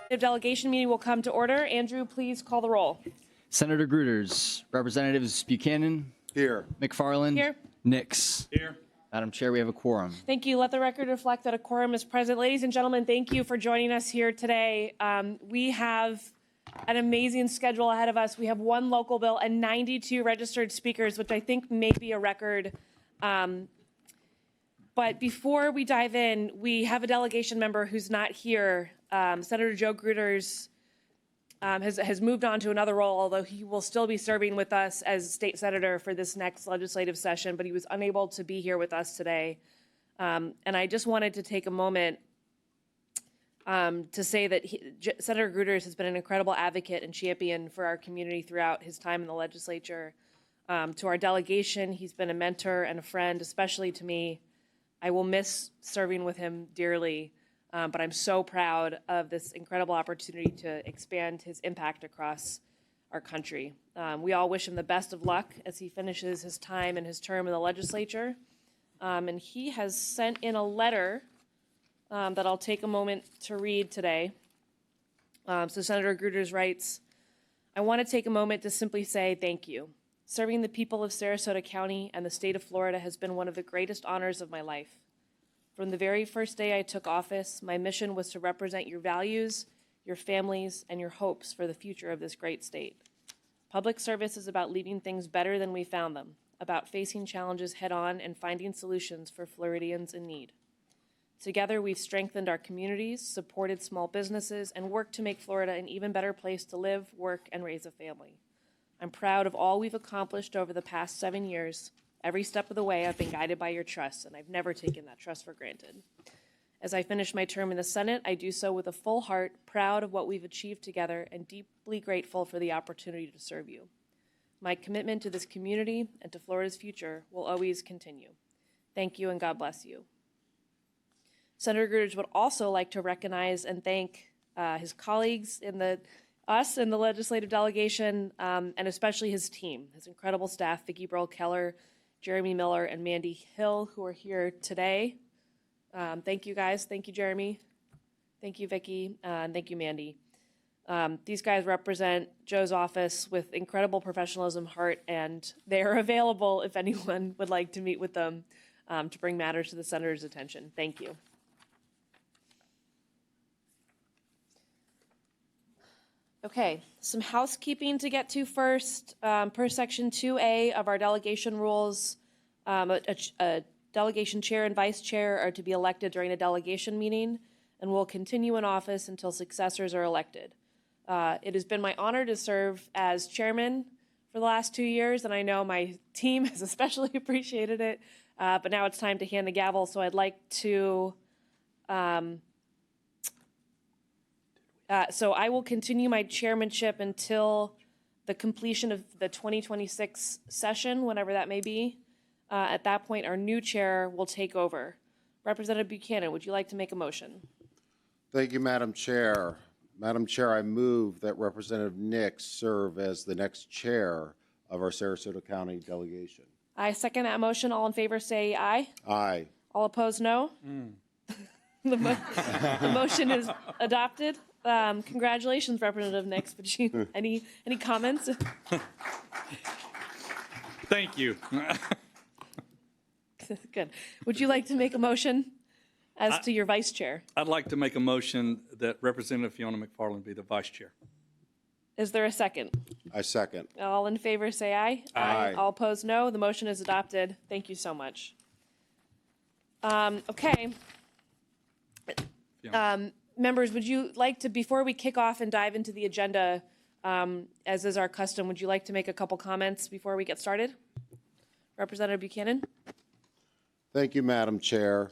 The delegation meeting will come to order. Andrew, please call the roll. Senator Gruters, Representatives Buchanan, Here. McFarland, Here. Nix. Here. Madam Chair, we have a quorum. Thank you. Let the record reflect that a quorum is present. Ladies and gentlemen, thank you for joining us here today. We have an amazing schedule ahead of us. We have one local bill and 92 registered speakers, which I think may be a record. But before we dive in, we have a delegation member who's not here. Senator Joe Gruters has moved on to another role, although he will still be serving with us as state senator for this next legislative session, but he was unable to be here with us today. And I just wanted to take a moment to say that Senator Gruters has been an incredible advocate and champion for our community throughout his time in the legislature. To our delegation, he's been a mentor and a friend, especially to me. I will miss serving with him dearly, but I'm so proud of this incredible opportunity to expand his impact across our country. We all wish him the best of luck as he finishes his time and his term in the legislature. And he has sent in a letter that I'll take a moment to read today. So Senator Gruters writes, "I want to take a moment to simply say thank you. Serving the people of Sarasota County and the state of Florida has been one of the greatest honors of my life. From the very first day I took office, my mission was to represent your values, your families, and your hopes for the future of this great state. Public service is about leaving things better than we found them, about facing challenges head-on and finding solutions for Floridians in need. Together, we've strengthened our communities, supported small businesses, and worked to make Florida an even better place to live, work, and raise a family. I'm proud of all we've accomplished over the past 7 years. Every step of the way, I've been guided by your trust, and I've never taken that trust for granted. As I finish my term in the Senate, I do so with a full heart, proud of what we've achieved together, and deeply grateful for the opportunity to serve you. My commitment to this community and to Florida's future will always continue. Thank you, and God bless you." Senator Gruters would also like to recognize and thank his colleagues in us in the legislative delegation, and especially his team, his incredible staff, Vicki Burl Keller, Jeremy Miller, and Mandy Hill, who are here today. Thank you, guys. Thank you, Jeremy. Thank you, Vicki. And thank you, Mandy. These guys represent Joe's office with incredible professionalism, heart, and they are available if anyone would like to meet with them to bring matters to the senator's attention. Thank you. Okay, some housekeeping to get to first. Per Section 2A of our delegation rules, a delegation chair and vice chair are to be elected during a delegation meeting and will continue in office until successors are elected. It has been my honor to serve as chairman for the last 2 years, and I know my team has especially appreciated it, but now it's time to hand the gavel, so I'd like to so I will continue my chairmanship until the completion of the 2026 session, whenever that may be. At that point, our new chair will take over. Representative Buchanan, would you like to make a motion? Thank you, Madam Chair. Madam Chair, I move that Representative Nix serve as the next chair of our Sarasota County delegation. I second that motion. All in favor say aye. Aye. All opposed, no. The motion is adopted. Congratulations, Representative Nix. Would you, any comments? Thank you. Good. Would you like to make a motion as to your vice chair? I'd like to make a motion that Representative Fiona McFarland be the vice chair. Is there a second? I second. All in favor say aye. Aye. All opposed, no. The motion is adopted. Thank you so much. Okay. Members, would you like to, before we kick off and dive into the agenda, as is our custom, would you like to make a couple comments before we get started? Representative Buchanan? Thank you, Madam Chair.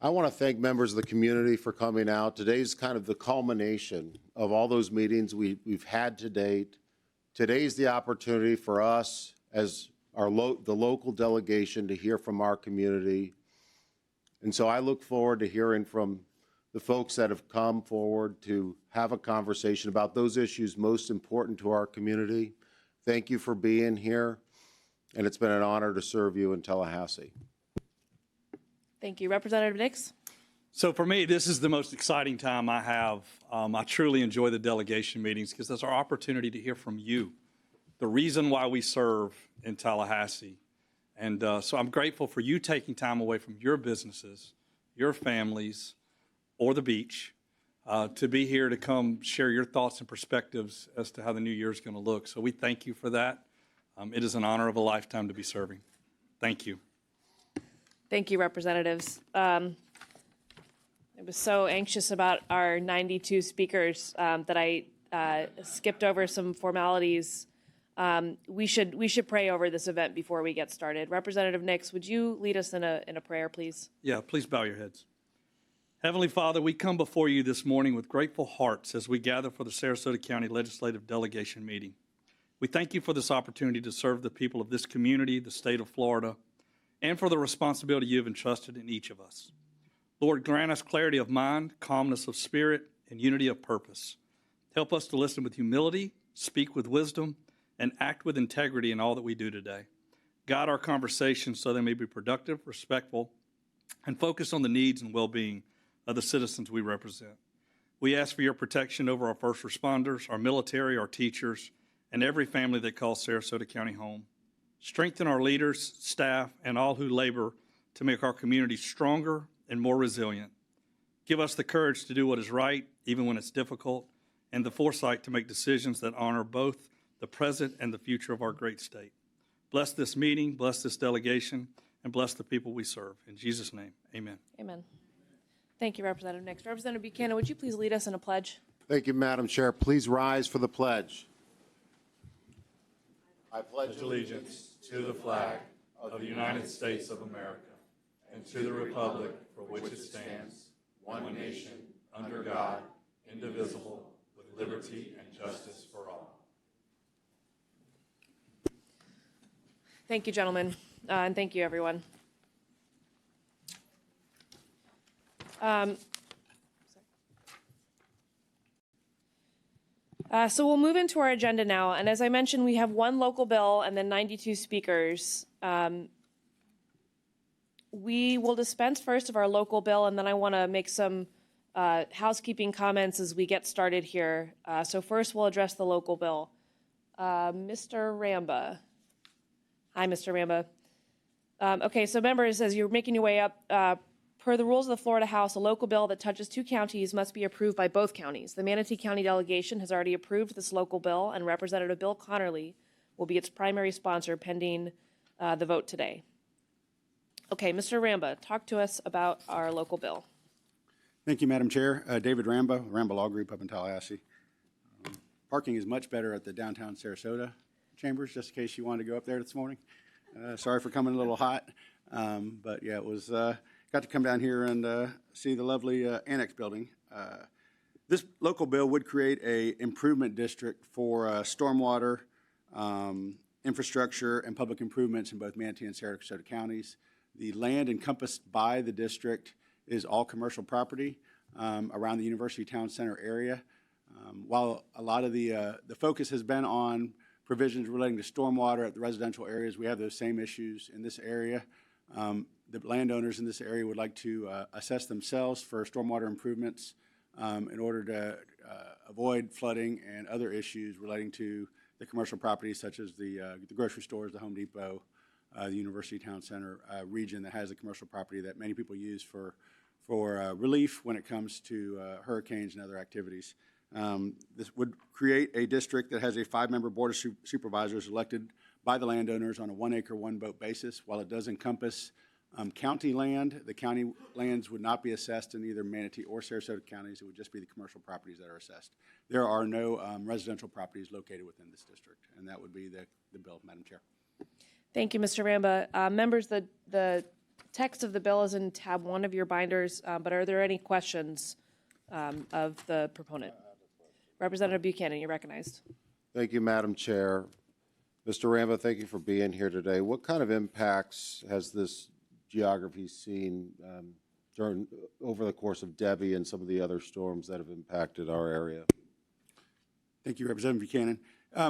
I want to thank members of the community for coming out. Today's kind of the culmination of all those meetings we've had to date. Today's the opportunity for us as the local delegation to hear from our community. And so I look forward to hearing from the folks that have come forward to have a conversation about those issues most important to our community. Thank you for being here, and it's been an honor to serve you in Tallahassee. Thank you. Representative Nix? So for me, this is the most exciting time I have. I truly enjoy the delegation meetings because it's our opportunity to hear from you, the reason why we serve in Tallahassee. And so I'm grateful for you taking time away from your businesses, your families, or the beach to be here to come share your thoughts and perspectives as to how the new year is going to look. So we thank you for that. It is an honor of a lifetime to be serving. Thank you. Thank you, representatives. I was so anxious about our 92 speakers that I skipped over some formalities. We should pray over this event before we get started. Representative Nix, would you lead us in a prayer, please? Yeah, please bow your heads. Heavenly Father, we come before you this morning with grateful hearts as we gather for the Sarasota County Legislative Delegation meeting. We thank you for this opportunity to serve the people of this community, the state of Florida, and for the responsibility you have entrusted in each of us. Lord, grant us clarity of mind, calmness of spirit, and unity of purpose. Help us to listen with humility, speak with wisdom, and act with integrity in all that we do today. Guide our conversations so they may be productive, respectful, and focus on the needs and well-being of the citizens we represent. We ask for your protection over our first responders, our military, our teachers, and every family that calls Sarasota County home. Strengthen our leaders, staff, and all who labor to make our community stronger and more resilient. Give us the courage to do what is right, even when it's difficult, and the foresight to make decisions that honor both the present and the future of our great state. Bless this meeting, bless this delegation, and bless the people we serve. In Jesus' name, amen. Amen. Thank you, Representative Nix. Representative Buchanan, would you please lead us in a pledge? Thank you, Madam Chair. Please rise for the pledge. I pledge Allegiance to the flag of the United States of America and to the republic for which it stands, one nation, under God, indivisible, with liberty and justice for all. Thank you, gentlemen, and thank you, everyone. So we'll move into our agenda now, and as I mentioned, we have one local bill and then 92 speakers. We will dispense first of our local bill, and then I want to make some housekeeping comments as we get started here. So first, we'll address the local bill. Mr. Ramba. Hi, Mr. Ramba. Okay, so members, as you're making your way up, per the rules of the Florida House, a local bill that touches two counties must be approved by both counties. The Manatee County delegation has already approved this local bill, and Representative Bill Connerly will be its primary sponsor pending the vote today. Okay, Mr. Ramba, talk to us about our local bill. Thank you, Madam Chair. David Ramba, Ramba Law Group up in Tallahassee. Parking is much better at the downtown Sarasota chambers, just in case you wanted to go up there this morning. Sorry for coming a little hot, but yeah, it was got to come down here and see the lovely annex building. This local bill would create a improvement district for stormwater, infrastructure, and public improvements in both Manatee and Sarasota counties. The land encompassed by the district is all commercial property around the University Town Center area. While a lot of the focus has been on provisions relating to stormwater at the residential areas, we have those same issues in this area. The landowners in this area would like to assess themselves for stormwater improvements in order to avoid flooding and other issues relating to the commercial properties such as the grocery stores, the Home Depot, the University Town Center region that has a commercial property that many people use for relief when it comes to hurricanes and other activities. This would create a district that has a 5-member board of supervisors elected by the landowners on a 1-acre, 1-boat basis. While it does encompass county land, the county lands would not be assessed in either Manatee or Sarasota counties. It would just be the commercial properties that are assessed. There are no residential properties located within this district, and that would be the bill, Madam Chair. Thank you, Mr. Ramba. Members, the text of the bill is in tab 1 of your binders, but are there any questions of the proponent? Representative Buchanan, you're recognized. Thank you, Madam Chair. Mr. Ramba, thank you for being here today. What kind of impacts has this geography seen over the course of Debbie and some of the other storms that have impacted our area? Thank you, Representative Buchanan.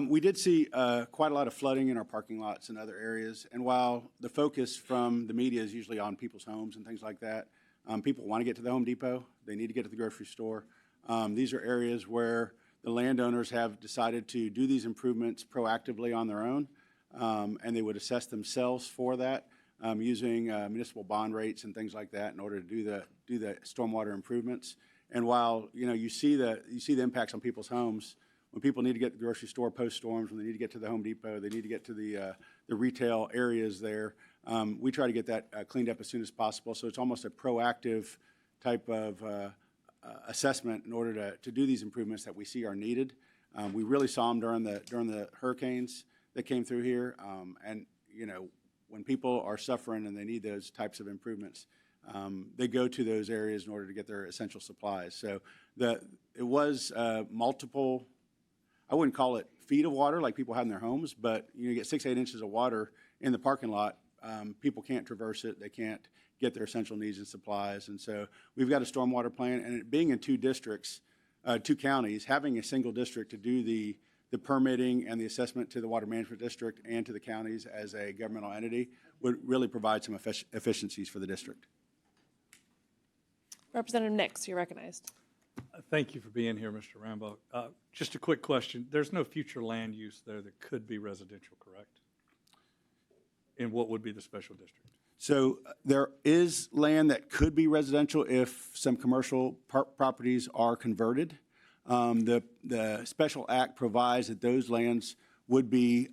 We did see quite a lot of flooding in our parking lots and other areas, and while the focus from the media is usually on people's homes and things like that, People want to get to the Home Depot. They need to get to the grocery store. These are areas where the landowners have decided to do these improvements proactively on their own, and they would assess themselves for that using municipal bond rates and things like that in order to do the stormwater improvements. And while you see the impacts on people's homes, when people need to get to the grocery store post storms, when they need to get to the Home Depot, they need to get to the retail areas there. We try to get that cleaned up as soon as possible. So it's almost a proactive type of assessment in order to do these improvements that we see are needed. We really saw them during the hurricanes that came through here, and when people are suffering and they need those types of improvements, they go to those areas in order to get their essential supplies. So it was multiple. I wouldn't call it feet of water like people had in their homes, but you get 6 to 8 inches of water in the parking lot. People can't traverse it. They can't get their essential needs and supplies. And so we've got a stormwater plan, and it being in 2 districts, 2 counties, having a single district to do the permitting and the assessment to the Water Management District and to the counties as a governmental entity would really provide some efficiencies for the district. Representative Nix, you're recognized. Thank you for being here, Mr. Rambo. Just a quick question. There's no future land use there that could be residential, correct? In what would be the special district? So there is land that could be residential if some commercial properties are converted. The special act provides that those lands would be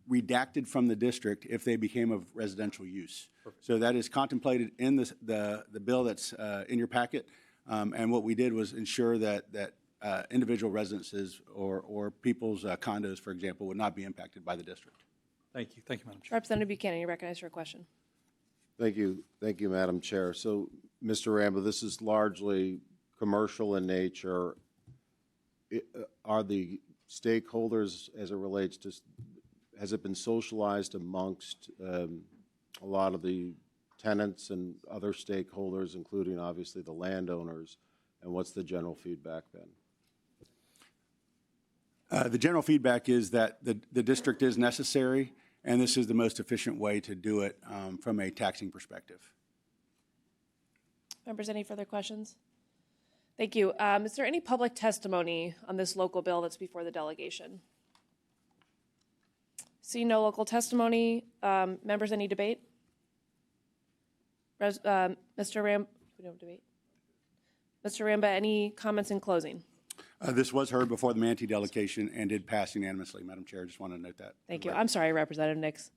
redacted from the district if they became of residential use. Perfect. So that is contemplated in the bill that's in your packet. And what we did was ensure that individual residences or people's condos, for example, would not be impacted by the district. Thank you. Thank you, Madam Chair. Representative Buchanan, you're recognized for a question. Thank you, Madam Chair. So, Mr. Rambo, this is largely commercial in nature. Are the stakeholders, as it relates to, has it been socialized amongst a lot of the tenants and other stakeholders, including obviously the landowners, and what's the general feedback been? The general feedback is that the district is necessary, and this is the most efficient way to do it from a taxing perspective. Members, any further questions? Thank you. Is there any public testimony on this local bill that's before the delegation? See no local testimony. Members, any debate? Mr. Ram, we don't debate. Mr. Ramba, any comments in closing? This was heard before the Manatee delegation and did pass unanimously, Madam Chair. I just want to note that. Thank you. I'm sorry, Representative Nix.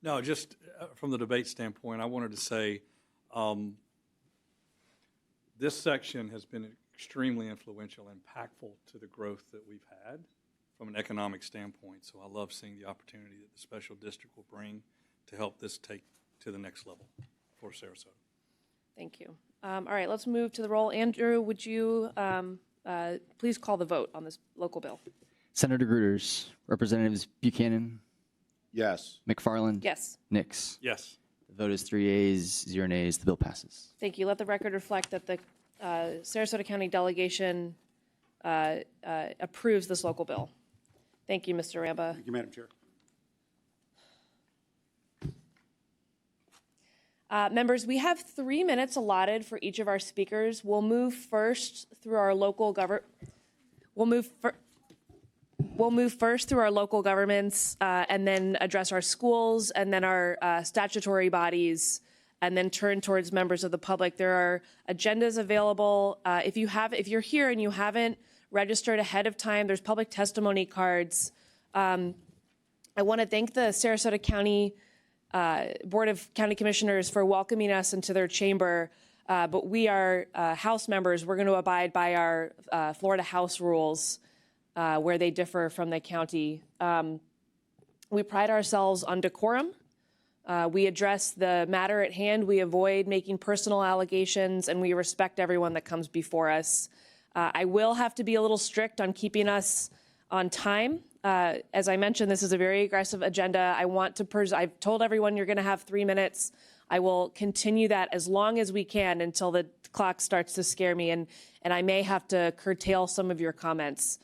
No, just from the debate standpoint, I wanted to say this section has been extremely influential, impactful to the growth that we've had from an economic standpoint. So I love seeing the opportunity that the special district will bring to help this take to the next level for Sarasota. Thank you. All right, let's move to the roll. Andrew, would you please call the vote on this local bill? Senator Gruters, Representatives Buchanan, Yes. McFarland. Yes. Nix. Yes. The vote is 3 ayes, 0 nays. The bill passes. Thank you. Let the record reflect that the Sarasota County delegation approves this local bill. Thank you, Mr. Ramba. Thank you, Madam Chair. Members, we have 3 minutes allotted for each of our speakers. We'll move first through our local governments, and then address our schools, and then our statutory bodies, and then turn towards members of the public. There are agendas available. If you're here and you haven't registered ahead of time, there's public testimony cards. I want to thank the Sarasota County Board of County Commissioners for welcoming us into their chamber, but we are House members. We're going to abide by our Florida House rules where they differ from the county. We pride ourselves on decorum. We address the matter at hand. We avoid making personal allegations, and we respect everyone that comes before us. I will have to be a little strict on keeping us on time. As I mentioned, this is a very aggressive agenda. I've told everyone you're going to have 3 minutes. I will continue that as long as we can until the clock starts to scare me, and I may have to curtail some of your comments.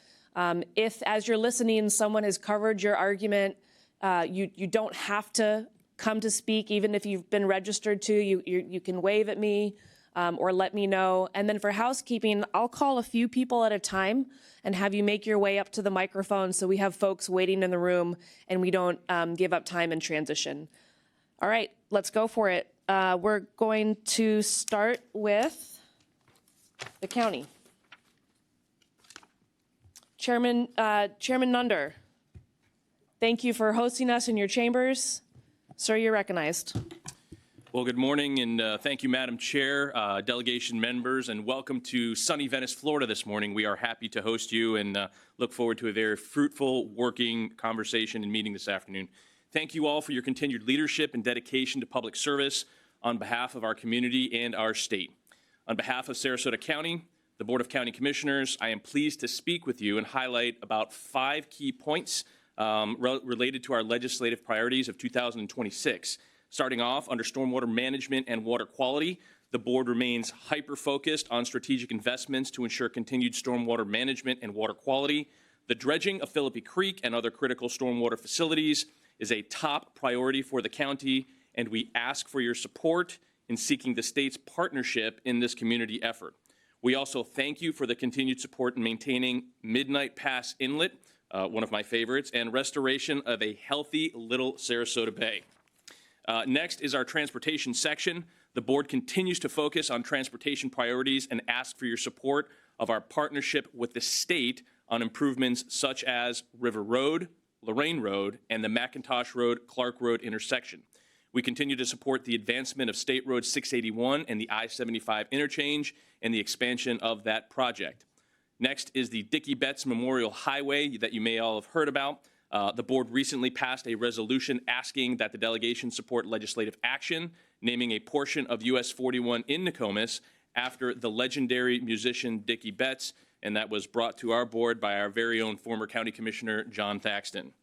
If, as you're listening, someone has covered your argument, you don't have to come to speak, even if you've been registered to. You can wave at me. or let me know. And then for housekeeping, I'll call a few people at a time and have you make your way up to the microphone so we have folks waiting in the room and we don't give up time in transition. All right, let's go for it. We're going to start with the county. Chairman Nunder, thank you for hosting us in your chambers. Sir, you're recognized. Well, good morning, and thank you, Madam Chair, delegation members, and welcome to sunny Venice, Florida this morning. We are happy to host you and look forward to a very fruitful working conversation and meeting this afternoon. Thank you all for your continued leadership and dedication to public service on behalf of our community and our state. On behalf of Sarasota County, the Board of County Commissioners, I am pleased to speak with you and highlight about 5 key points related to our legislative priorities of 2026. Starting off, under stormwater management and water quality, the board remains hyper-focused on strategic investments to ensure continued stormwater management and water quality. The dredging of Philippi Creek and other critical stormwater facilities is a top priority for the county, and we ask for your support in seeking the state's partnership in this community effort. We also thank you for the continued support in maintaining Midnight Pass Inlet, one of my favorites, and restoration of a healthy Little Sarasota Bay. Next is our transportation section. The board continues to focus on transportation priorities and ask for your support of our partnership with the state on improvements such as River Road, Lorraine Road, and the McIntosh Road-Clark Road intersection. We continue to support the advancement of State Road 681 and the I-75 interchange and the expansion of that project. Next is the Dickey Betts Memorial Highway that you may all have heard about. The board recently passed a resolution asking that the delegation support legislative action, naming a portion of US 41 in Nokomis after the legendary musician Dickey Betts, and that was brought to our board by our very own former County Commissioner John Thaxton.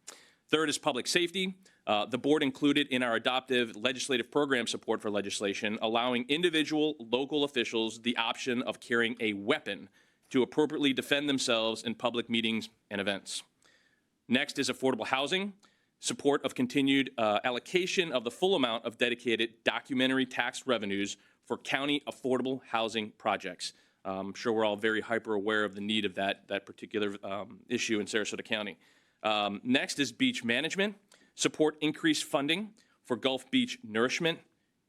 Third is public safety. The board included in our adoptive legislative program support for legislation, allowing individual local officials the option of carrying a weapon to appropriately defend themselves in public meetings and events. Next is affordable housing, support of continued allocation of the full amount of dedicated documentary tax revenues for county affordable housing projects. I'm sure we're all very hyper aware of the need of that particular issue in Sarasota County. Next is beach management, support increased funding for Gulf Beach nourishment,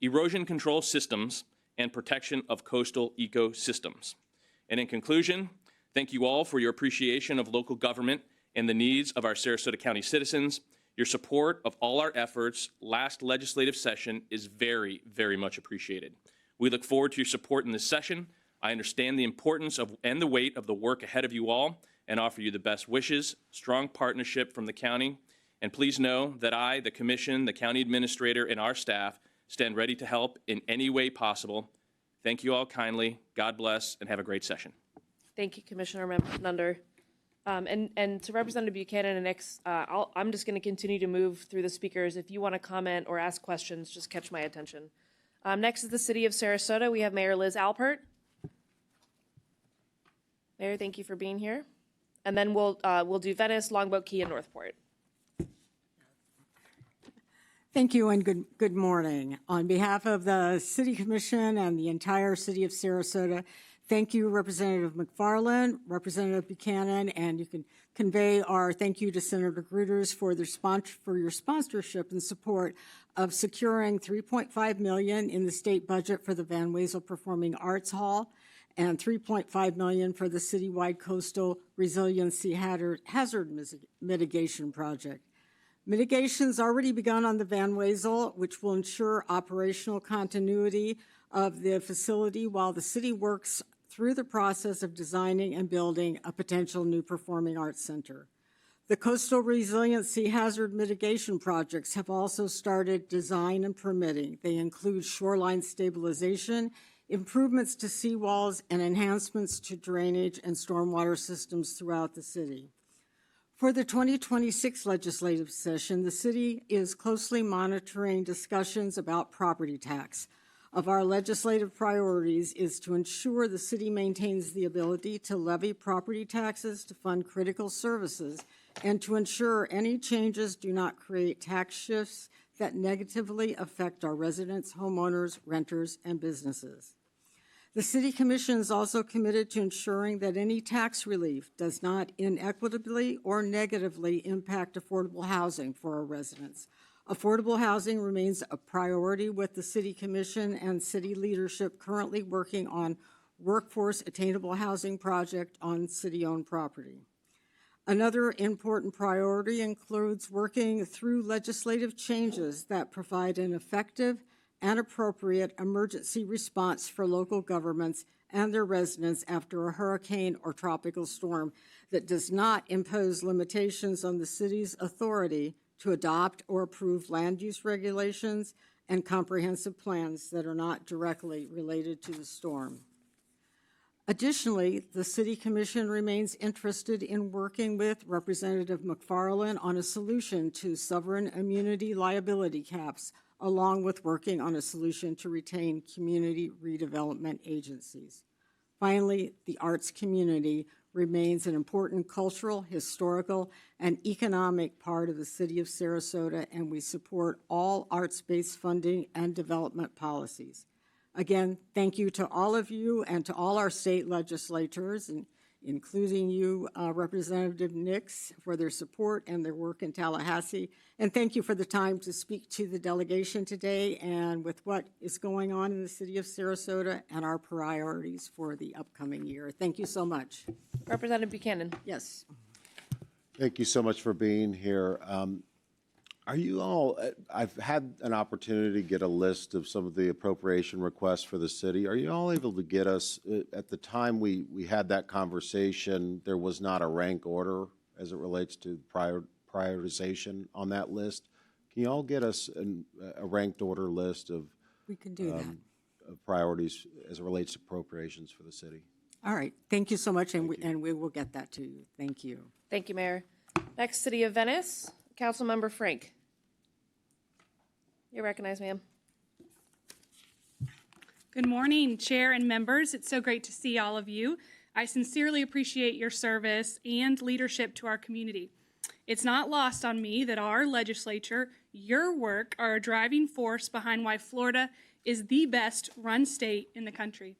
erosion control systems, and protection of coastal ecosystems. And in conclusion, thank you all for your appreciation of local government and the needs of our Sarasota County citizens. Your support of all our efforts last legislative session is very, very much appreciated. We look forward to your support in this session. I understand the importance of and the weight of the work ahead of you all and offer you the best wishes, strong partnership from the county. And please know that I, the commission, the county administrator, and our staff stand ready to help in any way possible. Thank you all kindly. God bless, and have a great session. Thank you, Commissioner Nunder. And to Representative Buchanan and Nix, I'm just going to continue to move through the speakers. If you want to comment or ask questions, just catch my attention. Next is the City of Sarasota. We have Mayor Liz Alpert. Mayor, thank you for being here. And then we'll do Venice, Longboat Key, and Northport. Thank you and good morning. On behalf of the City Commission and the entire City of Sarasota, thank you, Representative McFarland, Representative Buchanan, and you can convey our thank you to Senator Gruters for your sponsorship and support of securing $3.5 million in the state budget for the Van Wezel Performing Arts Hall and $3.5 million for the citywide coastal resiliency hazard mitigation project. Mitigation's already begun on the Van Wezel, which will ensure operational continuity of the facility while the city works through the process of designing and building a potential new performing arts center. The coastal resiliency hazard mitigation projects have also started design and permitting. They include shoreline stabilization, improvements to seawalls, and enhancements to drainage and stormwater systems throughout the city. For the 2026 legislative session, the city is closely monitoring discussions about property tax. Of our legislative priorities is to ensure the city maintains the ability to levy property taxes to fund critical services and to ensure any changes do not create tax shifts that negatively affect our residents, homeowners, renters, and businesses. The City Commission is also committed to ensuring that any tax relief does not inequitably or negatively impact affordable housing for our residents. Affordable housing remains a priority with the City Commission and city leadership currently working on workforce attainable housing project on city-owned property. Another important priority includes working through legislative changes that provide an effective and appropriate emergency response for local governments and their residents after a hurricane or tropical storm that does not impose limitations on the city's authority to adopt or approve land use regulations and comprehensive plans that are not directly related to the storm. Additionally, the City Commission remains interested in working with Representative McFarland on a solution to sovereign immunity liability caps, along with working on a solution to retain community redevelopment agencies. Finally, the arts community remains an important cultural, historical, and economic part of the City of Sarasota, and we support all arts-based funding and development policies. Again, thank you to all of you and to all our state legislators, and including you, Representative Nix, for their support and their work in Tallahassee. And thank you for the time to speak to the delegation today and with what is going on in the city of Sarasota and our priorities for the upcoming year. Thank you so much. Representative Buchanan. Yes. Thank you so much for being here. Are you all, I've had an opportunity to get a list of some of the appropriation requests for the city. Are you all able to get us, at the time we had that conversation, there was not a rank order as it relates to prioritization on that list. Can you all get us a ranked order list of We can do that. of priorities as it relates to appropriations for the city? All right. Thank you so much, and we will get that to you. Thank you. Thank you, Mayor. Next, City of Venice, Councilmember Frank. You're recognized, ma'am. Good morning, Chair and members. It's so great to see all of you. I sincerely appreciate your service and leadership to our community. It's not lost on me that our legislature, your work, are a driving force behind why Florida is the best run state in the country.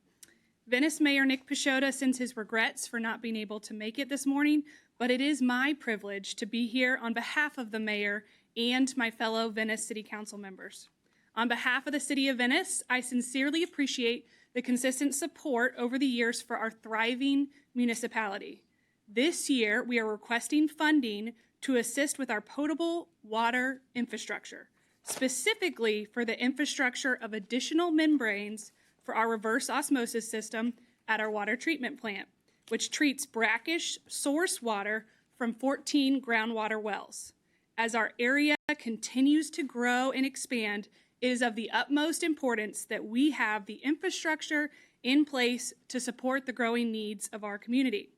Venice Mayor Nick Pashota sends his regrets for not being able to make it this morning, but it is my privilege to be here on behalf of the mayor and my fellow Venice City Council members. On behalf of the City of Venice, I sincerely appreciate the consistent support over the years for our thriving municipality. This year, we are requesting funding to assist with our potable water infrastructure, specifically for the infrastructure of additional membranes for our reverse osmosis system at our water treatment plant, which treats brackish source water from 14 groundwater wells. As our area continues to grow and expand, it is of the utmost importance that we have the infrastructure in place to support the growing needs of our community.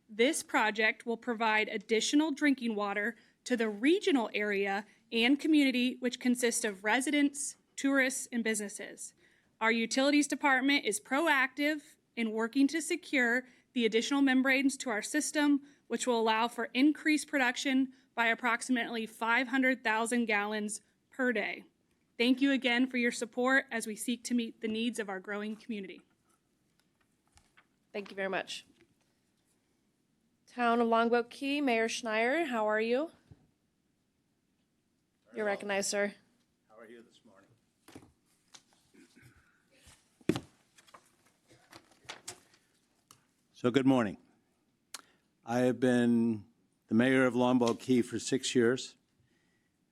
This project will provide additional drinking water to the regional area and community, which consists of residents, tourists, and businesses. Our utilities department is proactive in working to secure the additional membranes to our system, which will allow for increased production by approximately 500,000 gallons per day. Thank you again for your support as we seek to meet the needs of our growing community. Thank you very much. Town of Longboat Key, Mayor Schneier, how are you? You're recognized, sir. How are you this morning? So good morning. I have been the mayor of Longboat Key for 6 years,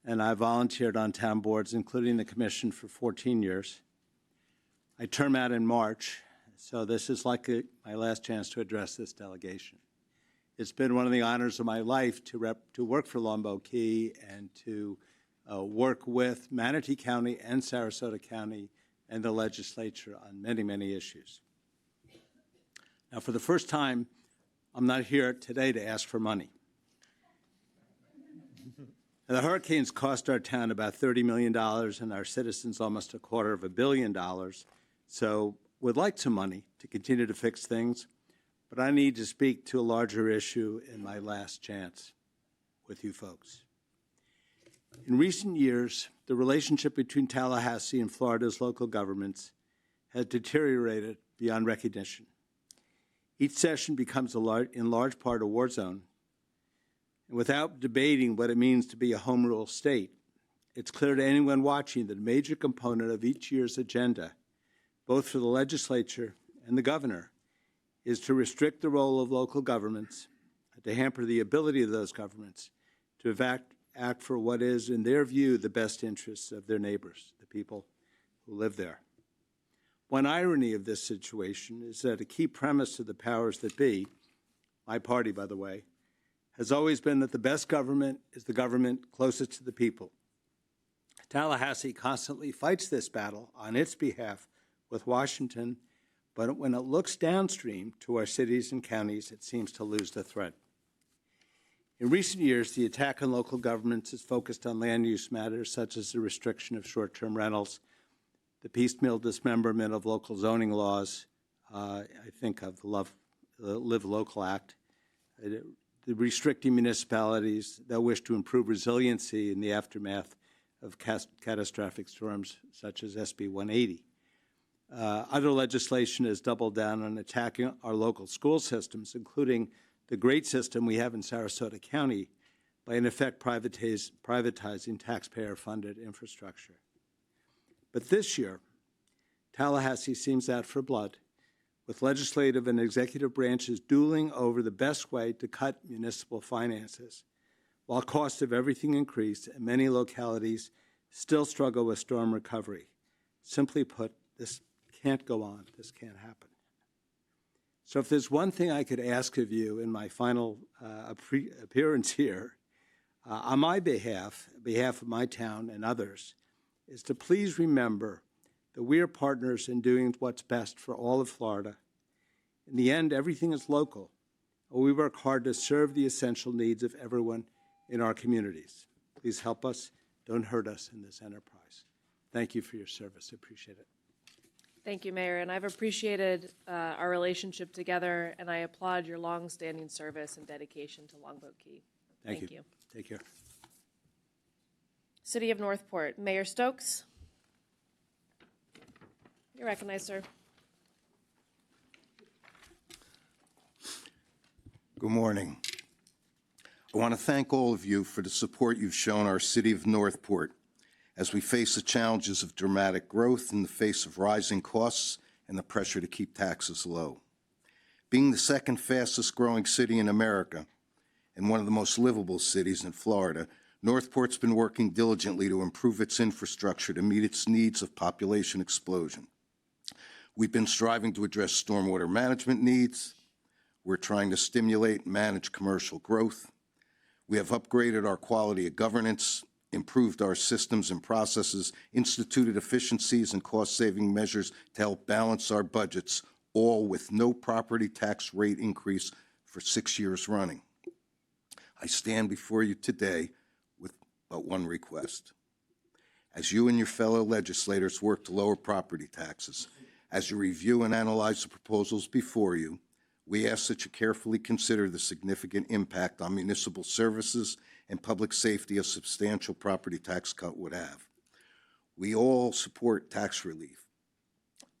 and I volunteered on town boards, including the commission, for 14 years. I term out in March, so this is like my last chance to address this delegation. It's been one of the honors of my life to work for Longboat Key and to work with Manatee County and Sarasota County and the legislature on many, many issues. Now, for the first time, I'm not here today to ask for money. The hurricanes cost our town about $30 million and our citizens almost $250 million. So would like some money to continue to fix things, but I need to speak to a larger issue in my last chance with you folks. In recent years, the relationship between Tallahassee and Florida's local governments has deteriorated beyond recognition. Each session becomes in large part a war zone. And without debating what it means to be a home rule state, it's clear to anyone watching that a major component of each year's agenda, both for the legislature and the governor, is to restrict the role of local governments and to hamper the ability of those governments to act for what is, in their view, the best interests of their neighbors, the people who live there. One irony of this situation is that a key premise of the powers that be, my party, by the way, has always been that the best government is the government closest to the people. Tallahassee constantly fights this battle on its behalf with Washington, but when it looks downstream to our cities and counties, it seems to lose the thread. In recent years, the attack on local governments is focused on land use matters such as the restriction of short-term rentals, the piecemeal dismemberment of local zoning laws, I think of the Live Local Act, the restricting municipalities that wish to improve resiliency in the aftermath of catastrophic storms such as SB 180. Other legislation has doubled down on attacking our local school systems, including the great system we have in Sarasota County, by in effect privatizing taxpayer-funded infrastructure. But this year, Tallahassee seems out for blood, with legislative and executive branches dueling over the best way to cut municipal finances, while costs of everything increase and many localities still struggle with storm recovery. Simply put, this can't go on. This can't happen. So if there's one thing I could ask of you in my final appearance here, on my behalf of my town and others, is to please remember that we are partners in doing what's best for all of Florida. In the end, everything is local, and we work hard to serve the essential needs of everyone in our communities. Please help us. Don't hurt us in this enterprise. Thank you for your service. I appreciate it. Thank you, Mayor, and I've appreciated our relationship together, and I applaud your longstanding service and dedication to Longboat Key. Thank you. Take care. City of Northport, Mayor Stokes. You're recognized, sir. Good morning. I want to thank all of you for the support you've shown our City of Northport as we face the challenges of dramatic growth in the face of rising costs and the pressure to keep taxes low. Being the second fastest growing city in America and one of the most livable cities in Florida, Northport's been working diligently to improve its infrastructure to meet its needs of population explosion. We've been striving to address stormwater management needs. We're trying to stimulate and manage commercial growth. We have upgraded our quality of governance, improved our systems and processes, instituted efficiencies and cost-saving measures to help balance our budgets, all with no property tax rate increase for 6 years running. I stand before you today with but one request. As you and your fellow legislators work to lower property taxes, as you review and analyze the proposals before you, we ask that you carefully consider the significant impact on municipal services and public safety a substantial property tax cut would have. We all support tax relief,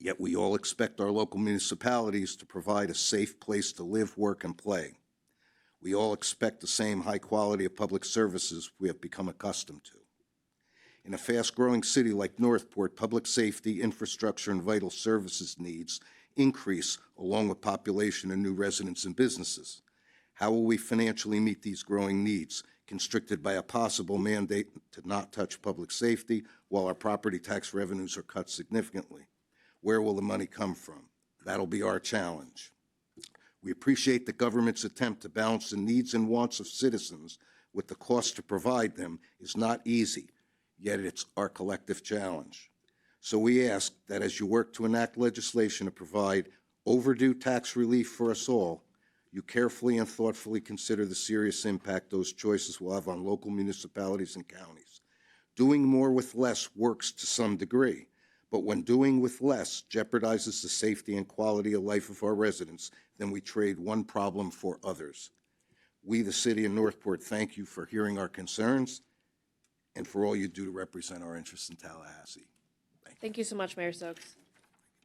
yet we all expect our local municipalities to provide a safe place to live, work, and play. We all expect the same high quality of public services we have become accustomed to. In a fast-growing city like Northport, public safety, infrastructure, and vital services needs increase along with population and new residents and businesses. How will we financially meet these growing needs, constricted by a possible mandate to not touch public safety while our property tax revenues are cut significantly? Where will the money come from? That'll be our challenge. We appreciate the government's attempt to balance the needs and wants of citizens with the cost to provide them is not easy, yet it's our collective challenge. So we ask that as you work to enact legislation to provide overdue tax relief for us all, you carefully and thoughtfully consider the serious impact those choices will have on local municipalities and counties. Doing more with less works to some degree, but when doing with less jeopardizes the safety and quality of life of our residents, then we trade one problem for others. We, the City of Northport, thank you for hearing our concerns and for all you do to represent our interests in Tallahassee. Thank you so much, Mayor Stokes.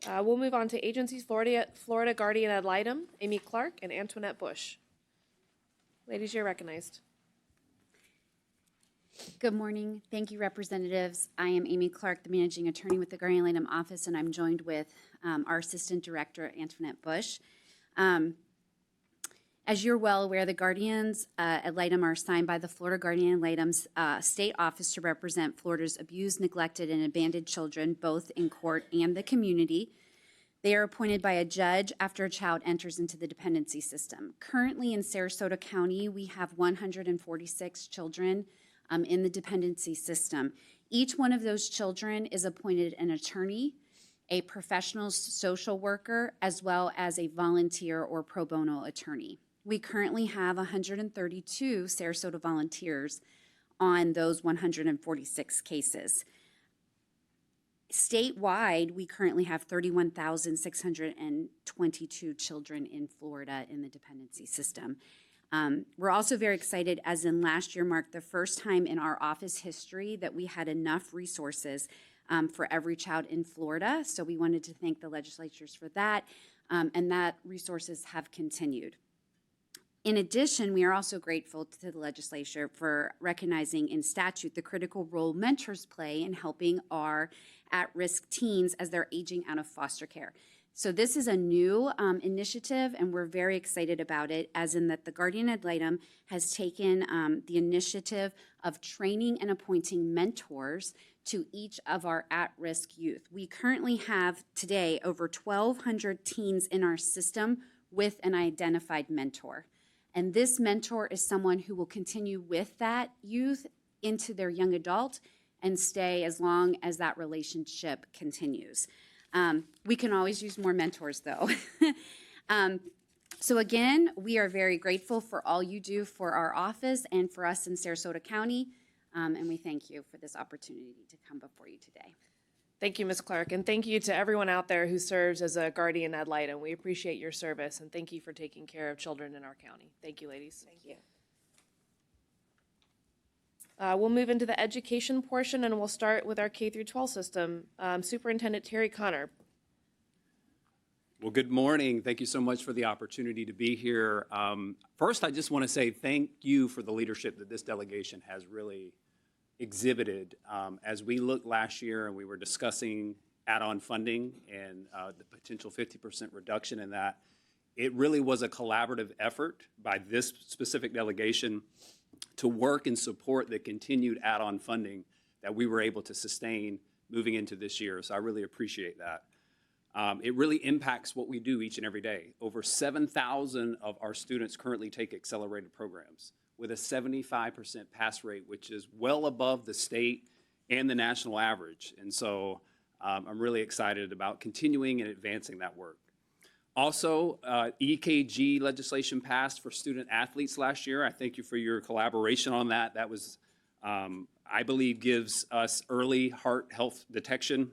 We'll move on to agencies, Florida Guardian Ad Litem, Amy Clark and Antoinette Bush. Ladies, you're recognized. Good morning. Thank you, representatives. I am Amy Clark, the managing attorney with the Guardian Ad Litem office, and I'm joined with our assistant director, Antoinette Bush. As you're well aware, the Guardians Ad Litem are assigned by the Florida Guardian Ad Litem's state office to represent Florida's abused, neglected, and abandoned children, both in court and the community. They are appointed by a judge after a child enters into the dependency system. Currently in Sarasota County, we have 146 children in the dependency system. Each one of those children is appointed an attorney, a professional social worker, as well as a volunteer or pro bono attorney. We currently have 132 Sarasota volunteers on those 146 cases. Statewide, we currently have 31,622 children in Florida in the dependency system. We're also very excited, as in last year marked the first time in our office history that we had enough resources for every child in Florida. So we wanted to thank the legislatures for that, and that resources have continued. In addition, we are also grateful to the legislature for recognizing in statute the critical role mentors play in helping our at-risk teens as they're aging out of foster care. So this is a new initiative, and we're very excited about it, as in that the Guardian Ad Litem has taken the initiative of training and appointing mentors to each of our at-risk youth. We currently have today over 1,200 teens in our system with an identified mentor. And this mentor is someone who will continue with that youth into their young adult and stay as long as that relationship continues. We can always use more mentors, though. So again, we are very grateful for all you do for our office and for us in Sarasota County, and we thank you for this opportunity to come before you today. Thank you, Ms. Clark, and thank you to everyone out there who serves as a guardian ad litem. We appreciate your service, and thank you for taking care of children in our county. Thank you, ladies. Thank you. We'll move into the education portion, and we'll start with our K-12 system. Superintendent Terry Connor. Well, good morning. Thank you so much for the opportunity to be here. First, I just want to say thank you for the leadership that this delegation has really exhibited. As we looked last year and we were discussing add-on funding and the potential 50% reduction in that, it really was a collaborative effort by this specific delegation to work and support the continued add-on funding that we were able to sustain moving into this year. So I really appreciate that. It really impacts what we do each and every day. Over 7,000 of our students currently take accelerated programs with a 75% pass rate, which is well above the state and the national average. And so I'm really excited about continuing and advancing that work. Also, EKG legislation passed for student athletes last year. I thank you for your collaboration on that. That was, I believe, gives us early heart health detection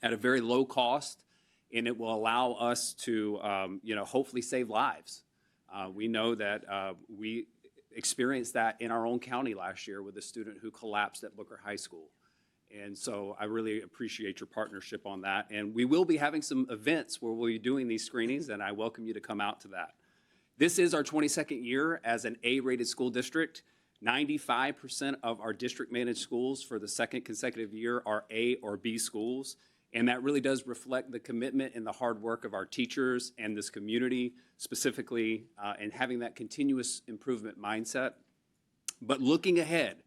at a very low cost, and it will allow us to, hopefully save lives. We know that we experienced that in our own county last year with a student who collapsed at Booker High School. And so I really appreciate your partnership on that. And we will be having some events where we'll be doing these screenings, and I welcome you to come out to that. This is our 22nd year as an A-rated school district. 95% of our district-managed schools for the second consecutive year are A or B schools. And that really does reflect the commitment and the hard work of our teachers and this community specifically, and having that continuous improvement mindset. But looking ahead,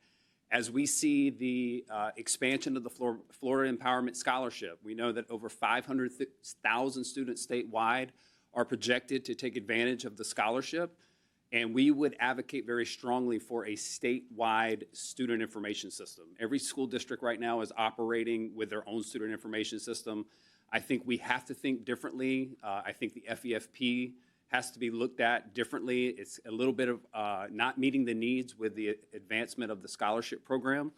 as we see the expansion of the Florida Empowerment Scholarship, we know that over 500,000 students statewide are projected to take advantage of the scholarship. And we would advocate very strongly for a statewide student information system. Every school district right now is operating with their own student information system. I think we have to think differently. I think the FEFP has to be looked at differently. It's a little bit of not meeting the needs with the advancement of the scholarship program.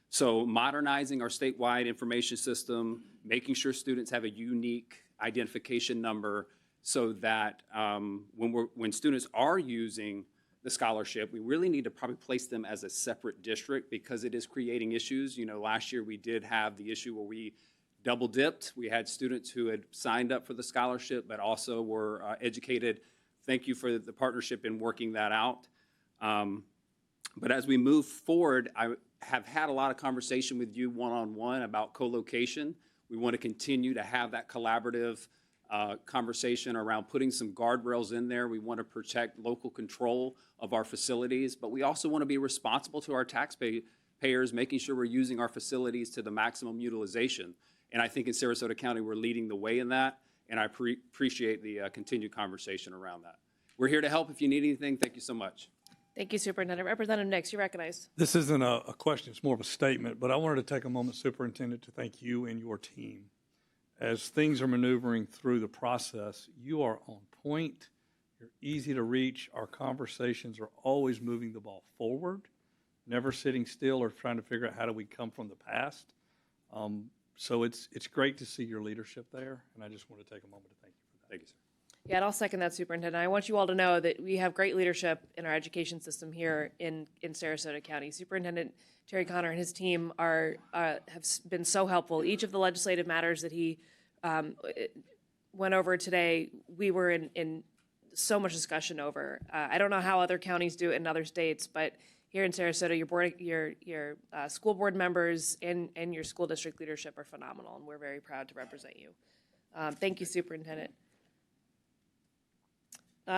So modernizing our statewide information system, making sure students have a unique identification number, so that when students are using the scholarship, we really need to probably place them as a separate district because it is creating issues. You know, last year we did have the issue where we double dipped. We had students who had signed up for the scholarship, but also were educated. Thank you for the partnership in working that out. But as we move forward, I have had a lot of conversation with you one-on-one about co-location. We want to continue to have that collaborative conversation around putting some guardrails in there. We want to protect local control of our facilities, but we also want to be responsible to our taxpayers, making sure we're using our facilities to the maximum utilization. And I think in Sarasota County, we're leading the way in that, and I appreciate the continued conversation around that. We're here to help if you need anything. Thank you so much. Thank you, Superintendent. Representative Nix, you recognized. This isn't a question, it's more of a statement, but I wanted to take a moment, Superintendent, to thank you and your team. As things are maneuvering through the process, you are on point. You're easy to reach. Our conversations are always moving the ball forward, never sitting still or trying to figure out how do we come from the past. So it's great to see your leadership there, and I just want to take a moment to thank you for that. Thank you, sir. Yeah, and I'll second that, Superintendent. I want you all to know that we have great leadership in our education system here in Sarasota County. Superintendent Terry Connor and his team have been so helpful. Each of the legislative matters that he went over today, we were in so much discussion over. I don't know how other counties do it in other states, but here in Sarasota, your school board members and your school district leadership are phenomenal, and we're very proud to represent you. Thank you, Superintendent.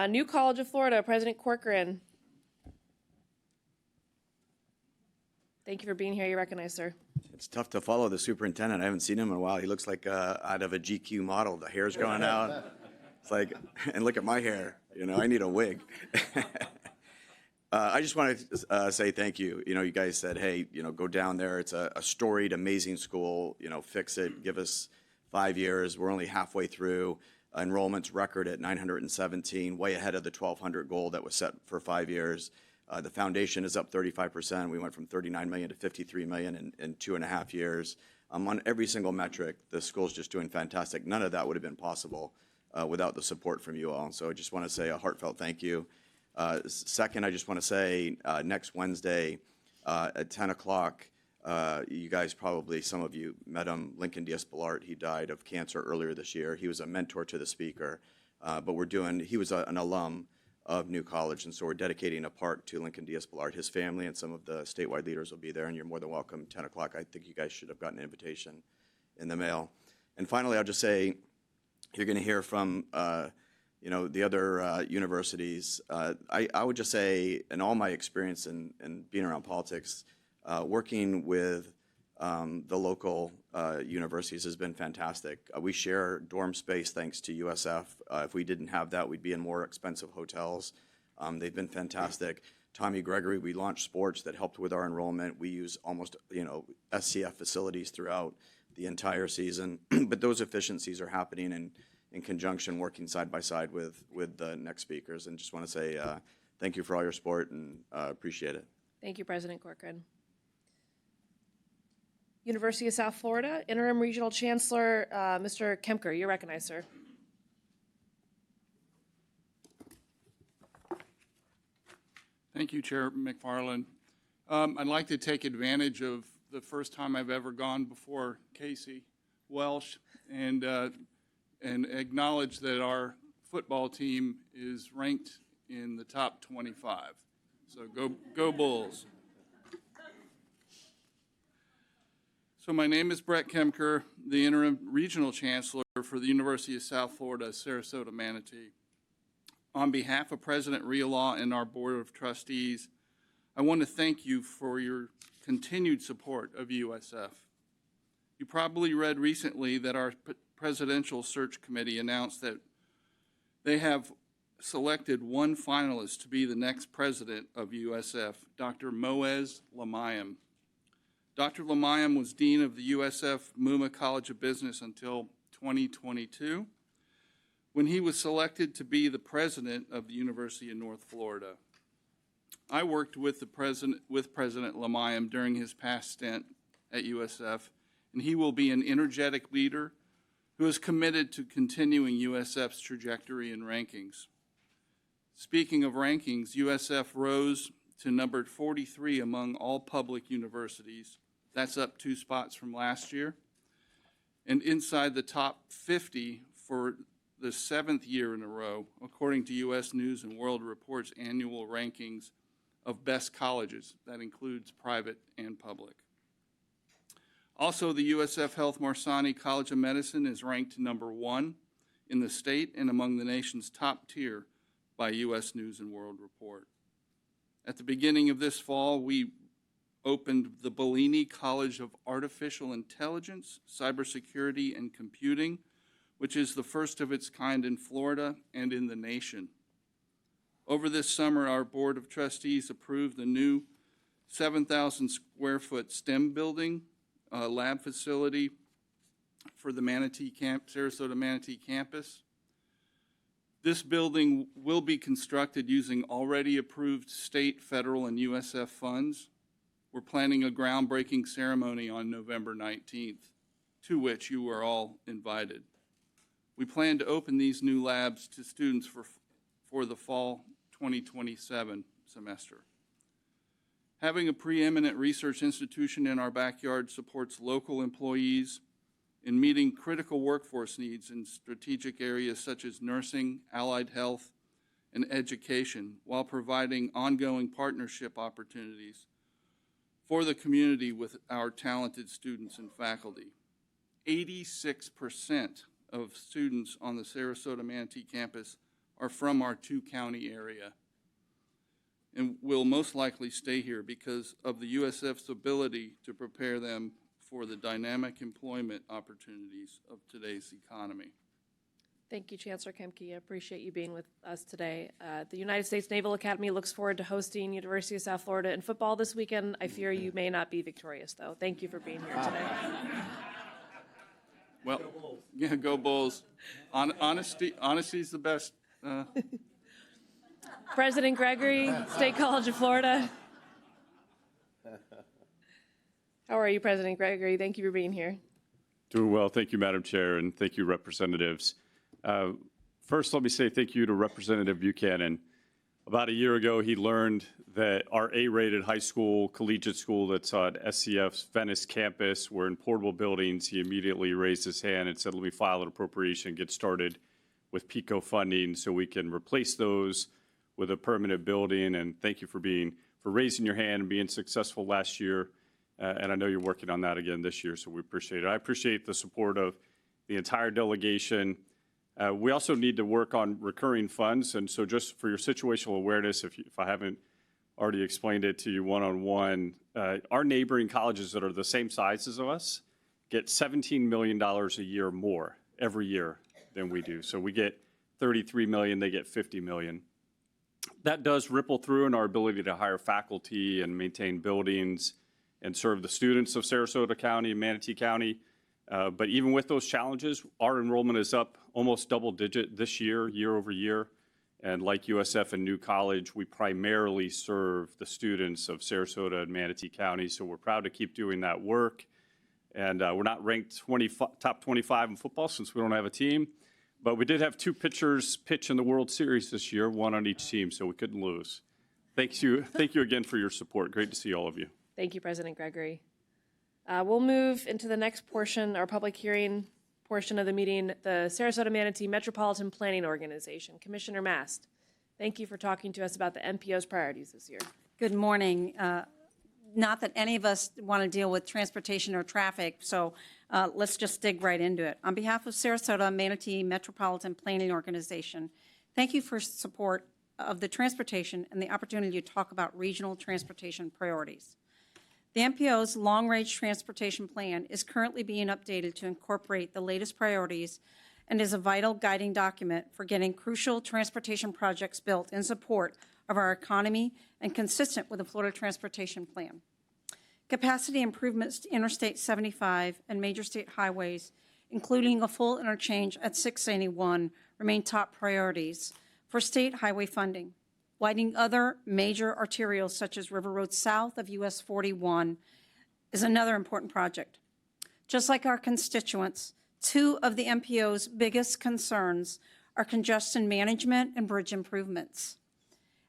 New College of Florida, President Corcoran. Thank you for being here. You're recognized, sir. It's tough to follow the superintendent. I haven't seen him in a while. He looks like out of a GQ model. The hair's growing out. It's like, and look at my hair. You know, I need a wig. I just want to say thank you. You know, you guys said, hey, you know, go down there. It's a storied, amazing school. You know, fix it. Give us 5 years. We're only halfway through. Enrollment's record at 917, way ahead of the 1,200 goal that was set for 5 years. The foundation is up 35%. We went from 39 million to 53 million in 2.5 years. On every single metric, the school's just doing fantastic. None of that would have been possible without the support from you all. So I just want to say a heartfelt thank you. Second, I just want to say next Wednesday at 10 o'clock, you guys probably, some of you met him, Lincoln Diaz-Balart. He died of cancer earlier this year. He was a mentor to the speaker, but he was an alum of New College, and so we're dedicating a park to Lincoln Diaz-Balart. His family and some of the statewide leaders will be there, and you're more than welcome. 10 o'clock, I think you guys should have gotten an invitation in the mail. And finally, I'll just say, you're going to hear from you know, the other universities. I would just say, in all my experience in being around politics, working with the local universities has been fantastic. We share dorm space thanks to USF. If we didn't have that, we'd be in more expensive hotels. They've been fantastic. Tommy Gregory, we launched sports that helped with our enrollment. We use almost, you know, SCF facilities throughout the entire season. But those efficiencies are happening in conjunction, working side by side with the next speakers. And just want to say thank you for all your support and appreciate it. Thank you, President Corcoran. University of South Florida, Interim Regional Chancellor, Mr. Kemker, you're recognized, sir. Thank you, Chair McFarland. I'd like to take advantage of the first time I've ever gone before Casey Welsh and acknowledge that our football team is ranked in the top 25. So go Bulls. So my name is Brett Kemker, the Interim Regional Chancellor for the University of South Florida, Sarasota Manatee. On behalf of President Rialaw and our Board of Trustees, I want to thank you for your continued support of USF. You probably read recently that our Presidential Search Committee announced that they have selected one finalist to be the next president of USF, Dr. Moez Lamayam. Dr. Lamayam was Dean of the USF Muma College of Business until 2022, when he was selected to be the president of the University of North Florida. I worked with President Lamayam during his past stint at USF, and he will be an energetic leader who is committed to continuing USF's trajectory and rankings. Speaking of rankings, USF rose to number 43 among all public universities. That's up 2 spots from last year. and inside the top 50 for the 7th year in a row, according to U.S. News and World Report's annual rankings of best colleges. That includes private and public. Also, the USF Health Morsani College of Medicine is ranked #1 in the state and among the nation's top tier by U.S. News and World Report. At the beginning of this fall, we opened the Bellini College of Artificial Intelligence, Cybersecurity, and Computing, which is the first of its kind in Florida and in the nation. Over this summer, our Board of Trustees approved the new 7,000 square foot STEM building, lab facility for the Sarasota Manatee campus. This building will be constructed using already approved state, federal, and USF funds. We're planning a groundbreaking ceremony on November 19th, to which you are all invited. We plan to open these new labs to students for the fall 2027 semester. Having a preeminent research institution in our backyard supports local employees in meeting critical workforce needs in strategic areas such as nursing, allied health, and education, while providing ongoing partnership opportunities for the community with our talented students and faculty. 86% of students on the Sarasota Manatee campus are from our two-county area and will most likely stay here because of the USF's ability to prepare them for the dynamic employment opportunities of today's economy. Thank you, Chancellor Kemke. I appreciate you being with us today. The United States Naval Academy looks forward to hosting University of South Florida in football this weekend. I fear you may not be victorious, though. Thank you for being here today. Well, yeah, go Bulls. Honesty is the best. President Gregory, State College of Florida. How are you, President Gregory? Thank you for being here. Doing well. Thank you, Madam Chair, and thank you, representatives. First, let me say thank you to Representative Buchanan. About a year ago, he learned that our A-rated high school, collegiate school that's on SCF's Venice campus, were in portable buildings. He immediately raised his hand and said, let me file an appropriation, get started with PICO funding so we can replace those with a permanent building. And thank you for raising your hand and being successful last year. And I know you're working on that again this year, so we appreciate it. I appreciate the support of the entire delegation. We also need to work on recurring funds. And so just for your situational awareness, if I haven't already explained it to you one-on-one, our neighboring colleges that are the same size as us get $17 million a year more every year than we do. So we get $33 million, they get $50 million. That does ripple through in our ability to hire faculty and maintain buildings and serve the students of Sarasota County and Manatee County. But even with those challenges, our enrollment is up almost double digit this year, year over year. And like USF and New College, we primarily serve the students of Sarasota and Manatee County. So we're proud to keep doing that work. And we're not ranked top 25 in football since we don't have a team. But we did have two pitchers pitch in the World Series this year, one on each team, so we couldn't lose. Thank you again for your support. Great to see all of you. Thank you, President Gregory. We'll move into the next portion, our public hearing portion of the meeting, the Sarasota Manatee Metropolitan Planning Organization. Commissioner Mast, thank you for talking to us about the MPO's priorities this year. Good morning. Not that any of us want to deal with transportation or traffic, so let's just dig right into it. On behalf of Sarasota Manatee Metropolitan Planning Organization, thank you for support of the transportation and the opportunity to talk about regional transportation priorities. The MPO's long-range transportation plan is currently being updated to incorporate the latest priorities and is a vital guiding document for getting crucial transportation projects built in support of our economy and consistent with the Florida Transportation Plan. Capacity improvements to Interstate 75 and major state highways, including a full interchange at 681, remain top priorities for state highway funding. Widening other major arterials such as River Road south of US 41 is another important project. Just like our constituents, two of the MPO's biggest concerns are congestion management and bridge improvements.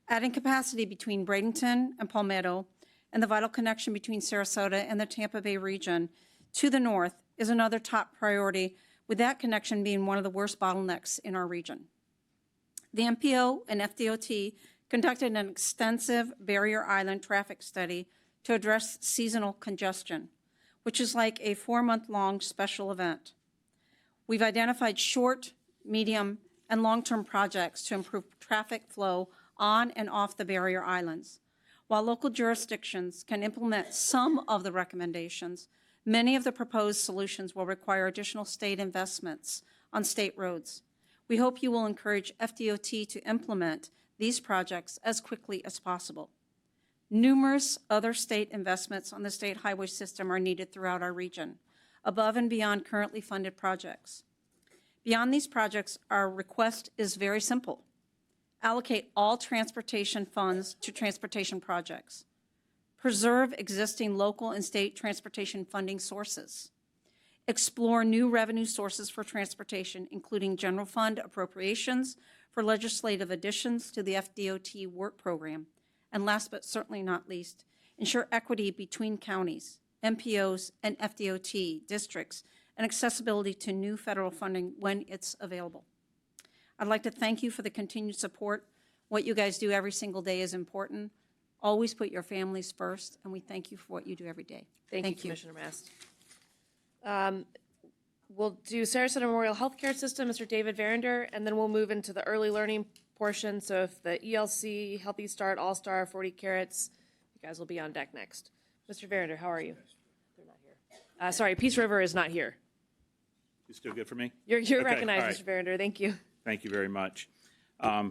Adding capacity between Bradenton and Palmetto and the vital connection between Sarasota and the Tampa Bay region to the north is another top priority, with that connection being one of the worst bottlenecks in our region. The MPO and FDOT conducted an extensive Barrier Island traffic study to address seasonal congestion, which is like a 4-month-long special event. We've identified short, medium, and long-term projects to improve traffic flow on and off the barrier islands. While local jurisdictions can implement some of the recommendations, many of the proposed solutions will require additional state investments on state roads. We hope you will encourage FDOT to implement these projects as quickly as possible. Numerous other state investments on the state highway system are needed throughout our region, above and beyond currently funded projects. Beyond these projects, our request is very simple. Allocate all transportation funds to transportation projects. Preserve existing local and state transportation funding sources. Explore new revenue sources for transportation, including general fund appropriations for legislative additions to the FDOT work program. And last but certainly not least, ensure equity between counties, MPOs, and FDOT districts, and accessibility to new federal funding when it's available. I'd like to thank you for the continued support. What you guys do every single day is important. Always put your families first, and we thank you for what you do every day. Thank you, Commissioner Mast. We'll do Sarasota Memorial Healthcare System, Mr. David Verinder, and then we'll move into the early learning portion. So if the ELC, Healthy Start, All Star, 40 Carrots, you guys will be on deck next. Mr. Verinder, how are you? They're not here. Sorry, Peace River is not here. You still good for me? You're Okay, recognized, all right. Mr. Verinder. Thank you. Thank you very much.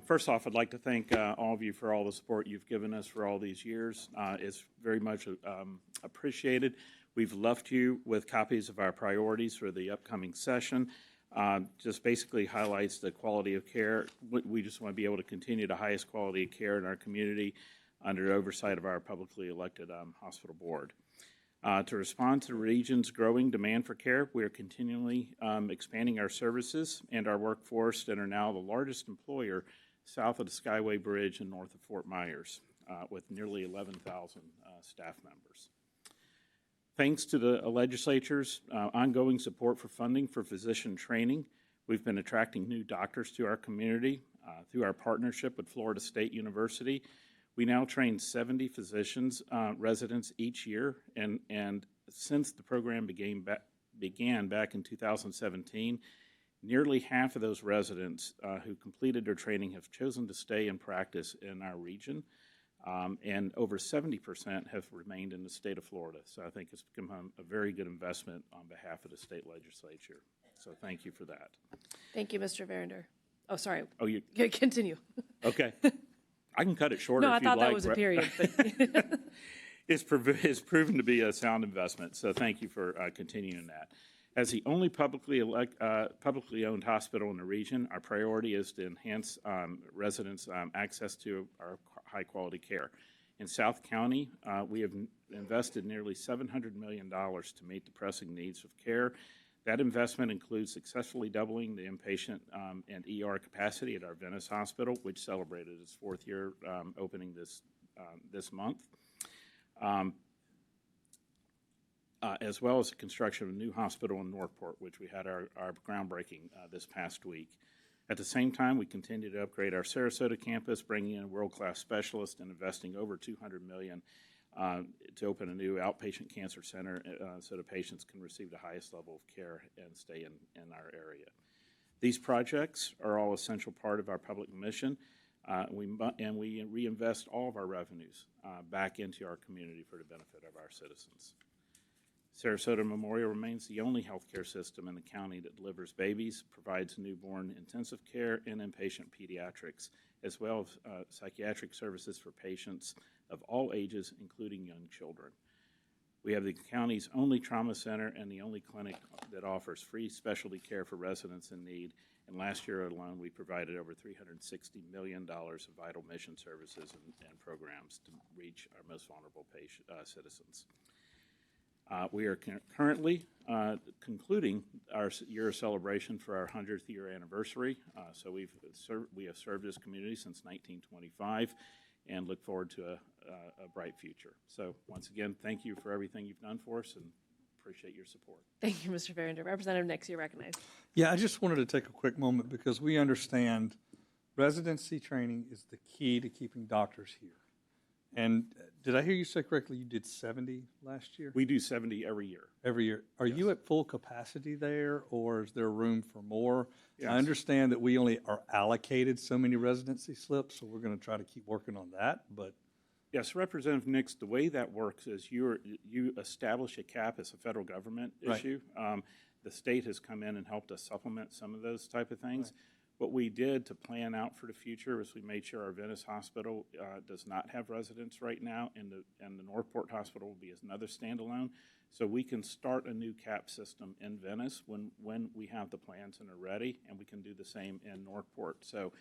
First off, I'd like to thank all of you for all the support you've given us for all these years. It's very much appreciated. We've left you with copies of our priorities for the upcoming session. Just basically highlights the quality of care. We just want to be able to continue the highest quality of care in our community under oversight of our publicly elected hospital board. To respond to the region's growing demand for care, we are continually expanding our services and our workforce and are now the largest employer south of the Skyway Bridge and north of Fort Myers, with nearly 11,000 staff members. Thanks to the legislature's ongoing support for funding for physician training, we've been attracting new doctors to our community through our partnership with Florida State University. We now train 70 physicians, residents each year, and since the program began back in 2017, nearly half of those residents who completed their training have chosen to stay and practice in our region, and over 70% have remained in the state of Florida. So I think it's become a very good investment on behalf of the state legislature. So thank you for that. Thank you, Mr. Verinder. Oh, sorry. Oh, you continue. Okay. I can cut it shorter No, I if you'd thought like. that was a period. But It's proven to be a sound investment, so thank you for continuing that. As the only publicly owned hospital in the region, our priority is to enhance residents' access to our high-quality care. In South County, we have invested nearly $700 million to meet the pressing needs of care. That investment includes successfully doubling the inpatient and ER capacity at our Venice Hospital, which celebrated its 4th year opening this month, as well as the construction of a new hospital in Northport, which we had our groundbreaking this past week. At the same time, we continue to upgrade our Sarasota campus, bringing in world-class specialists and investing over $200 million to open a new outpatient cancer center so that patients can receive the highest level of care and stay in our area. These projects are all essential part of our public mission, and we reinvest all of our revenues back into our community for the benefit of our citizens. Sarasota Memorial remains the only healthcare system in the county that delivers babies, provides newborn intensive care and inpatient pediatrics, as well as psychiatric services for patients of all ages, including young children. We have the county's only trauma center and the only clinic that offers free specialty care for residents in need. And last year alone, we provided over $360 million of vital mission services and programs to reach our most vulnerable citizens. We are currently concluding our year of celebration for our 100th year anniversary. So we have served this community since 1925 and look forward to a bright future. So once again, thank you for everything you've done for us and appreciate your support. Thank you, Mr. Farrinder. Representative Nix, you're recognized. Yeah, I just wanted to take a quick moment because we understand residency training is the key to keeping doctors here. And did I hear you say correctly, you did 70 last year? We do 70 every year. Every year. Are you at full capacity there, or is there room for more? Yes. I understand that we only are allocated so many residency slips, so we're going to try to keep working on that, but Yes, Representative Nix, the way that works is you establish a cap as a federal government Right. issue. The state has come in and helped us supplement some of those type of things. What we did to plan out for the future is we made sure our Venice Hospital does not have residents right now, and the Northport Hospital will be another standalone. So we can start a new cap system in Venice when we have the plans and are ready, and we can do the same in Northport. So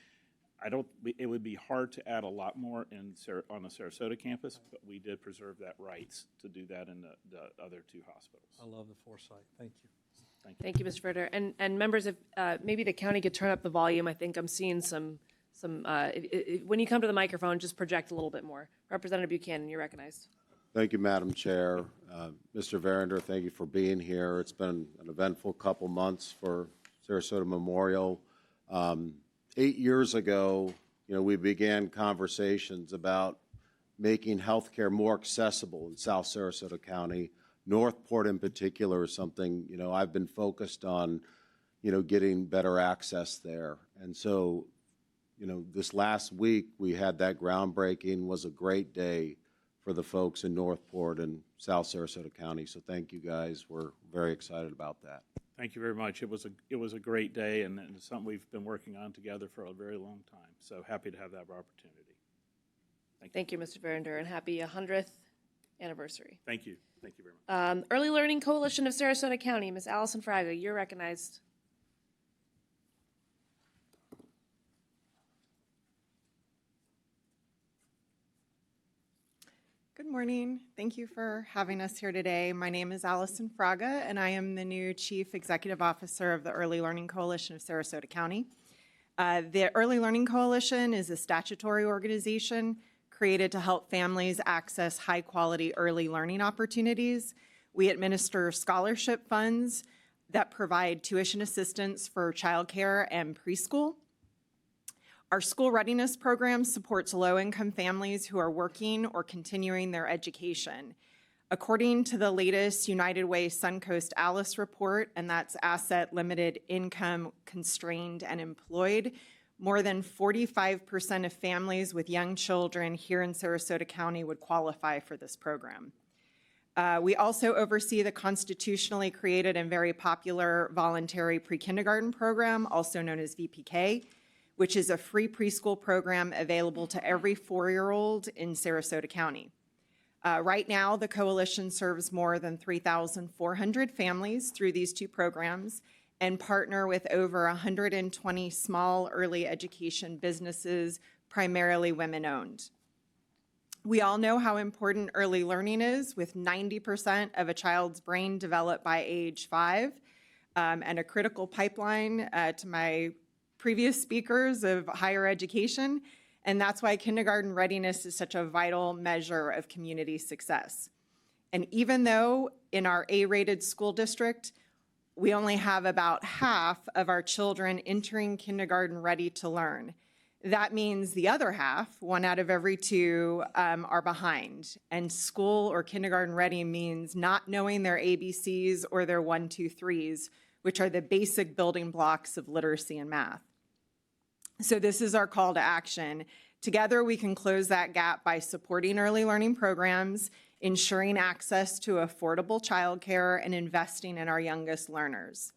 it would be hard to add a lot more on the Sarasota campus, but we did preserve that rights to do that in the other two hospitals. I love the foresight. Thank you. Thank you, Mr. Farrinder. And members, if maybe the county could turn up the volume. I think I'm seeing some when you come to the microphone, just project a little bit more. Representative Buchanan, you're recognized. Thank you, Madam Chair. Mr. Verinder, thank you for being here. It's been an eventful couple months for Sarasota Memorial. 8 years ago, we began conversations about making healthcare more accessible in South Sarasota County. Northport in particular is something, I've been focused on, getting better access there. And so, this last week we had that groundbreaking. Was a great day for the folks in Northport and South Sarasota County. So thank you guys. We're very excited about that. Thank you very much. It was a great day, and it's something we've been working on together for a very long time. So happy to have that opportunity. Thank you, Mr. Farrinder, and happy 100th anniversary. Thank you. Thank you very much. Early Learning Coalition of Sarasota County, Ms. Allison Fraga, you're recognized. Good morning. Thank you for having us here today. My name is Allison Fraga, and I am the new Chief Executive Officer of the Early Learning Coalition of Sarasota County. The Early Learning Coalition is a statutory organization created to help families access high-quality early learning opportunities. We administer scholarship funds that provide tuition assistance for childcare and preschool. Our school readiness program supports low-income families who are working or continuing their education. According to the latest United Way Suncoast ALICE report, and that's Asset Limited Income Constrained and Employed, more than 45% of families with young children here in Sarasota County would qualify for this program. We also oversee the constitutionally created and very popular voluntary pre-kindergarten program, also known as VPK, which is a free preschool program available to every 4-year-old in Sarasota County. Right now, the coalition serves more than 3,400 families through these two programs and partner with over 120 small early education businesses, primarily women-owned. We all know how important early learning is, with 90% of a child's brain developed by age 5, and a critical pipeline to my previous speakers of higher education, and that's why kindergarten readiness is such a vital measure of community success. And even though in our A-rated school district, we only have about half of our children entering kindergarten ready to learn, that means the other half, 1 out of every 2, are behind. And school or kindergarten ready means not knowing their ABCs or their 1, 2, 3s, which are the basic building blocks of literacy and math. So this is our call to action. Together, we can close that gap by supporting early learning programs, ensuring access to affordable childcare, and investing in our youngest learners.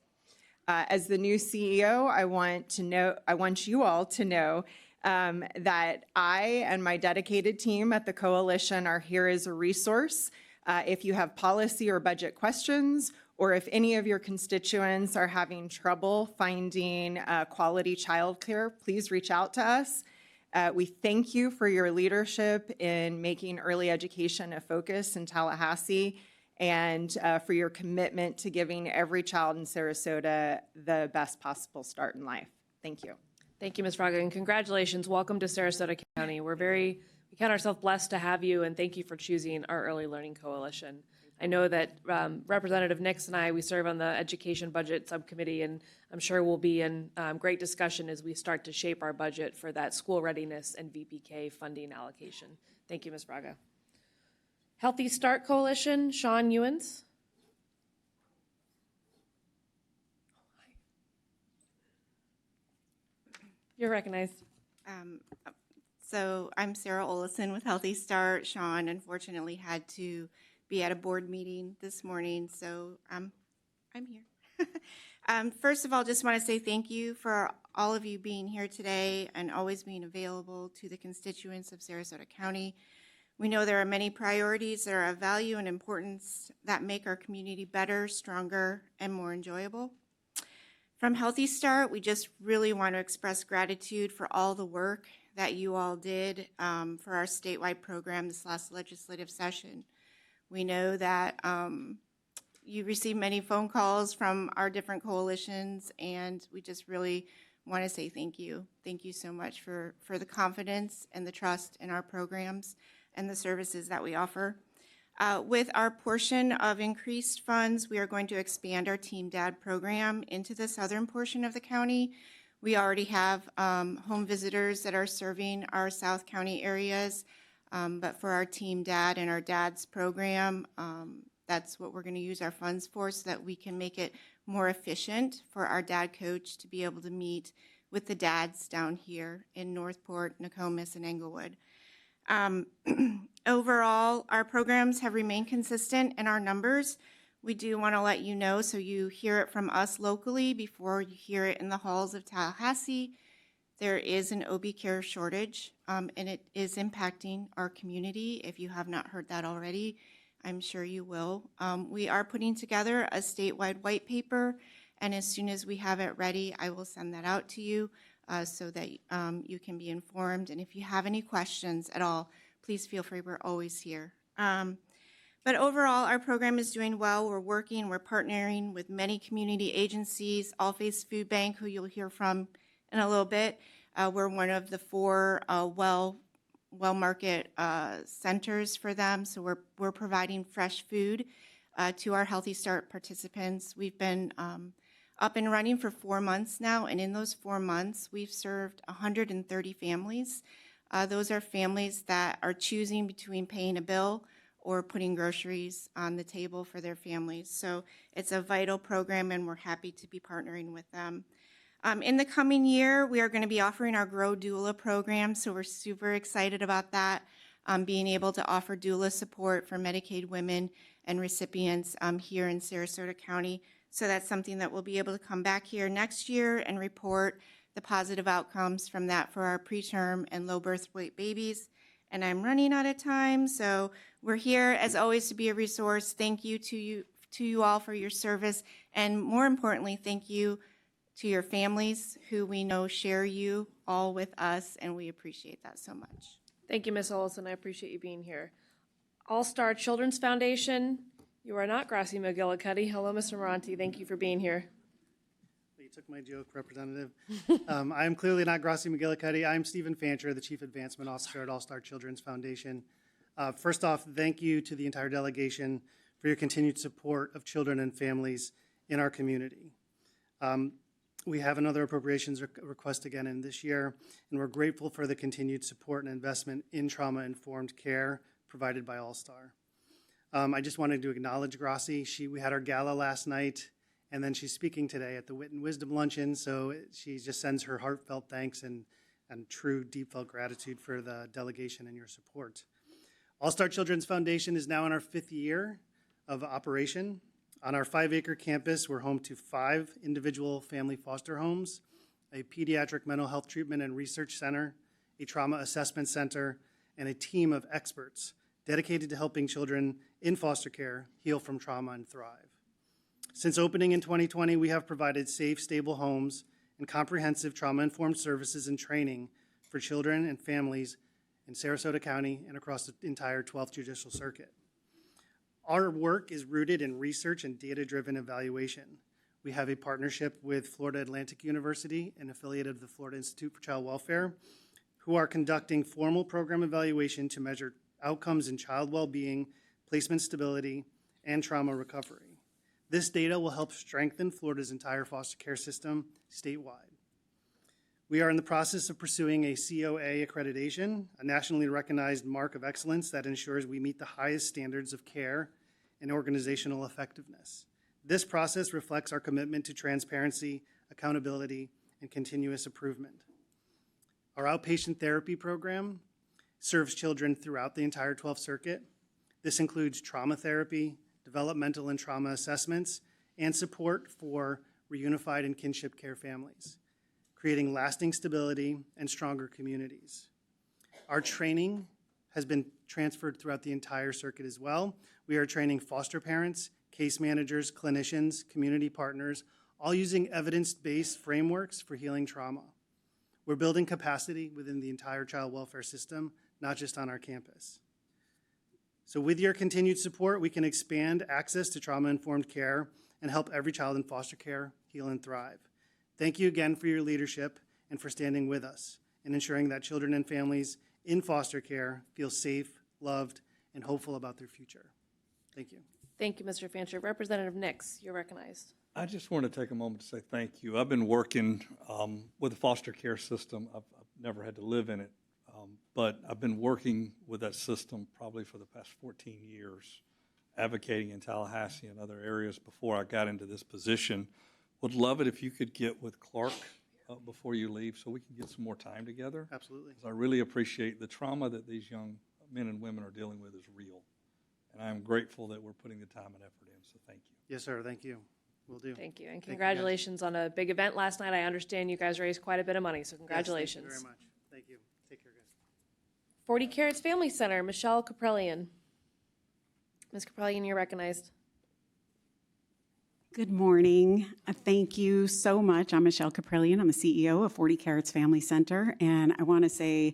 As the new CEO, I want you all to know that I and my dedicated team at the coalition are here as a resource. If you have policy or budget questions, or if any of your constituents are having trouble finding quality childcare, please reach out to us. We thank you for your leadership in making early education a focus in Tallahassee, and for your commitment to giving every child in Sarasota the best possible start in life. Thank you. Thank you, Ms. Fraga, and congratulations. Welcome to Sarasota County. We count ourselves blessed to have you, and thank you for choosing our Early Learning Coalition. I know that Representative Nix and I, we serve on the Education Budget Subcommittee, and I'm sure we'll be in great discussion as we start to shape our budget for that school readiness and VPK funding allocation. Thank you, Ms. Braga. Healthy Start Coalition, Sean Ewens. You're recognized. So I'm Sarah Olison with Healthy Start. Sean unfortunately had to be at a board meeting this morning, so I'm here. First of all, just want to say thank you for all of you being here today and always being available to the constituents of Sarasota County. We know there are many priorities that are of value and importance that make our community better, stronger, and more enjoyable. From Healthy Start, we just really want to express gratitude for all the work that you all did for our statewide program this last legislative session. We know that you received many phone calls from our different coalitions, and we just really want to say thank you. Thank you so much for the confidence and the trust in our programs and the services that we offer. With our portion of increased funds, we are going to expand our Team Dad program into the southern portion of the county. We already have home visitors that are serving our South County areas, but for our Team Dad and our Dads program, that's what we're going to use our funds for so that we can make it more efficient for our dad coach to be able to meet with the dads down here in Northport, Nokomis, and Englewood. Overall, our programs have remained consistent in our numbers. We do want to let you know so you hear it from us locally before you hear it in the halls of Tallahassee. There is an OB care shortage, and it is impacting our community. If you have not heard that already, I'm sure you will. We are putting together a statewide white paper, and as soon as we have it ready, I will send that out to you so that you can be informed. And if you have any questions at all, please feel free. We're always here. But overall, our program is doing well. We're partnering with many community agencies, All Faiths Food Bank, who you'll hear from in a little bit. We're one of the 4 well market centers for them. So we're providing fresh food to our Healthy Start participants. We've been up and running for 4 months now, and in those 4 months, we've served 130 families. Those are families that are choosing between paying a bill or putting groceries on the table for their families. So it's a vital program, and we're happy to be partnering with them. In the coming year, we are going to be offering our Grow Doula program, so we're super excited about that, being able to offer doula support for Medicaid women and recipients here in Sarasota County. So that's something that we'll be able to come back here next year and report the positive outcomes from that for our preterm and low birth weight babies. And I'm running out of time, so we're here as always to be a resource. Thank you to you all for your service, and more importantly, thank you to your families who we know share you all with us, and we appreciate that so much. Thank you, Ms. Olson. I appreciate you being here. All Star Children's Foundation, you are not Gracie McGillicuddy. Hello, Mr. Moranti. Thank you for being here. You took my joke, Representative. I am clearly not Gracie McGillicuddy. I'm Stephen Fancher, the Chief Advancement Officer at All Star Children's Foundation. First off, thank you to the entire delegation for your continued support of children and families in our community. We have another appropriations request again in this year, and we're grateful for the continued support and investment in trauma-informed care provided by All Star. I just wanted to acknowledge Gracie. We had our gala last night, and then she's speaking today at the Wit and Wisdom Luncheon, so she just sends her heartfelt thanks and true deep-felt gratitude for the delegation and your support. All Star Children's Foundation is now in our 5th year of operation. On our 5-acre campus, we're home to 5 individual family foster homes, a pediatric mental health treatment and research center, a trauma assessment center, and a team of experts dedicated to helping children in foster care heal from trauma and thrive. Since opening in 2020, we have provided safe, stable homes and comprehensive trauma-informed services and training for children and families in Sarasota County and across the entire 12th Judicial Circuit. Our work is rooted in research and data-driven evaluation. We have a partnership with Florida Atlantic University, an affiliate of the Florida Institute for Child Welfare, who are conducting formal program evaluation to measure outcomes in child well-being, placement stability, and trauma recovery. This data will help strengthen Florida's entire foster care system statewide. We are in the process of pursuing a COA accreditation, a nationally recognized mark of excellence that ensures we meet the highest standards of care and organizational effectiveness. This process reflects our commitment to transparency, accountability, and continuous improvement. Our outpatient therapy program serves children throughout the entire 12th Circuit. This includes trauma therapy, developmental and trauma assessments, and support for reunified and kinship care families, creating lasting stability and stronger communities. Our training has been transferred throughout the entire circuit as well. We are training foster parents, case managers, clinicians, community partners, all using evidence-based frameworks for healing trauma. We're building capacity within the entire child welfare system, not just on our campus. So with your continued support, we can expand access to trauma-informed care and help every child in foster care heal and thrive. Thank you again for your leadership and for standing with us and ensuring that children and families in foster care feel safe, loved, and hopeful about their future. Thank you. Thank you, Mr. Fancher. Representative Nix, you're recognized. I just want to take a moment to say thank you. I've been working with the foster care system. I've never had to live in it, but I've been working with that system probably for the past 14 years, advocating in Tallahassee and other areas before I got into this position. Would love it if you could get with Clark before you leave so we can get some more time together. Absolutely. 'Cause I really appreciate the trauma that these young men and women are dealing with is real. And I'm grateful that we're putting the time and effort in, so thank you. Yes, sir. Thank you. Will do. Thank you. And Thank you, guys. congratulations on a big event last night. I understand you guys raised quite a bit of money, so congratulations. Yes, thank you very much. Thank you. Take care, guys. 40 Carrots Family Center, Michelle Caprellian. Ms. Caprellian, you're recognized. Good morning. Thank you so much. I'm Michelle Caprellian. I'm the CEO of 40 Carrots Family Center, and I want to say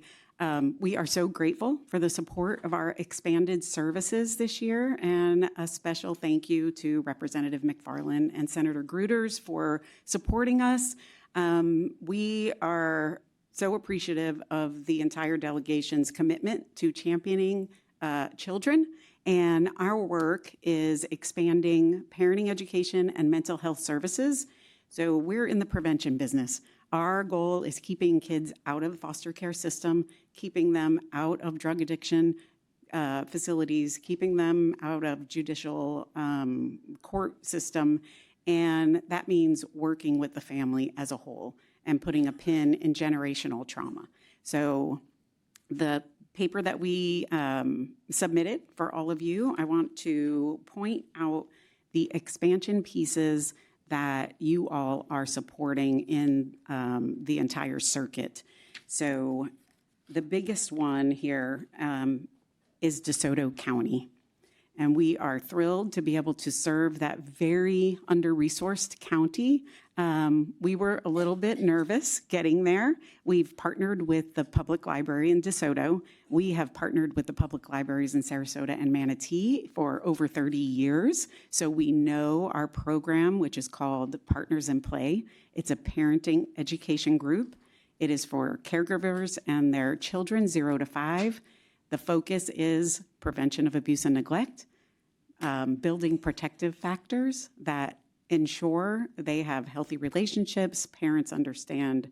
we are so grateful for the support of our expanded services this year, and a special thank you to Representative McFarland and Senator Gruters for supporting us. We are so appreciative of the entire delegation's commitment to championing children, and our work is expanding parenting education and mental health services. So we're in the prevention business. Our goal is keeping kids out of the foster care system, keeping them out of drug addiction facilities, keeping them out of judicial court system, and that means working with the family as a whole and putting a pin in generational trauma. So the paper that we submitted for all of you, I want to point out the expansion pieces that you all are supporting in the entire circuit. So the biggest one here is DeSoto County. And we are thrilled to be able to serve that very under-resourced county. We were a little bit nervous getting there. We've partnered with the public library in DeSoto. We have partnered with the public libraries in Sarasota and Manatee for over 30 years. So we know our program, which is called Partners in Play. It's a parenting education group. It is for caregivers and their children 0 to 5. The focus is prevention of abuse and neglect, building protective factors that ensure they have healthy relationships, parents understand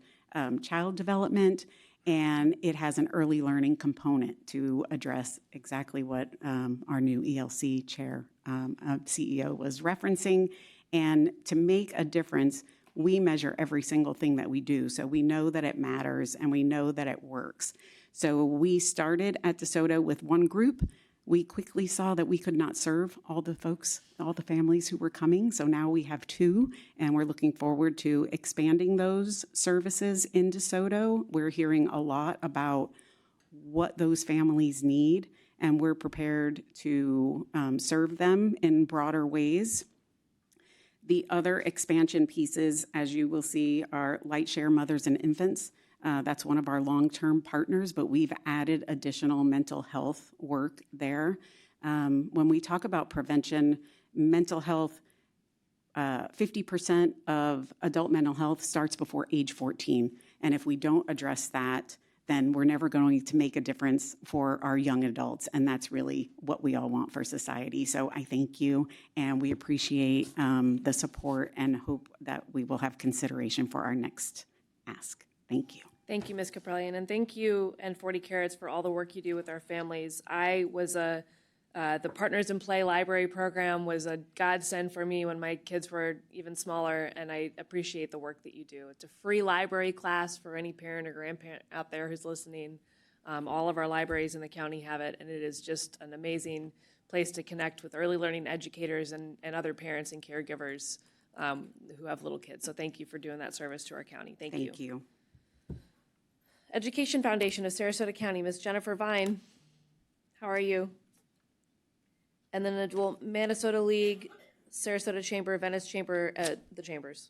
child development, and it has an early learning component to address exactly what our new ELC chair, CEO was referencing. And to make a difference, we measure every single thing that we do. So we know that it matters and we know that it works. So we started at DeSoto with one group. We quickly saw that we could not serve all the folks, all the families who were coming. So now we have 2, and we're looking forward to expanding those services in DeSoto. We're hearing a lot about what those families need, and we're prepared to serve them in broader ways. The other expansion pieces, as you will see, are LightShare Mothers and Infants. That's one of our long-term partners, but we've added additional mental health work there. When we talk about prevention, mental health, 50% of adult mental health starts before age 14. And if we don't address that, then then we're never going to make a difference for our young adults. And that's really what we all want for society. So I thank you, and we appreciate the support and hope that we will have consideration for our next ask. Thank you. Thank you, Ms. Caprellian, and thank you and 40 Carrots for all the work you do with our families. I was the Partners in Play library program was a godsend for me when my kids were even smaller, and I appreciate the work that you do. It's a free library class for any parent or grandparent out there who's listening. All of our libraries in the county have it, and it is just an amazing place to connect with early learning educators and other parents and caregivers who have little kids. So thank you for doing that service to our county. Thank you. Thank you. Education Foundation of Sarasota County, Ms. Jennifer Vine, how are you? And then the Minnesota League, Sarasota Chamber, Venice Chamber, the Chambers.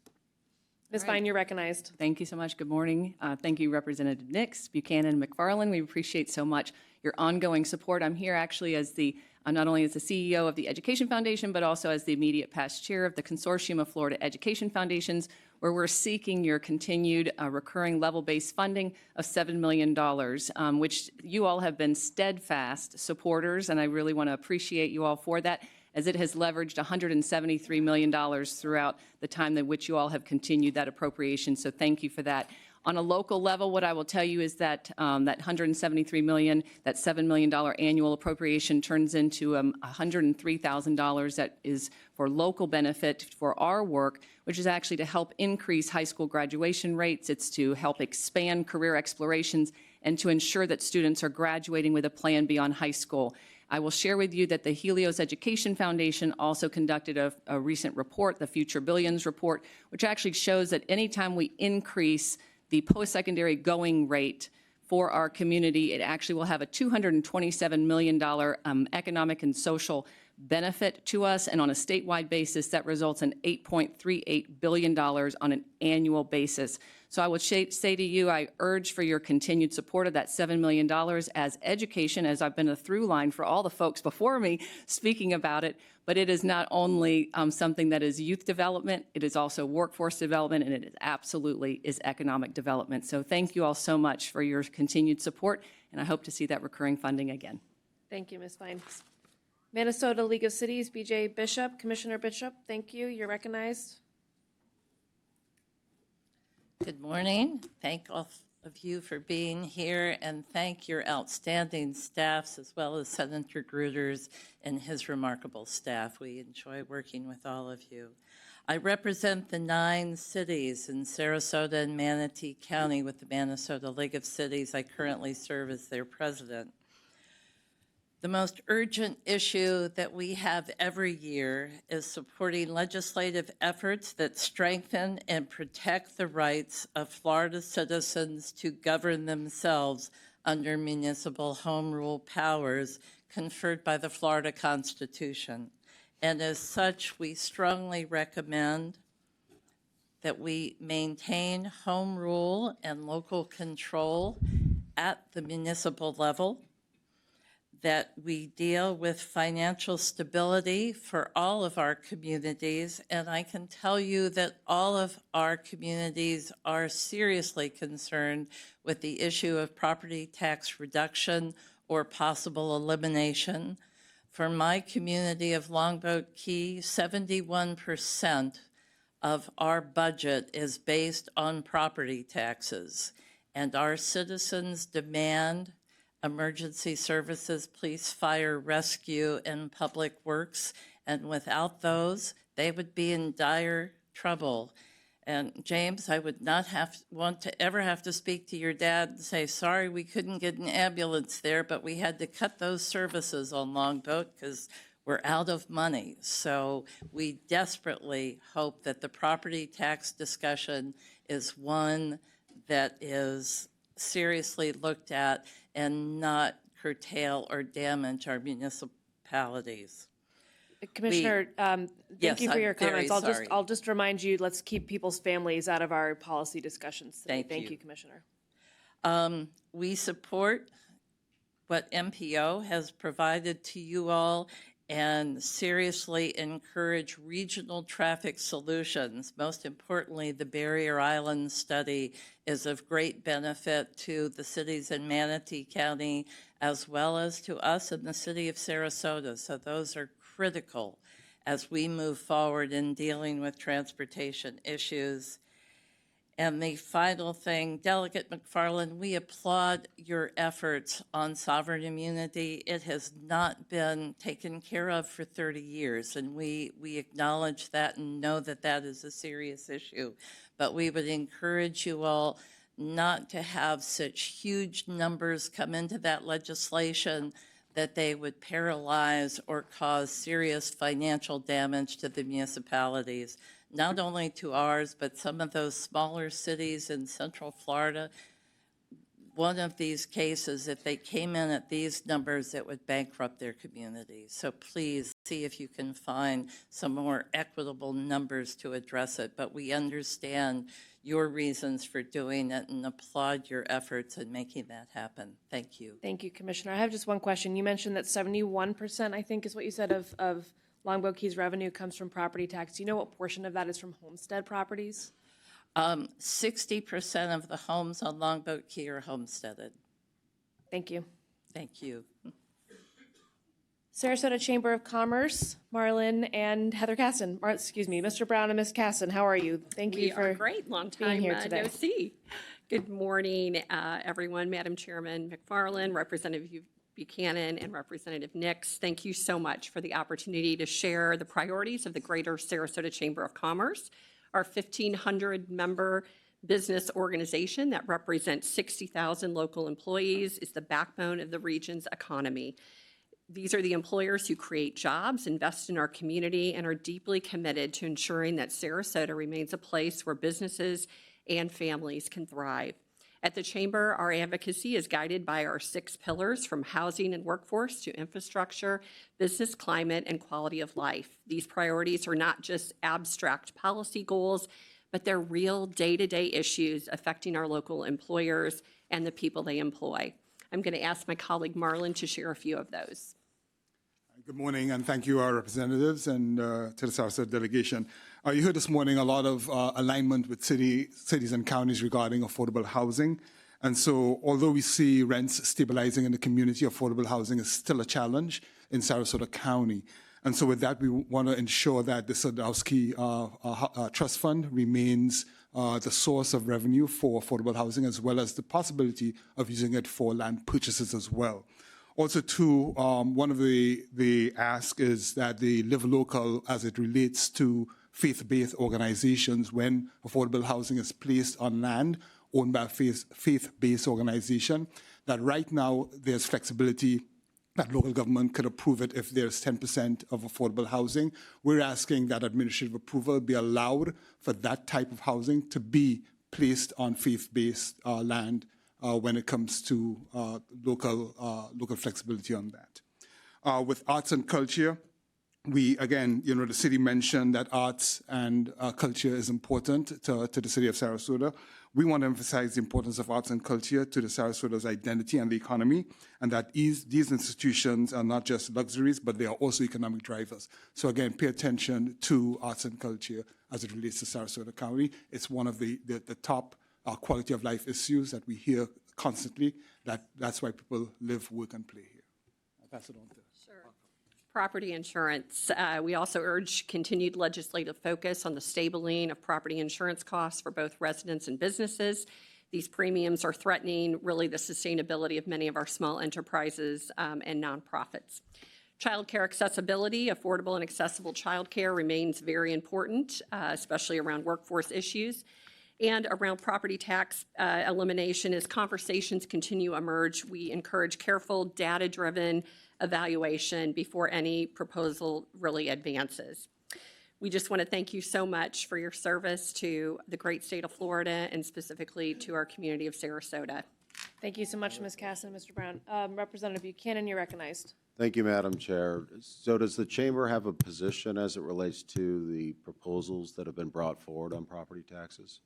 Ms. All right. Vine, you're recognized. Thank you so much. Good morning. Thank you, Representative Nix, Buchanan, McFarland. We appreciate so much your ongoing support. I'm here actually as not only as the CEO of the Education Foundation, but also as the immediate past chair of the Consortium of Florida Education Foundations, where we're seeking your continued recurring level-based funding of $7 million, which you all have been steadfast supporters, and I really want to appreciate you all for that, as it has leveraged $173 million throughout the time in which you all have continued that appropriation, so thank you for that. On a local level, what I will tell you is that that $173 million, that $7 million annual appropriation turns into $103,000 that is for local benefit for our work, which is actually to help increase high school graduation rates. It's to help expand career explorations and to ensure that students are graduating with a plan beyond high school. I will share with you that the Helios Education Foundation also conducted a recent report, the Future Billions report, which actually shows that anytime we increase the post-secondary going rate for our community, it actually will have a $227 million economic and social benefit to us, and on a statewide basis, that results in $8.38 billion on an annual basis. So I would say to you, I urge for your continued support of that $7 million as education, as I've been a through line for all the folks before me speaking about it, but it is not only something that is youth development, it is also workforce development, and it is absolutely is economic development. So thank you all so much for your continued support, and I hope to see that recurring funding again. Thank you, Ms. Vine. Minnesota League of Cities, BJ Bishop, Commissioner Bishop, thank you. You're recognized. Good morning. Thank all of you for being here, and thank your outstanding staffs as well as Senator Gruters and his remarkable staff. We enjoy working with all of you. I represent the 9 cities in Sarasota and Manatee County with the Minnesota League of Cities. I currently serve as their president. The most urgent issue that we have every year is supporting legislative efforts that strengthen and protect the rights of Florida citizens to govern themselves under municipal home rule powers conferred by the Florida Constitution. And as such, we strongly recommend that we maintain home rule and local control at the municipal level, that we deal with financial stability for all of our communities. And I can tell you that all of our communities are seriously concerned with the issue of property tax reduction or possible elimination. For my community of Longboat Key, 71% of our budget is based on property taxes, and our citizens demand emergency services, police, fire, rescue, and public works. And without those, they would be in dire trouble. And James, I would not want to ever have to speak to your dad and say, sorry, we couldn't get an ambulance there, but we had to cut those services on Longboat because we're out of money. So we desperately hope that the property tax discussion is one that is seriously looked at and not curtail or damage our municipalities. Commissioner, thank Yes, you for your I'm very comments. sorry. I'll just remind you, let's keep people's families out of our policy discussions today. Thank Thank you. you, Commissioner. We support what MPO has provided to you all and seriously encourage regional traffic solutions. Most importantly, the Barrier Island study is of great benefit to the cities in Manatee County as well as to us in the city of Sarasota. So those are critical as we move forward in dealing with transportation issues. And the final thing, Delegate McFarland, we applaud your efforts on sovereign immunity. It has not been taken care of for 30 years, and we acknowledge that and know that that is a serious issue. But we would encourage you all not to have such huge numbers come into that legislation that they would paralyze or cause serious financial damage to the municipalities, not only to ours, but some of those smaller cities in Central Florida. One of these cases, if they came in at these numbers, it would bankrupt their communities. So please see if you can find some more equitable numbers to address it. But we understand your reasons for doing it and applaud your efforts in making that happen. Thank you. Thank you, Commissioner. I have just one question. You mentioned that 71%, I think is what you said, of Longboat Key's revenue comes from property tax. Do you know what portion of that is from homestead properties? 60% of the homes on Longboat Key are homesteaded. Thank you. Thank you. Sarasota Chamber of Commerce, Marlon and Heather Casson. Mr. Brown and Ms. Casson, how are you? Thank you We for are great. Long being time here today. no see. Good morning, everyone. Madam Chairman McFarland, Representative Buchanan, and Representative Nix. Thank you so much for the opportunity to share the priorities of the Greater Sarasota Chamber of Commerce, our 1,500-member business organization that represents 60,000 local employees, is the backbone of the region's economy. These are the employers who create jobs, invest in our community, and are deeply committed to ensuring that Sarasota remains a place where businesses and families can thrive. At the Chamber, our advocacy is guided by our 6 pillars, from housing and workforce to infrastructure, business climate, and quality of life. These priorities are not just abstract policy goals, but they're real day-to-day issues affecting our local employers and the people they employ. I'm going to ask my colleague Marlon to share a few of those. Good morning, and thank you, our representatives, and to the Sarasota delegation. You heard this morning a lot of alignment with cities and counties regarding affordable housing. And so although we see rents stabilizing in the community, affordable housing is still a challenge in Sarasota County. And so with that, we want to ensure that the Sadowski Trust Fund remains the source of revenue for affordable housing, as well as the possibility of using it for land purchases as well. Also, too, one of the ask is that the Live Local, as it relates to faith-based organizations, when affordable housing is placed on land owned by a faith-based organization, that right now there's flexibility that local government could approve it if there's 10% of affordable housing. We're asking that administrative approval be allowed for that type of housing to be placed on faith-based land when it comes to local flexibility on that. With arts and culture, we, again, the city mentioned that arts and culture is important to the city of Sarasota. We want to emphasize the importance of arts and culture to the Sarasota's identity and the economy, and that these institutions are not just luxuries, but they are also economic drivers. So again, pay attention to arts and culture as it relates to Sarasota County. It's one of the top quality of life issues that we hear constantly. That's why people live, work, and play here. I'll pass it on to Property insurance. We also urge continued legislative focus on the stabling of property insurance costs for both residents and businesses. These premiums are threatening really the sustainability of many of our small enterprises and nonprofits. Childcare accessibility, affordable and accessible childcare remains very important, especially around workforce issues. And around property tax elimination, as conversations continue to emerge, we encourage careful, data-driven evaluation before any proposal really advances. We just want to thank you so much for your service to the great state of Florida and specifically to our community of Sarasota. Thank you so much, Ms. Casson and Mr. Brown. Representative Buchanan, you're recognized. Thank you, Madam Chair. So does the chamber have a position as it relates to the proposals that have been brought forward on property taxes?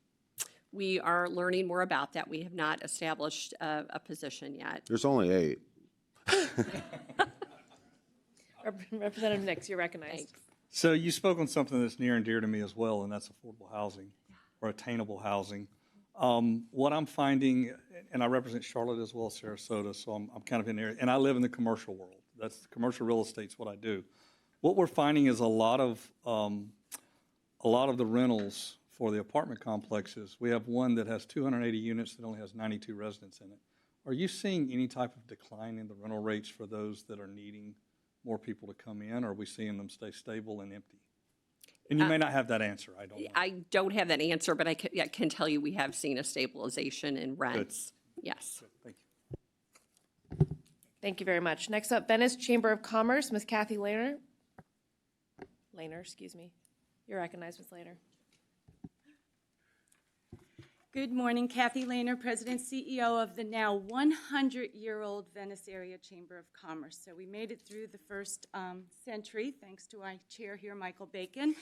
We are learning more about that. We have not established a position yet. There's only 8. Representative Nix, you're recognized. So you spoke on something that's near and dear to me as well, and that's affordable housing or attainable housing. What I'm finding, and I represent Charlotte as well as Sarasota, so I'm kind of in there, and I live in the commercial world. That's commercial real estate's what I do. What we're finding is a lot of the rentals for the apartment complexes. We have one that has 280 units that only has 92 residents in it. Are you seeing any type of decline in the rental rates for those that are needing more people to come in, or are we seeing them stay stable and empty? And you may not have that answer, I don't know. I don't have that answer, but I can tell you we have seen a stabilization in rents. Yes. Thank you. Thank you very much. Next up, Venice Chamber of Commerce, Ms. Kathy Lehner. Lehner, excuse me. You're recognized, Ms. Lehner. Good morning, Kathy Lehner, President CEO of the now 100-year-old Venice Area Chamber of Commerce. So we made it through the first century, thanks to our chair here, Michael Bacon.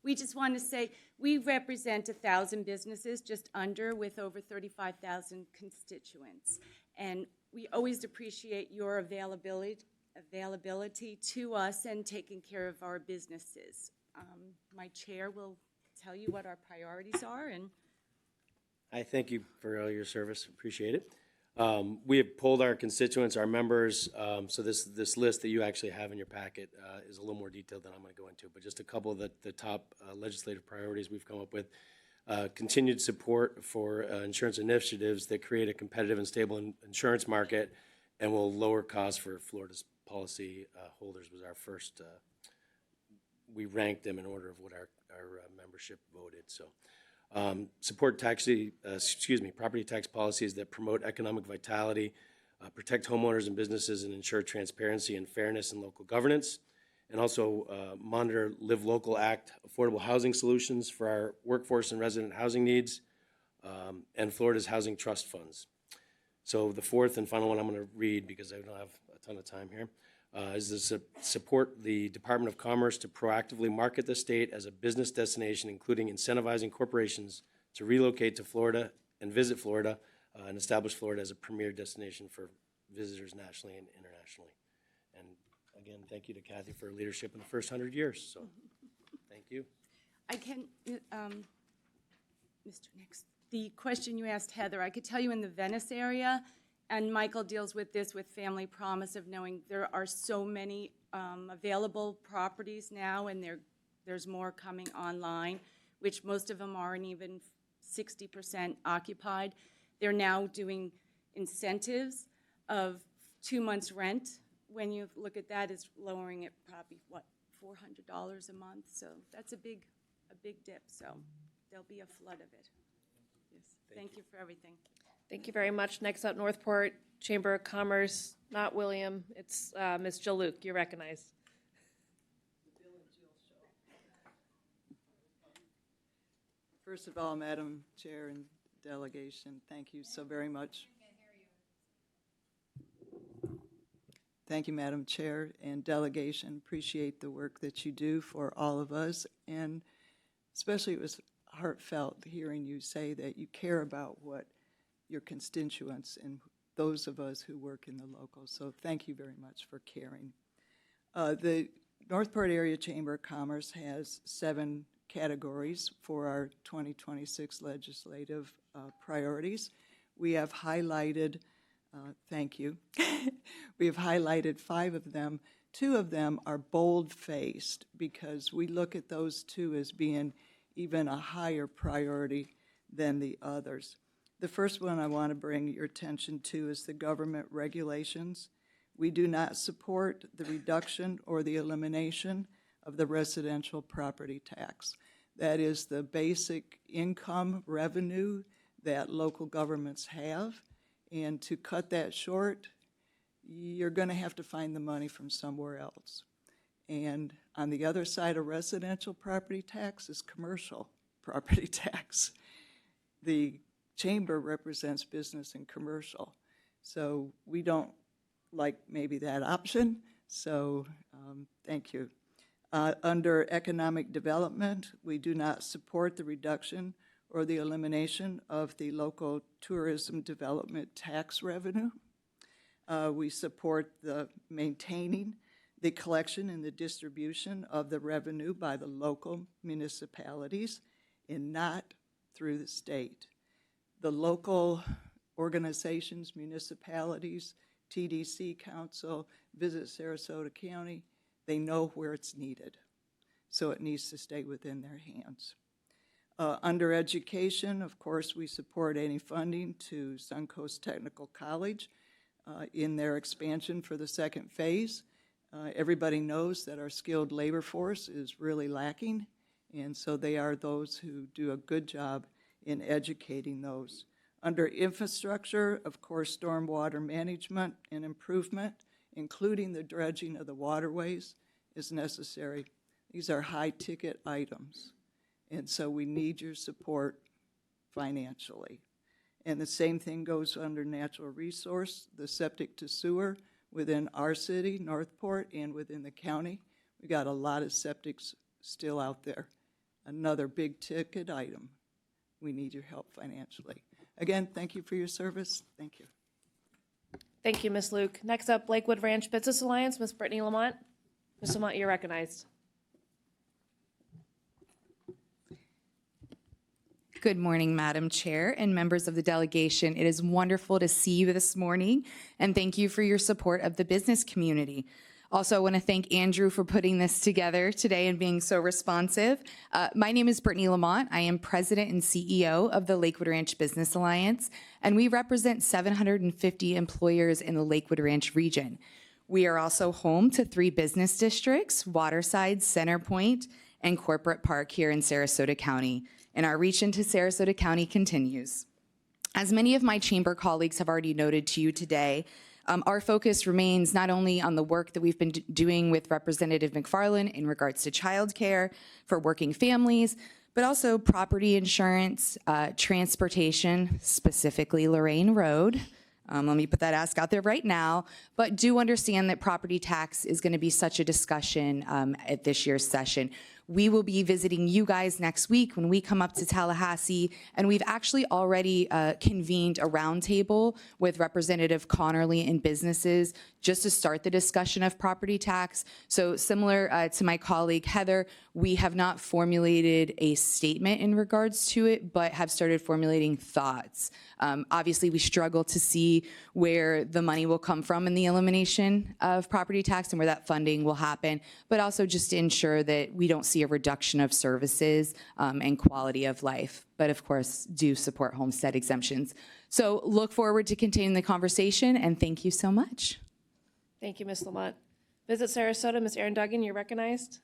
We just want to say we represent 1,000 businesses, just under, with over 35,000 constituents. And we always appreciate your availability to us and taking care of our businesses. My chair will tell you what our priorities are, and I thank you for all your service. Appreciate it. We have polled our constituents, our members, so this list that you actually have in your packet is a little more detailed than I'm going to go into, but just a couple of the top legislative priorities we've come up with. Continued support for insurance initiatives that create a competitive and stable insurance market and will lower costs for Florida's policy holders was our first. We ranked them in order of what our membership voted. So. Support property tax policies that promote economic vitality, protect homeowners and businesses, and ensure transparency and fairness in local governance, and also monitor Live Local Act affordable housing solutions for our workforce and resident housing needs, and Florida's housing trust funds. So the fourth and final one I'm going to read because I don't have a ton of time here. Is to support the Department of Commerce to proactively market the state as a business destination, including incentivizing corporations to relocate to Florida and visit Florida and establish Florida as a premier destination for visitors nationally and internationally. And again, thank you to Kathy for her leadership in the first 100 years. So thank you. I can, Mr. Nix, the question you asked Heather, I could tell you in the Venice area, and Michael deals with this with Family Promise of knowing there are so many available properties now, and there's more coming online, which most of them aren't even 60% occupied. They're now doing incentives of 2 months' rent. When you look at that, it's lowering it probably, what, $400 a month? So that's a big dip. So there'll be a flood of it. Yes. Thank you for everything. Thank you very much. Next up, Northport Chamber of Commerce, not William, it's Ms. Jaluk. You're recognized. First of all, Madam Chair and delegation, thank you so very much. Thank you, Madam Chair and delegation. Appreciate the work that you do for all of us, and especially it was heartfelt hearing you say that you care about what your constituents and those of us who work in the local. So thank you very much for caring. The Northport Area Chamber of Commerce has 7 categories for our 2026 legislative priorities. We have highlighted, thank you, we have highlighted 5 of them. 2 of them are bold-faced because we look at those 2 as being even a higher priority than the others. The first one I want to bring your attention to is the government regulations. We do not support the reduction or the elimination of the residential property tax. That is the basic income revenue that local governments have. And to cut that short, you're going to have to find the money from somewhere else. And on the other side of residential property tax is commercial property tax. The Chamber represents business and commercial. So we don't like maybe that option. So thank you. Under economic development, we do not support the reduction or the elimination of the local tourism development tax revenue. We support the maintaining the collection and the distribution of the revenue by the local municipalities and not through the state. The local organizations, municipalities, TDC Council, Visit Sarasota County, they know where it's needed. So it needs to stay within their hands. Under education, of course, we support any funding to Suncoast Technical College in their expansion for the second phase. Everybody knows that our skilled labor force is really lacking, and so they are those who do a good job in educating those. Under infrastructure, of course, stormwater management and improvement, including the dredging of the waterways, is necessary. These are high-ticket items, and so we need your support financially. And the same thing goes under natural resource, the septic to sewer within our city, Northport, and within the county. We got a lot of septics still out there. Another big-ticket item. We need your help financially. Again, thank you for your service. Thank you. Thank you, Ms. Luke. Next up, Lakewood Ranch Business Alliance, Ms. Brittany Lamont. Ms. Lamont, you're recognized. Good morning, Madam Chair and members of the delegation. It is wonderful to see you this morning, and thank you for your support of the business community. Also, I want to thank Andrew for putting this together today and being so responsive. My name is Brittany Lamont. I am President and CEO of the Lakewood Ranch Business Alliance, and we represent 750 employers in the Lakewood Ranch region. We are also home to 3 business districts, Waterside, Centerpoint, and Corporate Park here in Sarasota County. And our reach into Sarasota County continues. As many of my chamber colleagues have already noted to you today, our focus remains not only on the work that we've been doing with Representative McFarland in regards to childcare for working families, but also property insurance, transportation, specifically Lorraine Road. Let me put that ask out there right now, but do understand that property tax is going to be such a discussion at this year's session. We will be visiting you guys next week when we come up to Tallahassee, and we've actually already convened a roundtable with Representative Connerly and businesses just to start the discussion of property tax. So similar to my colleague Heather, we have not formulated a statement in regards to it, but have started formulating thoughts. Obviously, we struggle to see where the money will come from in the elimination of property tax and where that funding will happen, but also just to ensure that we don't see a reduction of services and quality of life, but of course do support homestead exemptions. So look forward to continuing the conversation, and thank you so much. Thank you, Ms. Lamont. Visit Sarasota, Ms. Erin Duggan, you're recognized.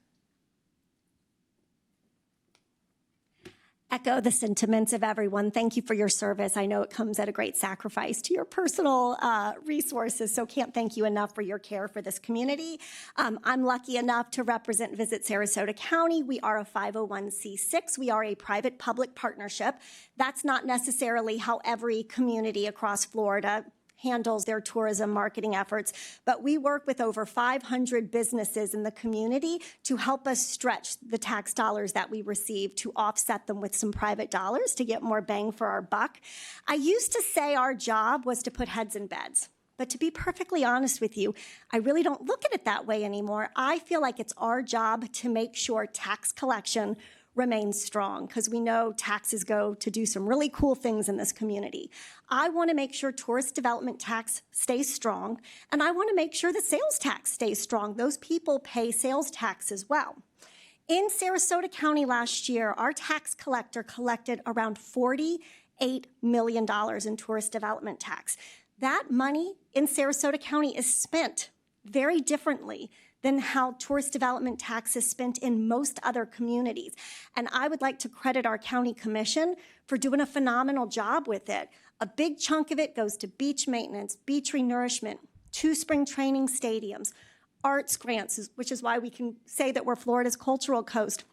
Echo the sentiments of everyone. Thank you for your service. I know it comes at a great sacrifice to your personal resources, so can't thank you enough for your care for this community. I'm lucky enough to represent Visit Sarasota County. We are a 501c6. We are a private-public partnership. That's not necessarily how every community across Florida handles their tourism marketing efforts, but we work with over 500 businesses in the community to help us stretch the tax dollars that we receive to offset them with some private dollars to get more bang for our buck. I used to say our job was to put heads in beds. But to be perfectly honest with you, I really don't look at it that way anymore. I feel like it's our job to make sure tax collection remains strong, because we know taxes go to do some really cool things in this community. I want to make sure tourist development tax stays strong, and I want to make sure the sales tax stays strong. Those people pay sales tax as well. In Sarasota County last year, our tax collector collected around $48 million in tourist development tax. That money in Sarasota County is spent very differently than how tourist development tax is spent in most other communities. And I would like to credit our county commission for doing a phenomenal job with it. A big chunk of it goes to beach maintenance, beach renourishment, 2 spring training stadiums, arts grants, which is why we can say that we're Florida's cultural coast.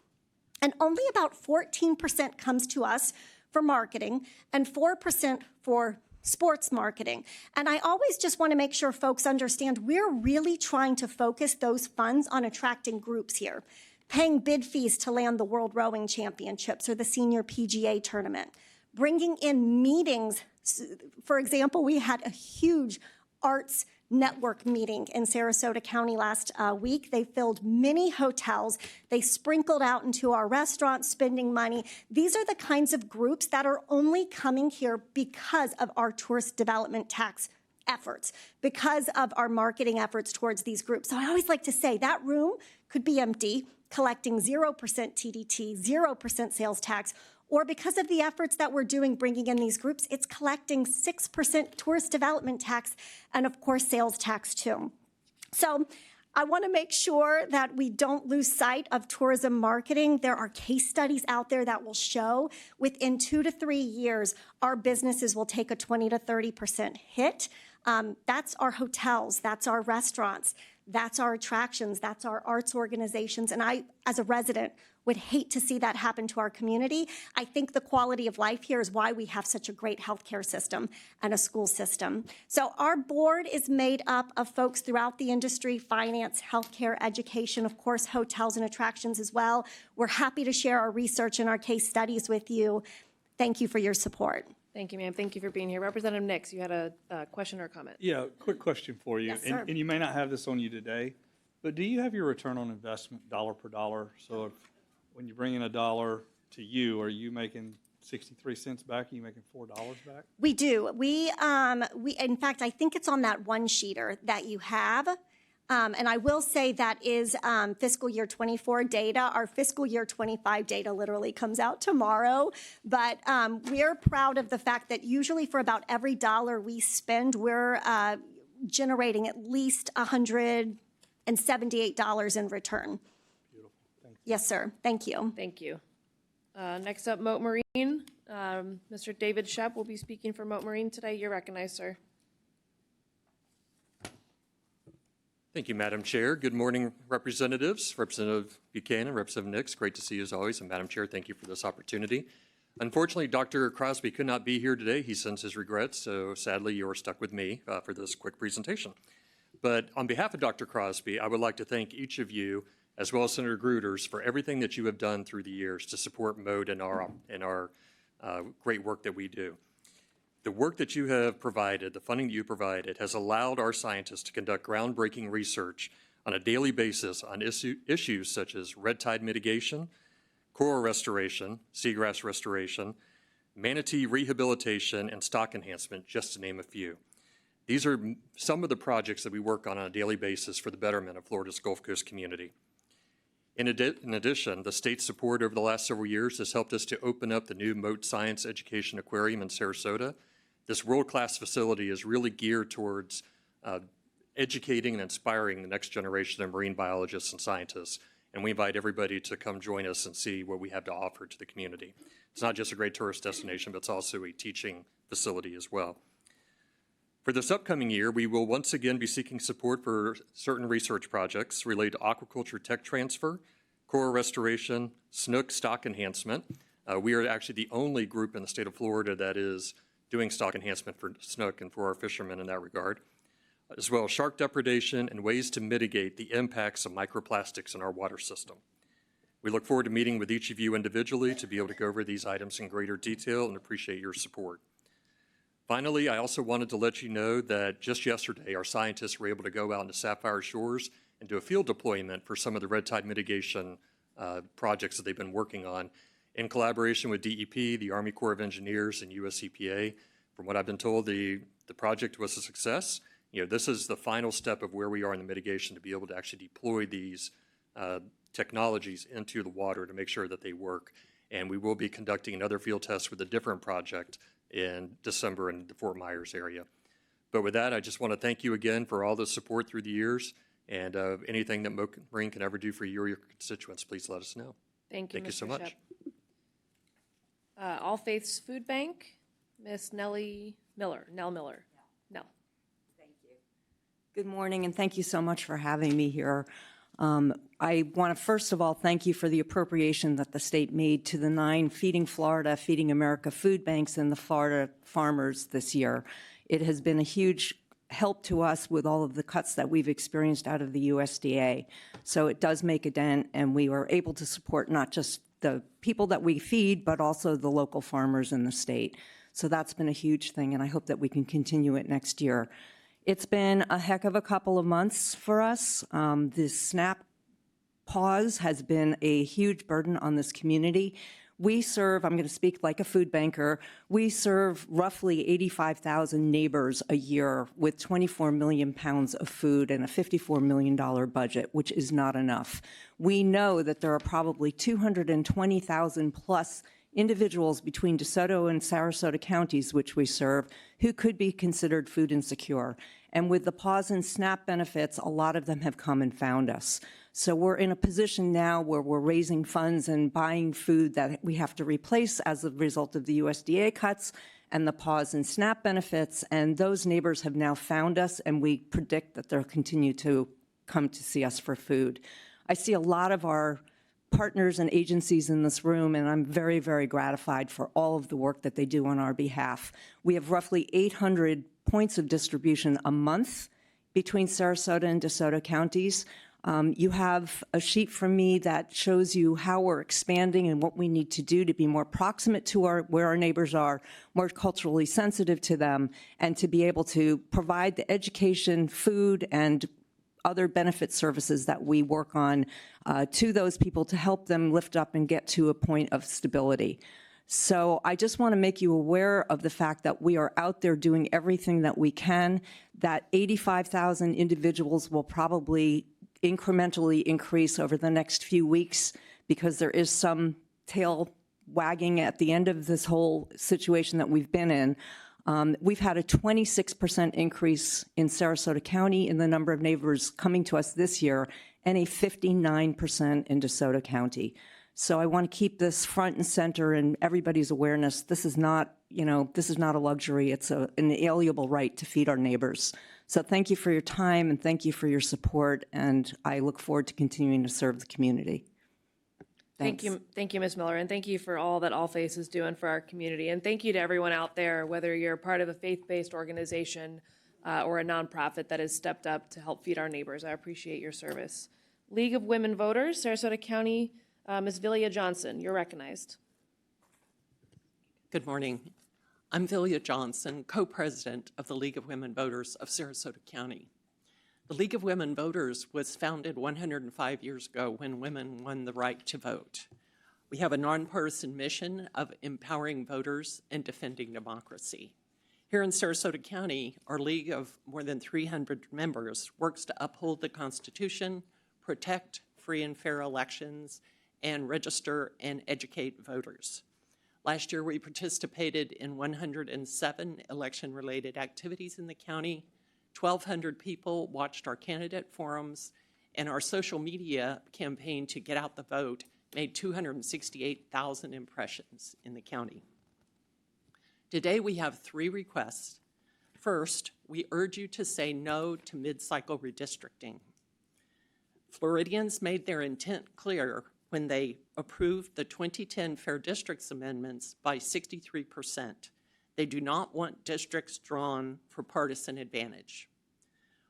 And only about 14% comes to us for marketing and 4% for sports marketing. And I always just want to make sure folks understand we're really trying to focus those funds on attracting groups here, paying bid fees to land the World Rowing Championships or the Senior PGA Tournament, bringing in meetings. For example, we had a huge arts network meeting in Sarasota County last week. They filled many hotels. They sprinkled out into our restaurants, spending money. These are the kinds of groups that are only coming here because of our tourist development tax efforts, because of our marketing efforts towards these groups. So I always like to say that room could be empty, collecting 0% TDT, 0% sales tax, or because of the efforts that we're doing bringing in these groups, it's collecting 6% tourist development tax and, of course, sales tax too. So I want to make sure that we don't lose sight of tourism marketing. There are case studies out there that will show within 2 to 3 years, our businesses will take a 20 to 30% hit. That's our hotels, that's our restaurants, that's our attractions, that's our arts organizations. And I, as a resident, would hate to see that happen to our community. I think the quality of life here is why we have such a great healthcare system and a school system. So our board is made up of folks throughout the industry, finance, healthcare, education, of course, hotels and attractions as well. We're happy to share our research and our case studies with you. Thank you for your support. Thank you, ma'am. Thank you for being here. Representative Nix, you had a question or a comment? Yeah, quick question for you. Yes, sir. And you may not have this on you today, but do you have your return on investment dollar per dollar? So if when you bring in $1 to you, are you making 63 cents back? Are you making $4 back? We do. We in fact, I think it's on that one sheeter that you have. And I will say that is fiscal year 24 data. Our fiscal year 25 data literally comes out tomorrow. But we're proud of the fact that usually for about every dollar we spend, we're generating at least $178 in return. Beautiful. Thank you. Yes, sir. Thank you. Thank you. Next up, Moat Marine. Mr. David Shep will be speaking for Moat Marine today. You're recognized, sir. Thank you, Madam Chair. Good morning, representatives, Representative Buchanan, Representative Nix. Great to see you as always. And Madam Chair, thank you for this opportunity. Unfortunately, Dr. Crosby could not be here today. He sends his regrets, so sadly you're stuck with me for this quick presentation. But on behalf of Dr. Crosby, I would like to thank each of you, as well as Senator Gruters, for everything that you have done through the years to support MODE and our great work that we do. The work that you have provided, the funding that you provided, has allowed our scientists to conduct groundbreaking research on a daily basis on issues such as red tide mitigation, coral restoration, seagrass restoration, manatee rehabilitation, and stock enhancement, just to name a few. These are some of the projects that we work on a daily basis for the betterment of Florida's Gulf Coast community. In addition, the state's support over the last several years has helped us to open up the new Moat Science Education Aquarium in Sarasota. This world-class facility is really geared towards educating and inspiring the next generation of marine biologists and scientists, and we invite everybody to come join us and see what we have to offer to the community. It's not just a great tourist destination, but it's also a teaching facility as well. For this upcoming year, we will once again be seeking support for certain research projects related to aquaculture tech transfer, coral restoration, snook stock enhancement. We are actually the only group in the state of Florida that is doing stock enhancement for snook and for our fishermen in that regard, as well as shark depredation and ways to mitigate the impacts of microplastics in our water system. We look forward to meeting with each of you individually to be able to go over these items in greater detail and appreciate your support. Finally, I also wanted to let you know that just yesterday, our scientists were able to go out into Sapphire Shores and do a field deployment for some of the red tide mitigation projects that they've been working on in collaboration with DEP, the Army Corps of Engineers, and US EPA. From what I've been told, the project was a success. This is the final step of where we are in the mitigation to be able to actually deploy these technologies into the water to make sure that they work. And we will be conducting another field test with a different project in December in the Fort Myers area. But with that, I just want to thank you again for all the support through the years, and anything that Moat Marine can ever do for you or your constituents, please let us know. Thank you, Thank you so Mr. much. Shep. All Faiths Food Bank, Miss Nellie Miller. Nell Miller. Nell. Good morning, and thank you so much for having me here. I want to first of all thank you for the appropriation that the state made to the 9 Feeding Florida, Feeding America food banks and the Florida farmers this year. It has been a huge help to us with all of the cuts that we've experienced out of the USDA. So it does make a dent, and we were able to support not just the people that we feed, but also the local farmers in the state. So that's been a huge thing, and I hope that we can continue it next year. It's been a heck of a couple of months for us. This SNAP pause has been a huge burden on this community. We serve, I'm going to speak like a food banker, we serve roughly 85,000 neighbors a year with 24 million pounds of food and a $54 million budget, which is not enough. We know that there are probably 220,000 plus individuals between DeSoto and Sarasota counties, which we serve, who could be considered food insecure. And with the pause in SNAP benefits, a lot of them have come and found us. So we're in a position now where we're raising funds and buying food that we have to replace as a result of the USDA cuts and the pause in SNAP benefits. And those neighbors have now found us, and we predict that they'll continue to come to see us for food. I see a lot of our partners and agencies in this room, and I'm very, very gratified for all of the work that they do on our behalf. We have roughly 800 points of distribution a month between Sarasota and DeSoto counties. You have a sheet from me that shows you how we're expanding and what we need to do to be more proximate to where our neighbors are, more culturally sensitive to them, and to be able to provide the education, food, and other benefit services that we work on to those people to help them lift up and get to a point of stability. So I just want to make you aware of the fact that we are out there doing everything that we can, that 85,000 individuals will probably incrementally increase over the next few weeks because there is some tail wagging at the end of this whole situation that we've been in. We've had a 26% increase in Sarasota County in the number of neighbors coming to us this year, and a 59% in DeSoto County. So I want to keep this front and center in everybody's awareness. This is not, this is not a luxury. It's an inalienable right to feed our neighbors. So thank you for your time and thank you for your support, and I look forward to continuing to serve the community. Thanks. Thank you, Ms. Miller, and thank you for all that All Faith is doing for our community. And thank you to everyone out there, whether you're part of a faith-based organization or a nonprofit that has stepped up to help feed our neighbors. I appreciate your service. League of Women Voters, Sarasota County, Ms. Villia Johnson, you're recognized. Good morning. I'm Villia Johnson, co-president of the League of Women Voters of Sarasota County. The League of Women Voters was founded 105 years ago when women won the right to vote. We have a nonpartisan mission of empowering voters and defending democracy. Here in Sarasota County, our league of more than 300 members works to uphold the Constitution, protect free and fair elections, and register and educate voters. Last year, we participated in 107 election-related activities in the county. 1,200 people watched our candidate forums, and our social media campaign to get out the vote made 268,000 impressions in the county. Today, we have 3 requests. First, we urge you to say no to mid-cycle redistricting. Floridians made their intent clear when they approved the 2010 Fair Districts amendments by 63%. They do not want districts drawn for partisan advantage.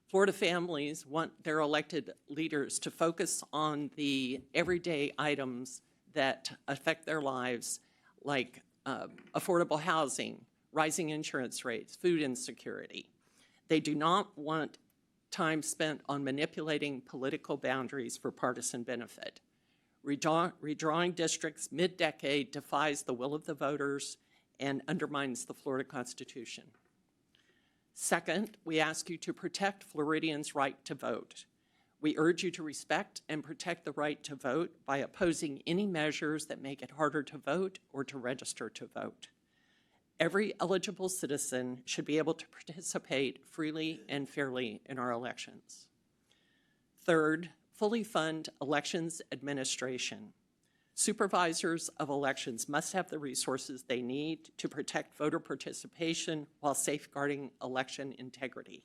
Florida families want their elected leaders to focus on the everyday items that affect their lives, like affordable housing, rising insurance rates, food insecurity. They do not want time spent on manipulating political boundaries for partisan benefit. Redrawing districts mid-decade defies the will of the voters and undermines the Florida Constitution. Second, we ask you to protect Floridians' right to vote. We urge you to respect and protect the right to vote by opposing any measures that make it harder to vote or to register to vote. Every eligible citizen should be able to participate freely and fairly in our elections. Third, fully fund elections administration. Supervisors of elections must have the resources they need to protect voter participation while safeguarding election integrity.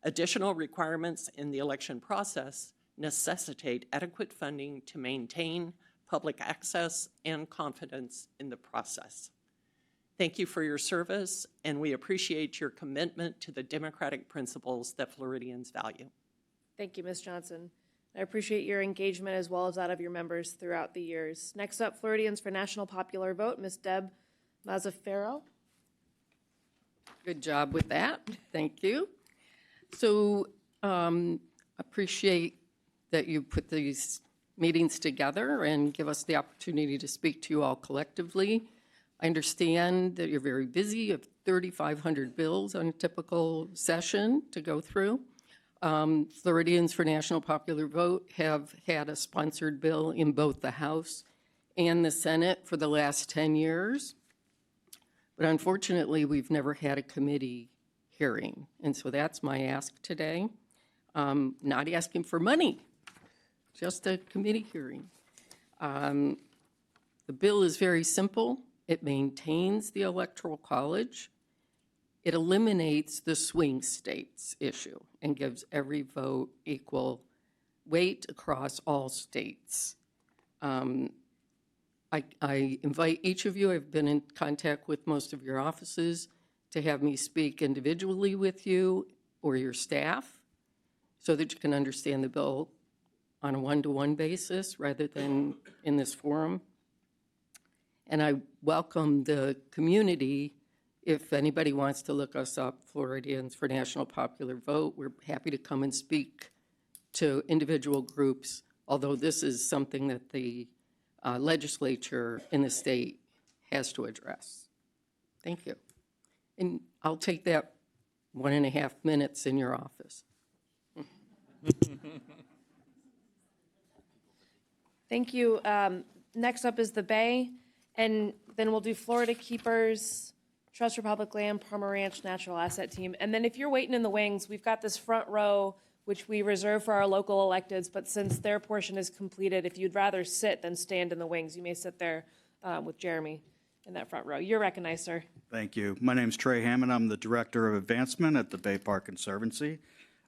Additional requirements in the election process necessitate adequate funding to maintain public access and confidence in the process. Thank you for your service, and we appreciate your commitment to the democratic principles that Floridians value. Thank you, Ms. Johnson. I appreciate your engagement as well as that of your members throughout the years. Next up, Floridians for National Popular Vote, Ms. Deb Mazzaferro. Good job with that. Thank you. So appreciate that you put these meetings together and give us the opportunity to speak to you all collectively. I understand that you're very busy. You have 3,500 bills on a typical session to go through. Floridians for National Popular Vote have had a sponsored bill in both the House and the Senate for the last 10 years. But unfortunately, we've never had a committee hearing. And so that's my ask today. Not asking for money, just a committee hearing. The bill is very simple. It maintains the Electoral College. It eliminates the swing states issue and gives every vote equal weight across all states. I invite each of you, I've been in contact with most of your offices, to have me speak individually with you or your staff so that you can understand the bill on a one-to-one basis rather than in this forum. And I welcome the community. If anybody wants to look us up, Floridians for National Popular Vote, we're happy to come and speak to individual groups, although this is something that the legislature in the state has to address. Thank you. And I'll take that 1.5 minutes in your office. Thank you. Next up is the Bay, and then we'll do Florida Keepers, Trust Republic Land, Palmer Ranch Natural Asset Team. And then if you're waiting in the wings, we've got this front row, which we reserve for our local electeds, but since their portion is completed, if you'd rather sit than stand in the wings, you may sit there with Jeremy in that front row. You're recognized, sir. Thank you. My name's Trey Hammond. I'm the Director of Advancement at the Bay Park Conservancy.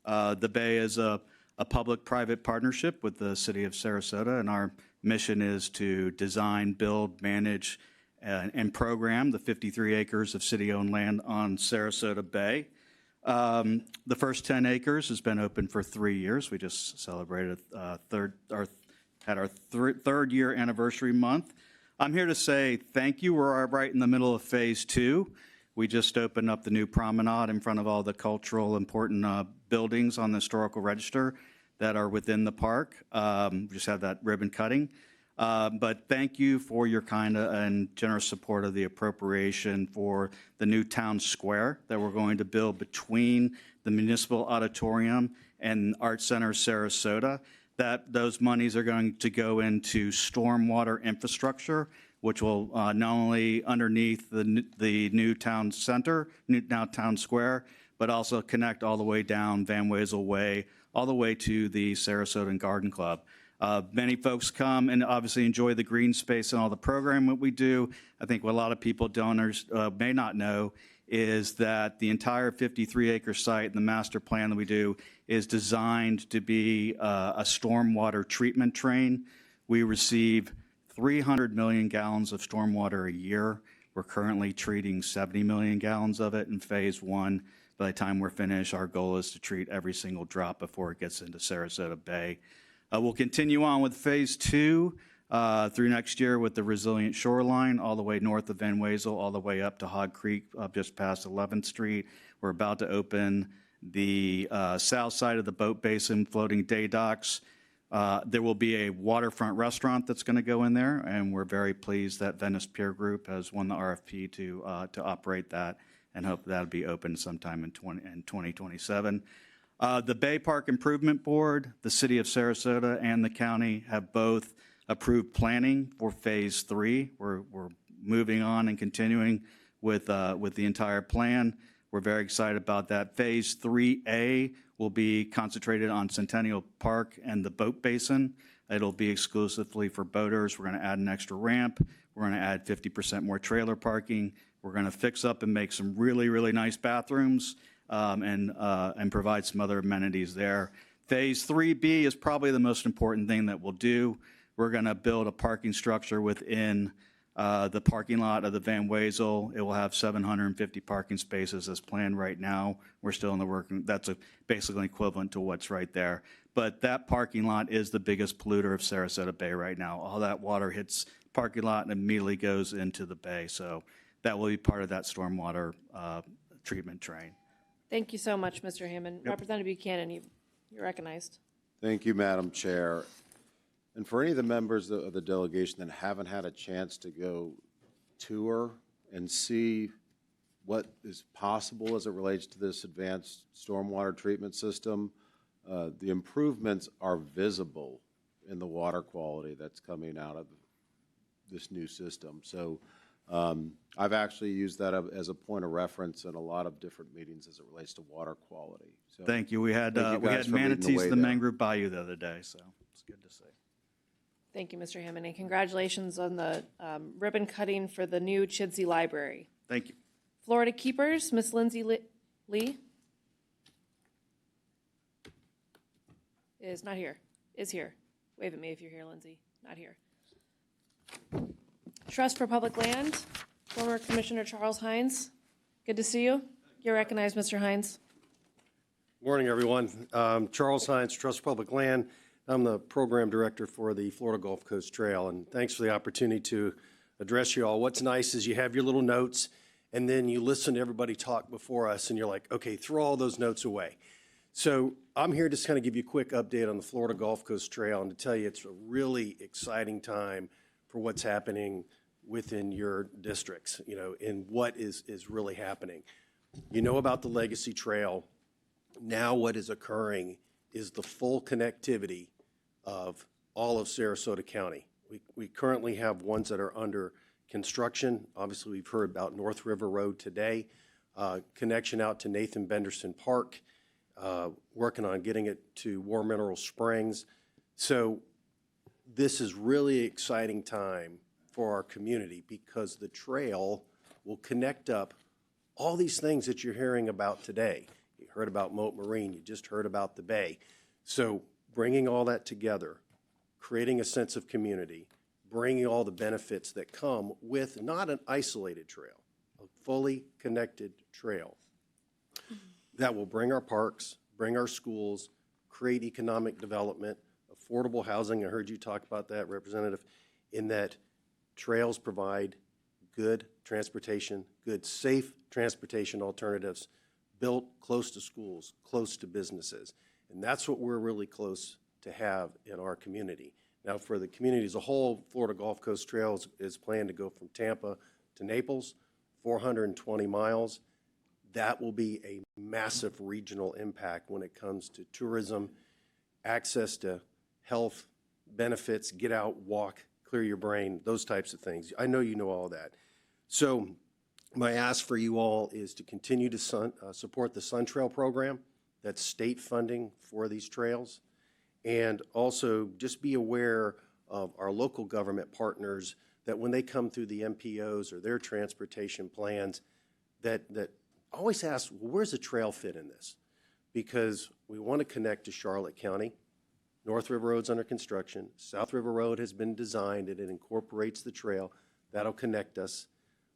The Bay is a public-private partnership with the City of Sarasota, and our mission is to design, build, manage, and program the 53 acres of city-owned land on Sarasota Bay. The first 10 acres has been open for 3 years. We just celebrated our third year anniversary month. I'm here to say thank you. We're right in the middle of phase 2. We just opened up the new promenade in front of all the cultural important buildings on the historical register that are within the park. We just had that ribbon cutting. But thank you for your kind and generous support of the appropriation for the new town square that we're going to build between the Municipal Auditorium and Art Center Sarasota. That those monies are going to go into stormwater infrastructure, which will not only underneath the new town center, now town square, but also connect all the way down Van Wezel Way, all the way to the Sarasota Garden Club. Many folks come and obviously enjoy the green space and all the program that we do. I think what a lot of people donors may not know is that the entire 53-acre site and the master plan that we do is designed to be a stormwater treatment drain. We receive 300 million gallons of stormwater a year. We're currently treating 70 million gallons of it in phase 1. By the time we're finished, our goal is to treat every single drop before it gets into Sarasota Bay. We'll continue on with phase 2 through next year with the resilient shoreline all the way north of Van Wezel, all the way up to Hog Creek, up just past 11th Street. We're about to open the south side of the boat basin, floating day docks. There will be a waterfront restaurant that's going to go in there, and we're very pleased that Venice Pier Group has won the RFP to operate that, and hope that'll be open sometime in 2027. The Bay Park Improvement Board, the City of Sarasota, and the county have both approved planning for phase 3. We're moving on and continuing with the entire plan. We're very excited about that. Phase 3A will be concentrated on Centennial Park and the boat basin. It'll be exclusively for boaters. We're going to add an extra ramp. We're going to add 50% more trailer parking. We're going to fix up and make some really, really nice bathrooms and provide some other amenities there. Phase 3B is probably the most important thing that we'll do. We're going to build a parking structure within the parking lot of the Van Wezel. It will have 750 parking spaces as planned right now. We're still in the working. That's basically equivalent to what's right there. But that parking lot is the biggest polluter of Sarasota Bay right now. All that water hits parking lot and immediately goes into the bay. So that will be part of that stormwater treatment drain. Thank you so much, Mr. Hammond. Representative Buchanan, you're recognized. Thank you, Madam Chair. And for any of the members of the delegation that haven't had a chance to go tour and see what is possible as it relates to this advanced stormwater treatment system, the improvements are visible in the water quality that's coming out of this new system. So I've actually used that as a point of reference in a lot of different meetings as it relates to water quality. So Thank you. We had thank you guys for leading the manatees way the there. Mangrove Bayou the other day, so it's good to see. Thank you, Mr. Hammond, and congratulations on the ribbon cutting for the new Chidsey Library. Thank you. Florida Keepers, Miss Lindsay Lee is not here, is here. Wave at me if you're here, Lindsay. Not here. Trust for Public Land, former Commissioner Charles Hines. Good to see you. You're recognized, Mr. Hines. Morning, everyone. Charles Hines, Trust Public Land. I'm the program director for the Florida Gulf Coast Trail, and thanks for the opportunity to address you all. What's nice is you have your little notes, and then you listen to everybody talk before us, and you're like, okay, throw all those notes away. So I'm here to just kind of give you a quick update on the Florida Gulf Coast Trail and to tell you it's a really exciting time for what's happening within your districts, you know, and what is really happening. You know about the Legacy Trail. Now what is occurring is the full connectivity of all of Sarasota County. We currently have ones that are under construction. Obviously, we've heard about North River Road today, connection out to Nathan Benderson Park, working on getting it to War Mineral Springs. So this is really exciting time for our community because the trail will connect up all these things that you're hearing about today. You heard about Moat Marine, you just heard about the Bay. So bringing all that together, creating a sense of community, bringing all the benefits that come with not an isolated trail, a fully connected trail that will bring our parks, bring our schools, create economic development, affordable housing. I heard you talk about that, Representative, in that trails provide good transportation, good safe transportation alternatives built close to schools, close to businesses. And that's what we're really close to have in our community. Now, for the community as a whole, Florida Gulf Coast Trail is planned to go from Tampa to Naples, 420 miles. That will be a massive regional impact when it comes to tourism, access to health benefits, get out, walk, clear your brain, those types of things. I know you know all that. So my ask for you all is to continue to support the Sun Trail program. That's state funding for these trails. And also just be aware of our local government partners that when they come through the MPOs or their transportation plans, that always ask, well, where's the trail fit in this? Because we want to connect to Charlotte County. North River Road's under construction. South River Road has been designed and it incorporates the trail. That'll connect us.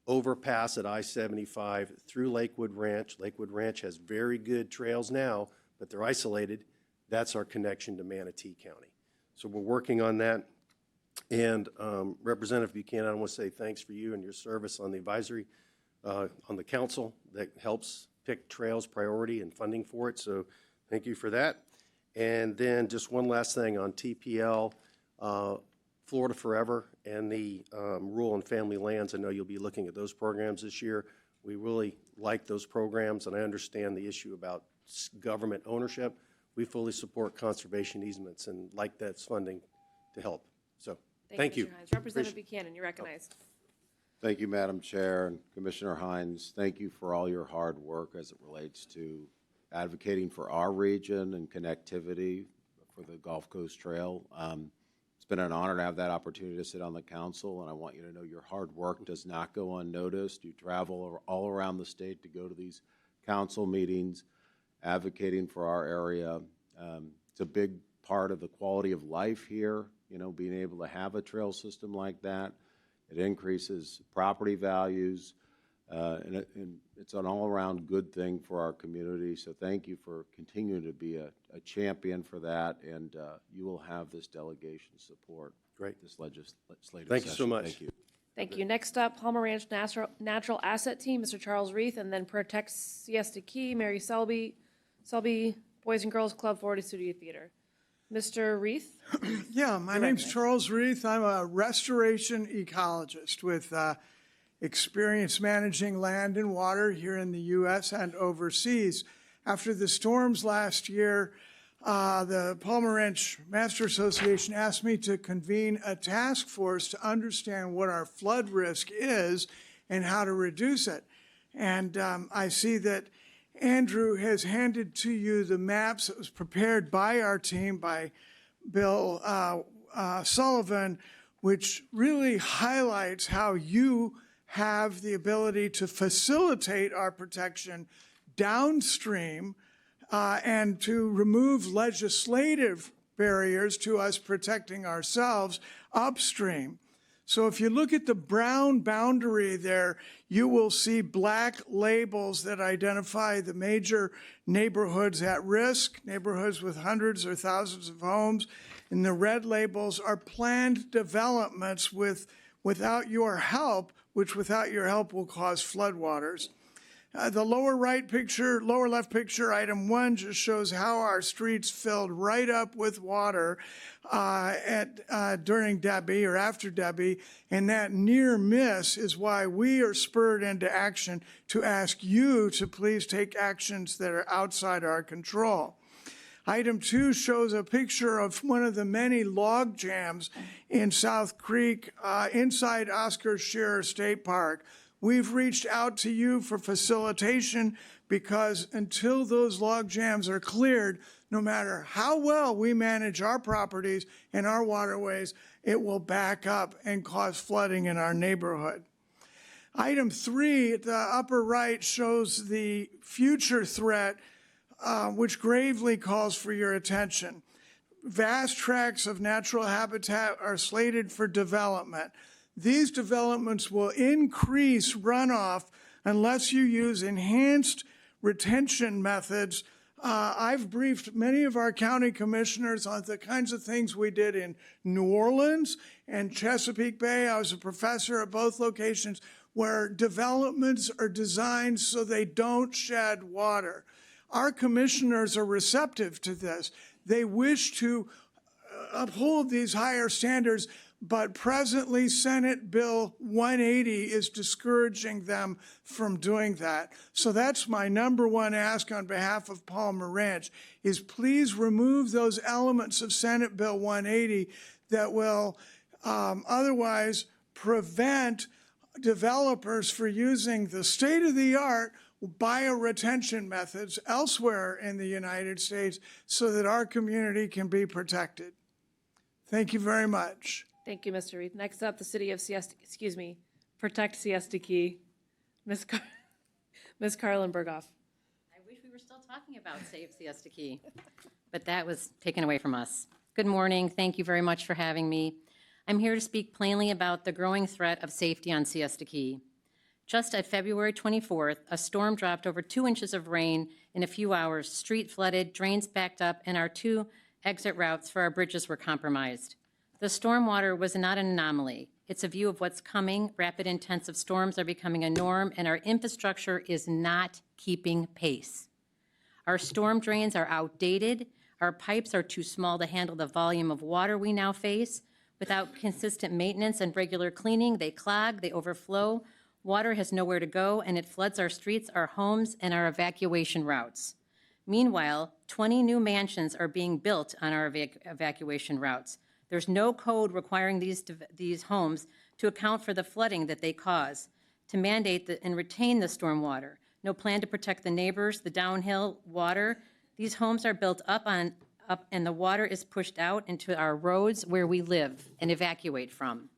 Overpass at I-75 through Lakewood Ranch. Lakewood Ranch has very good trails now, but they're isolated. That's our connection to Manatee County. So we're working on that. And Representative Buchanan, I want to say thanks for you and your service on the advisory, on the council that helps pick trails priority and funding for it. So thank you for that. And then just one last thing on TPL, Florida Forever and the rural and family lands. I know you'll be looking at those programs this year. We really like those programs, and I understand the issue about government ownership. We fully support conservation easements and like that funding to help. So thank you. Mr. Hines. Representative Buchanan, you're recognized. Thank you, Madam Chair, and Commissioner Hines. Thank you for all your hard work as it relates to advocating for our region and connectivity for the Gulf Coast Trail. It's been an honor to have that opportunity to sit on the council, and I want you to know your hard work does not go unnoticed. You travel all around the state to go to these council meetings, advocating for our area. It's a big part of the quality of life here, you know, being able to have a trail system like that. It increases property values, and it's an all-around good thing for our community. So thank you for continuing to be a champion for that, and you will have this delegation support. Great. This legislative Thank you session. so much. Thank you. Thank you. Next up, Palmer Ranch Natural Asset Team, Mr. Charles Reith, and then Protect Siesta Key, Mary Selby, Boys and Girls Club, Florida Studio Theater. Mr. Reith? Yeah, my name's Charles Reith. I'm a restoration ecologist with experience managing land and water here in the U.S. and overseas. After the storms last year, the Palmer Ranch Master Association asked me to convene a task force to understand what our flood risk is and how to reduce it. And I see that Andrew has handed to you the maps that was prepared by our team, by Bill Sullivan, which really highlights how you have the ability to facilitate our protection downstream and to remove legislative barriers to us protecting ourselves upstream. So if you look at the brown boundary there, you will see black labels that identify the major neighborhoods at risk, neighborhoods with hundreds or thousands of homes. And the red labels are planned developments without your help, which without your help will cause floodwaters. The lower left picture, item 1, just shows how our streets filled right up with water during Debbie or after Debbie, and that near miss is why we are spurred into action to ask you to please take actions that are outside our control. Item 2 shows a picture of one of the many log jams in South Creek inside Oscar Scherer State Park. We've reached out to you for facilitation because until those log jams are cleared, no matter how well we manage our properties and our waterways, it will back up and cause flooding in our neighborhood. Item 3 at the upper right shows the future threat, which gravely calls for your attention. Vast tracts of natural habitat are slated for development. These developments will increase runoff unless you use enhanced retention methods. I've briefed many of our county commissioners on the kinds of things we did in New Orleans and Chesapeake Bay. I was a professor at both locations where developments are designed so they don't shed water. Our commissioners are receptive to this. They wish to uphold these higher standards, but presently Senate Bill 180 is discouraging them from doing that. So that's my number one ask on behalf of Palmer Ranch, is please remove those elements of Senate Bill 180 that will otherwise prevent developers from using the state-of-the-art bioretention methods elsewhere in the United States so that our community can be protected. Thank you very much. Thank you, Mr. Reith. Next up, the City of Protect Siesta Key, Ms. Carlin Berghoff. I wish we were still talking about Save Siesta Key, but that was taken away from us. Good morning. Thank you very much for having me. I'm here to speak plainly about the growing threat of safety on Siesta Key. Just at February 24th, a storm dropped over 2 inches of rain in a few hours, street flooded, drains backed up, and our 2 exit routes for our bridges were compromised. The storm water was not an anomaly. It's a view of what's coming. Rapid, intensive storms are becoming a norm, and our infrastructure is not keeping pace. Our storm drains are outdated. Our pipes are too small to handle the volume of water we now face. Without consistent maintenance and regular cleaning, they clog, they overflow. Water has nowhere to go, and it floods our streets, our homes, and our evacuation routes. Meanwhile, 20 new mansions are being built on our evacuation routes. There's no code requiring these homes to account for the flooding that they cause, to mandate and retain the storm water. No plan to protect the neighbors, the downhill water. These homes are built up, and the water is pushed out into our roads where we live and evacuate from.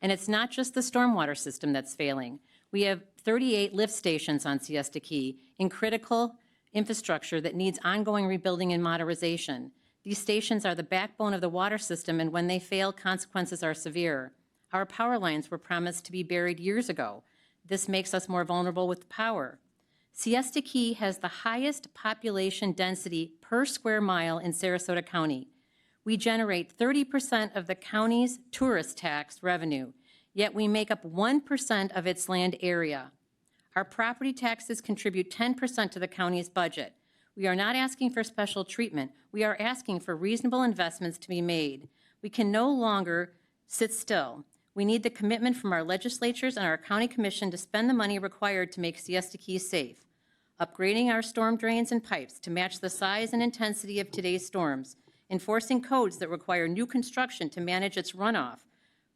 And it's not just the stormwater system that's failing. We have 38 lift stations on Siesta Key in critical infrastructure that needs ongoing rebuilding and modernization. These stations are the backbone of the water system, and when they fail, consequences are severe. Our power lines were promised to be buried years ago. This makes us more vulnerable with power. Siesta Key has the highest population density per square mile in Sarasota County. We generate 30% of the county's tourist tax revenue, yet we make up 1% of its land area. Our property taxes contribute 10% to the county's budget. We are not asking for special treatment. We are asking for reasonable investments to be made. We can no longer sit still. We need the commitment from our legislatures and our county commission to spend the money required to make Siesta Key safe. Upgrading our storm drains and pipes to match the size and intensity of today's storms, enforcing codes that require new construction to manage its runoff,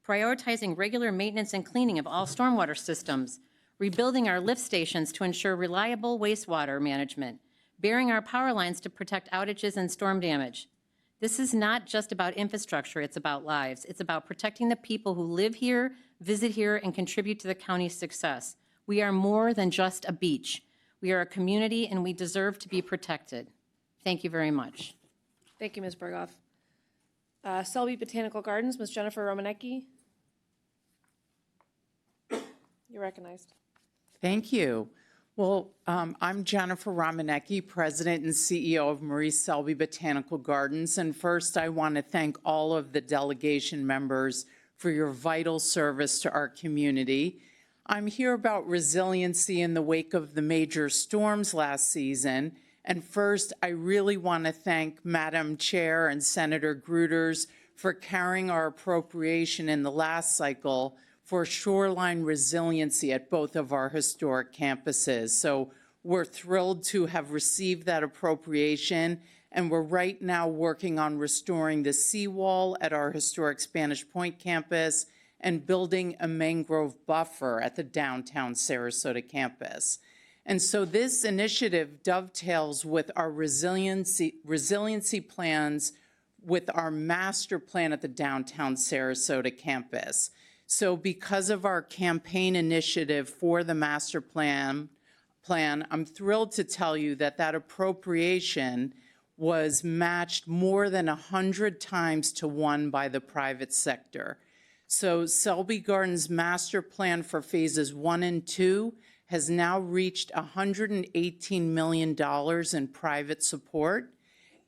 prioritizing regular maintenance and cleaning of all stormwater systems, rebuilding our lift stations to ensure reliable wastewater management, burying our power lines to protect outages and storm damage. This is not just about infrastructure, it's about lives. It's about protecting the people who live here, visit here, and contribute to the county's success. We are more than just a beach. We are a community, and we deserve to be protected. Thank you very much. Thank you, Ms. Berghoff. Selby Botanical Gardens, Ms. Jennifer Romanecki. You're recognized. Thank you. Well, I'm Jennifer Romanecki, President and CEO of Maurice Selby Botanical Gardens. And first, I want to thank all of the delegation members for your vital service to our community. I'm here about resiliency in the wake of the major storms last season. And first, I really want to thank Madam Chair and Senator Gruters for carrying our appropriation in the last cycle for shoreline resiliency at both of our historic campuses. So we're thrilled to have received that appropriation, and we're right now working on restoring the seawall at our historic Spanish Point campus and building a mangrove buffer at the downtown Sarasota campus. And so this initiative dovetails with our resiliency plans with our master plan at the downtown Sarasota campus. So because of our campaign initiative for the master plan, I'm thrilled to tell you that that appropriation was matched more than 100 times to 1 by the private sector. So Selby Gardens master plan for phases 1 and 2 has now reached $118 million in private support.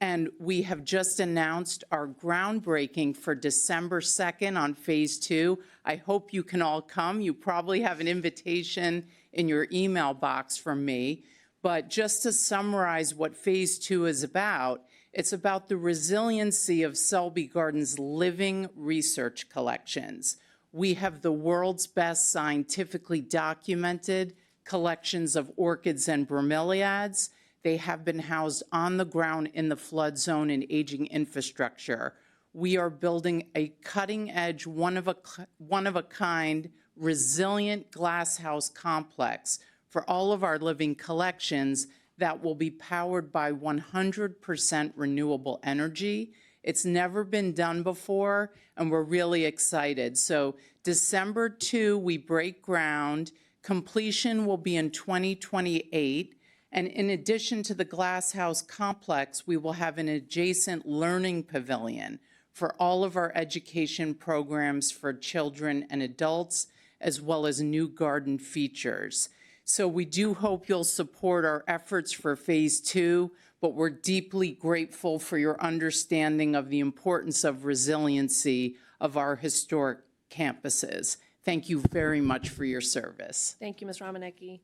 And we have just announced our groundbreaking for December 2nd on phase 2. I hope you can all come. You probably have an invitation in your email box from me. But just to summarize what phase 2 is about, it's about the resiliency of Selby Gardens' living research collections. We have the world's best scientifically documented collections of orchids and bromeliads. They have been housed on the ground in the flood zone and aging infrastructure. We are building a cutting-edge, one-of-a-kind, resilient glasshouse complex for all of our living collections that will be powered by 100% renewable energy. It's never been done before, and we're really excited. So December 2, we break ground. Completion will be in 2028. And in addition to the glasshouse complex, we will have an adjacent learning pavilion for all of our education programs for children and adults, as well as new garden features. So we do hope you'll support our efforts for phase 2, but we're deeply grateful for your understanding of the importance of resiliency of our historic campuses. Thank you very much for your service. Thank you, Ms. Romanecki.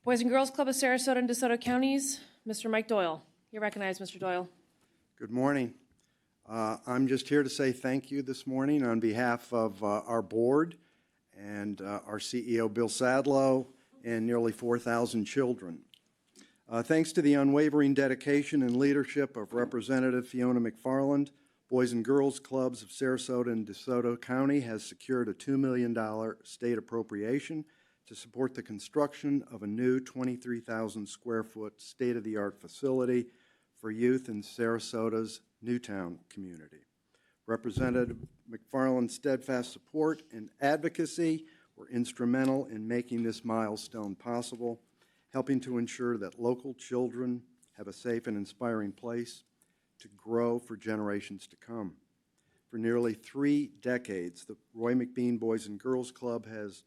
Boys and Girls Club of Sarasota and DeSoto Counties, Mr. Mike Doyle. You're recognized, Mr. Doyle. Good morning. I'm just here to say thank you this morning on behalf of our board and our CEO, Bill Sadlow, and nearly 4,000 children. Thanks to the unwavering dedication and leadership of Representative Fiona McFarland, Boys and Girls Clubs of Sarasota and DeSoto County has secured a $2 million state appropriation to support the construction of a new 23,000 square foot state-of-the-art facility for youth in Sarasota's Newtown community. Representative McFarland's steadfast support and advocacy were instrumental in making this milestone possible, helping to ensure that local children have a safe and inspiring place to grow for generations to come. For nearly 3 decades, the Roy McBean Boys and Girls Club has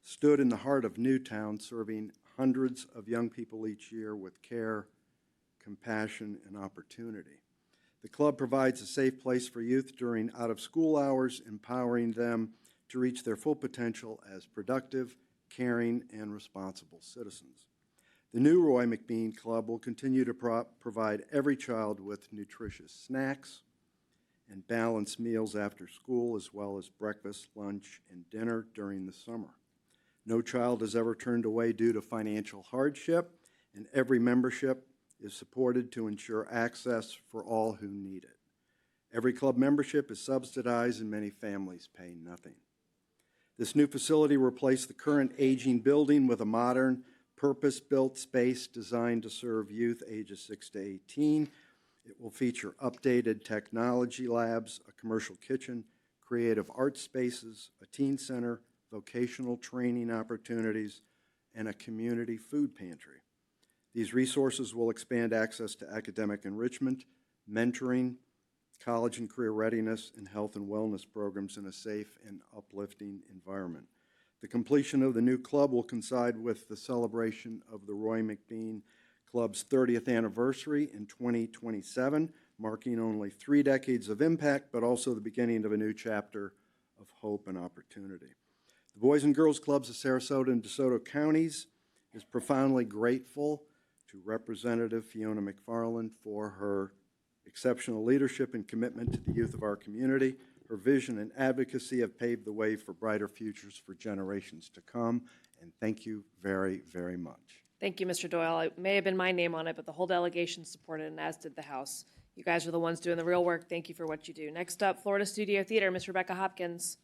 stood in the heart of Newtown, serving hundreds of young people each year with care, compassion, and opportunity. The club provides a safe place for youth during out-of-school hours, empowering them to reach their full potential as productive, caring, and responsible citizens. The new Roy McBean Club will continue to provide every child with nutritious snacks and balanced meals after school, as well as breakfast, lunch, and dinner during the summer. No child is ever turned away due to financial hardship, and every membership is supported to ensure access for all who need it. Every club membership is subsidized, and many families pay nothing. This new facility will replace the current aging building with a modern, purpose-built space designed to serve youth ages 6 to 18. It will feature updated technology labs, a commercial kitchen, creative art spaces, a teen center, vocational training opportunities, and a community food pantry. These resources will expand access to academic enrichment, mentoring, college and career readiness, and health and wellness programs in a safe and uplifting environment. The completion of the new club will coincide with the celebration of the Roy McBean Club's 30th anniversary in 2027, marking only 3 decades of impact, but also the beginning of a new chapter of hope and opportunity. The Boys and Girls Clubs of Sarasota and DeSoto counties is profoundly grateful to Representative Fiona McFarland for her exceptional leadership and commitment to the youth of our community. Her vision and advocacy have paved the way for brighter futures for generations to come, and thank you very, very much. Thank you, Mr. Doyle. It may have been my name on it, but the whole delegation supported, and as did the House. You guys are the ones doing the real work. Thank you for what you do. Next up, Florida Studio Theater, Ms. Rebecca Hopkins.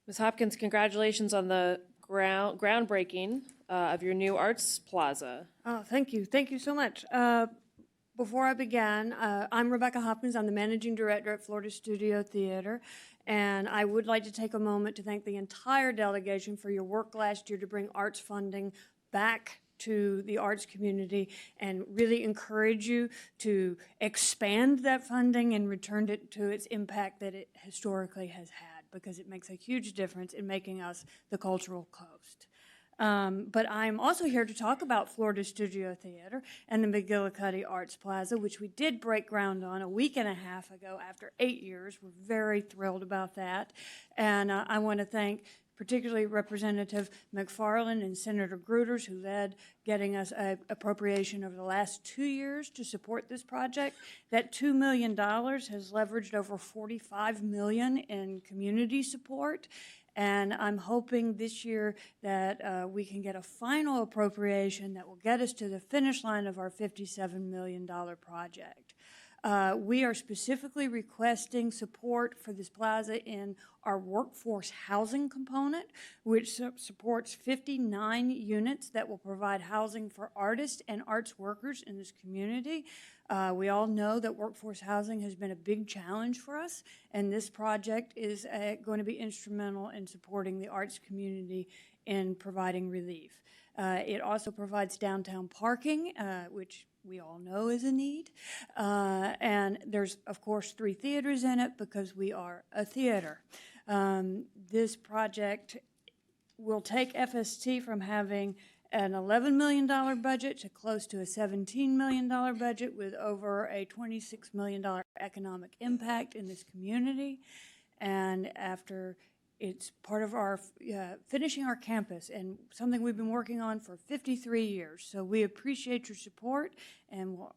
Ms. Hopkins, congratulations on the groundbreaking of your new Arts Plaza. Oh, thank you. Thank you so much. Before I begin, I'm Rebecca Hopkins. I'm the managing director at Florida Studio Theater, and I would like to take a moment to thank the entire delegation for your work last year to bring arts funding back to the arts community and really encourage you to expand that funding and return it to its impact that it historically has had, because it makes a huge difference in making us the cultural coast. But I'm also here to talk about Florida Studio Theater and the McGillicuddy Arts Plaza, which we did break ground on a week and a half ago after 8 years. We're very thrilled about that. And I want to thank particularly Representative McFarland and Senator Gruters, who led getting us an appropriation over the last 2 years to support this project. That $2 million has leveraged over $45 million in community support. And I'm hoping this year that we can get a final appropriation that will get us to the finish line of our $57 million project. We are specifically requesting support for this plaza in our workforce housing component, which supports 59 units that will provide housing for artists and arts workers in this community. We all know that workforce housing has been a big challenge for us, and this project is going to be instrumental in supporting the arts community in providing relief. It also provides downtown parking, which we all know is a need. And there's, of course, 3 theaters in it because we are a theater. This project will take FST from having an $11 million budget to close to a $17 million budget with over a $26 million economic impact in this community. And after it's part of our finishing our campus and something we've been working on for 53 years. So we appreciate your support, and we'll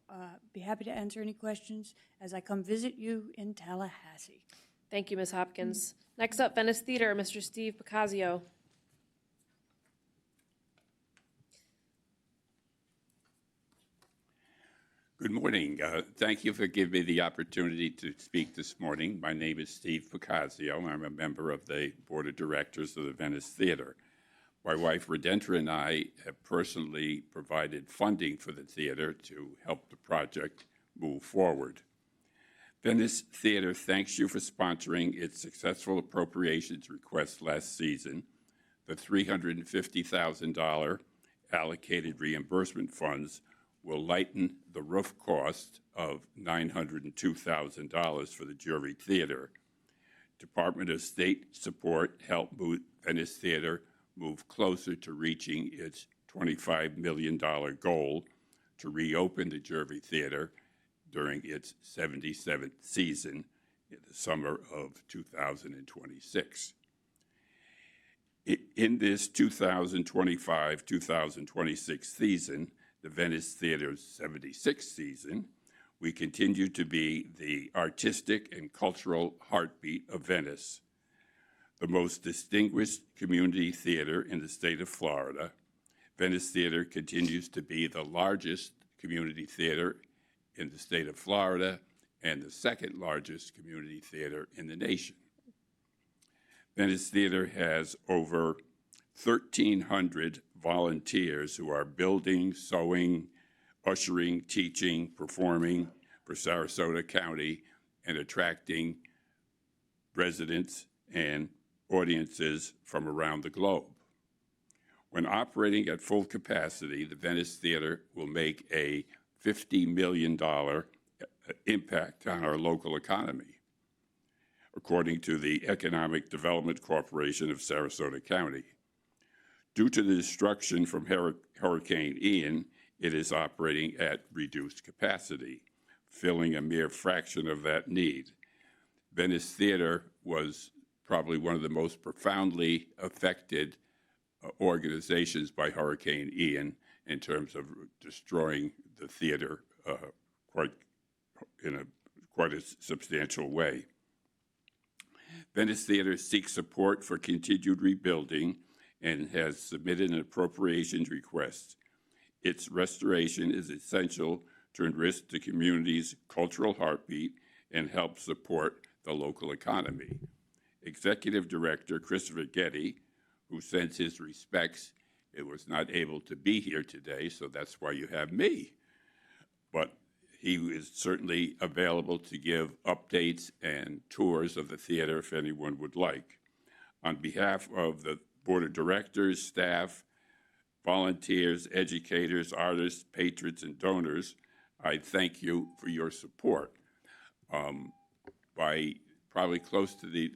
be happy to answer any questions as I come visit you in Tallahassee. Thank you, Ms. Hopkins. Next up, Venice Theater, Mr. Steve Picasio. Good morning. Thank you for giving me the opportunity to speak this morning. My name is Steve Picasio. I'm a member of the Board of Directors of the Venice Theater. My wife, Redentra, and I have personally provided funding for the theater to help the project move forward. Venice Theater thanks you for sponsoring its successful appropriations request last season. The $350,000 allocated reimbursement funds will lighten the roof cost of $902,000 for the Jury Theater. Department of State support helped Venice Theater move closer to reaching its $25 million goal to reopen the Jury Theater during its 77th season in the summer of 2026. In this 2025-2026 season, the Venice Theater's 76th season, we continue to be the artistic and cultural heartbeat of Venice, the most distinguished community theater in the state of Florida. Venice Theater continues to be the largest community theater in the state of Florida and the second largest community theater in the nation. Venice Theater has over 1,300 volunteers who are building, sewing, ushering, teaching, performing for Sarasota County and attracting residents and audiences from around the globe. When operating at full capacity, the Venice Theater will make a $50 million impact on our local economy, according to the Economic Development Corporation of Sarasota County. Due to the destruction from Hurricane Ian, it is operating at reduced capacity, filling a mere fraction of that need. Venice Theater was probably one of the most profoundly affected organizations by Hurricane Ian in terms of destroying the theater quite a substantial way. Venice Theater seeks support for continued rebuilding and has submitted an appropriations request. Its restoration is essential to enrich the community's cultural heartbeat and help support the local economy. Executive Director Christopher Getty, who sends his respects, it was not able to be here today, so that's why you have me. But he is certainly available to give updates and tours of the theater if anyone would like. On behalf of the Board of Directors, staff, volunteers, educators, artists, patrons, and donors, I thank you for your support. By probably close to the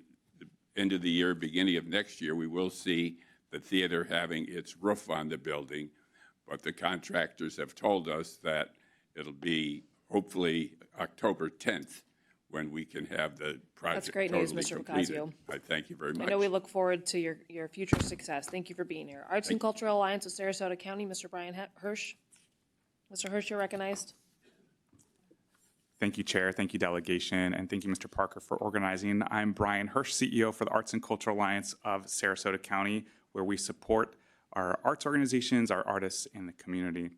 end of the year, beginning of next year, we will see the theater having its roof on the building, but the contractors have told us that it'll be hopefully October 10th when we can have the project That's great news, totally Mr. completed. Ocasio. I thank you very much. I know we look forward to your future success. Thank you for being here. Arts and Cultural Alliance of Sarasota County, Mr. Brian Hirsch. Mr. Hirsch, you're recognized. Thank you, Chair. Thank you, delegation, and thank you, Mr. Parker, for organizing. I'm Brian Hirsch, CEO for the Arts and Cultural Alliance of Sarasota County, where we support our arts organizations, our artists, and the community.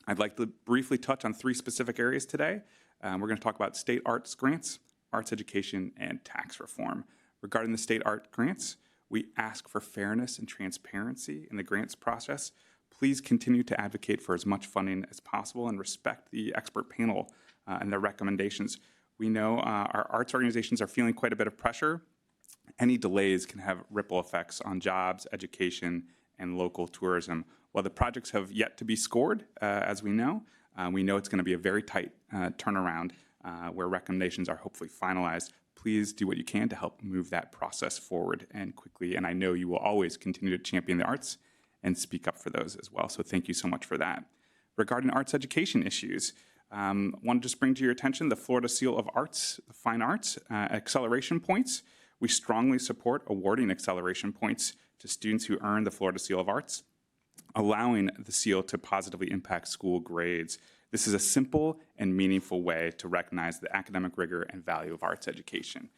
I'd like to briefly touch on three specific areas today. We're going to talk about state arts grants, arts education, and tax reform. Regarding the state art grants, we ask for fairness and transparency in the grants process. Please continue to advocate for as much funding as possible and respect the expert panel and their recommendations. We know our arts organizations are feeling quite a bit of pressure. Any delays can have ripple effects on jobs, education, and local tourism. While the projects have yet to be scored, as we know it's going to be a very tight turnaround where recommendations are hopefully finalized. Please do what you can to help move that process forward and quickly. And I know you will always continue to champion the arts and speak up for those as well. So thank you so much for that. Regarding arts education issues, I want to just bring to your attention the Florida Seal of Arts, the Fine Arts, acceleration points. We strongly support awarding acceleration points to students who earn the Florida Seal of Arts, allowing the seal to positively impact school grades. This is a simple and meaningful way to recognize the academic rigor and value of arts education.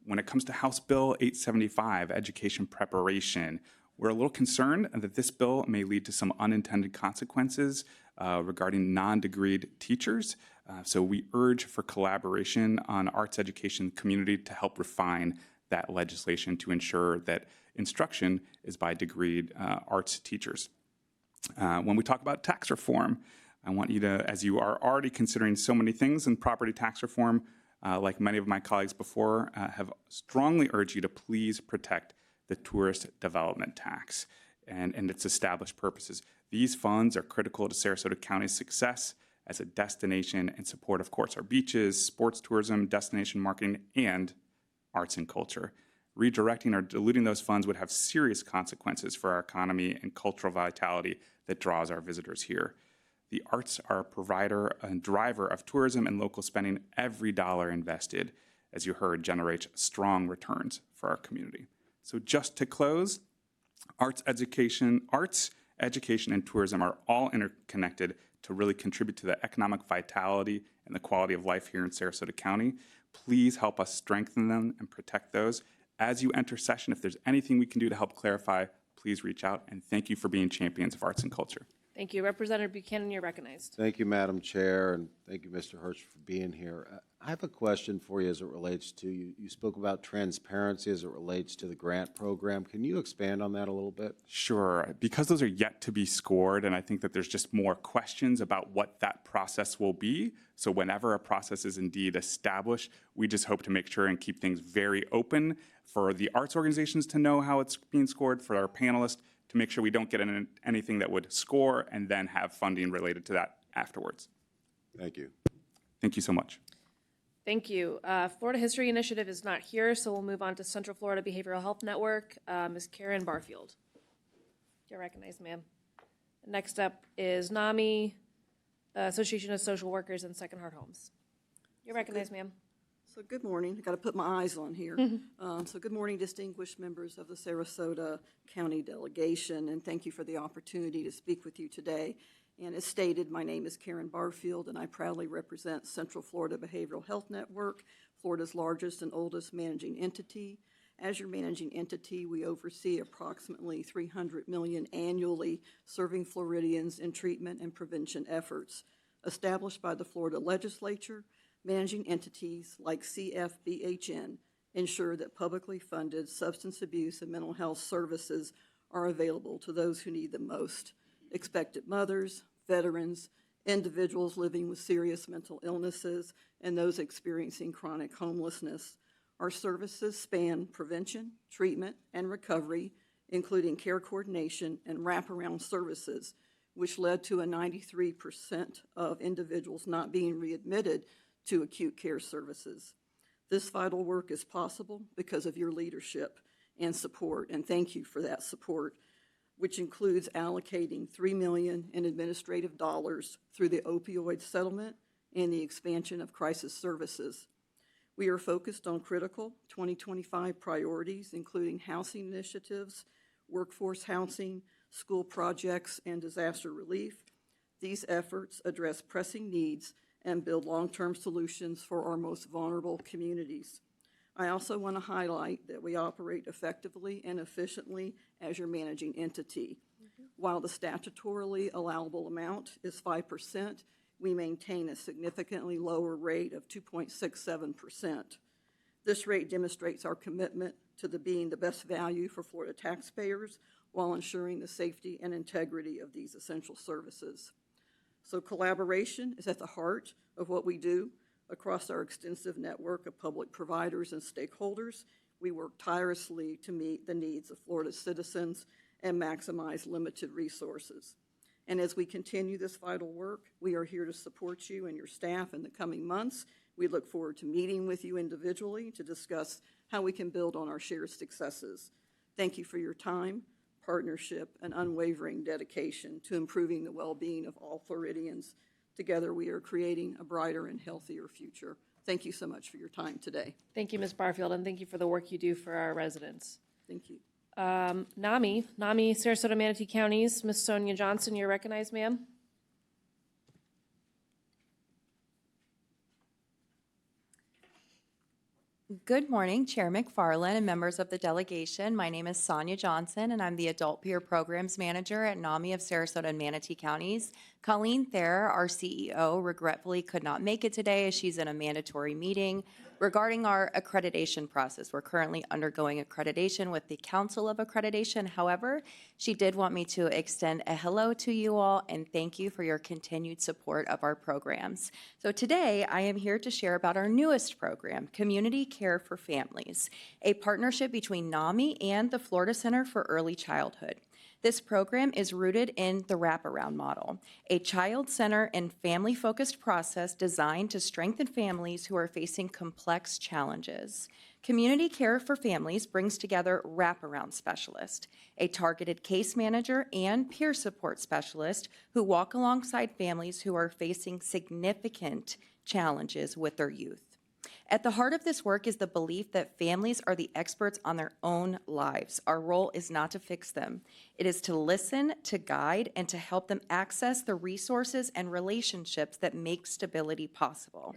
When it comes to House Bill 875, education preparation, we're a little concerned that this bill may lead to some unintended consequences regarding non-degreed teachers. So we urge for collaboration on arts education community to help refine that legislation to ensure that instruction is by degreed arts teachers. When we talk about tax reform, I want you to, as you are already considering so many things in property tax reform, like many of my colleagues before, have strongly urged you to please protect the tourist development tax and its established purposes. These funds are critical to Sarasota County's success as a destination and support, of course, our beaches, sports tourism, destination marketing, and arts and culture. Redirecting or diluting those funds would have serious consequences for our economy and cultural vitality that draws our visitors here. The arts are a provider and driver of tourism and local spending. Every dollar invested, as you heard, generates strong returns for our community. So just to close, Arts, education, and tourism are all interconnected to really contribute to the economic vitality and the quality of life here in Sarasota County. Please help us strengthen them and protect those. As you enter session, if there's anything we can do to help clarify, please reach out, and thank you for being champions of arts and culture. Thank you. Representative Buchanan, you're recognized. Thank you, Madam Chair, and thank you, Mr. Hirsch, for being here. I have a question for you as it relates to, you spoke about transparency as it relates to the grant program. Can you expand on that a little bit? Sure. Because those are yet to be scored, and I think that there's just more questions about what that process will be. So whenever a process is indeed established, we just hope to make sure and keep things very open for the arts organizations to know how it's being scored, for our panelists to make sure we don't get anything that would score and then have funding related to that afterwards. Thank you. Thank you so much. Thank you. Florida History Initiative is not here, so we'll move on to Central Florida Behavioral Health Network. Ms. Karen Barfield. You're recognized, ma'am. Next up is NAMI, Association of Social Workers and Second Heart Homes. You're recognized, ma'am. So good morning. I got to put my eyes on here. So good morning, distinguished members of the Sarasota County delegation, and thank you for the opportunity to speak with you today. And as stated, my name is Karen Barfield, and I proudly represent Central Florida Behavioral Health Network, Florida's largest and oldest managing entity. As your managing entity, we oversee approximately $300 million annually, serving Floridians in treatment and prevention efforts. Established by the Florida legislature, managing entities like CFBHN ensure that publicly funded substance abuse and mental health services are available to those who need them most. Expectant mothers, veterans, individuals living with serious mental illnesses, and those experiencing chronic homelessness. Our services span prevention, treatment, and recovery, including care coordination and wraparound services, which led to a 93% of individuals not being readmitted to acute care services. This vital work is possible because of your leadership and support, and thank you for that support, which includes allocating $3 million in administrative dollars through the opioid settlement and the expansion of crisis services. We are focused on critical 2025 priorities, including housing initiatives, workforce housing, school projects, and disaster relief. These efforts address pressing needs and build long-term solutions for our most vulnerable communities. I also want to highlight that we operate effectively and efficiently as your managing entity. While the statutorily allowable amount is 5%, we maintain a significantly lower rate of 2.67%. This rate demonstrates our commitment to being the best value for Florida taxpayers while ensuring the safety and integrity of these essential services. So collaboration is at the heart of what we do. Across our extensive network of public providers and stakeholders, we work tirelessly to meet the needs of Florida's citizens and maximize limited resources. And as we continue this vital work, we are here to support you and your staff in the coming months. We look forward to meeting with you individually to discuss how we can build on our shared successes. Thank you for your time, partnership, and unwavering dedication to improving the well-being of all Floridians. Together, we are creating a brighter and healthier future. Thank you so much for your time today. Thank you, Ms. Barfield, and thank you for the work you do for our residents. Thank you. NAMI, Sarasota Manatee Counties, Ms. Sonia Johnson, you're recognized, ma'am. Good morning, Chair McFarland and members of the delegation. My name is Sonia Johnson, and I'm the Adult Peer Programs Manager at NAMI of Sarasota and Manatee Counties. Colleen Thayer, our CEO, regretfully could not make it today as she's in a mandatory meeting regarding our accreditation process. We're currently undergoing accreditation with the Council of Accreditation. However, she did want me to extend a hello to you all and thank you for your continued support of our programs. So today, I am here to share about our newest program, Community Care for Families, a partnership between NAMI and the Florida Center for Early Childhood. This program is rooted in the wraparound model, a child-centered and family-focused process designed to strengthen families who are facing complex challenges. Community Care for Families brings together wraparound specialists, a targeted case manager, and peer support specialist who walk alongside families who are facing significant challenges with their youth. At the heart of this work is the belief that families are the experts on their own lives. Our role is not to fix them. It is to listen, to guide, and to help them access the resources and relationships that make stability possible.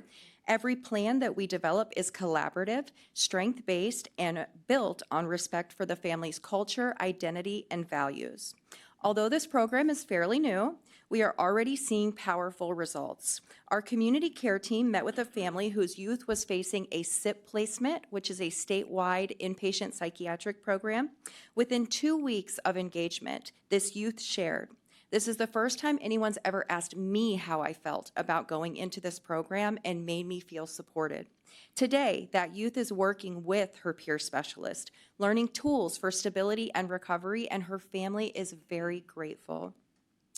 Every plan that we develop is collaborative, strength-based, and built on respect for the family's culture, identity, and values. Although this program is fairly new, we are already seeing powerful results. Our community care team met with a family whose youth was facing a SIP placement, which is a statewide inpatient psychiatric program. Within 2 weeks of engagement, this youth shared, "This is the first time anyone's ever asked me how I felt about going into this program and made me feel supported." Today, that youth is working with her peer specialist, learning tools for stability and recovery, and her family is very grateful.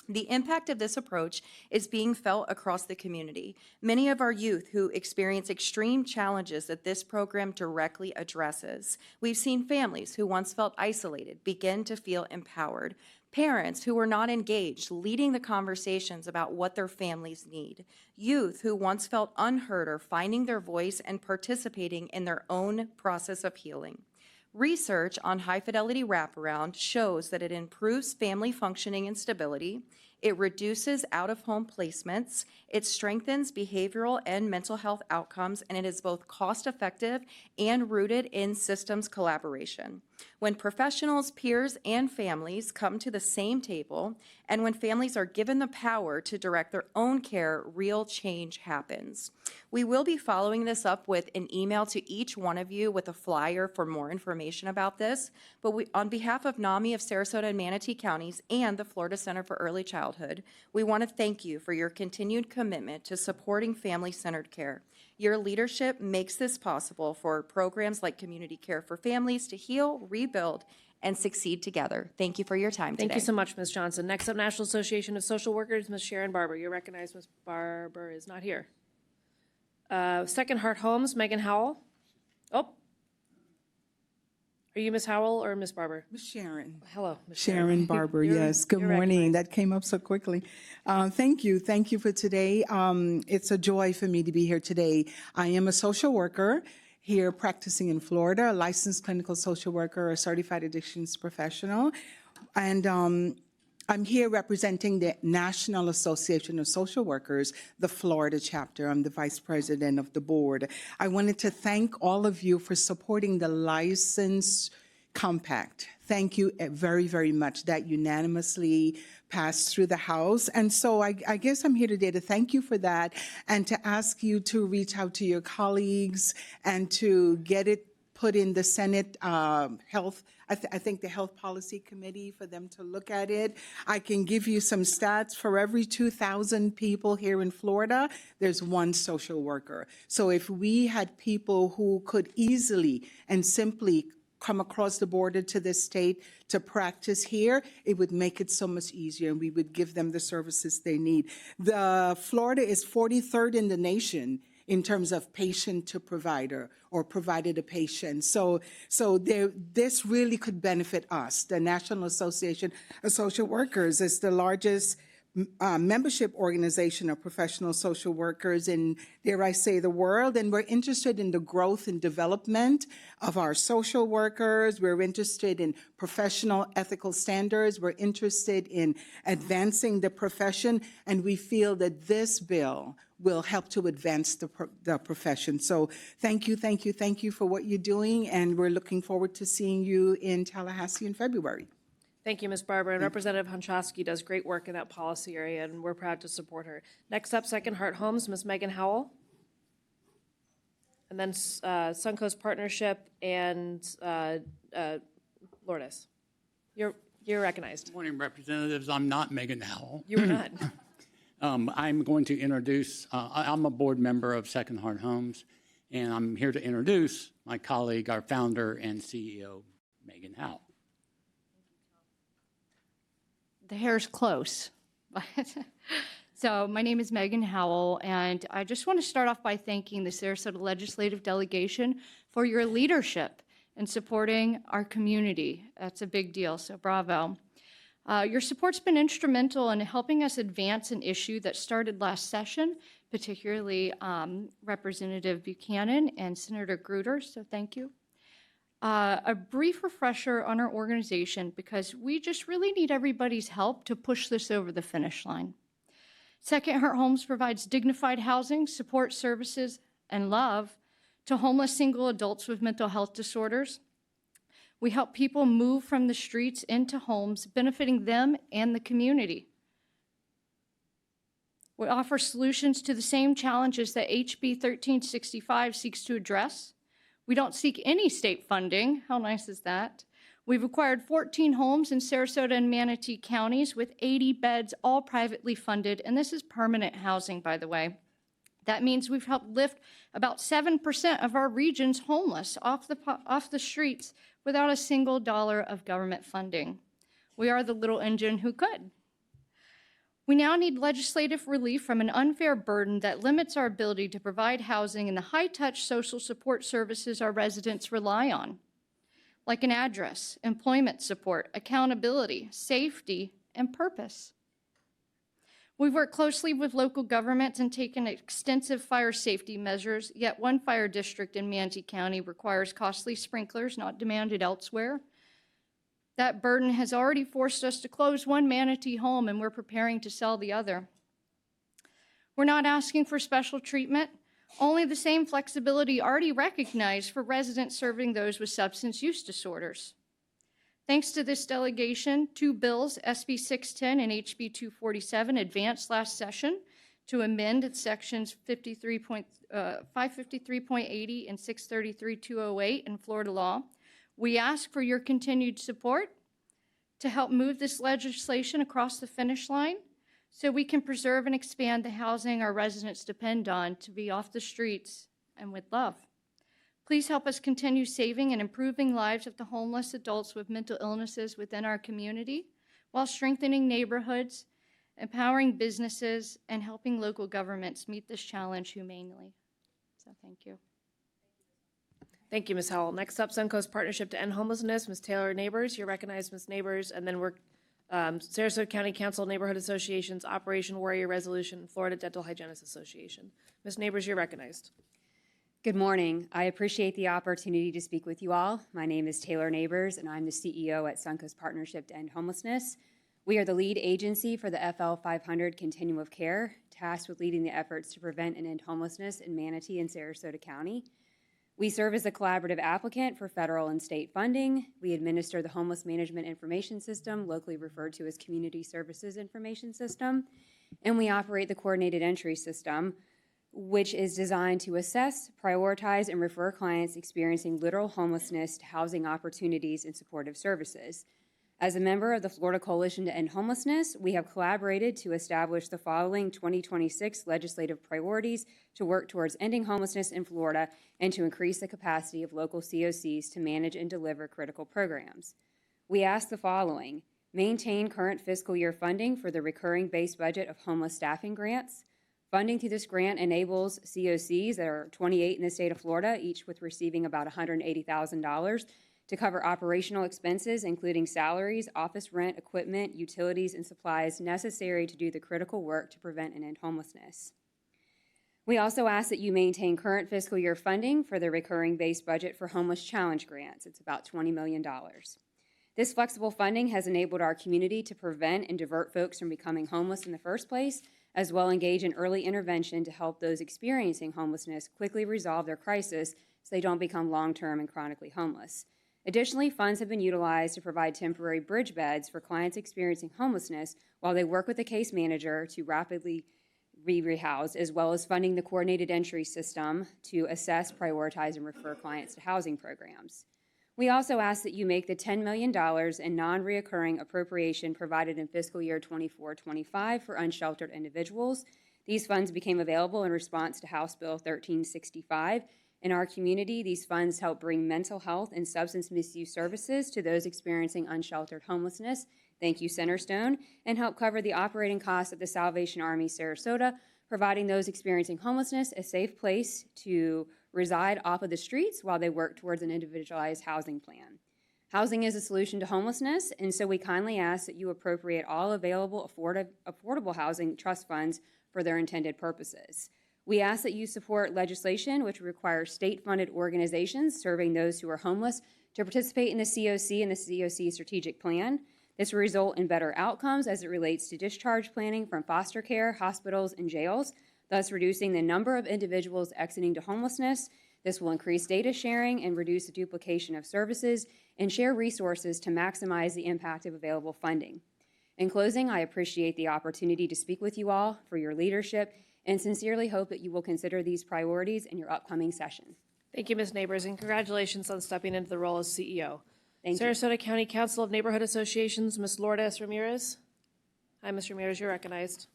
The impact of this approach is being felt across the community. Many of our youth who experience extreme challenges that this program directly addresses. We've seen families who once felt isolated begin to feel empowered. Parents who were not engaged, leading the conversations about what their families need. Youth who once felt unheard are finding their voice and participating in their own process of healing. Research on high-fidelity wraparound shows that it improves family functioning and stability, it reduces out-of-home placements, it strengthens behavioral and mental health outcomes, and it is both cost-effective and rooted in systems collaboration. When professionals, peers, and families come to the same table, and when families are given the power to direct their own care, real change happens. We will be following this up with an email to each one of you with a flyer for more information about this, but on behalf of NAMI of Sarasota and Manatee Counties and the Florida Center for Early Childhood, we want to thank you for your continued commitment to supporting family-centered care. Your leadership makes this possible for programs like Community Care for Families to heal, rebuild, and succeed together. Thank you for your time today. Thank you so much, Ms. Johnson. Next up, National Association of Social Workers, Ms. Sharon Barber. You're recognized. Ms. Barber is not here. Second Heart Homes, Megan Howell. Oh. Are you Ms. Howell or Ms. Barber? Ms. Sharon. Hello, Ms. Sharon Barber, yes. Good morning. That came up so quickly. Thank you. Thank you for today. It's a joy for me to be here today. I am a social worker here practicing in Florida, a licensed clinical social worker, a certified addictions professional. And I'm here representing the National Association of Social Workers, the Florida chapter. I'm the vice president of the board. I wanted to thank all of you for supporting the License Compact. Thank you very, very much. That unanimously passed through the House. And so I guess I'm here today to thank you for that and to ask you to reach out to your colleagues and to get it put in the Senate Health, I think the Health Policy Committee, for them to look at it. I can give you some stats. For every 2,000 people here in Florida, there's one social worker. So if we had people who could easily and simply come across the border to this state to practice here, it would make it so much easier, and we would give them the services they need. Florida is 43rd in the nation in terms of patient to provider or provider to patient. So this really could benefit us. The National Association of Social Workers is the largest membership organization of professional social workers in, dare I say, the world. And we're interested in the growth and development of our social workers. We're interested in professional ethical standards. We're interested in advancing the profession. And we feel that this bill will help to advance the profession. So thank you for what you're doing. And we're looking forward to seeing you in Tallahassee in February. Thank you, Ms. Barber. And Representative Honchowski does great work in that policy area, and we're proud to support her. Next up, Second Heart Homes, Ms. Megan Howell. And then Suncoast Partnership and Lourdes. You're recognized. Good morning, Representatives. I'm not Megan Howell. You are not. I'm going to introduce, I'm a board member of Second Heart Homes, and I'm here to introduce my colleague, our founder and CEO, Megan Howell. The hair's close. So my name is Megan Howell, and I just want to start off by thanking the Sarasota Legislative Delegation for your leadership in supporting our community. That's a big deal, so bravo. Your support's been instrumental in helping us advance an issue that started last session, particularly Representative Buchanan and Senator Gruder, so thank you. A brief refresher on our organization, because we just really need everybody's help to push this over the finish line. Second Heart Homes provides dignified housing, support services, and love to homeless single adults with mental health disorders. We help people move from the streets into homes, benefiting them and the community. We offer solutions to the same challenges that HB 1365 seeks to address. We don't seek any state funding. How nice is that? We've acquired 14 homes in Sarasota and Manatee counties with 80 beds, all privately funded, and this is permanent housing, by the way. That means we've helped lift about 7% of our region's homeless off the streets without a single dollar of government funding. We are the little engine who could. We now need legislative relief from an unfair burden that limits our ability to provide housing and the high-touch social support services our residents rely on, like an address, employment support, accountability, safety, and purpose. We've worked closely with local governments and taken extensive fire safety measures, yet one fire district in Manatee County requires costly sprinklers not demanded elsewhere. That burden has already forced us to close one Manatee home, and we're preparing to sell the other. We're not asking for special treatment, only the same flexibility already recognized for residents serving those with substance use disorders. Thanks to this delegation, two bills, SB 610 and HB 247, advanced last session to amend its sections 553.80 and 633.208 in Florida law. We ask for your continued support to help move this legislation across the finish line so we can preserve and expand the housing our residents depend on to be off the streets and with love. Please help us continue saving and improving lives of the homeless adults with mental illnesses within our community while strengthening neighborhoods, empowering businesses, and helping local governments meet this challenge humanely. So thank you. Thank you, Ms. Howell. Next up, Suncoast Partnership to End Homelessness, Ms. Taylor Neighbors. You're recognized, Ms. Neighbors. And then we're Sarasota County Council Neighborhood Associations, Operation Warrior Resolution, Florida Dental Hygienists Association. Ms. Neighbors, you're recognized. Good morning. I appreciate the opportunity to speak with you all. My name is Taylor Neighbors, and I'm the CEO at Suncoast Partnership to End Homelessness. We are the lead agency for the FL 500 Continuum of Care, tasked with leading the efforts to prevent and end homelessness in Manatee and Sarasota County. We serve as a collaborative applicant for federal and state funding. We administer the Homeless Management Information System, locally referred to as Community Services Information System, and we operate the Coordinated Entry System, which is designed to assess, prioritize, and refer clients experiencing literal homelessness to housing opportunities and supportive services. As a member of the Florida Coalition to End Homelessness, we have collaborated to establish the following 2026 legislative priorities to work towards ending homelessness in Florida and to increase the capacity of local COCs to manage and deliver critical programs. We ask the following: maintain current fiscal year funding for the recurring base budget of homeless staffing grants. Funding through this grant enables COCs, there are 28 in the state of Florida, each with receiving about $180,000, to cover operational expenses, including salaries, office rent, equipment, utilities, and supplies necessary to do the critical work to prevent and end homelessness. We also ask that you maintain current fiscal year funding for the recurring base budget for homeless challenge grants. It's about $20 million. This flexible funding has enabled our community to prevent and divert folks from becoming homeless in the first place, as well engage in early intervention to help those experiencing homelessness quickly resolve their crisis so they don't become long-term and chronically homeless. Additionally, funds have been utilized to provide temporary bridge beds for clients experiencing homelessness while they work with a case manager to rapidly be rehoused, as well as funding the Coordinated Entry System to assess, prioritize, and refer clients to housing programs. We also ask that you make the $10 million in non-reoccurring appropriation provided in fiscal year 24-25 for unsheltered individuals. These funds became available in response to House Bill 1365. In our community, these funds help bring mental health and substance misuse services to those experiencing unsheltered homelessness. Thank you, Centerstone, and help cover the operating costs of the Salvation Army Sarasota, providing those experiencing homelessness a safe place to reside off of the streets while they work towards an individualized housing plan. Housing is a solution to homelessness, and so we kindly ask that you appropriate all available affordable housing trust funds for their intended purposes. We ask that you support legislation which requires state-funded organizations serving those who are homeless to participate in the COC and the COC strategic plan. This will result in better outcomes as it relates to discharge planning from foster care, hospitals, and jails, thus reducing the number of individuals exiting to homelessness. This will increase data sharing and reduce the duplication of services and share resources to maximize the impact of available funding. In closing, I appreciate the opportunity to speak with you all for your leadership and sincerely hope that you will consider these priorities in your upcoming session. Thank you, Ms. Neighbors, and congratulations on stepping into the role as CEO. Thank you. Sarasota County Council of Neighborhood Associations, Ms. Lourdes Ramirez. Hi, Ms. Ramirez, you're recognized.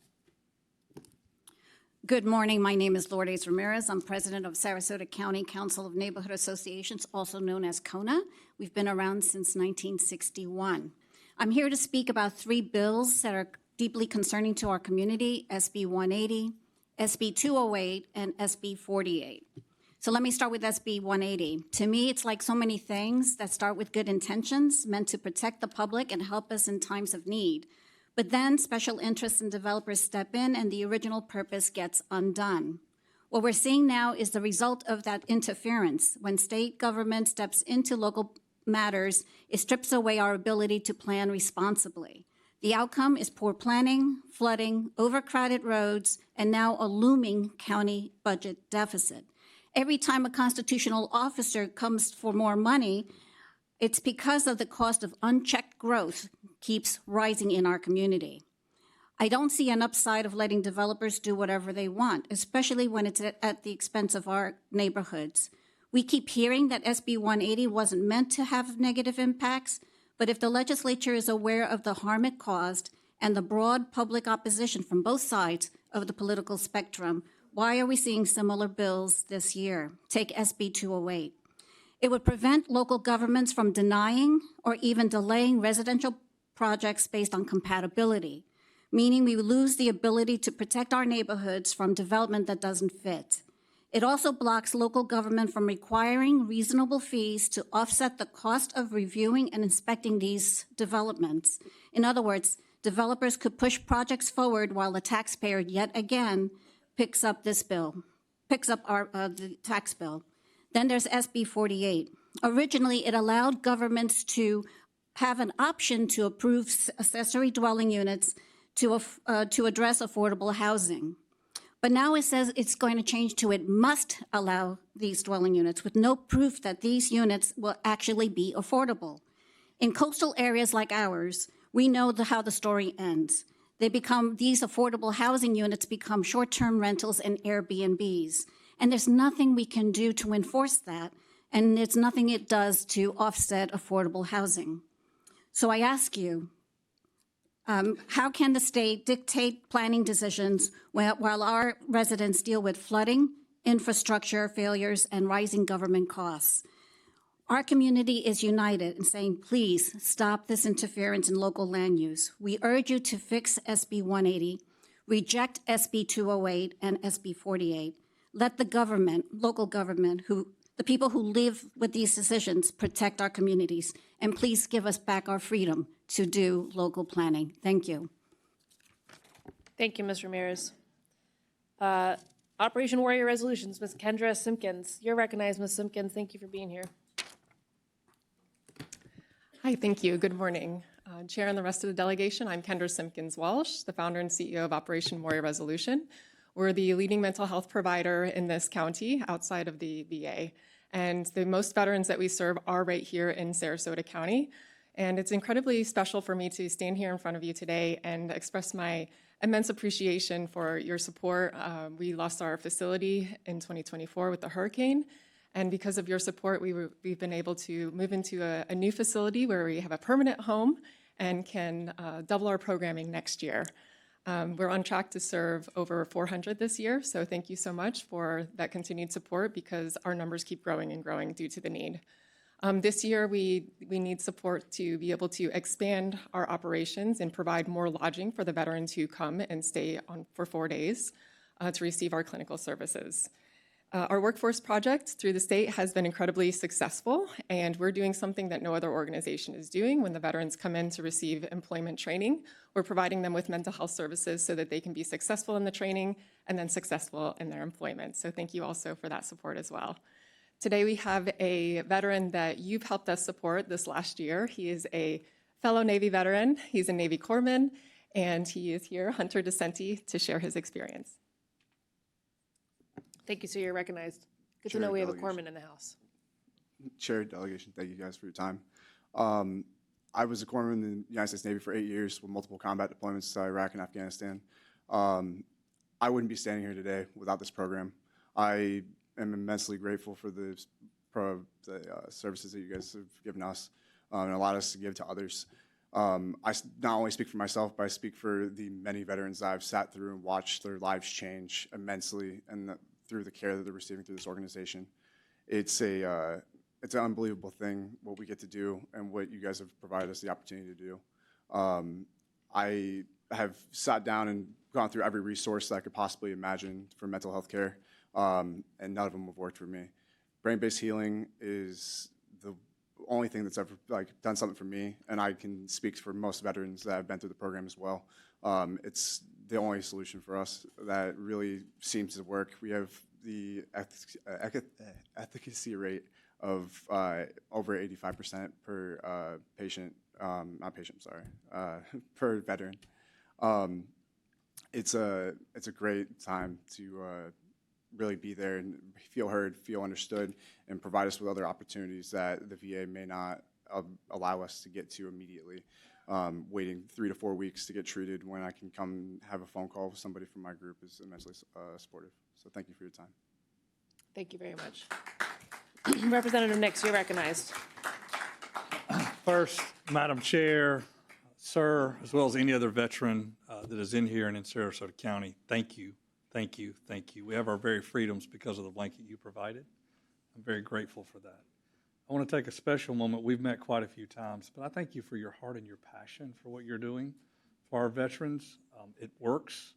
Good morning. My name is Lourdes Ramirez. I'm president of Sarasota County Council of Neighborhood Associations, also known as CONA. We've been around since 1961. I'm here to speak about 3 bills that are deeply concerning to our community: SB 180, SB 208, and SB 48. So let me start with SB 180. To me, it's like so many things that start with good intentions, meant to protect the public and help us in times of need. But then special interests and developers step in and the original purpose gets undone. What we're seeing now is the result of that interference. When state government steps into local matters, it strips away our ability to plan responsibly. The outcome is poor planning, flooding, overcrowded roads, and now a looming county budget deficit. Every time a constitutional officer comes for more money, it's because of the cost of unchecked growth keeps rising in our community. I don't see an upside of letting developers do whatever they want, especially when it's at the expense of our neighborhoods. We keep hearing that SB 180 wasn't meant to have negative impacts, but if the legislature is aware of the harm it caused and the broad public opposition from both sides of the political spectrum, why are we seeing similar bills this year? Take SB 208. It would prevent local governments from denying or even delaying residential projects based on compatibility, meaning we would lose the ability to protect our neighborhoods from development that doesn't fit. It also blocks local government from requiring reasonable fees to offset the cost of reviewing and inspecting these developments. In other words, developers could push projects forward while the taxpayer yet again picks up the tax bill. Then there's SB 48. Originally, it allowed governments to have an option to approve accessory dwelling units to address affordable housing. But now it says it's going to change to it must allow these dwelling units with no proof that these units will actually be affordable. In coastal areas like ours, we know how the story ends. These affordable housing units become short-term rentals and Airbnbs. And there's nothing we can do to enforce that, and there's nothing it does to offset affordable housing. So I ask you, how can the state dictate planning decisions while our residents deal with flooding, infrastructure failures, and rising government costs? Our community is united in saying, please stop this interference in local land use. We urge you to fix SB 180, reject SB 208 and SB 48. Let the government, local government, the people who live with these decisions, protect our communities. And please give us back our freedom to do local planning. Thank you. Thank you, Ms. Ramirez. Operation Warrior Resolutions, Ms. Kendra Simpkins. You're recognized, Ms. Simpkins. Thank you for being here. Hi, thank you. Good morning. Chair and the rest of the delegation, I'm Kendra Simpkins Walsh, the founder and CEO of Operation Warrior Resolution. We're the leading mental health provider in this county outside of the VA. And the most veterans that we serve are right here in Sarasota County. And it's incredibly special for me to stand here in front of you today and express my immense appreciation for your support. We lost our facility in 2024 with the hurricane. And because of your support, we've been able to move into a new facility where we have a permanent home and can double our programming next year. We're on track to serve over 400 this year, so thank you so much for that continued support because our numbers keep growing and growing due to the need. This year, we need support to be able to expand our operations and provide more lodging for the veterans who come and stay on for 4 days to receive our clinical services. Our workforce project through the state has been incredibly successful, and we're doing something that no other organization is doing. When the veterans come in to receive employment training, we're providing them with mental health services so that they can be successful in the training and then successful in their employment. So thank you also for that support as well. Today we have a veteran that you've helped us support this last year. He is a fellow Navy veteran. He's a Navy corpsman, and he is here, Hunter DeCenti, to share his experience. Thank you, sir. You're recognized. Good to Chair, know we have a delegation. corpsman in the house. Chair, delegation, thank you guys for your time. I was a corpsman in the United States Navy for 8 years with multiple combat deployments to Iraq and Afghanistan. I wouldn't be standing here today without this program. I am immensely grateful for the services that you guys have given us and allowed us to give to others. I not only speak for myself, but I speak for the many veterans that I've sat through and watched their lives change immensely and through the care that they're receiving through this organization. It's an unbelievable thing what we get to do and what you guys have provided us the opportunity to do. I have sat down and gone through every resource that I could possibly imagine for mental health care, and none of them have worked for me. Brain-based healing is the only thing that's ever done something for me, and I can speak for most veterans that have been through the program as well. It's the only solution for us that really seems to work. We have the efficacy rate of over 85% per patient, per veteran. It's a great time to really be there and feel heard, feel understood, and provide us with other opportunities that the VA may not allow us to get to immediately. Waiting 3 to 4 weeks to get treated when I can come have a phone call with somebody from my group is immensely supportive. So thank you for your time. Thank you very much. Representative Nix, you're recognized. First, Madam Chair, sir, as well as any other veteran that is in here and in Sarasota County, thank you, thank you, thank you. We have our very freedoms because of the blanket you provided. I'm very grateful for that. I want to take a special moment. We've met quite a few times, but I thank you for your heart and your passion for what you're doing for our veterans. It works.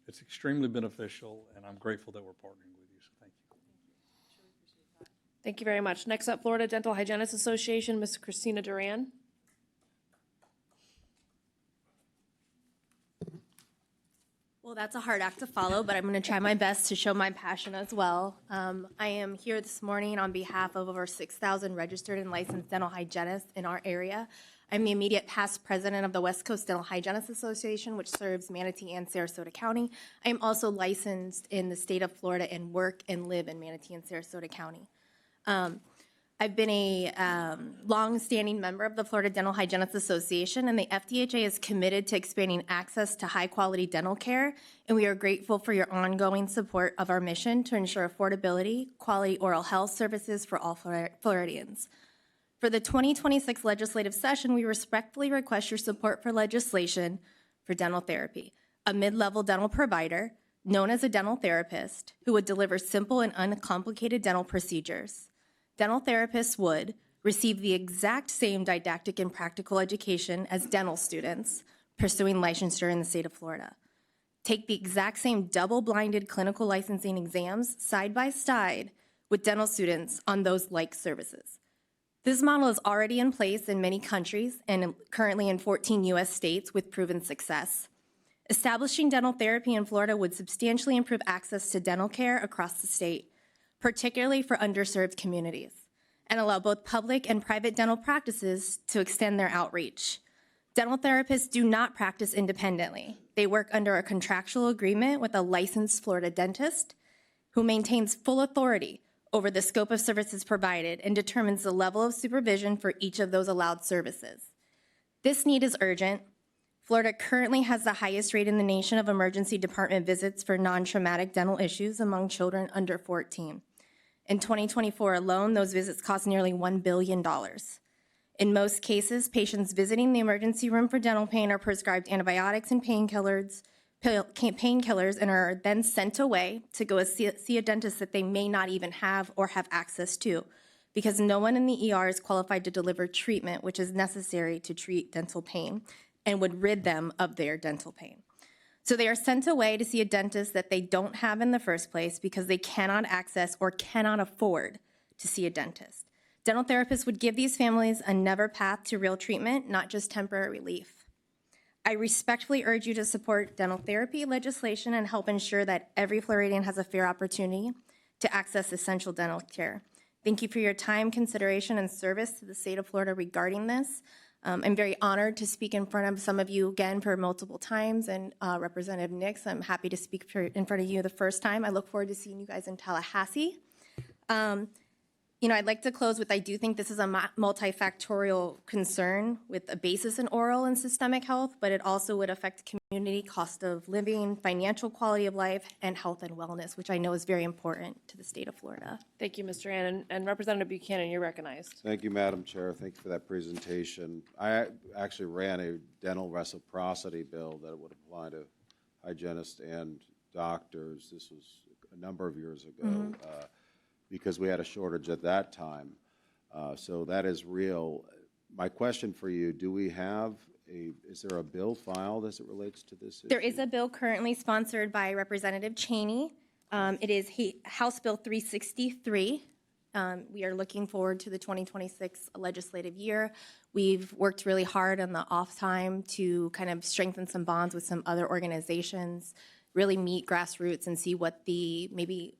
It's extremely beneficial, and I'm grateful that we're partnering with you, so thank you. Thank you very much. Next up, Florida Dental Hygienists Association, Ms. Christina Duran. Well, that's a hard act to follow, but I'm going to try my best to show my passion as well. I am here this morning on behalf of over 6,000 registered and licensed dental hygienists in our area. I'm the immediate past president of the West Coast Dental Hygienists Association, which serves Manatee and Sarasota County. I am also licensed in the state of Florida and work and live in Manatee and Sarasota County. I've been a long-standing member of the Florida Dental Hygienists Association, and the FDHA is committed to expanding access to high-quality dental care, and we are grateful for your ongoing support of our mission to ensure affordability, quality oral health services for all Floridians. For the 2026 legislative session, we respectfully request your support for legislation for dental therapy, a mid-level dental provider known as a dental therapist who would deliver simple and uncomplicated dental procedures. Dental therapists would receive the exact same didactic and practical education as dental students pursuing licensure in the state of Florida. Take the exact same double-blinded clinical licensing exams side by side with dental students on those like services. This model is already in place in many countries and currently in 14 U.S. states with proven success. Establishing dental therapy in Florida would substantially improve access to dental care across the state, particularly for underserved communities, and allow both public and private dental practices to extend their outreach. Dental therapists do not practice independently. They work under a contractual agreement with a licensed Florida dentist who maintains full authority over the scope of services provided and determines the level of supervision for each of those allowed services. This need is urgent. Florida currently has the highest rate in the nation of emergency department visits for non-traumatic dental issues among children under 14. In 2024 alone, those visits cost nearly $1 billion. In most cases, patients visiting the emergency room for dental pain are prescribed antibiotics and painkillers and are then sent away to go see a dentist that they may not even have or have access to, because no one in the ER is qualified to deliver treatment which is necessary to treat dental pain and would rid them of their dental pain. So they are sent away to see a dentist that they don't have in the first place because they cannot access or cannot afford to see a dentist. Dental therapists would give these families another path to real treatment, not just temporary relief. I respectfully urge you to support dental therapy legislation and help ensure that every Floridian has a fair opportunity to access essential dental care. Thank you for your time, consideration, and service to the state of Florida regarding this. I'm very honored to speak in front of some of you again for multiple times, and Representative Nix, I'm happy to speak in front of you the first time. I look forward to seeing you guys in Tallahassee. I'd like to close with, I do think this is a multifactorial concern with a basis in oral and systemic health, but it also would affect community, cost of living, financial quality of life, and health and wellness, which I know is very important to the state of Florida. Thank you, Mr. Ann. And Representative Buchanan, you're recognized. Thank you, Madam Chair. Thank you for that presentation. I actually ran a dental reciprocity bill that would apply to hygienists and doctors. This was a number of years ago. Because we had a shortage at that time. So that is real. My question for you, is there a bill filed as it relates to this issue? There is a bill currently sponsored by Representative Cheney. It is House Bill 363. We are looking forward to the 2026 legislative year. We've worked really hard on the off time to kind of strengthen some bonds with some other organizations, really meet grassroots and see what the maybe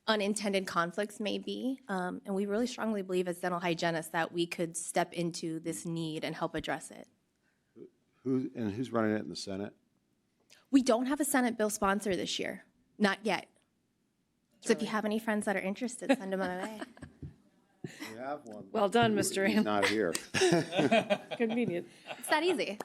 unintended conflicts may be. And we really strongly believe as dental hygienists that we could step into this need and help address it. Who's running it in the Senate? We don't have a Senate bill sponsor this year, not yet. So if you have any friends that are interested, send them my way. We have one. Well done, Mr. Ann. He's not here. Convenient. It's that easy.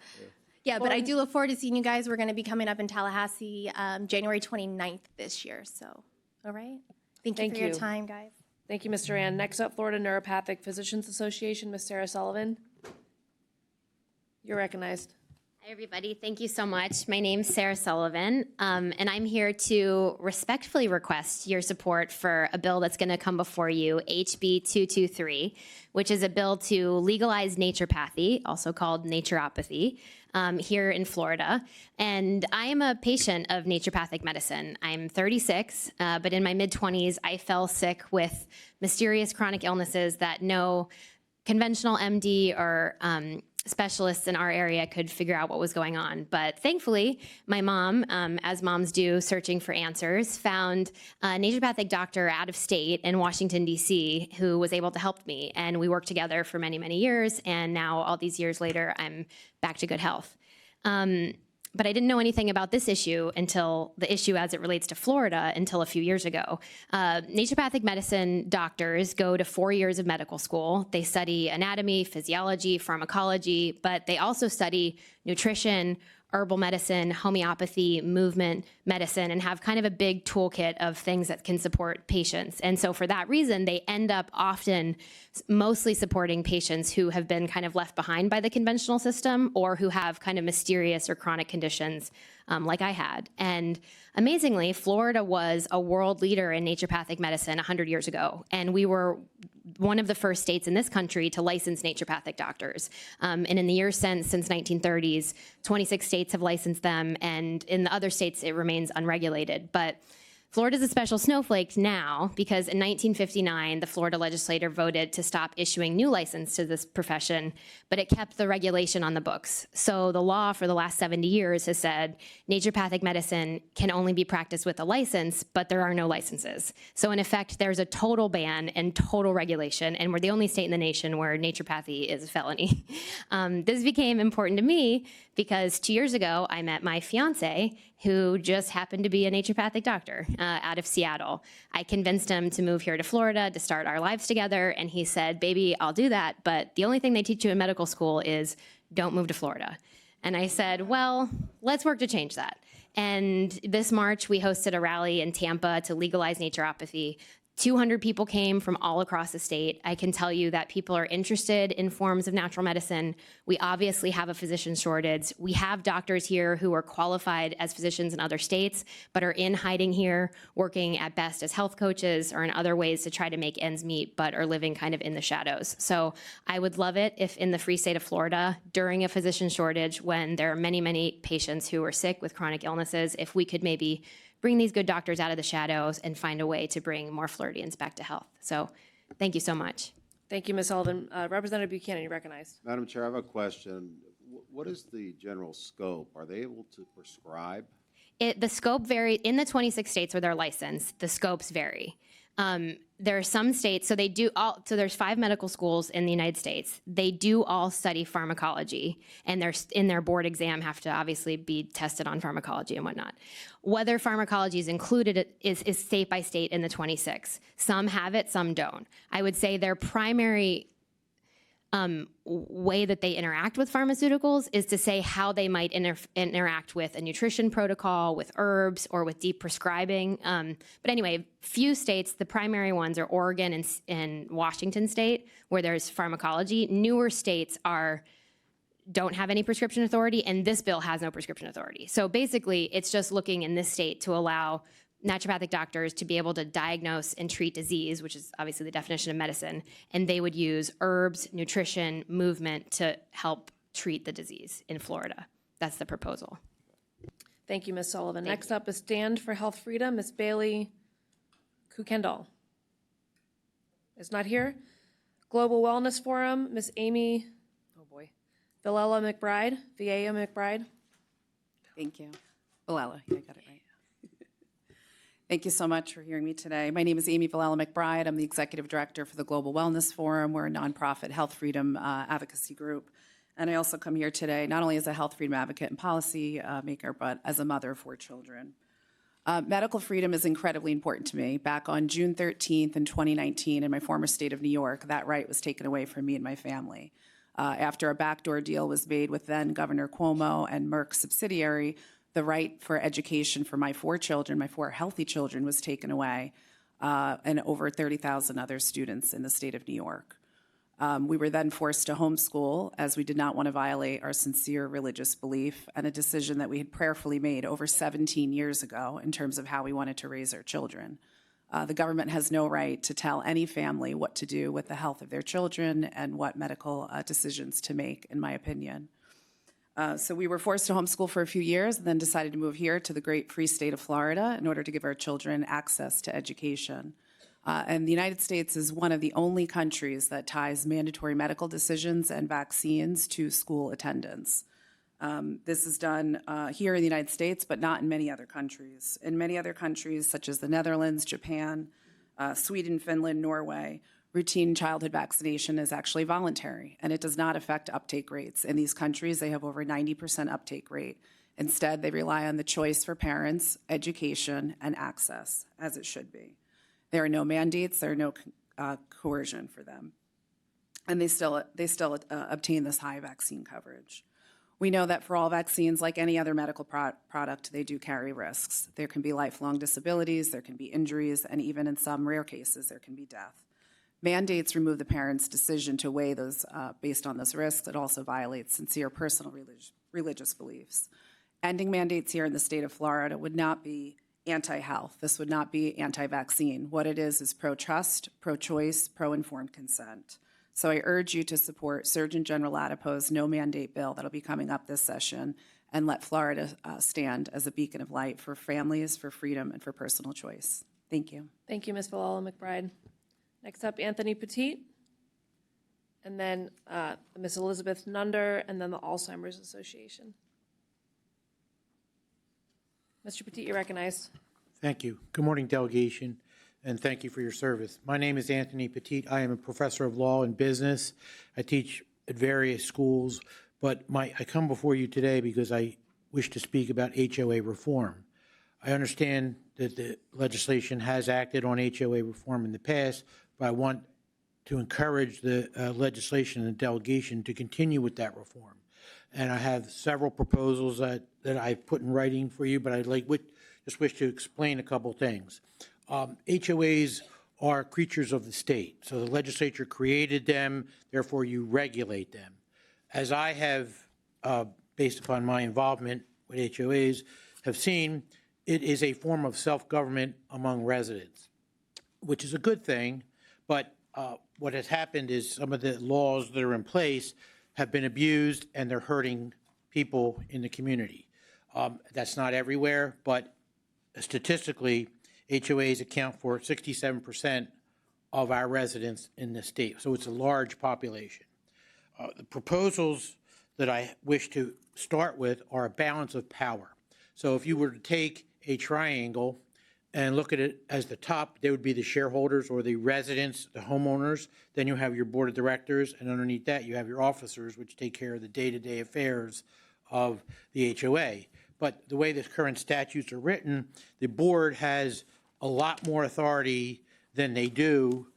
Yeah, but I do look forward to seeing you guys. We're going to be coming up in Tallahassee January 29th this year. So, all right. Thank you for your time, guys. Thank you, Mr. Ann. Next up, Florida Neuropathic Physicians Association, Ms. Sarah Sullivan. You're recognized. Hi, everybody. Thank you so much. My name's Sarah Sullivan, and I'm here to respectfully request your support for a bill that's going to come before you, HB 223, which is a bill to legalize naturopathy, also called naturopathy, here in Florida. And I am a patient of naturopathic medicine. I'm 36, but in my mid-20s, I fell sick with mysterious chronic illnesses that no conventional MD or specialists in our area could figure out what was going on. But thankfully, my mom, as moms do, searching for answers, found a naturopathic doctor out of state in Washington, D.C., who was able to help me. And we worked together for many, many years. And now, all these years later, I'm back to good health. But I didn't know anything about this issue until the issue as it relates to Florida until a few years ago. Naturopathic medicine doctors go to 4 years of medical school. They study anatomy, physiology, pharmacology, but they also study nutrition, herbal medicine, homeopathy, movement medicine, and have kind of a big toolkit of things that can support patients. And so for that reason, they end up often mostly supporting patients who have been kind of left behind by the conventional system or who have kind of mysterious or chronic conditions like I had. And amazingly, Florida was a world leader in naturopathic medicine 100 years ago. And we were one of the first states in this country to license naturopathic doctors. And in the years since 1930s, 26 states have licensed them, and in the other states it remains unregulated. But Florida's a special snowflake now because in 1959, the Florida legislature voted to stop issuing new license to this profession, but it kept the regulation on the books. So the law for the last 70 years has said naturopathic medicine can only be practiced with a license, but there are no licenses. So in effect, there's a total ban and total regulation, and we're the only state in the nation where naturopathy is a felony. This became important to me because 2 years ago, I met my fiance, who just happened to be a naturopathic doctor out of Seattle. I convinced him to move here to Florida to start our lives together, and he said, "Baby, I'll do that, but the only thing they teach you in medical school is don't move to Florida." And I said, well, let's work to change that. And this March, we hosted a rally in Tampa to legalize naturopathy. 200 people came from all across the state. I can tell you that people are interested in forms of natural medicine. We obviously have a physician shortage. We have doctors here who are qualified as physicians in other states, but are in hiding here, working at best as health coaches or in other ways to try to make ends meet, but are living kind of in the shadows. So I would love it if in the free state of Florida, during a physician shortage, when there are many, many patients who are sick with chronic illnesses, if we could maybe bring these good doctors out of the shadows and find a way to bring more Floridians back to health. So thank you so much. Thank you, Ms. Sullivan. Representative Buchanan, you're recognized. Madam Chair, I have a question. What is the general scope? Are they able to prescribe? The scope varies in the 26 states where they're licensed. The scopes vary. There are some states, so they do all. So there's 5 medical schools in the United States. They do all study pharmacology, and they're in their board exam have to obviously be tested on pharmacology and whatnot. Whether pharmacology is included is state by state in the 26. Some have it, some don't. I would say their primary way that they interact with pharmaceuticals is to say how they might interact with a nutrition protocol, with herbs, or with deep prescribing. But anyway, few states, the primary ones are Oregon and Washington State, where there's pharmacology. Newer states don't have any prescription authority, and this bill has no prescription authority. So basically, it's just looking in this state to allow naturopathic doctors to be able to diagnose and treat disease, which is obviously the definition of medicine, and they would use herbs, nutrition, movement to help treat the disease in Florida. That's the proposal. Thank you, Ms. Sullivan. Next up is Stand for Health Freedom, Ms. Bailey Kukendall. Is not here. Global Wellness Forum, Ms. Amy, Villela McBride, Thank you. Villela, I got it right. Thank you so much for hearing me today. My name is Amy Villela McBride. I'm the Executive Director for the Global Wellness Forum. We're a nonprofit health freedom advocacy group. And I also come here today not only as a health freedom advocate and policy maker, but as a mother of 4 children. Medical freedom is incredibly important to me. Back on June 13th in 2019, in my former state of New York, that right was taken away from me and my family. After a backdoor deal was made with then Governor Cuomo and Merck's subsidiary, the right for education for my 4 children, my 4 healthy children, was taken away, and over 30,000 other students in the state of New York. We were then forced to homeschool as we did not want to violate our sincere religious belief, and a decision that we had prayerfully made over 17 years ago in terms of how we wanted to raise our children. The government has no right to tell any family what to do with the health of their children and what medical decisions to make, in my opinion. So we were forced to homeschool for a few years and then decided to move here to the great free state of Florida in order to give our children access to education. And the United States is one of the only countries that ties mandatory medical decisions and vaccines to school attendance. This is done here in the United States, but not in many other countries. In many other countries, such as the Netherlands, Japan, Sweden, Finland, Norway, routine childhood vaccination is actually voluntary, and it does not affect uptake rates. In these countries, they have over 90% uptake rate. Instead, they rely on the choice for parents, education, and access, as it should be. There are no mandates, there are no coercion for them. And they still obtain this high vaccine coverage. We know that for all vaccines, like any other medical product, they do carry risks. There can be lifelong disabilities, there can be injuries, and even in some rare cases, there can be death. Mandates remove the parent's decision to weigh those based on those risks. It also violates sincere personal religious beliefs. Ending mandates here in the state of Florida would not be anti-health. This would not be anti-vaccine. What it is pro-trust, pro-choice, pro-informed consent. So I urge you to support Surgeon General Ladapo's no mandate bill that'll be coming up this session, and let Florida stand as a beacon of light for families, for freedom, and for personal choice. Thank you. Thank you, Ms. Villela McBride. Next up, Anthony Petit, and then Ms. Elizabeth Nunder, and then the Alzheimer's Association. Mr. Petit, you're recognized. Thank you. Good morning, delegation, and thank you for your service. My name is Anthony Petit. I am a professor of law and business. I teach at various schools, but I come before you today because I wish to speak about HOA reform. I understand that the legislation has acted on HOA reform in the past, but I want to encourage the legislation and the delegation to continue with that reform. And I have several proposals that I've put in writing for you, but I'd just wish to explain a couple things. HOAs are creatures of the state. So the legislature created them, therefore you regulate them. As I have, based upon my involvement with HOAs, have seen, it is a form of self-government among residents, which is a good thing, but what has happened is some of the laws that are in place have been abused and they're hurting people in the community. That's not everywhere, but statistically, HOAs account for 67% of our residents in the state, so it's a large population. The proposals that I wish to start with are a balance of power. So if you were to take a triangle and look at it as the top, they would be the shareholders or the residents, the homeowners. Then you have your board of directors, and underneath that you have your officers, which take care of the day-to-day affairs of the HOA. But the way the current statutes are written, the board has a lot more authority than they do,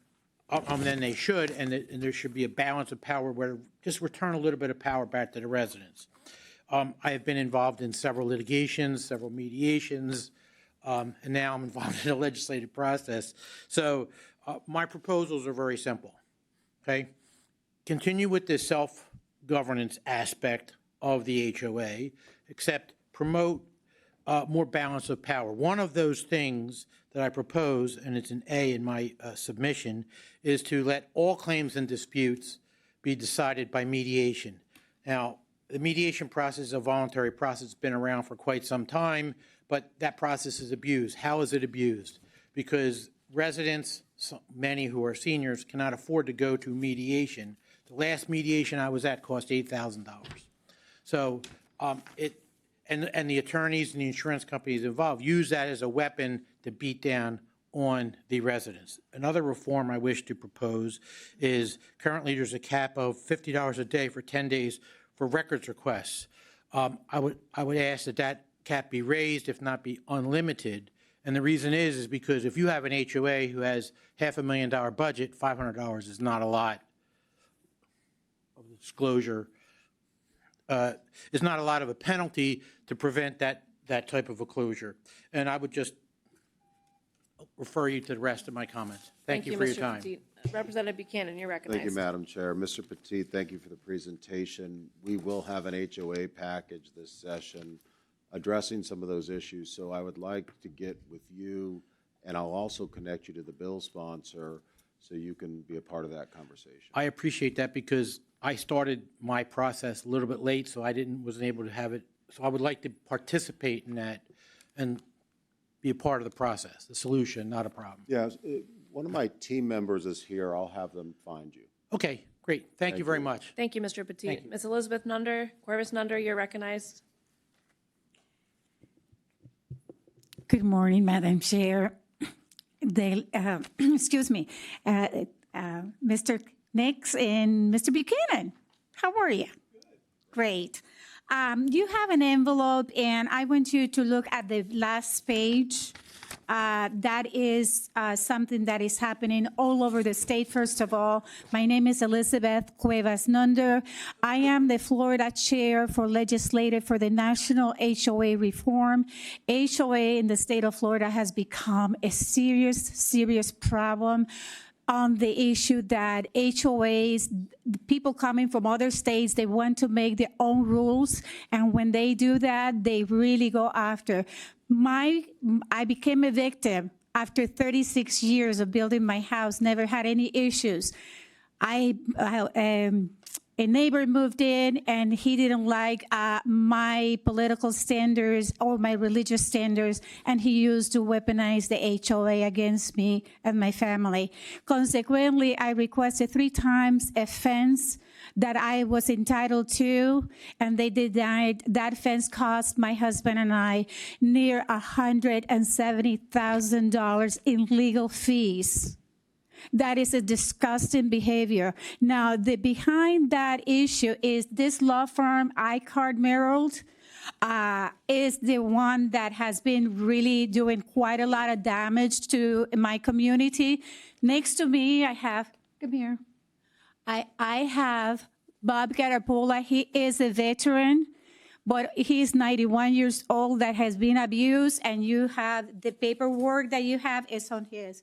than they should, and there should be a balance of power where just return a little bit of power back to the residents. I have been involved in several litigations, several mediations, and now I'm involved in the legislative process. So my proposals are very simple, okay? Continue with the self-governance aspect of the HOA, except promote more balance of power. One of those things that I propose, and it's an A in my submission, is to let all claims and disputes be decided by mediation. Now, the mediation process is a voluntary process. It's been around for quite some time, but that process is abused. How is it abused? Because residents, many who are seniors, cannot afford to go to mediation. The last mediation I was at cost $8,000. So and the attorneys and the insurance companies involved use that as a weapon to beat down on the residents. Another reform I wish to propose is currently there's a cap of $50 a day for 10 days for records requests. I would ask that cap be raised, if not be unlimited. And the reason is because if you have an HOA who has $500,000 budget, $500 is not a lot of disclosure. Is not a lot of a penalty to prevent that type of a closure. And I would just refer you to the rest of my comments. Thank you for your Mr. time. Petit. Representative Buchanan, you're recognized. Thank you, Madam Chair. Mr. Petit, thank you for the presentation. We will have an HOA package this session addressing some of those issues. So I would like to get with you, and I'll also connect you to the bill sponsor so you can be a part of that conversation. I appreciate that because I started my process a little bit late, so I wasn't able to have it. So I would like to participate in that and be a part of the process, the solution, not a problem. Yeah, one of my team members is here. I'll have them find you. Okay, great. Thank you very much. Thank you, Mr. Petit. Thank you. Ms. Elizabeth Nunder, Corvus Nunder, you're recognized. Good morning, Madam Chair. Excuse me, Mr. Nix and Mr. Buchanan. How are you? Great. You have an envelope, and I want you to look at the last page. That is something that is happening all over the state. First of all, my name is Elizabeth Cuevas Nunder. I am the Florida Chair for Legislative for the National HOA Reform. HOA in the state of Florida has become a serious problem on the issue that HOAs, people coming from other states, they want to make their own rules. And when they do that, they really go after. I became a victim after 36 years of building my house, never had any issues. A neighbor moved in and he didn't like my political standards or my religious standards, and he used to weaponize the HOA against me and my family. Consequently, I requested 3 times a fence that I was entitled to, and they denied. That fence cost my husband and I near $170,000 in legal fees. That is a disgusting behavior. Now, behind that issue is this law firm, iCard Merrill, is the one that has been really doing quite a lot of damage to my community. Next to me, I have, come here. I have Bob Garapola. He is a veteran, but he's 91 years old that has been abused, and you have the paperwork that you have is on his.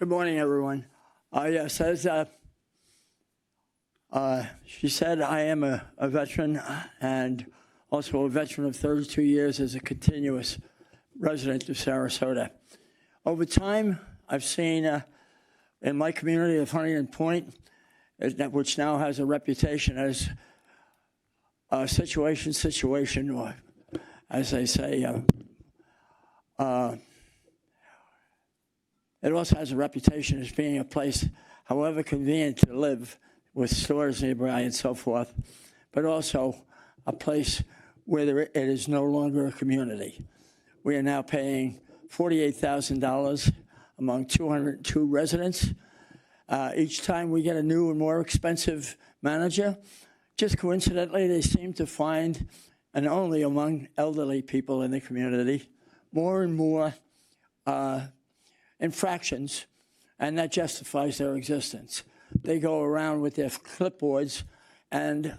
Good morning, everyone. Yes, as she said, I am a veteran and also a veteran of 32 years as a continuous resident of Sarasota. Over time, I've seen in my community of Huntington Point, which now has a reputation as a situation, or as they say, it also has a reputation as being a place, however convenient to live, with stores nearby and so forth, but also a place where it is no longer a community. We are now paying $48,000 among 202 residents. Each time we get a new and more expensive manager, just coincidentally, they seem to find, and only among elderly people in the community, more and more infractions, and that justifies their existence. They go around with their clipboards, and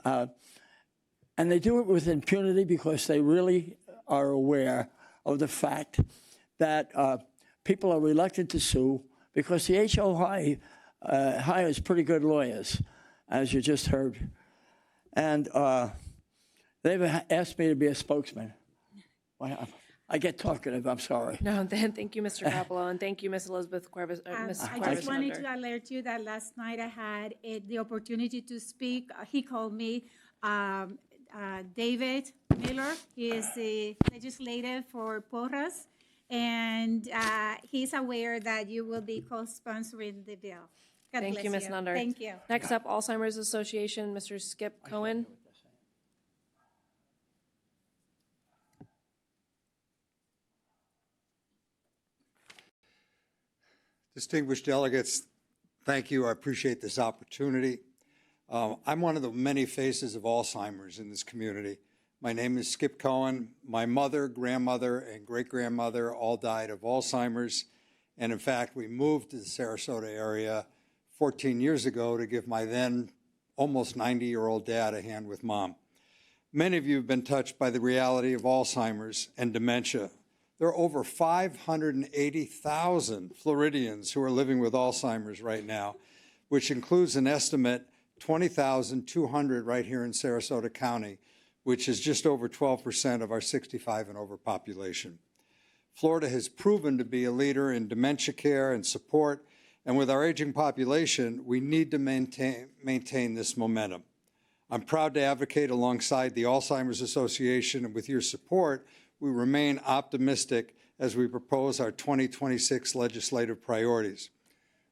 they do it with impunity because they really are aware of the fact that people are reluctant to sue because the HOI hires pretty good lawyers, as you just heard. And they've asked me to be a spokesman. I get talkative, I'm sorry. No, thank you, Mr. Capello, and thank you, Ms. Elizabeth Cuevas. I just wanted to alert you that last night I had the opportunity to speak. He called me, David Miller. He is the legislative for Porras, and he's aware that you will be co-sponsoring the bill. God Thank bless you, Ms. Nunder. Thank you. Next up, Alzheimer's Association, Mr. Skip Cohen. Distinguished delegates, thank you. I appreciate this opportunity. I'm one of the many faces of Alzheimer's in this community. My name is Skip Cohen. My mother, grandmother, and great-grandmother all died of Alzheimer's. And in fact, we moved to the Sarasota area 14 years ago to give my then almost 90-year-old dad a hand with Mom. Many of you have been touched by the reality of Alzheimer's and dementia. There are over 580,000 Floridians who are living with Alzheimer's right now, which includes an estimate 20,200 right here in Sarasota County, which is just over 12% of our 65 and over population. Florida has proven to be a leader in dementia care and support, and with our aging population, we need to maintain this momentum. I'm proud to advocate alongside the Alzheimer's Association, and with your support, we remain optimistic as we propose our 2026 legislative priorities.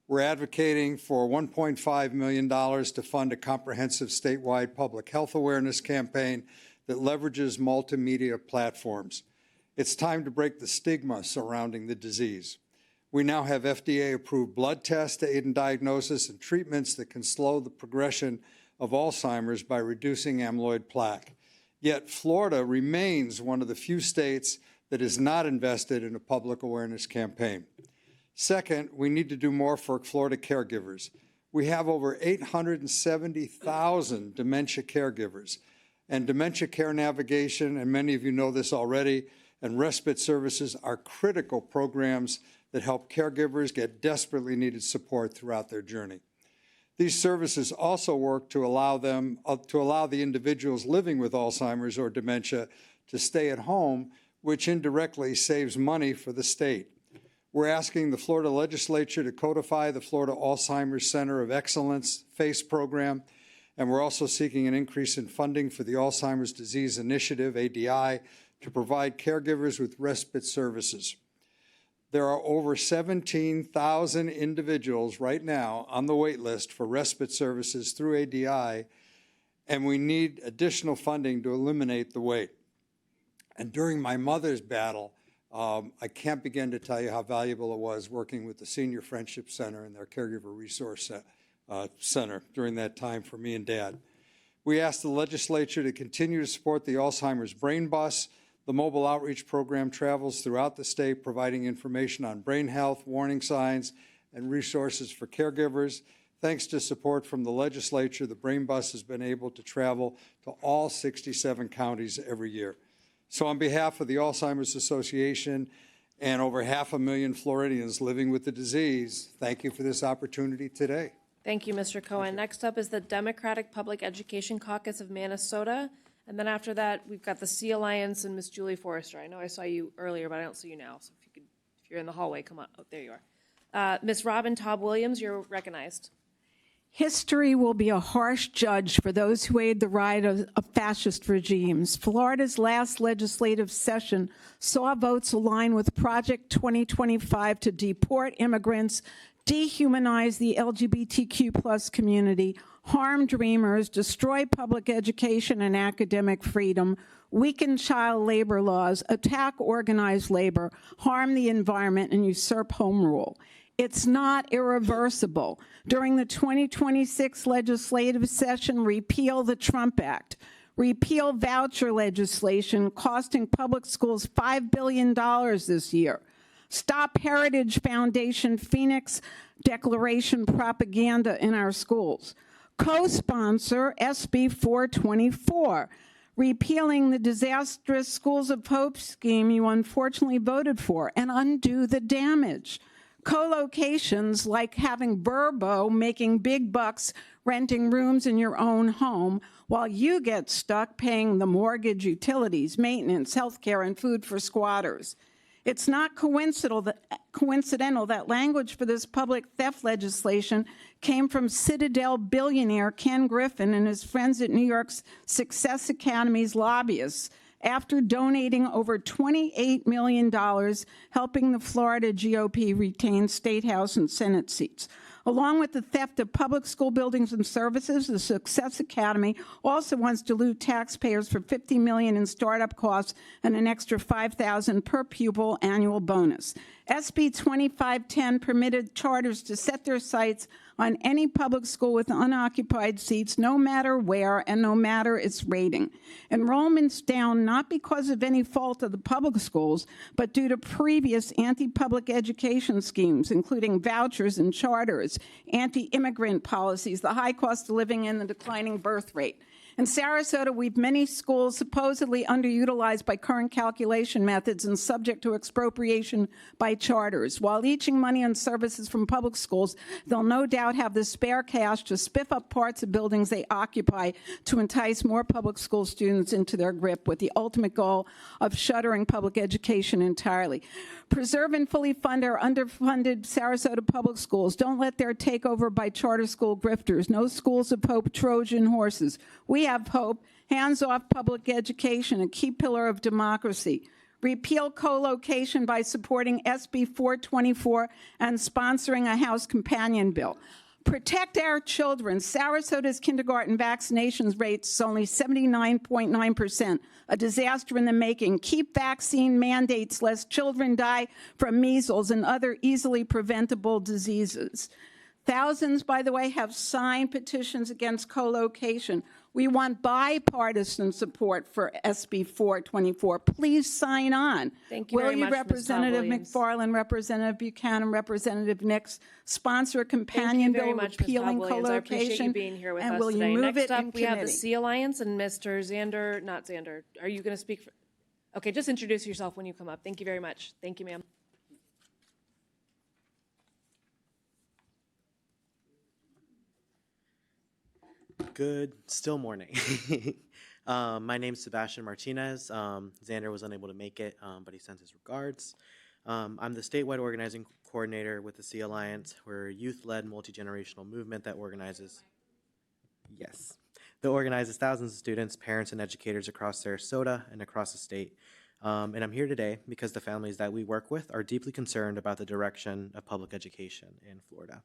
We're advocating for $1.5 million to fund a comprehensive statewide public health awareness campaign that leverages multimedia platforms. It's time to break the stigma surrounding the disease. We now have FDA-approved blood tests to aid in diagnosis and treatments that can slow the progression of Alzheimer's by reducing amyloid plaque. Yet Florida remains one of the few states that is not invested in a public awareness campaign. Second, we need to do more for Florida caregivers. We have over 870,000 dementia caregivers, and dementia care navigation, and many of you know this already, and respite services are critical programs that help caregivers get desperately needed support throughout their journey. These services also work to allow the individuals living with Alzheimer's or dementia to stay at home, which indirectly saves money for the state. We're asking the Florida legislature to codify the Florida Alzheimer's Center of Excellence FACE program, and we're also seeking an increase in funding for the Alzheimer's Disease Initiative, ADI, to provide caregivers with respite services. There are over 17,000 individuals right now on the wait list for respite services through ADI, and we need additional funding to eliminate the wait. And during my mother's battle, I can't begin to tell you how valuable it was working with the Senior Friendship Center and their Caregiver Resource Center during that time for me and Dad. We asked the legislature to continue to support the Alzheimer's Brain Bus. The mobile outreach program travels throughout the state, providing information on brain health, warning signs, and resources for caregivers. Thanks to support from the legislature, the Brain Bus has been able to travel to all 67 counties every year. So on behalf of the Alzheimer's Association and over 500,000 Floridians living with the disease. Thank you for this opportunity today. Thank you, Mr. Cohen. Next up is the Democratic Public Education Caucus of Minnesota. And then after that, we've got the Sea Alliance and Miss Julie Forrester. I know I saw you earlier, but I don't see you now. So if you're in the hallway, come on. Oh, there you are. Miss Robin Taub Williams, you're recognized. History will be a harsh judge for those who aid the rise of fascist regimes. Florida's last legislative session saw votes align with Project 2025 to deport immigrants, dehumanize the LGBTQ+ community, harm dreamers, destroy public education and academic freedom, weaken child labor laws, attack organized labor, harm the environment, and usurp home rule. It's not irreversible. During the 2026 legislative session, repeal the Trump Act, repeal voucher legislation costing public schools $5 billion this year, stop Heritage Foundation Phoenix Declaration propaganda in our schools, co-sponsor SB 424, repealing the disastrous Schools of Hope scheme you unfortunately voted for, and undo the damage. Co-locations like having Verbo making big bucks renting rooms in your own home while you get stuck paying the mortgage, utilities, maintenance, healthcare, and food for squatters. It's not coincidental that language for this public theft legislation came from Citadel billionaire Ken Griffin and his friends at New York's Success Academy's lobbyists after donating over $28 million, helping the Florida GOP retain State House and Senate seats. Along with the theft of public school buildings and services, the Success Academy also wants to loot taxpayers for $50 million in startup costs and an extra $5,000 per pupil annual bonus. SB 2510 permitted charters to set their sights on any public school with unoccupied seats, no matter where and no matter its rating. Enrollment's down not because of any fault of the public schools, but due to previous anti-public education schemes, including vouchers and charters, anti-immigrant policies, the high cost of living, and the declining birth rate. In Sarasota, we've many schools supposedly underutilized by current calculation methods and subject to expropriation by charters. While leeching money on services from public schools, they'll no doubt have the spare cash to spiff up parts of buildings they occupy to entice more public school students into their grip, with the ultimate goal of shuttering public education entirely. Preserve and fully fund our underfunded Sarasota public schools. Don't let their takeover by charter school grifters. No Schools of Hope Trojan horses. We have hope. Hands off public education, a key pillar of democracy. Repeal co-location by supporting SB 424 and sponsoring a House companion bill. Protect our children. Sarasota's kindergarten vaccinations rates is only 79.9%, a disaster in the making. Keep vaccine mandates lest children die from measles and other easily preventable diseases. Thousands, by the way, have signed petitions against co-location. We want bipartisan support for SB 424. Please sign on. Thank you very much, Ms. Representative Taub-Williams. McFarland, Representative Buchanan, Representative Nix, sponsor a companion bill repealing co-location? I appreciate you being here with and us will you today. move Next it up, in we have the committee? Sea Alliance and Mr. Zander, not Zander. Are you going to speak? Okay, just introduce yourself when you come up. Thank you very much. Thank you, ma'am. Good, still morning. My name's Sebastian Martinez. Xander was unable to make it, but he sends his regards. I'm the statewide organizing coordinator with the Sea Alliance. We're a youth-led, multi-generational movement that organizes thousands of students, parents, and educators across Sarasota and across the state. And I'm here today because the families that we work with are deeply concerned about the direction of public education in Florida.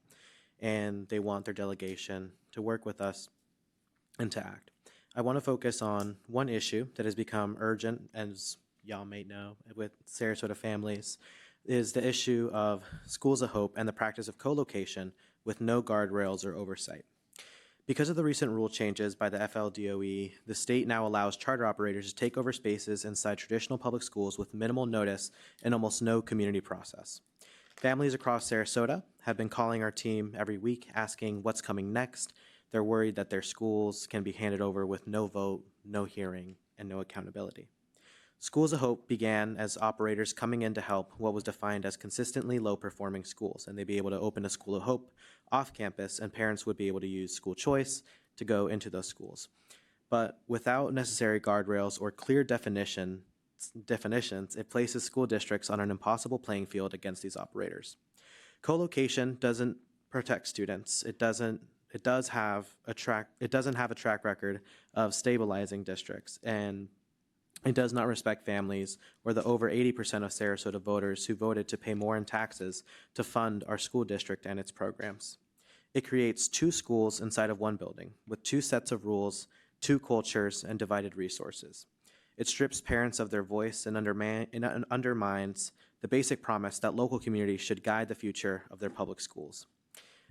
And they want their delegation to work with us and to act. I want to focus on one issue that has become urgent, as y'all may know, with Sarasota families, is the issue of Schools of Hope and the practice of co-location with no guardrails or oversight. Because of the recent rule changes by the FLDOE, the state now allows charter operators to take over spaces inside traditional public schools with minimal notice and almost no community process. Families across Sarasota have been calling our team every week asking what's coming next. They're worried that their schools can be handed over with no vote, no hearing, and no accountability. Schools of Hope began as operators coming in to help what was defined as consistently low-performing schools, and they'd be able to open a School of Hope off campus, and parents would be able to use school choice to go into those schools. But without necessary guardrails or clear definitions, it places school districts on an impossible playing field against these operators. Co-location doesn't protect students. It doesn't have a track record of stabilizing districts, and it does not respect families or the over 80% of Sarasota voters who voted to pay more in taxes to fund our school district and its programs. It creates two schools inside of one building with two sets of rules, two cultures, and divided resources. It strips parents of their voice and undermines the basic promise that local communities should guide the future of their public schools.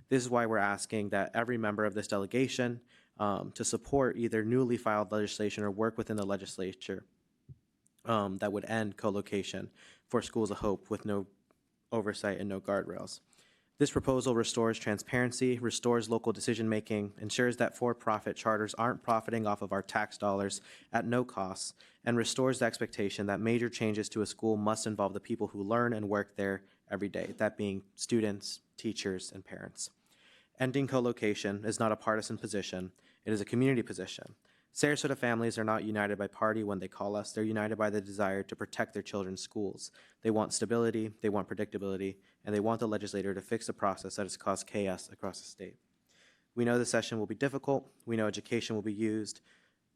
This is why we're asking that every member of this delegation to support either newly filed legislation or work within the legislature that would end co-location for Schools of Hope with no oversight and no guardrails. This proposal restores transparency, restores local decision-making, ensures that for-profit charters aren't profiting off of our tax dollars at no cost, and restores the expectation that major changes to a school must involve the people who learn and work there every day, that being students, teachers, and parents. Ending co-location is not a partisan position, it is a community position. Sarasota families are not united by party when they call us. They're united by the desire to protect their children's schools. They want stability, they want predictability, and they want the legislator to fix a process that has caused chaos across the state. We know the session will be difficult. We know education will be used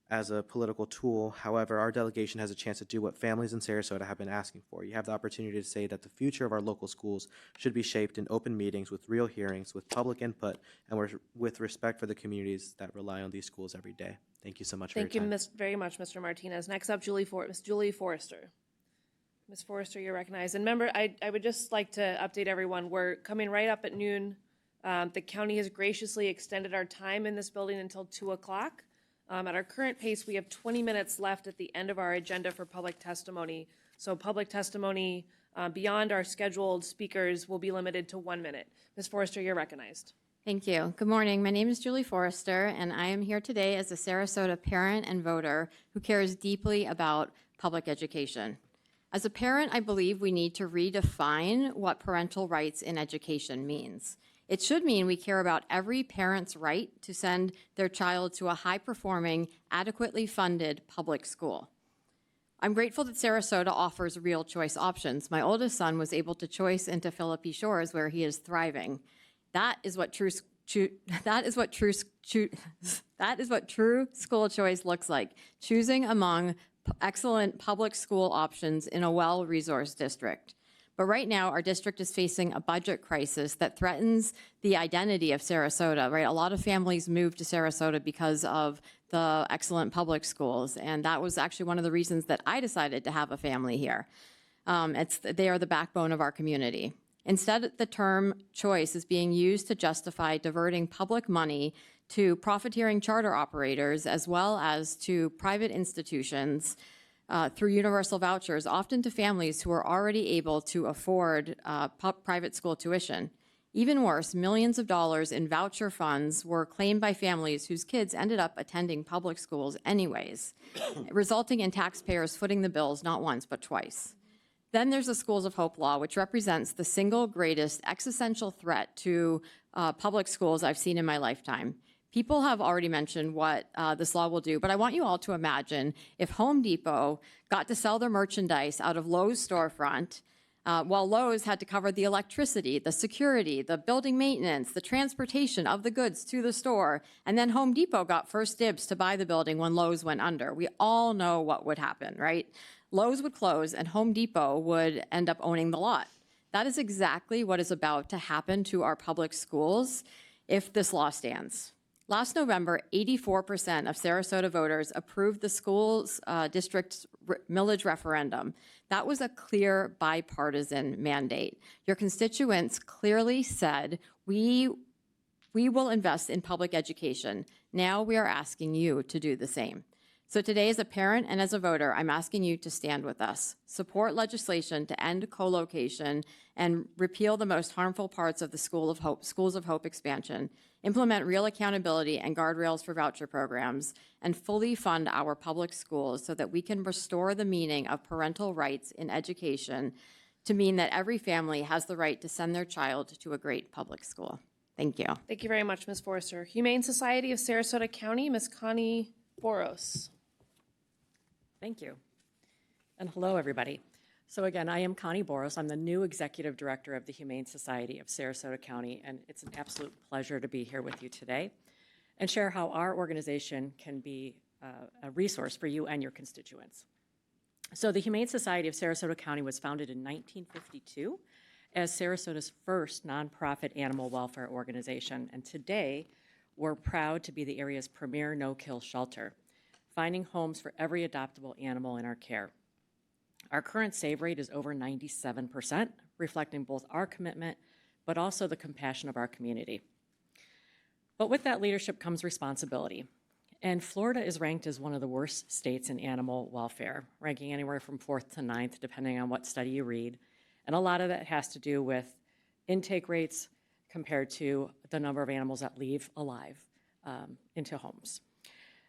as a political tool. However, our delegation has a chance to do what families in Sarasota have been asking for. You have the opportunity to say that the future of our local schools should be shaped in open meetings with real hearings, with public input, and with respect for the communities that rely on these schools every day. Thank you so much for your time. Thank you very much, Mr. Martinez. Next up, Ms. Julie Forrester. Ms. Forrester, you're recognized. And remember, I would just like to update everyone. We're coming right up at noon. The county has graciously extended our time in this building until 2 o'clock. At our current pace, we have 20 minutes left at the end of our agenda for public testimony. So public testimony beyond our scheduled speakers will be limited to 1 minute. Ms. Forrester, you're recognized. Thank you. Good morning. My name is Julie Forrester, and I am here today as a Sarasota parent and voter who cares deeply about public education. As a parent, I believe we need to redefine what parental rights in education means. It should mean we care about every parent's right to send their child to a high-performing, adequately funded public school. I'm grateful that Sarasota offers real choice options. My oldest son was able to choice into Philippi Shores, where he is thriving. That is what true school choice looks like, choosing among excellent public school options in a well-resourced district. But right now, our district is facing a budget crisis that threatens the identity of Sarasota, right? A lot of families moved to Sarasota because of the excellent public schools, and that was actually one of the reasons that I decided to have a family here. They are the backbone of our community. Instead, the term choice is being used to justify diverting public money to profiteering charter operators as well as to private institutions through universal vouchers, often to families who are already able to afford private school tuition. Even worse, millions of dollars in voucher funds were claimed by families whose kids ended up attending public schools anyways, resulting in taxpayers footing the bills not once but twice. Then there's the Schools of Hope law, which represents the single greatest existential threat to public schools I've seen in my lifetime. People have already mentioned what this law will do, but I want you all to imagine if Home Depot got to sell their merchandise out of Lowe's storefront, while Lowe's had to cover the electricity, the security, the building maintenance, the transportation of the goods to the store, and then Home Depot got first dibs to buy the building when Lowe's went under. We all know what would happen, right? Lowe's would close and Home Depot would end up owning the lot. That is exactly what is about to happen to our public schools if this law stands. Last November, 84% of Sarasota voters approved the schools district's millage referendum. That was a clear bipartisan mandate. Your constituents clearly said, we will invest in public education. Now we are asking you to do the same. So today, as a parent and as a voter, I'm asking you to stand with us. Support legislation to end co-location and repeal the most harmful parts of the Schools of Hope expansion. implement real accountability and guardrails for voucher programs, and fully fund our public schools so that we can restore the meaning of parental rights in education to mean that every family has the right to send their child to a great public school. Thank you. Thank you very much, Ms. Forrester. Humane Society of Sarasota County, Ms. Connie Boros. Thank you. And hello, everybody. So again, I am Connie Boros. I'm the new Executive Director of the Humane Society of Sarasota County, and it's an absolute pleasure to be here with you today and share how our organization can be a resource for you and your constituents. So the Humane Society of Sarasota County was founded in 1952 as Sarasota's first nonprofit animal welfare organization, and today we're proud to be the area's premier no-kill shelter, finding homes for every adoptable animal in our care. Our current save rate is over 97%, reflecting both our commitment but also the compassion of our community. But with that leadership comes responsibility. And Florida is ranked as one of the worst states in animal welfare, ranking anywhere from 4th to 9th, depending on what study you read. And a lot of that has to do with intake rates compared to the number of animals that leave alive into homes.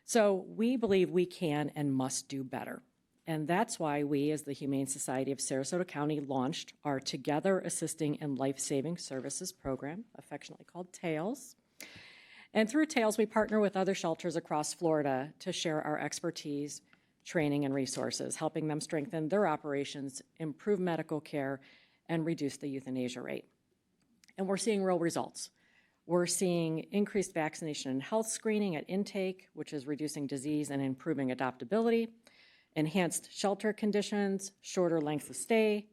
So we believe we can and must do better. And that's why we, as the Humane Society of Sarasota County, launched our Together Assisting in Life-Saving Services program, affectionately called TAILS. And through TAILS, we partner with other shelters across Florida to share our expertise, training, and resources, helping them strengthen their operations, improve medical care, and reduce the euthanasia rate. And we're seeing real results. We're seeing increased vaccination and health screening at intake, which is reducing disease and improving adoptability, enhanced shelter conditions, shorter lengths of stay,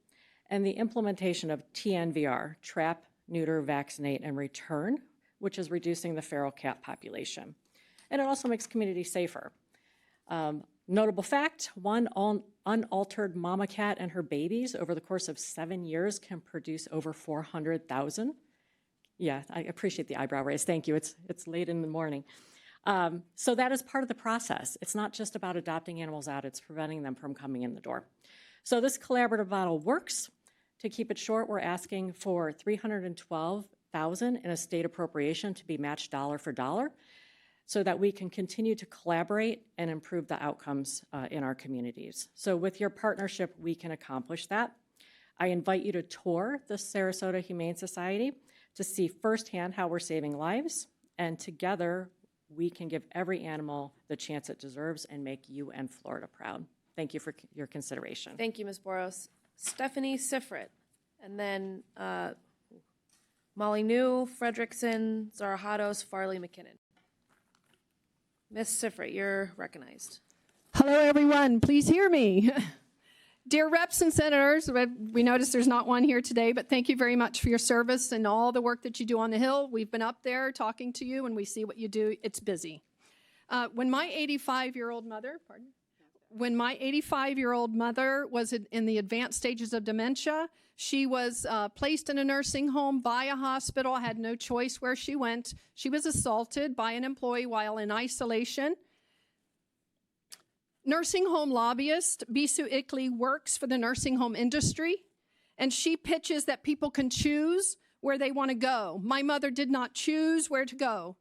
and the implementation of TNVR, Trap, Neuter, Vaccinate, and Return, which is reducing the feral cat population. And it also makes communities safer. Notable fact, one unaltered mama cat and her babies over the course of 7 years can produce over 400,000. Yeah, I appreciate the eyebrow raise. Thank you. It's late in the morning. So that is part of the process. It's not just about adopting animals out, it's preventing them from coming in the door. So this collaborative model works. To keep it short, we're asking for $312,000 in a state appropriation to be matched dollar for dollar so that we can continue to collaborate and improve the outcomes in our communities. So with your partnership, we can accomplish that. I invite you to tour the Sarasota Humane Society to see firsthand how we're saving lives, and together we can give every animal the chance it deserves and make you and Florida proud. Thank you for your consideration. Thank you, Ms. Boros. Stephanie Sifrit, and then Molly New, Fredrickson, Zarahados, Farley, McKinnon. Ms. Sifrit, you're recognized. Hello, everyone. Please hear me. Dear reps and senators, we noticed there's not one here today, but thank you very much for your service and all the work that you do on the Hill. We've been up there talking to you, and we see what you do. It's busy. When my 85-year-old mother, was in the advanced stages of dementia, she was placed in a nursing home by a hospital, had no choice where she went. She was assaulted by an employee while in isolation. Nursing home lobbyist Bisu Ikli works for the nursing home industry, and she pitches that people can choose where they want to go. My mother did not choose where to go.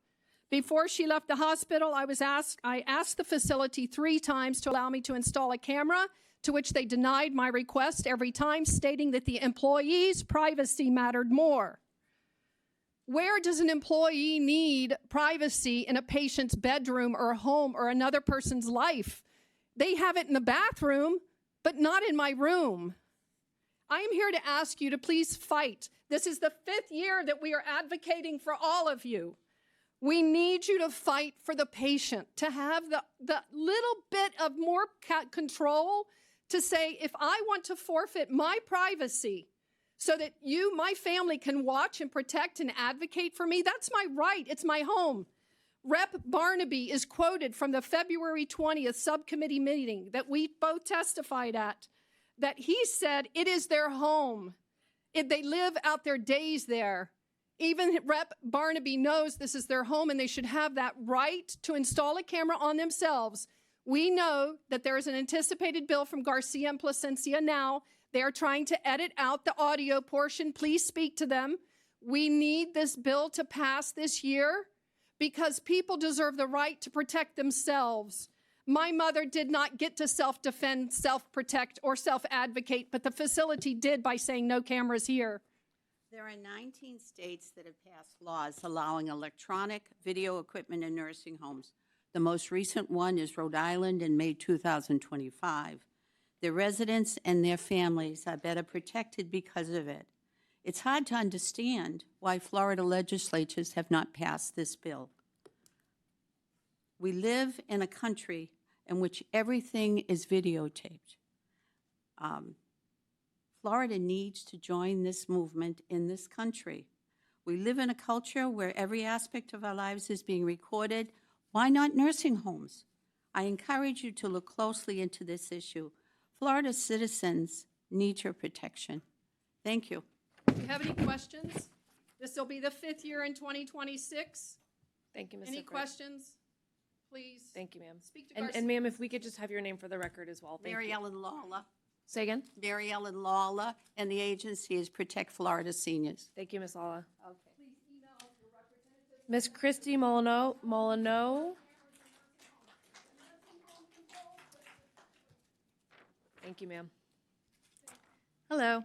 Before she left the hospital, I asked the facility 3 times to allow me to install a camera, to which they denied my request every time, stating that the employee's privacy mattered more. Where does an employee need privacy in a patient's bedroom or home or another person's life? They have it in the bathroom, but not in my room. I am here to ask you to please fight. This is the 5th year that we are advocating for all of you. We need you to fight for the patient, to have the little bit of more control to say, if I want to forfeit my privacy so that you, my family, can watch and protect and advocate for me, that's my right. It's my home. Rep. Barnaby is quoted from the February 20th subcommittee meeting that we both testified at, that he said it is their home. They live out their days there. Even Rep. Barnaby knows this is their home and they should have that right to install a camera on themselves. We know that there is an anticipated bill from Garcia and Plasencia now. They are trying to edit out the audio portion. Please speak to them. We need this bill to pass this year because people deserve the right to protect themselves. My mother did not get to self-defend, self-protect, or self-advocate, but the facility did by saying no cameras here. There are 19 states that have passed laws allowing electronic video equipment in nursing homes. The most recent one is Rhode Island in May 2025. Their residents and their families are better protected because of it. It's hard to understand why Florida legislatures have not passed this bill. We live in a country in which everything is videotaped. Florida needs to join this movement in this country. We live in a culture where every aspect of our lives is being recorded. Why not nursing homes? I encourage you to look closely into this issue. Florida citizens need your protection. Thank you. Do you have any questions? This will be the 5th year in 2026. Thank you, Ms. Any Sokrat. questions? Please. Thank you, ma'am. Speak to And Garcia. ma'am, if we could just have your name for the record as well. Thank Mary you. Ellen Lawler. Say again? Mary Ellen Lawler, and the agency is Protect Florida Seniors. Thank you, Ms. Lawler. Okay. Ms. Christy Molyneux. Thank you, ma'am. Hello,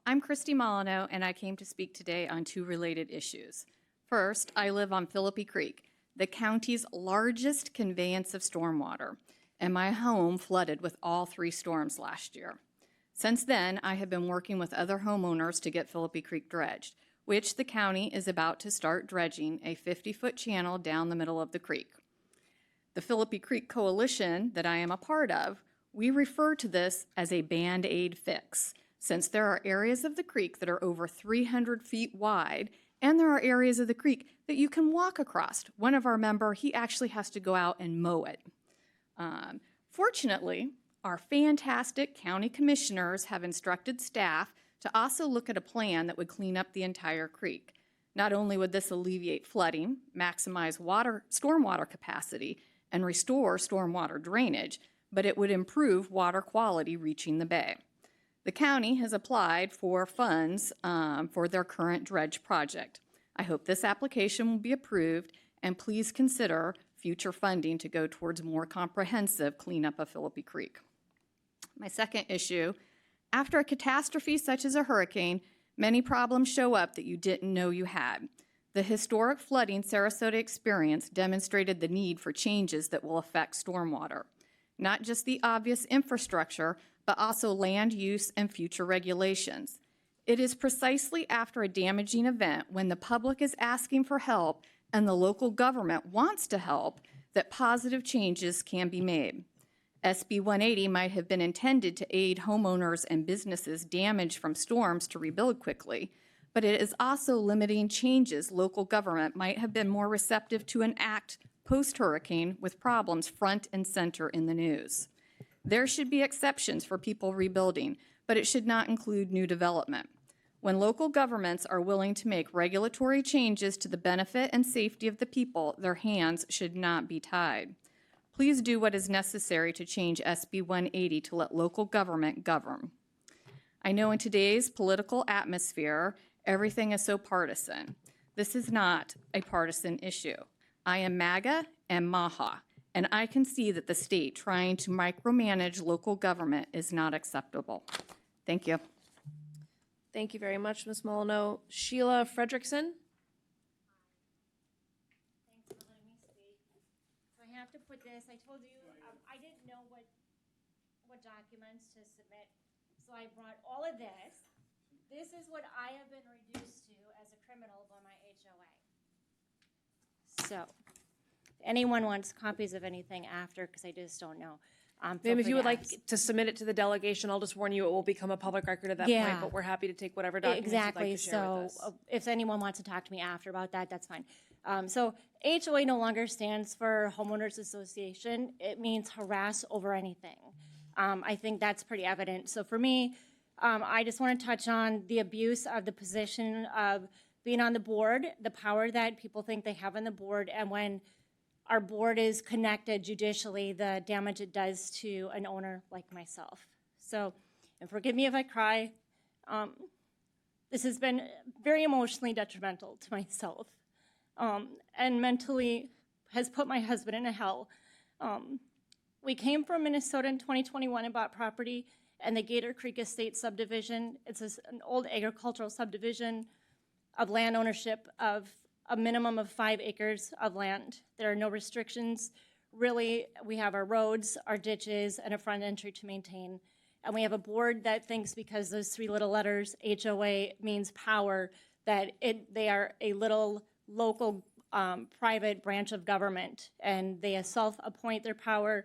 I'm Christy Molyneux, and I came to speak today on 2 related issues. First, I live on Philippi Creek, the county's largest conveyance of stormwater, and my home flooded with all 3 storms last year. Since then, I have been working with other homeowners to get Philippi Creek dredged, which the county is about to start dredging a 50-foot channel down the middle of the creek. The Philippi Creek Coalition that I am a part of, we refer to this as a Band-Aid fix, since there are areas of the creek that are over 300 feet wide, and there are areas of the creek that you can walk across. One of our members, he actually has to go out and mow it. Fortunately, our fantastic county commissioners have instructed staff to also look at a plan that would clean up the entire creek. Not only would this alleviate flooding, maximize stormwater capacity, and restore stormwater drainage, but it would improve water quality reaching the bay. The county has applied for funds for their current dredge project. I hope this application will be approved, and please consider future funding to go towards more comprehensive cleanup of Philippi Creek. My second issue, after a catastrophe such as a hurricane, many problems show up that you didn't know you had. The historic flooding Sarasota experienced demonstrated the need for changes that will affect stormwater. Not just the obvious infrastructure, but also land use and future regulations. It is precisely after a damaging event when the public is asking for help and the local government wants to help that positive changes can be made. SB 180 might have been intended to aid homeowners and businesses damaged from storms to rebuild quickly, but it is also limiting changes local government might have been more receptive to enact post-hurricane with problems front and center in the news. There should be exceptions for people rebuilding, but it should not include new development. When local governments are willing to make regulatory changes to the benefit and safety of the people, their hands should not be tied. Please do what is necessary to change SB 180 to let local government govern. I know in today's political atmosphere, everything is so partisan. This is not a partisan issue. I am MAGA and MAHA, and I can see that the state trying to micromanage local government is not acceptable. Thank you. Thank you very much, Ms. Molyneux. Sheila Frederickson? Thanks for letting me speak. So I have to put this, I told you, I didn't know what documents to submit, so I brought all of this. This is what I have been reduced to as a criminal by my HOA. So, if anyone wants copies of anything after, because I just don't know. Ma'am, if you would like to submit it to the delegation, I'll just warn you, it will become a public record at that Yeah. point, but we're happy to take whatever documents you'd like Exactly, to share with so us. if anyone wants to talk to me after about that, that's fine. So HOA no longer stands for Homeowners Association. It means harass over anything. I think that's pretty evident. So for me, I just want to touch on the abuse of the position of being on the board, the power that people think they have on the board, and when our board is connected judicially, the damage it does to an owner like myself. So, and forgive me if I cry, This has been very emotionally detrimental to myself, and mentally has put my husband in a hell. We came from Minnesota in 2021 and bought property in the Gator Creek Estate subdivision. It's an old agricultural subdivision of land ownership of a minimum of 5 acres of land. There are no restrictions. Really, we have our roads, our ditches, and a front entry to maintain. And we have a board that thinks because those 3 little letters, HOA, means power, that they are a little local private branch of government, and they self-appoint their power.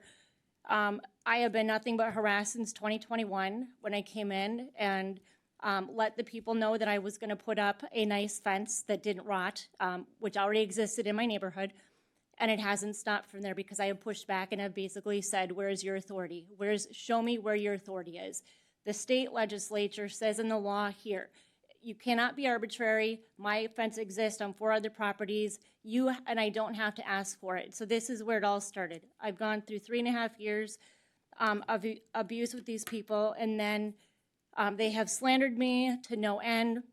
I have been nothing but harassed since 2021 when I came in and let the people know that I was going to put up a nice fence that didn't rot, which already existed in my neighborhood. And it hasn't stopped from there because I have pushed back and have basically said, where's your authority? Show me where your authority is. The state legislature says in the law here, you cannot be arbitrary. My fence exists on 4 other properties. And I don't have to ask for it. So this is where it all started. I've gone through 3.5 years of abuse with these people, and then they have slandered me to no end.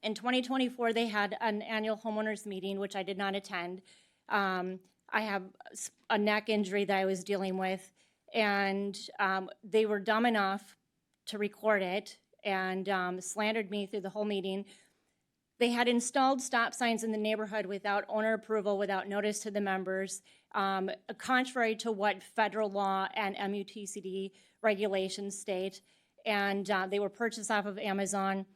In 2024, they had an annual homeowners meeting, which I did not attend. I have a neck injury that I was dealing with, and they were dumb enough to record it and slandered me through the whole meeting. They had installed stop signs in the neighborhood without owner approval, without notice to the members, contrary to what federal law and MUTCD regulations state, and they were purchased off of Amazon.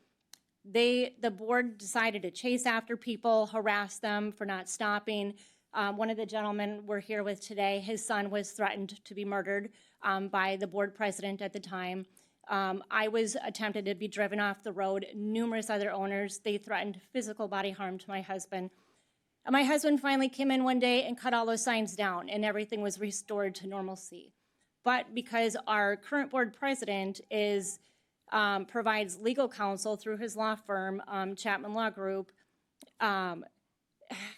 The board decided to chase after people, harass them for not stopping. One of the gentlemen we're here with today, his son was threatened to be murdered by the board president at the time. I was attempted to be driven off the road. Numerous other owners, they threatened physical body harm to my husband. And my husband finally came in one day and cut all those signs down, and everything was restored to normalcy. But because our current board president provides legal counsel through his law firm, Chapman Law Group,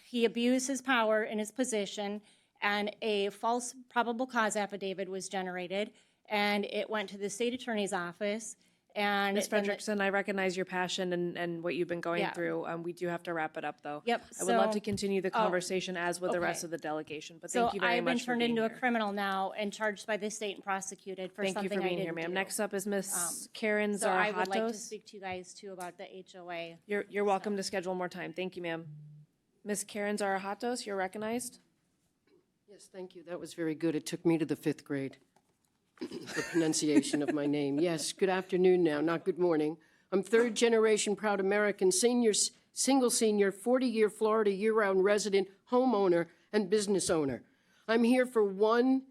he abused his power in his position, and a false probable cause affidavit was generated, and it went to the state attorney's office. And Ms. Fredrickson, I recognize your passion and what you've been going Yeah. through. We do have to wrap it up, though. Yep, I would love so- to continue the oh, conversation as with the rest okay. of the delegation, but thank you very I've much been for turned being into a here. criminal now and charged by the state and prosecuted for Thank you something for I being didn't here, ma'am. do. Next up is Ms. Karen So I would like to Zarahatos. speak to you guys too about the HOA. You're welcome to schedule more time. Thank you, ma'am. Ms. Karen Zarahatos, you're recognized. Yes, thank you. That was very good. It took me to the 5th grade, the pronunciation of my name. Yes, good afternoon now, not good morning. I'm 3rd-generation proud American, single senior, 40-year Florida year-round resident, homeowner, and business owner. I'm here for one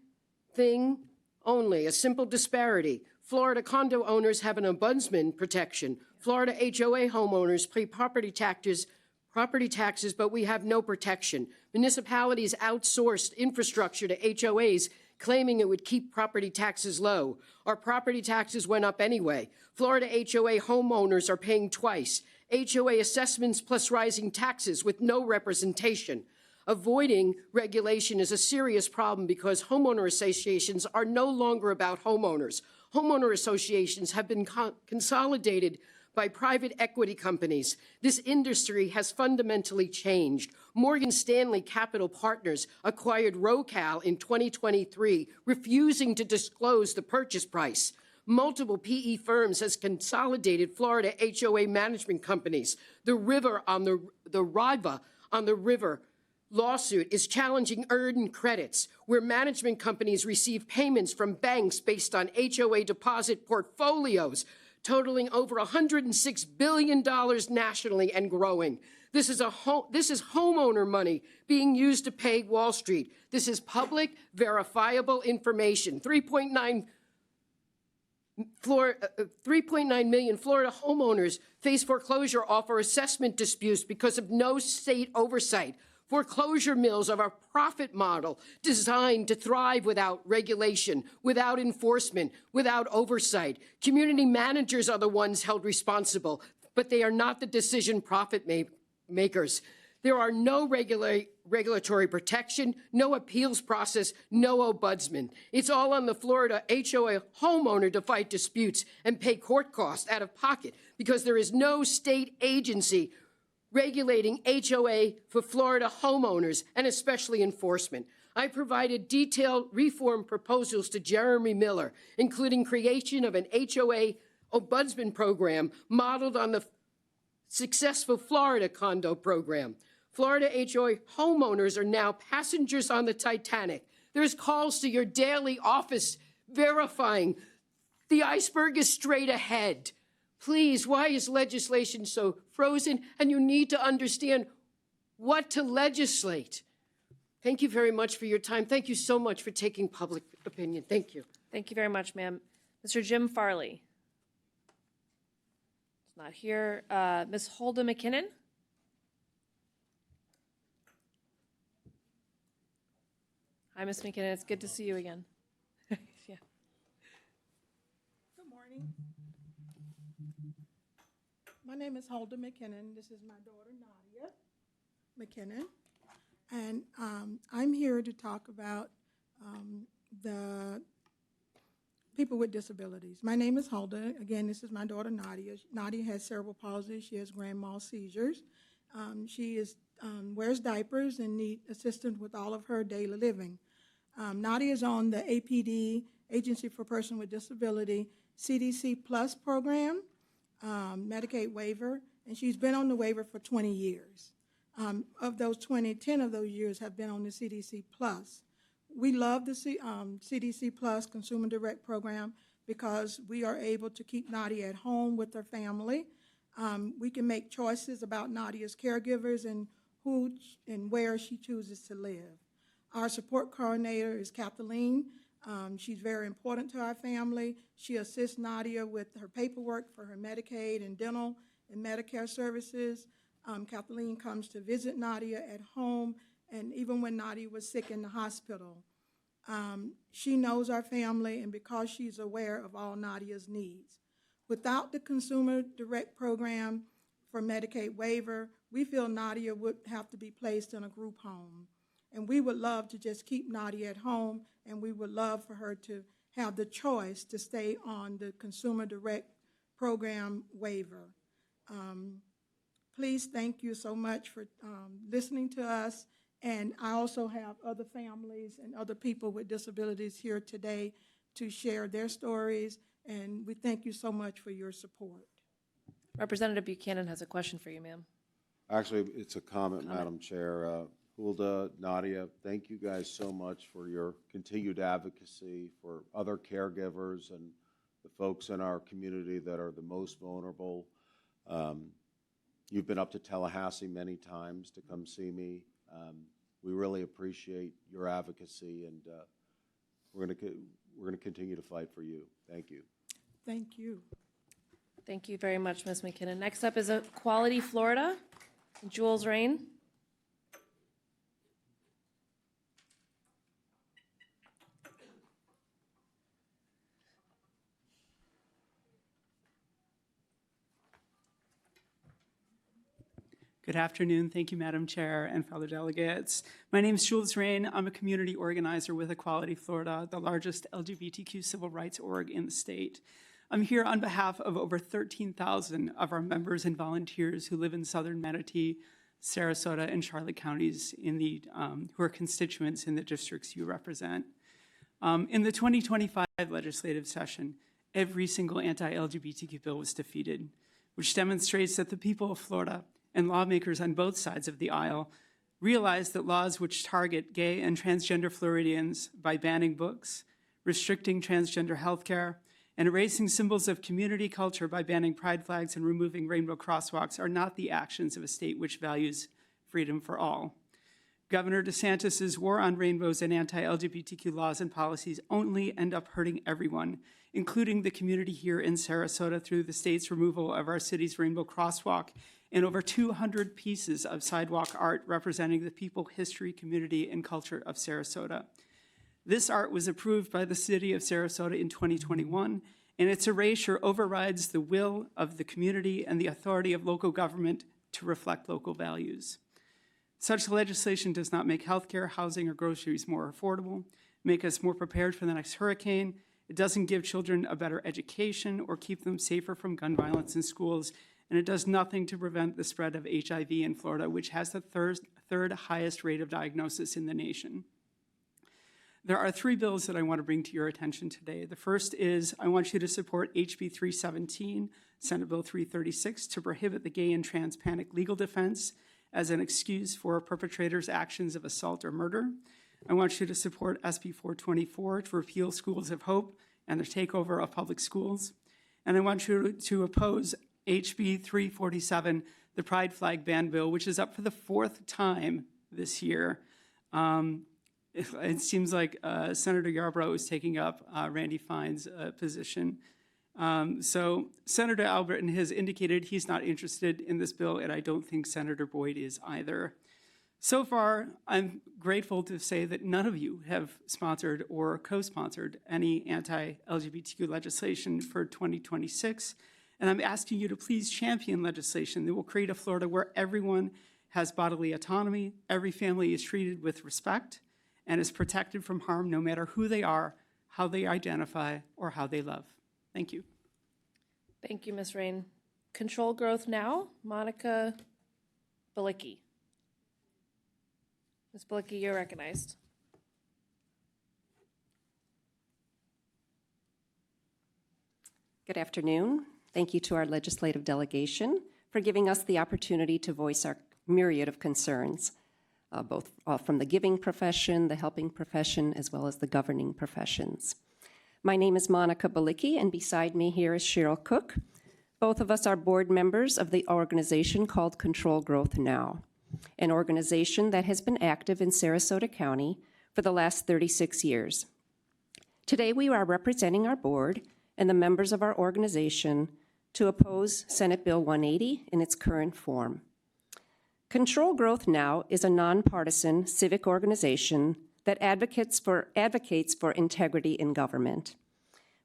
thing only, a simple disparity. Florida condo owners have an ombudsman protection. Florida HOA homeowners pay property taxes, but we have no protection. Municipalities outsourced infrastructure to HOAs, claiming it would keep property taxes low. Our property taxes went up anyway. Florida HOA homeowners are paying twice. HOA assessments plus rising taxes with no representation. Avoiding regulation is a serious problem because homeowner associations are no longer about homeowners. Homeowner associations have been consolidated by private equity companies. This industry has fundamentally changed. Morgan Stanley Capital Partners acquired RoCal in 2023, refusing to disclose the purchase price. Multiple PE firms has consolidated Florida HOA management companies. The Riva on the River lawsuit is challenging earned credits, where management companies receive payments from banks based on HOA deposit portfolios totaling over $106 billion nationally and growing. This is homeowner money being used to pay Wall Street. This is public, verifiable information. 3.9 million Florida homeowners face foreclosure off or assessment disputes because of no state oversight. Foreclosure mills are a profit model designed to thrive without regulation, without enforcement, without oversight. Community managers are the ones held responsible, but they are not the decision profit makers. There are no regulatory protection, no appeals process, no ombudsman. It's all on the Florida HOA homeowner to fight disputes and pay court costs out of pocket because there is no state agency regulating HOA for Florida homeowners and especially enforcement. I provided detailed reform proposals to Jeremy Miller, including creation of an HOA ombudsman program modeled on the successful Florida condo program. Florida HOA homeowners are now passengers on the Titanic. There's calls to your daily office verifying the iceberg is straight ahead. Please, why is legislation so frozen? And you need to understand what to legislate. Thank you very much for your time. Thank you so much for taking public opinion. Thank you. Thank you very much, ma'am. Mr. Jim Farley. It's not here. Ms. Hulda McKinnon? Hi, Ms. McKinnon. It's good to see you again. Yeah. Good morning. My name is Hulda McKinnon. This is my daughter, Nadia McKinnon. And I'm here to talk about the people with disabilities. My name is Hulda. Again, this is my daughter, Nadia. Nadia has cerebral palsy. She has grand mal seizures. She wears diapers and needs assistance with all of her daily living. Nadia is on the APD, Agency for Persons with Disability, CDC Plus program, Medicaid waiver, and she's been on the waiver for 20 years. Of those 20, 10 of those years have been on the CDC Plus. We love the CDC Plus Consumer Direct program because we are able to keep Nadia at home with her family. We can make choices about Nadia's caregivers and who and where she chooses to live. Our support coordinator is Kathleen. She's very important to our family. She assists Nadia with her paperwork for her Medicaid and dental and Medicare services. Kathleen comes to visit Nadia at home, and even when Nadia was sick in the hospital. She knows our family, and because she's aware of all Nadia's needs. Without the Consumer Direct program for Medicaid waiver, we feel Nadia would have to be placed in a group home. And we would love to just keep Nadia at home, and we would love for her to have the choice to stay on the Consumer Direct program waiver. Please, thank you so much for listening to us. And I also have other families and other people with disabilities here today to share their stories. And we thank you so much for your support. Representative Buchanan has a question for you, ma'am. Actually, it's a comment, Madam Chair. Hulda, Nadia, thank you guys so much for your continued advocacy for other caregivers and the folks in our community that are the most vulnerable. You've been up to Tallahassee many times to come see me. We really appreciate your advocacy, and we're going to continue to fight for you. Thank you. Thank you. Thank you very much, Ms. McKinnon. Next up is Equality Florida, Jules Rain. Good afternoon. Thank you, Madam Chair and fellow delegates. My name is Jules Rain. I'm a community organizer with Equality Florida, the largest LGBTQ civil rights org in the state. I'm here on behalf of over 13,000 of our members and volunteers who live in southern Manatee, Sarasota, and Charlotte counties who are constituents in the districts you represent. In the 2025 legislative session, every single anti-LGBTQ bill was defeated, which demonstrates that the people of Florida and lawmakers on both sides of the aisle realize that laws which target gay and transgender Floridians by banning books, restricting transgender health care, and erasing symbols of community culture by banning pride flags and removing rainbow crosswalks are not the actions of a state which values freedom for all. Governor DeSantis's war on rainbows and anti-LGBTQ laws and policies only end up hurting everyone, including the community here in Sarasota through the state's removal of our city's rainbow crosswalk and over 200 pieces of sidewalk art representing the people, history, community, and culture of Sarasota. This art was approved by the city of Sarasota in 2021, and its erasure overrides the will of the community and the authority of local government to reflect local values. Such legislation does not make healthcare, housing, or groceries more affordable, make us more prepared for the next hurricane. It doesn't give children a better education or keep them safer from gun violence in schools, and it does nothing to prevent the spread of HIV in Florida, which has the third highest rate of diagnosis in the nation. There are 3 bills that I want to bring to your attention today. The first is I want you to support HB 317, Senate Bill 336, to prohibit the gay and trans panic legal defense as an excuse for perpetrators' actions of assault or murder. I want you to support SB 424 to repeal Schools of Hope and the takeover of public schools. And I want you to oppose HB 347, the Pride Flag Ban Bill, which is up for the 4th time this year. It seems like Senator Yarborough is taking up Randy Fine's position. So Senator Albritton has indicated he's not interested in this bill, and I don't think Senator Boyd is either. So far, I'm grateful to say that none of you have sponsored or co-sponsored any anti-LGBTQ legislation for 2026, and I'm asking you to please champion legislation that will create a Florida where everyone has bodily autonomy, every family is treated with respect, and is protected from harm no matter who they are, how they identify, or how they love. Thank you. Thank you, Ms. Rain. Control Growth Now, Monica Balicki. Ms. Balicki, you're recognized. Good afternoon. Thank you to our legislative delegation for giving us the opportunity to voice our myriad of concerns, both from the giving profession, the helping profession, as well as the governing professions. My name is Monica Balicki, and beside me here is Cheryl Cook. Both of us are board members of the organization called Control Growth Now, an organization that has been active in Sarasota County for the last 36 years. Today, we are representing our board and the members of our organization to oppose Senate Bill 180 in its current form. Control Growth Now is a nonpartisan civic organization that advocates for integrity in government.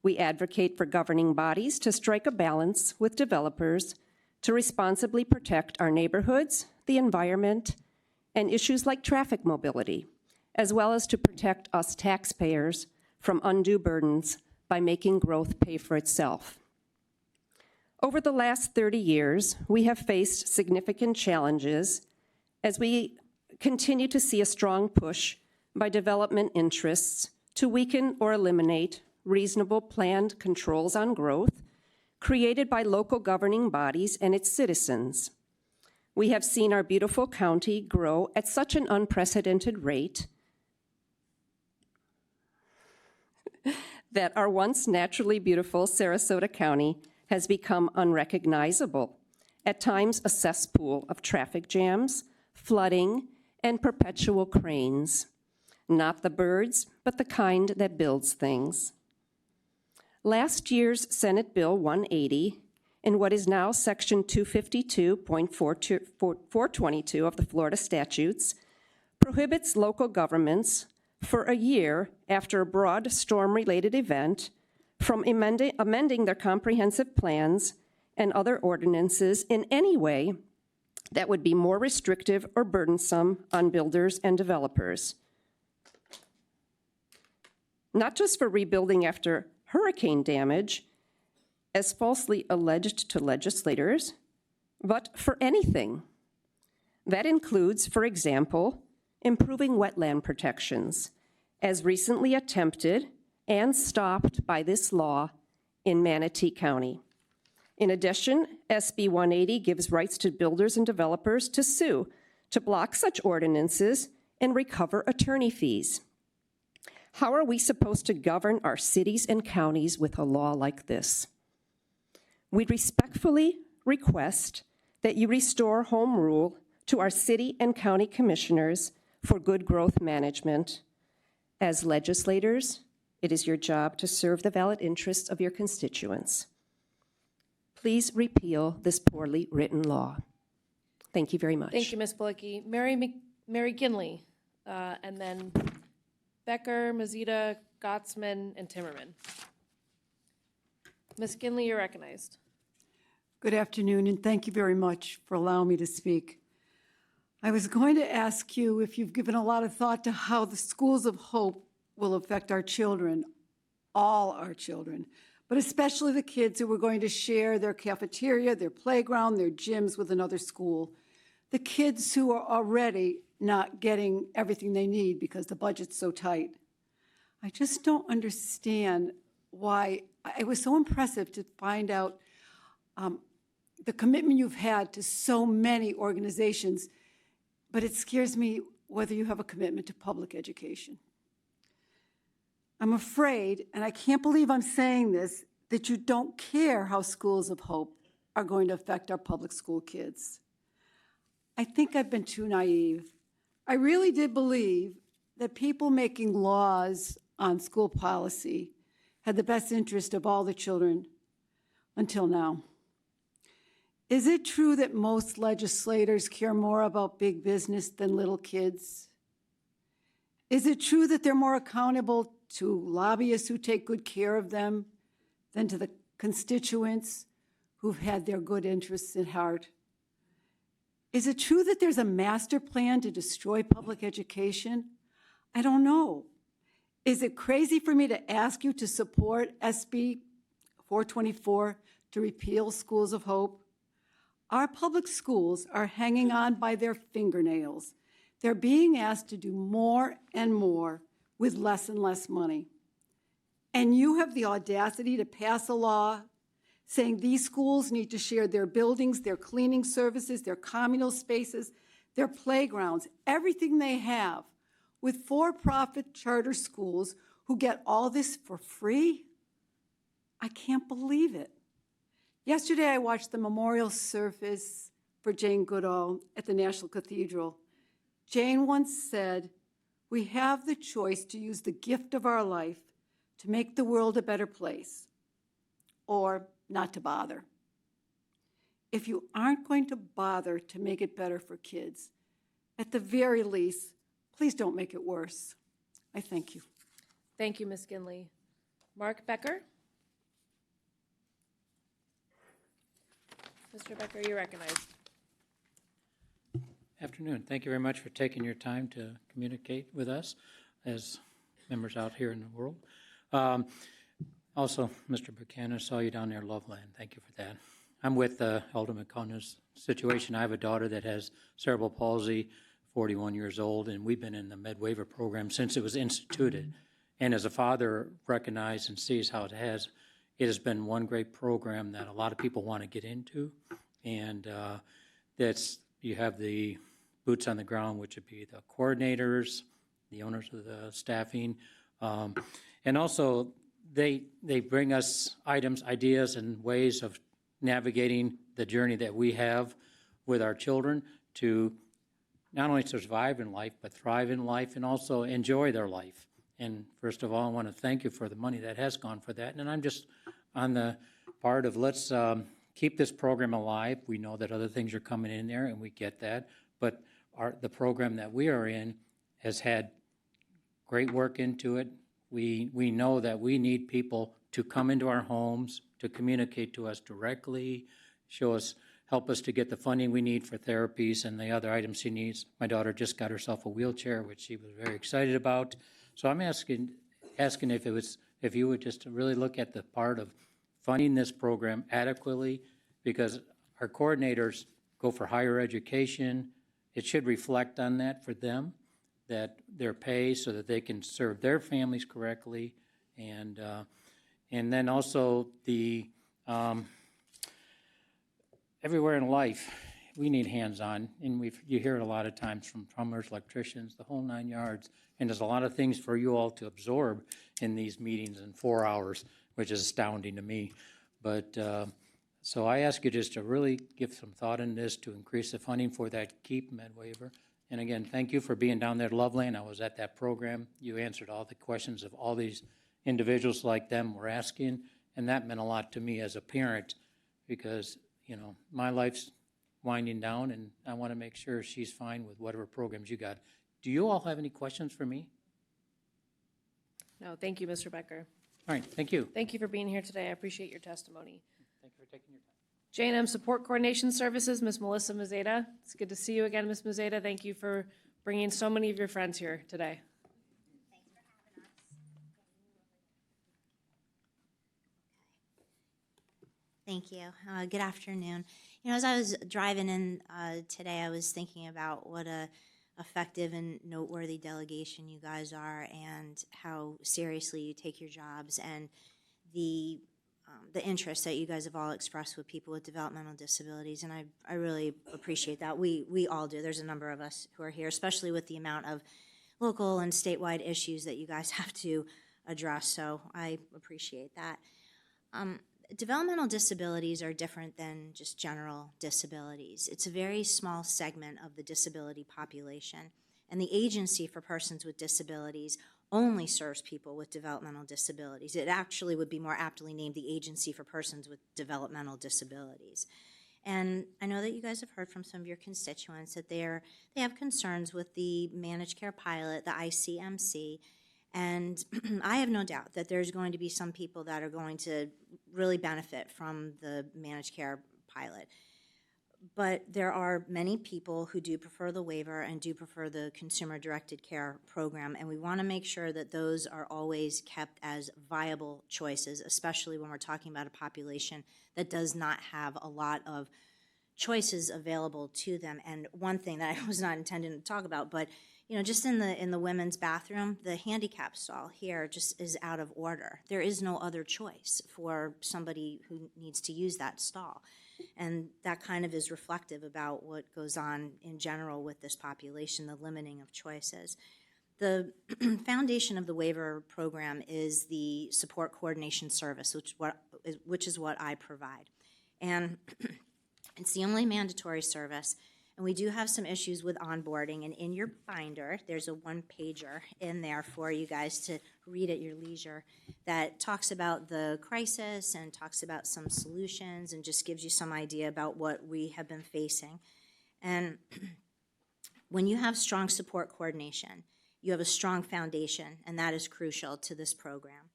We advocate for governing bodies to strike a balance with developers to responsibly protect our neighborhoods, the environment, and issues like traffic mobility, as well as to protect us taxpayers from undue burdens by making growth pay for itself. Over the last 30 years, we have faced significant challenges as we continue to see a strong push by development interests to weaken or eliminate reasonable planned controls on growth created by local governing bodies and its citizens. We have seen our beautiful county grow at such an unprecedented rate that our once naturally beautiful Sarasota County has become unrecognizable, at times a cesspool of traffic jams, flooding, and perpetual cranes. Not the birds, but the kind that builds things. Last year's Senate Bill 180, in what is now Section 252.422 of the Florida statutes, prohibits local governments for a year after a broad storm-related event from amending their comprehensive plans and other ordinances in any way that would be more restrictive or burdensome on builders and developers. Not just for rebuilding after hurricane damage, as falsely alleged to legislators, but for anything. That includes, for example, improving wetland protections, as recently attempted and stopped by this law in Manatee County. In addition, SB 180 gives rights to builders and developers to sue, to block such ordinances and recover attorney fees. How are we supposed to govern our cities and counties with a law like this? We respectfully request that you restore home rule to our city and county commissioners for good growth management. As legislators, it is your job to serve the valid interests of your constituents. Please repeal this poorly written law. Thank you very much. Thank you, Ms. Balicki. Mary Ginley, and then Becker, Mazita, Gottsman, and Timmerman. Ms. Ginley, you're recognized. Good afternoon, and thank you very much for allowing me to speak. I was going to ask you if you've given a lot of thought to how the schools of hope will affect our children, all our children, but especially the kids who are going to share their cafeteria, their playground, their gyms with another school. The kids who are already not getting everything they need because the budget's so tight. I just don't understand why. It was so impressive to find out the commitment you've had to so many organizations, but it scares me whether you have a commitment to public education. I'm afraid, and I can't believe I'm saying this, that you don't care how schools of hope are going to affect our public school kids. I think I've been too naive. I really did believe that people making laws on school policy had the best interest of all the children until now. Is it true that most legislators care more about big business than little kids? Is it true that they're more accountable to lobbyists who take good care of them than to the constituents who've had their good interests at heart? Is it true that there's a master plan to destroy public education? I don't know. Is it crazy for me to ask you to support SB 424 to repeal Schools of Hope? Our public schools are hanging on by their fingernails. They're being asked to do more and more with less and less money. And you have the audacity to pass a law saying these schools need to share their buildings, their cleaning services, their communal spaces, their playgrounds, everything they have, with for-profit charter schools who get all this for free? I can't believe it. Yesterday, I watched the memorial service for Jane Goodall at the National Cathedral. Jane once said, "We have the choice to use the gift of our life to make the world a better place, or not to bother." If you aren't going to bother to make it better for kids, at the very least, please don't make it worse. I thank you. Thank you, Ms. Ginley. Mark Becker? Mr. Becker, you're recognized. Afternoon. Thank you very much for taking your time to communicate with us as members out here in the world. Also, Mr. Buchanan, I saw you down there, Loveland. Thank you for that. I'm with Alderman Connor's situation. I have a daughter that has cerebral palsy, 41 years old, and we've been in the MedWaiver program since it was instituted. And as a father, recognize and sees how it has been one great program that a lot of people want to get into. And you have the boots on the ground, which would be the coordinators, the owners of the staffing, and also they bring us items, ideas, and ways of navigating the journey that we have with our children to not only survive in life, but thrive in life and also enjoy their life. And first of all, I want to thank you for the money that has gone for that. And I'm just on the part of let's keep this program alive. We know that other things are coming in there, and we get that. But the program that we are in has had great work into it. We know that we need people to come into our homes, to communicate to us directly, help us to get the funding we need for therapies and the other items she needs. My daughter just got herself a wheelchair, which she was very excited about. So I'm asking if you would just really look at the part of funding this program adequately, because our coordinators go for higher education. It should reflect on that for them, that their pay so that they can serve their families correctly, and then also the everywhere in life, we need hands-on, and you hear it a lot of times from plumbers, electricians, the whole 9 yards, and there's a lot of things for you all to absorb in these meetings in 4 hours, which is astounding to me. But so I ask you just to really give some thought in this to increase the funding for that KEEP MedWaiver. And again, thank you for being down there at Loveland. I was at that program. You answered all the questions of all these individuals like them were asking, and that meant a lot to me as a parent because, my life's winding down, and I want to make sure she's fine with whatever programs you got. Do you all have any questions for me? No, thank you, Mr. Becker. All right, thank you. Thank you for being here today. I appreciate your testimony. Thank you for taking your time. J&M Support Coordination Services, Ms. Melissa Mazeta. It's good to see you again, Ms. Mazeta. Thank you for bringing so many of your friends here today. Thank you. Good afternoon. You know, as I was driving in today, I was thinking about what a effective and noteworthy delegation you guys are, and how seriously you take your jobs, and the interest that you guys have all expressed with people with developmental disabilities, and I really appreciate that. We all do. There's a number of us who are here, especially with the amount of local and statewide issues that you guys have to address, so I appreciate that. Developmental disabilities are different than just general disabilities. It's a very small segment of the disability population, and the Agency for Persons with Disabilities only serves people with developmental disabilities. It actually would be more aptly named the Agency for Persons with Developmental Disabilities. And I know that you guys have heard from some of your constituents that they have concerns with the managed care pilot, the ICMC, and I have no doubt that there's going to be some people that are going to really benefit from the managed care pilot. But there are many people who do prefer the waiver and do prefer the consumer-directed care program, and we want to make sure that those are always kept as viable choices, especially when we're talking about a population that does not have a lot of choices available to them. And one thing that I was not intending to talk about, but you know, just in the women's bathroom, the handicap stall here just is out of order. There is no other choice for somebody who needs to use that stall. And that kind of is reflective about what goes on in general with this population, the limiting of choices. The foundation of the waiver program is the support coordination service, which is what I provide. And it's the only mandatory service. And we do have some issues with onboarding, and in your binder, there's a one-pager in there for you guys to read at your leisure that talks about the crisis and talks about some solutions and just gives you some idea about what we have been facing. And when you have strong support coordination, you have a strong foundation, and that is crucial to this program.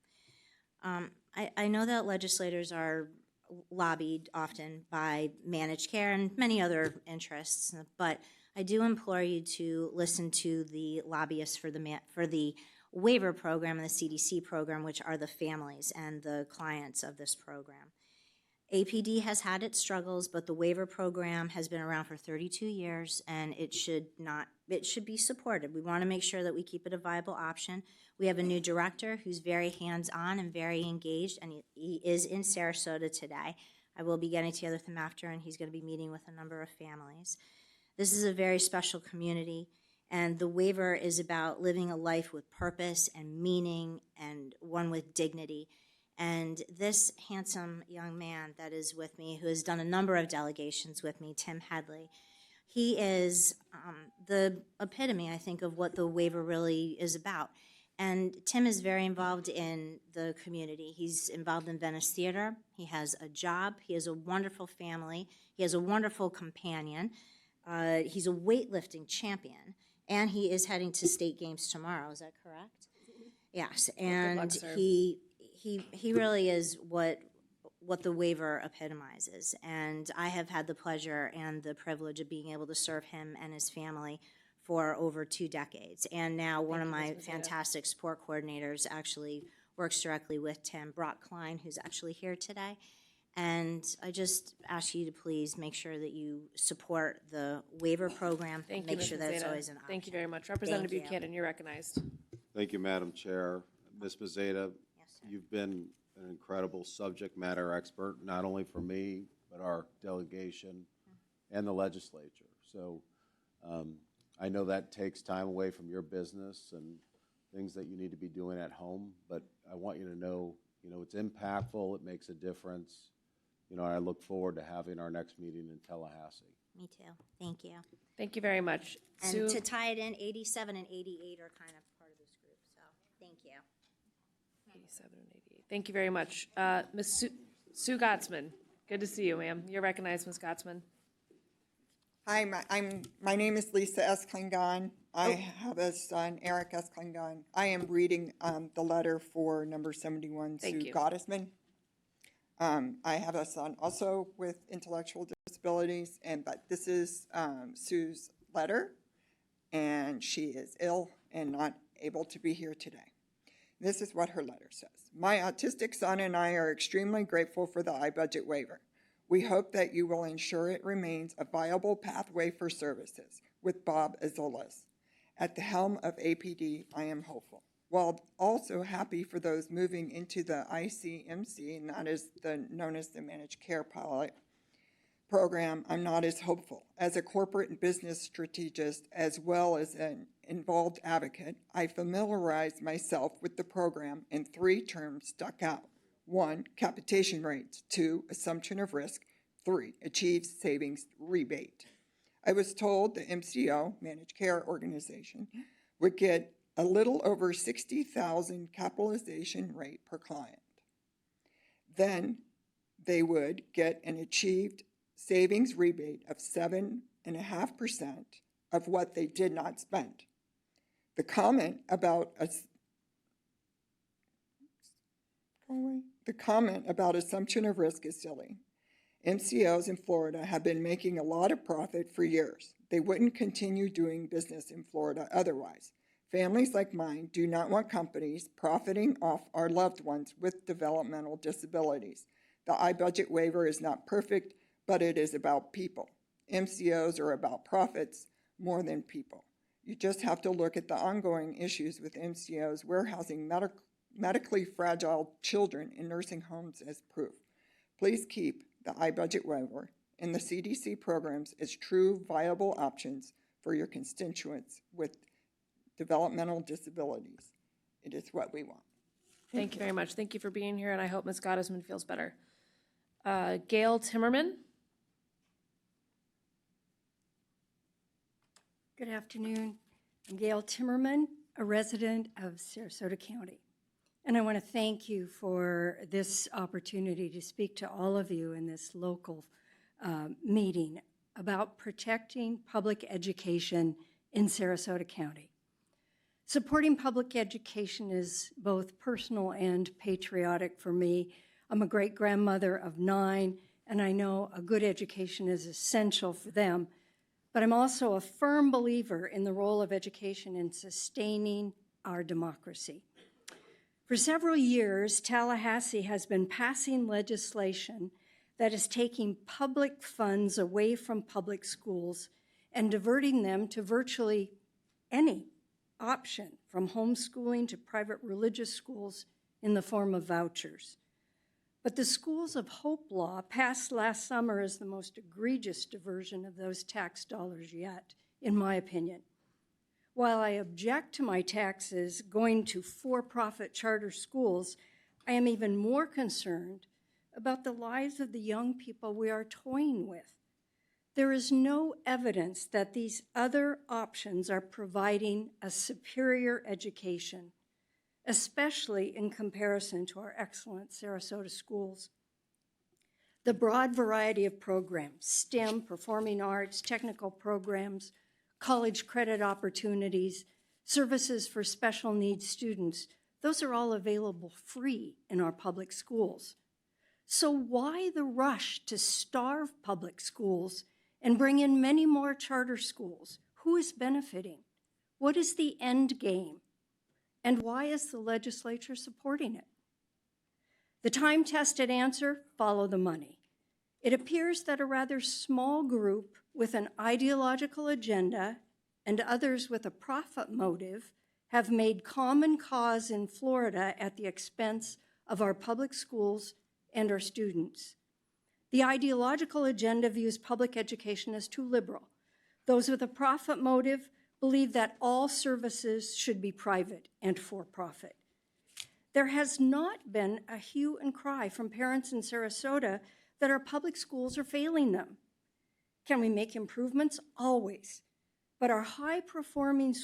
I know that legislators are lobbied often by managed care and many other interests, but I do implore you to listen to the lobbyists for the waiver program and the CDC program, which are the families and the clients of this program. APD has had its struggles, but the waiver program has been around for 32 years, and it should be supported. We want to make sure that we keep it a viable option. We have a new director who's very hands-on and very engaged, and he is in Sarasota today. I will be getting together with him after, and he's going to be meeting with a number of families. This is a very special community, and the waiver is about living a life with purpose and meaning and one with dignity. And this handsome young man that is with me, who has done a number of delegations with me, Tim Headley, he is the epitome, I think, of what the waiver really is about. And Tim is very involved in the community. He's involved in Venice Theater. He has a job. He has a wonderful family. He has a wonderful companion. He's a weightlifting champion, and he is heading to state games tomorrow. Is that correct? Yes, and he really is what the waiver epitomizes. And I have had the pleasure and the privilege of being able to serve him and his family for over 2 decades. And now one of my fantastic support coordinators actually works directly with Tim, Brock Klein, who's actually here today. And I just ask you to please make sure that you support the waiver program. Thank you, make sure Ms. that it's Mazeta. always an option. Thank you very much. Representative Thank you. Buchanan, you're recognized. Thank you, Madam Chair. Ms. Mazeta, you've been an incredible subject matter expert, not only for me, but our delegation and the legislature. So I know that takes time away from your business and things that you need to be doing at home, but I want you to know, it's impactful, it makes a difference. I look forward to having our next meeting in Tallahassee. Me too. Thank you. Thank you very much. And Sue? to tie it in, 87 and 88 are kind of part of this group, so thank you. 87 and 88. Thank you very much. Ms. Sue Gottsman, good to see you, ma'am. You're recognized, Ms. Gottsman. Hi, my name is Lisa S. Klingon. I have a son, Eric S. Klingon. I am reading the letter for number 71, Sue Gottesman. I have a son also with intellectual disabilities, but this is Sue's letter, and she is ill and not able to be here today. This is what her letter says. My autistic son and I are extremely grateful for the iBudget waiver. We hope that you will ensure it remains a viable pathway for services with Bob Azolas. At the helm of APD, I am hopeful. While also happy for those moving into the ICMC, known as the Managed Care Pilot Program, I'm not as hopeful. As a corporate and business strategist, as well as an involved advocate, I familiarized myself with the program, and 3 terms stuck out. 1, capitation rates. 2, assumption of risk. 3, achieve savings rebate. I was told the MCO, Managed Care Organization, would get a little over $60,000 capitalization rate per client. Then they would get an achieved savings rebate of 7.5% of what they did not spend. The comment about assumption of risk is silly. MCOs in Florida have been making a lot of profit for years. They wouldn't continue doing business in Florida otherwise. Families like mine do not want companies profiting off our loved ones with developmental disabilities. The iBudget waiver is not perfect, but it is about people. MCOs are about profits more than people. You just have to look at the ongoing issues with MCOs warehousing medically fragile children in nursing homes as proof. Please keep the iBudget waiver and the CDC programs as true viable options for your constituents with developmental disabilities. It is what we want. Thank you very much. Thank you for being here, and I hope Ms. Gottesman feels better. Gail Timmerman. Good afternoon. I'm Gail Timmerman, a resident of Sarasota County. And I want to thank you for this opportunity to speak to all of you in this local meeting about protecting public education in Sarasota County. Supporting public education is both personal and patriotic for me. I'm a great-grandmother of 9, and I know a good education is essential for them. But I'm also a firm believer in the role of education in sustaining our democracy. For several years, Tallahassee has been passing legislation that is taking public funds away from public schools and diverting them to virtually any option, from homeschooling to private religious schools, in the form of vouchers. But the Schools of Hope law, passed last summer, is the most egregious diversion of those tax dollars yet, in my opinion. While I object to my taxes going to for-profit charter schools, I am even more concerned about the lives of the young people we are toying with. There is no evidence that these other options are providing a superior education, especially in comparison to our excellent Sarasota schools. The broad variety of programs, STEM, performing arts, technical programs, college credit opportunities, services for special needs students, those are all available free in our public schools. So why the rush to starve public schools and bring in many more charter schools? Who is benefiting? What is the end game? And why is the legislature supporting it? The time-tested answer: follow the money. It appears that a rather small group with an ideological agenda and others with a profit motive have made common cause in Florida at the expense of our public schools and our students. The ideological agenda views public education as too liberal. Those with a profit motive believe that all services should be private and for-profit. There has not been a hue and cry from parents in Sarasota that our public schools are failing them. Can we make improvements? Always. But our high-performing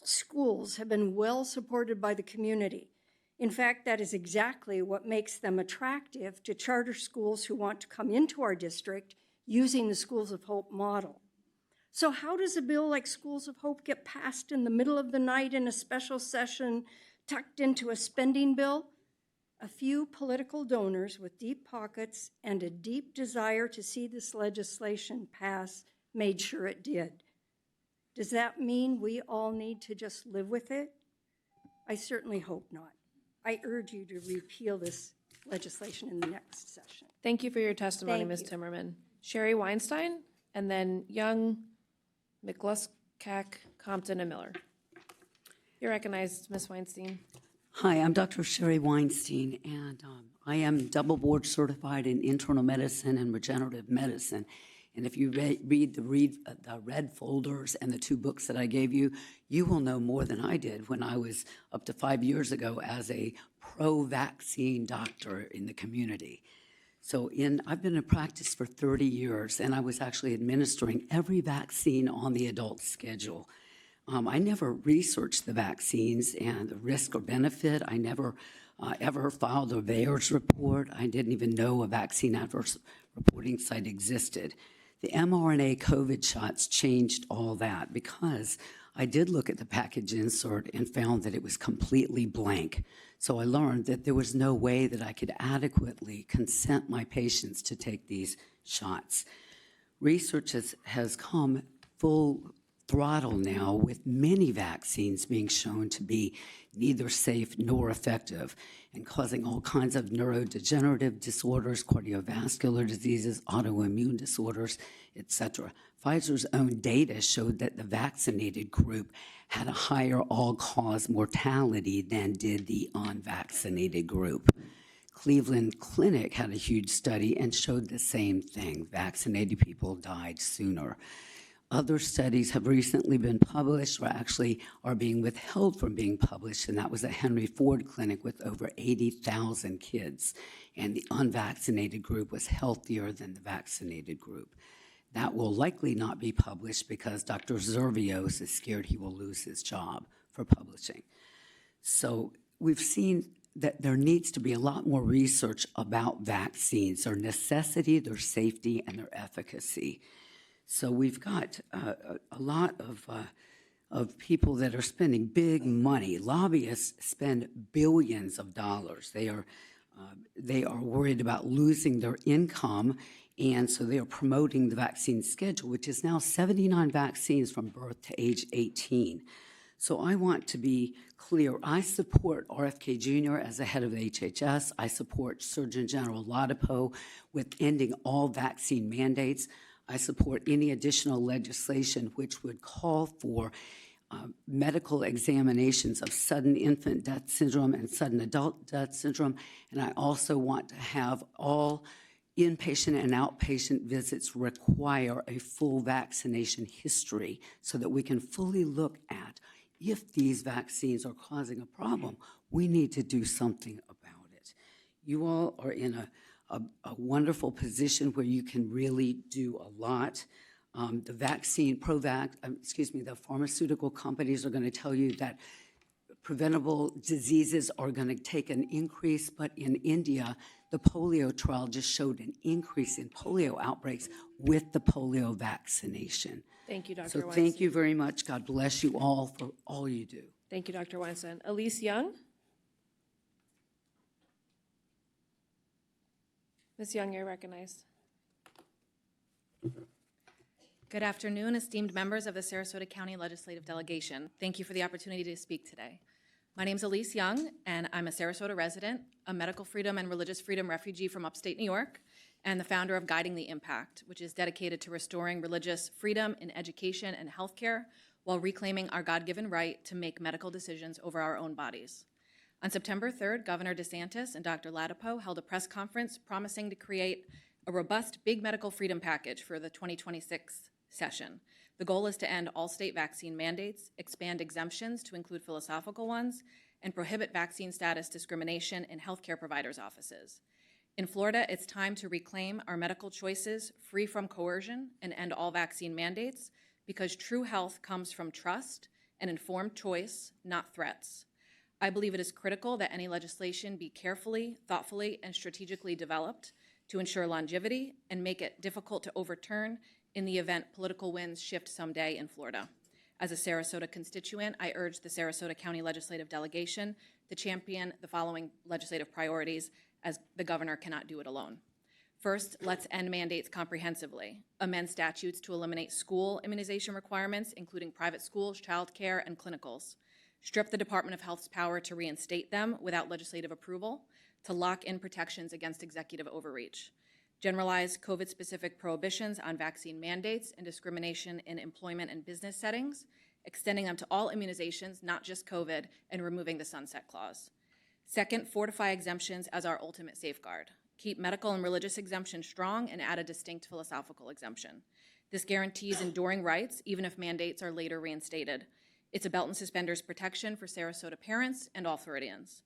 schools have been well supported by the community. In fact, that is exactly what makes them attractive to charter schools who want to come into our district using the Schools of Hope model. So how does a bill like Schools of Hope get passed in the middle of the night in a special session tucked into a spending bill? A few political donors with deep pockets and a deep desire to see this legislation pass made sure it did. Does that mean we all need to just live with it? I certainly hope not. I urge you to repeal this legislation in the next session. Thank you for your testimony, Thank Ms. you. Timmerman. Sherry Weinstein, and then Young, McGluskak, Compton, and Miller. You're recognized, Ms. Weinstein. Hi, I'm Dr. Sherry Weinstein, and I am double board certified in internal medicine and regenerative medicine. And if you read the red folders and the 2 books that I gave you, you will know more than I did when I was up to 5 years ago as a pro-vaccine doctor in the community. So I've been in practice for 30 years, and I was actually administering every vaccine on the adult schedule. I never researched the vaccines and the risk or benefit. I never ever filed a VAERS report. I didn't even know a vaccine adverse reporting site existed. The mRNA COVID shots changed all that because I did look at the package insert and found that it was completely blank. So I learned that there was no way that I could adequately consent my patients to take these shots. Research has come full throttle now with many vaccines being shown to be neither safe nor effective and causing all kinds of neurodegenerative disorders, cardiovascular diseases, autoimmune disorders, etc. Pfizer's own data showed that the vaccinated group had a higher all-cause mortality than did the unvaccinated group. Cleveland Clinic had a huge study and showed the same thing. Vaccinated people died sooner. Other studies have recently been published or actually are being withheld from being published, and that was at Henry Ford Clinic with over 80,000 kids, and the unvaccinated group was healthier than the vaccinated group. That will likely not be published because Dr. Zervios is scared he will lose his job for publishing. So we've seen that there needs to be a lot more research about vaccines, their necessity, their safety, and their efficacy. So we've got a lot of people that are spending big money. Lobbyists spend billions of dollars. They are worried about losing their income, and so they are promoting the vaccine schedule, which is now 79 vaccines from birth to age 18. So I want to be clear. I support RFK Jr. as the head of the HHS. I support Surgeon General Ladapo with ending all vaccine mandates. I support any additional legislation which would call for medical examinations of sudden infant death syndrome and sudden adult death syndrome. And I also want to have all inpatient and outpatient visits require a full vaccination history so that we can fully look at if these vaccines are causing a problem, we need to do something about it. You all are in a wonderful position where you can really do a lot. The the pharmaceutical companies are going to tell you that preventable diseases are going to take an increase, but in India, the polio trial just showed an increase in polio outbreaks with the polio vaccination. Thank you, Dr. So Weinstein. thank you very much. God bless you all for all you do. Thank you, Dr. Weinstein. Elise Young? Ms. Young, you're recognized. Good afternoon, esteemed members of the Sarasota County Legislative Delegation. Thank you for the opportunity to speak today. My name is Elise Young, and I'm a Sarasota resident, a medical freedom and religious freedom refugee from upstate New York, and the founder of Guiding the Impact, which is dedicated to restoring religious freedom in education and healthcare while reclaiming our God-given right to make medical decisions over our own bodies. On September 3rd, Governor DeSantis and Dr. Ladapo held a press conference promising to create a robust big medical freedom package for the 2026 session. The goal is to end all state vaccine mandates, expand exemptions to include philosophical ones, and prohibit vaccine status discrimination in healthcare providers' offices. In Florida, it's time to reclaim our medical choices free from coercion and end all vaccine mandates because true health comes from trust and informed choice, not threats. I believe it is critical that any legislation be carefully, thoughtfully, and strategically developed to ensure longevity and make it difficult to overturn in the event political winds shift someday in Florida. As a Sarasota constituent, I urge the Sarasota County Legislative Delegation to champion the following legislative priorities, as the governor cannot do it alone. First, let's end mandates comprehensively, amend statutes to eliminate school immunization requirements, including private schools, childcare, and clinicals, strip the Department of Health's power to reinstate them without legislative approval, to lock in protections against executive overreach, generalize COVID-specific prohibitions on vaccine mandates and discrimination in employment and business settings, extending them to all immunizations, not just COVID, and removing the sunset clause. Second, fortify exemptions as our ultimate safeguard. Keep medical and religious exemptions strong and add a distinct philosophical exemption. This guarantees enduring rights, even if mandates are later reinstated. It's a belt and suspenders protection for Sarasota parents and all Floridians.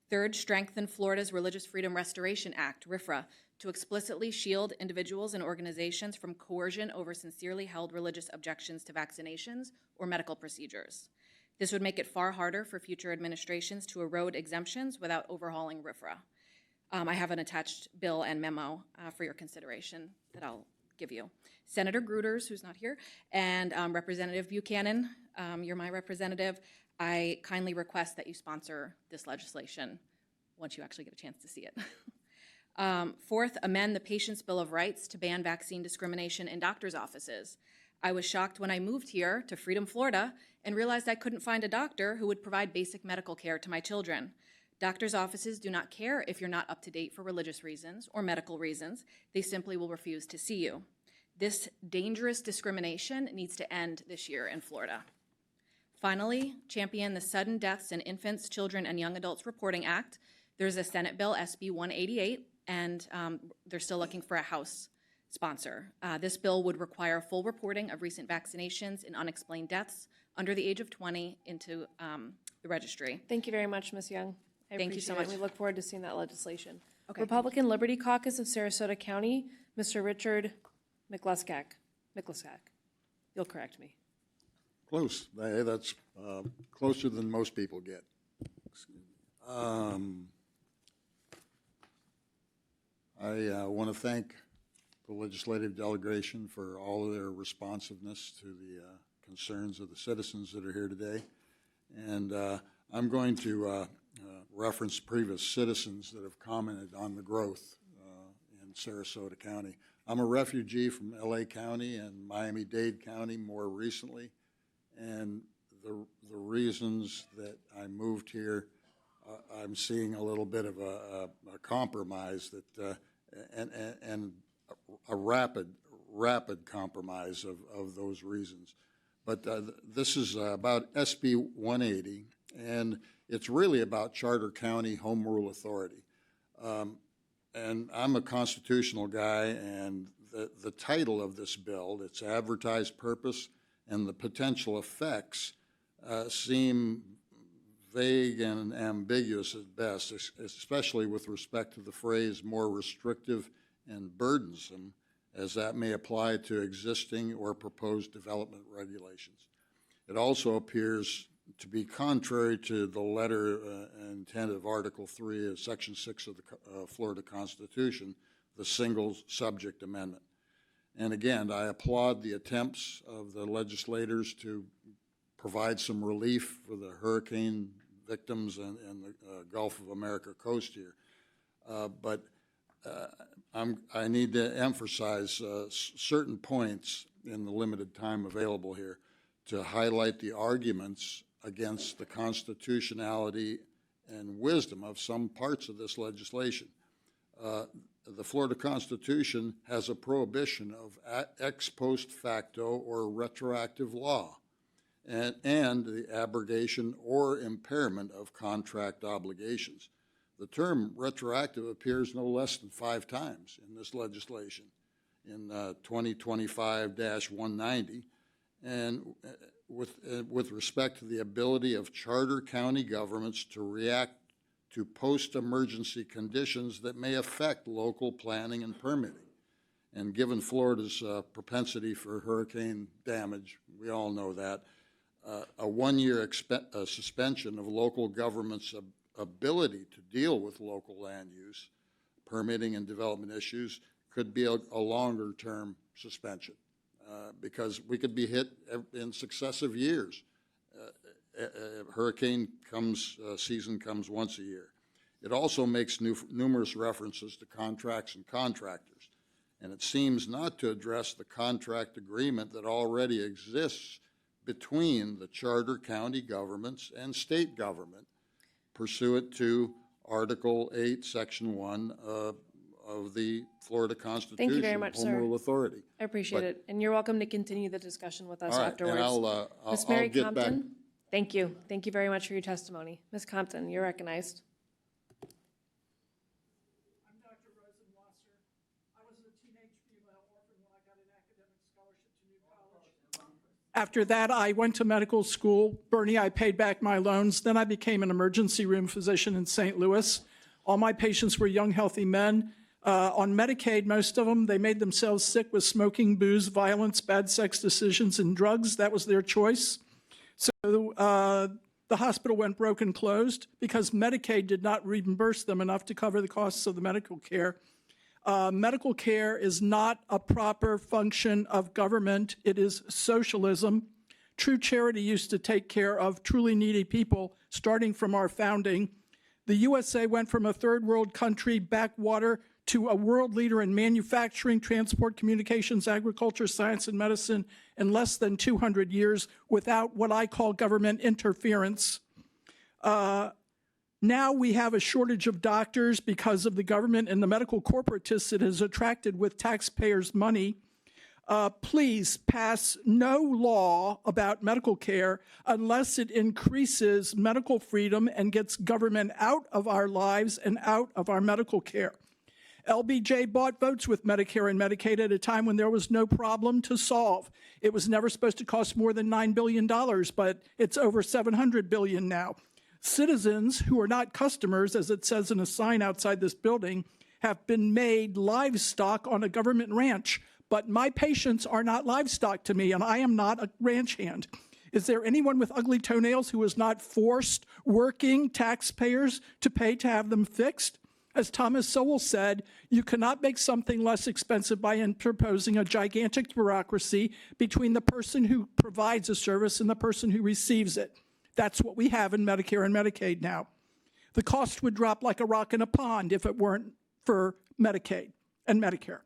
Third, strengthen Florida's Religious Freedom Restoration Act, RFRA, to explicitly shield individuals and organizations from coercion over sincerely held religious objections to vaccinations or medical procedures. This would make it far harder for future administrations to erode exemptions without overhauling RFRA. I have an attached bill and memo for your consideration that I'll give you. Senator Gruters, who's not here, and Representative Buchanan, you're my representative. I kindly request that you sponsor this legislation once you actually get a chance to see it. Fourth, amend the Patient's Bill of Rights to ban vaccine discrimination in doctors' offices. I was shocked when I moved here to Freedom, Florida, and realized I couldn't find a doctor who would provide basic medical care to my children. Doctors' offices do not care if you're not up to date for religious reasons or medical reasons. They simply will refuse to see you. This dangerous discrimination needs to end this year in Florida. Finally, champion the Sudden Deaths in Infants, Children, and Young Adults Reporting Act. There's a Senate bill, SB 188, and they're still looking for a House sponsor. This bill would require full reporting of recent vaccinations and unexplained deaths under the age of 20 into the registry. Thank you very much, Ms. Young. I Thank you so appreciate it. much. We look forward to seeing that legislation. Okay. Republican Liberty Caucus of Sarasota County, Mr. Richard McLuskak. You'll correct me. Close. Hey, that's closer than most people get. I want to thank the legislative delegation for all of their responsiveness to the concerns of the citizens that are here today. And I'm going to reference previous citizens that have commented on the growth in Sarasota County. I'm a refugee from LA County and Miami-Dade County more recently. And the reasons that I moved here, I'm seeing a little bit of a compromise that, and a rapid compromise of those reasons. But this is about SB 180, and it's really about Charter County Home Rule Authority. And I'm a constitutional guy, and the title of this bill, its advertised purpose, and the potential effects seem vague and ambiguous at best, especially with respect to the phrase more restrictive and burdensome, as that may apply to existing or proposed development regulations. It also appears to be contrary to the letter and intent of Article 3 of Section 6 of the Florida Constitution, the single subject amendment. And again, I applaud the attempts of the legislators to provide some relief for the hurricane victims and the Gulf of America coast here. But I need to emphasize certain points in the limited time available here to highlight the arguments against the constitutionality and wisdom of some parts of this legislation. The Florida Constitution has a prohibition of ex post facto or retroactive law, and the abrogation or impairment of contract obligations. The term retroactive appears no less than 5 times in this legislation, in 2025-190, and with respect to the ability of charter county governments to react to post-emergency conditions that may affect local planning and permitting. And given Florida's propensity for hurricane damage, we all know that, a 1-year suspension of local government's ability to deal with local land use, permitting and development issues could be a longer-term suspension. because we could be hit in successive years. Hurricane season comes once a year. It also makes numerous references to contracts and contractors, and it seems not to address the contract agreement that already exists between the charter county governments and state government pursuant to Article 8, Section 1 of the Florida Constitution. Thank you very much, Home sir. Rule Authority. I appreciate it. And you're welcome to continue the discussion with us All right, afterwards. and Ms. I'll Mary get Compton? back. Thank you. Thank you very much for your testimony. Ms. Compton, you're recognized. After that, I went to medical school. Bernie, I paid back my loans. Then I became an emergency room physician in St. Louis. All my patients were young, healthy men. On Medicaid, most of them, they made themselves sick with smoking, booze, violence, bad sex decisions, and drugs. That was their choice. So the hospital went broke and closed because Medicaid did not reimburse them enough to cover the costs of the medical care. Medical care is not a proper function of government. It is socialism. True charity used to take care of truly needy people, starting from our founding. The USA went from a third world country, backwater, to a world leader in manufacturing, transport, communications, agriculture, science, and medicine in less than 200 years without what I call government interference. Now we have a shortage of doctors because of the government and the medical corporatists it has attracted with taxpayers' money. Please pass no law about medical care unless it increases medical freedom and gets government out of our lives and out of our medical care. LBJ bought votes with Medicare and Medicaid at a time when there was no problem to solve. It was never supposed to cost more than $9 billion, but it's over $700 billion now. Citizens who are not customers, as it says in a sign outside this building, have been made livestock on a government ranch. But my patients are not livestock to me, and I am not a ranch hand. Is there anyone with ugly toenails who is not forced working taxpayers to pay to have them fixed? As Thomas Sowell said, you cannot make something less expensive by interposing a gigantic bureaucracy between the person who provides a service and the person who receives it. That's what we have in Medicare and Medicaid now. The cost would drop like a rock in a pond if it weren't for Medicaid and Medicare.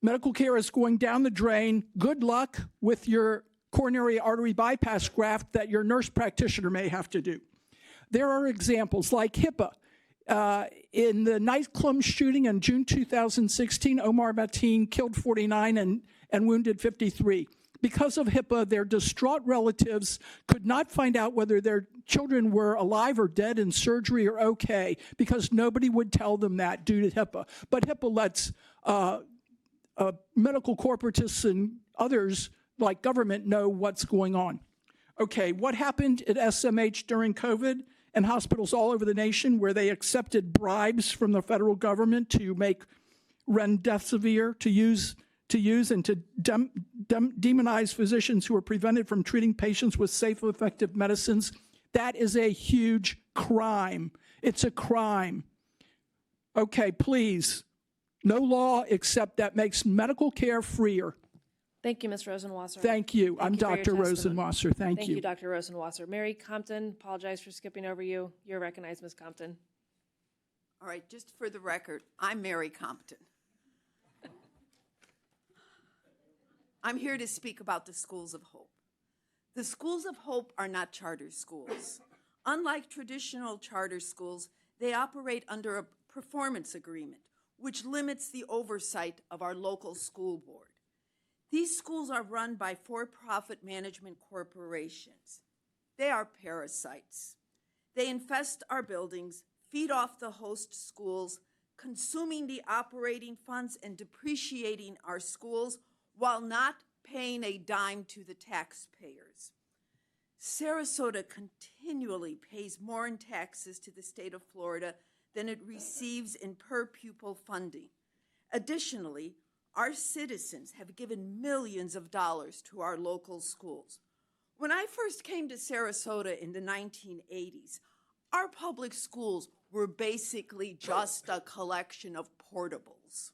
Medical care is going down the drain. Good luck with your coronary artery bypass graft that your nurse practitioner may have to do. There are examples like HIPAA. In the nightclub shooting in June 2016, Omar Mateen killed 49 and wounded 53. Because of HIPAA, their distraught relatives could not find out whether their children were alive or dead in surgery or okay, because nobody would tell them that due to HIPAA. But HIPAA lets medical corporatists and others like government know what's going on. Okay, what happened at SMH during COVID and hospitals all over the nation where they accepted bribes from the federal government to make remdesivir to use and to demonize physicians who are prevented from treating patients with safe, effective medicines? That is a huge crime. It's a crime. Okay, please, no law except that makes medical care freer. Thank you, Ms. Rosenwasser. Thank you. I'm you for your Dr. testimony. Rosenwasser. Thank Thank you. you, Dr. Rosenwasser. Mary Compton, apologize for skipping over you. You're recognized, Ms. Compton. All right, just for the record, I'm Mary Compton. I'm here to speak about the Schools of Hope. The Schools of Hope are not charter schools. Unlike traditional charter schools, they operate under a performance agreement, which limits the oversight of our local school board. These schools are run by for-profit management corporations. They are parasites. They infest our buildings, feed off the host schools, consuming the operating funds and depreciating our schools while not paying a dime to the taxpayers. Sarasota continually pays more in taxes to the state of Florida than it receives in per-pupil funding. Additionally, our citizens have given millions of dollars to our local schools. When I first came to Sarasota in the 1980s, our public schools were basically just a collection of portables.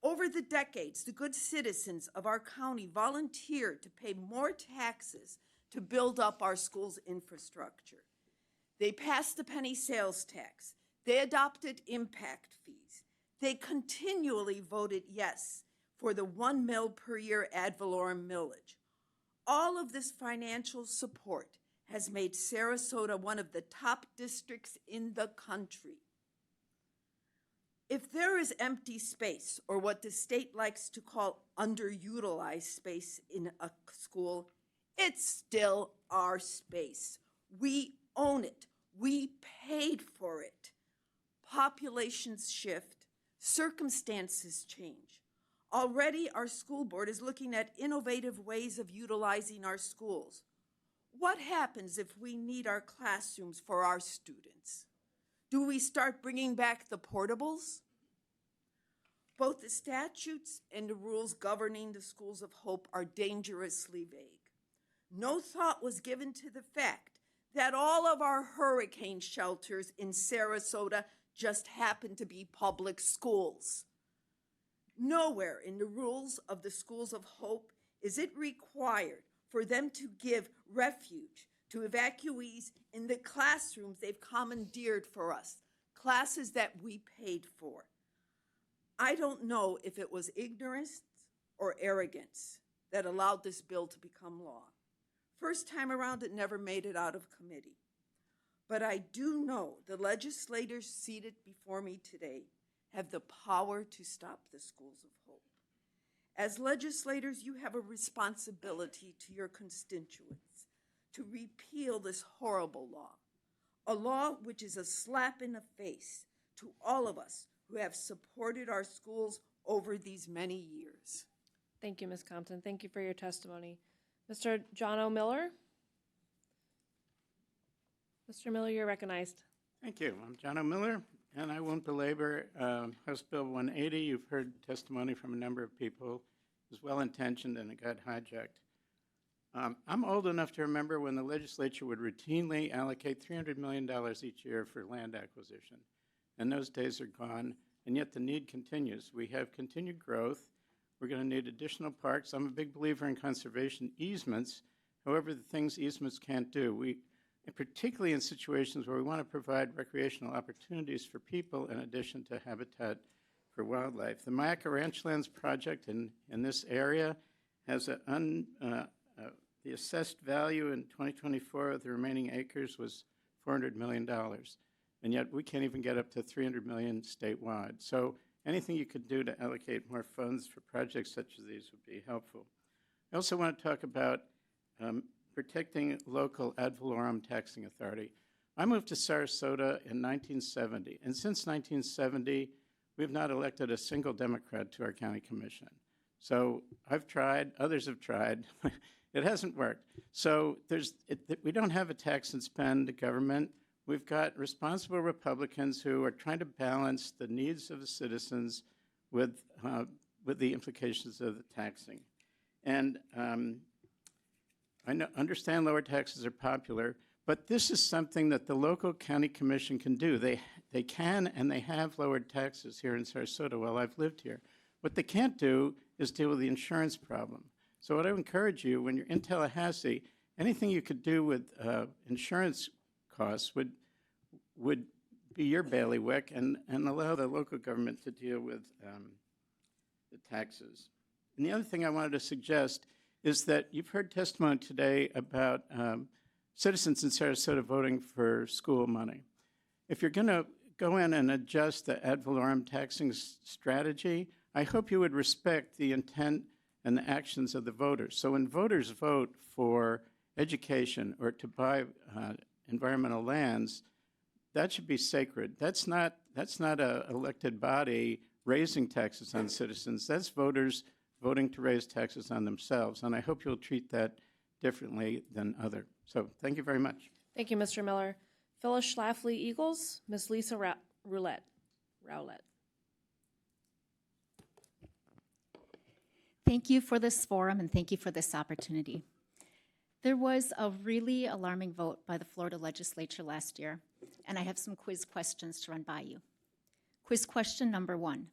Over the decades, the good citizens of our county volunteered to pay more taxes to build up our schools' infrastructure. They passed the penny sales tax. They adopted impact fees. They continually voted yes for the 1 mil per year ad valorem millage. All of this financial support has made Sarasota one of the top districts in the country. If there is empty space, or what the state likes to call underutilized space in a school, it's still our space. We own it. We paid for it. Populations shift, circumstances change. Already, our school board is looking at innovative ways of utilizing our schools. What happens if we need our classrooms for our students? Do we start bringing back the portables? Both the statutes and the rules governing the Schools of Hope are dangerously vague. No thought was given to the fact that all of our hurricane shelters in Sarasota just happen to be public schools. Nowhere in the rules of the Schools of Hope is it required for them to give refuge to evacuees in the classrooms they've commandeered for us, classes that we paid for. I don't know if it was ignorance or arrogance that allowed this bill to become law. First time around, it never made it out of committee. But I do know the legislators seated before me today have the power to stop the Schools of Hope. As legislators, you have a responsibility to your constituents to repeal this horrible law, a law which is a slap in the face to all of us who have supported our schools over these many years. Thank you, Ms. Compton. Thank you for your testimony. Mr. John O. Miller? Mr. Miller, you're recognized. Thank you. I'm John O. Miller, and I won't belabor House Bill 180. You've heard testimony from a number of people. It was well-intentioned, and it got hijacked. I'm old enough to remember when the legislature would routinely allocate $300 million each year for land acquisition, and those days are gone, and yet the need continues. We have continued growth. We're going to need additional parks. I'm a big believer in conservation easements. However, the things easements can't do, particularly in situations where we want to provide recreational opportunities for people in addition to habitat for wildlife. The Mayaca Ranchlands project in this area has the assessed value in 2024 of the remaining acres was $400 million, and yet we can't even get up to $300 million statewide. So anything you could do to allocate more funds for projects such as these would be helpful. I also want to talk about protecting local ad valorem taxing authority. I moved to Sarasota in 1970, and since 1970, we've not elected a single Democrat to our county commission. So I've tried, others have tried. It hasn't worked. So we don't have a tax and spend government. We've got responsible Republicans who are trying to balance the needs of the citizens with the implications of the taxing. And I understand lower taxes are popular, but this is something that the local county commission can do. They can and they have lowered taxes here in Sarasota while I've lived here. What they can't do is deal with the insurance problem. So what I would encourage you, when you're in Tallahassee, anything you could do with insurance costs would be your bailiwick and allow the local government to deal with the taxes. And the other thing I wanted to suggest is that you've heard testimony today about citizens in Sarasota voting for school money. If you're going to go in and adjust the ad valorem taxing strategy, I hope you would respect the intent and the actions of the voters. So when voters vote for education or to buy environmental lands, that should be sacred. That's not an elected body raising taxes on citizens. That's voters voting to raise taxes on themselves. And I hope you'll treat that differently than other. So thank you very much. Thank you, Mr. Miller. Phyllis Schlafly Eagles, Ms. Lisa Rowlett. Thank you for this forum and thank you for this opportunity. There was a really alarming vote by the Florida legislature last year, and I have some quiz questions to run by you. Quiz question number 1.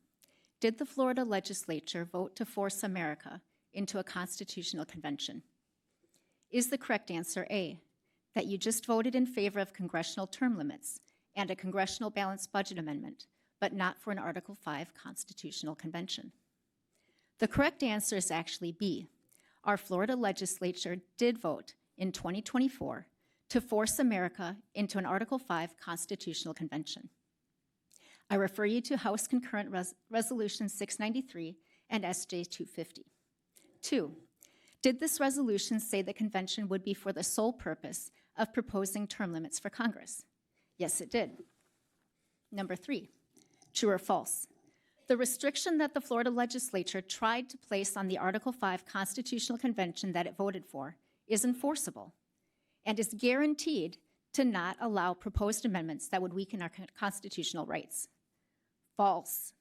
Did the Florida legislature vote to force America into a constitutional convention? Is the correct answer A, that you just voted in favor of congressional term limits and a congressional balanced budget amendment, but not for an Article 5 constitutional convention? The correct answer is actually B. Our Florida legislature did vote in 2024 to force America into an Article 5 constitutional convention. I refer you to House Concurrent Resolution 693 and SJ 250. 2. Did this resolution say the convention would be for the sole purpose of proposing term limits for Congress? Yes, it did. Number 3, true or false? The restriction that the Florida legislature tried to place on the Article 5 constitutional convention that it voted for is enforceable and is guaranteed to not allow proposed amendments that would weaken our constitutional rights. False.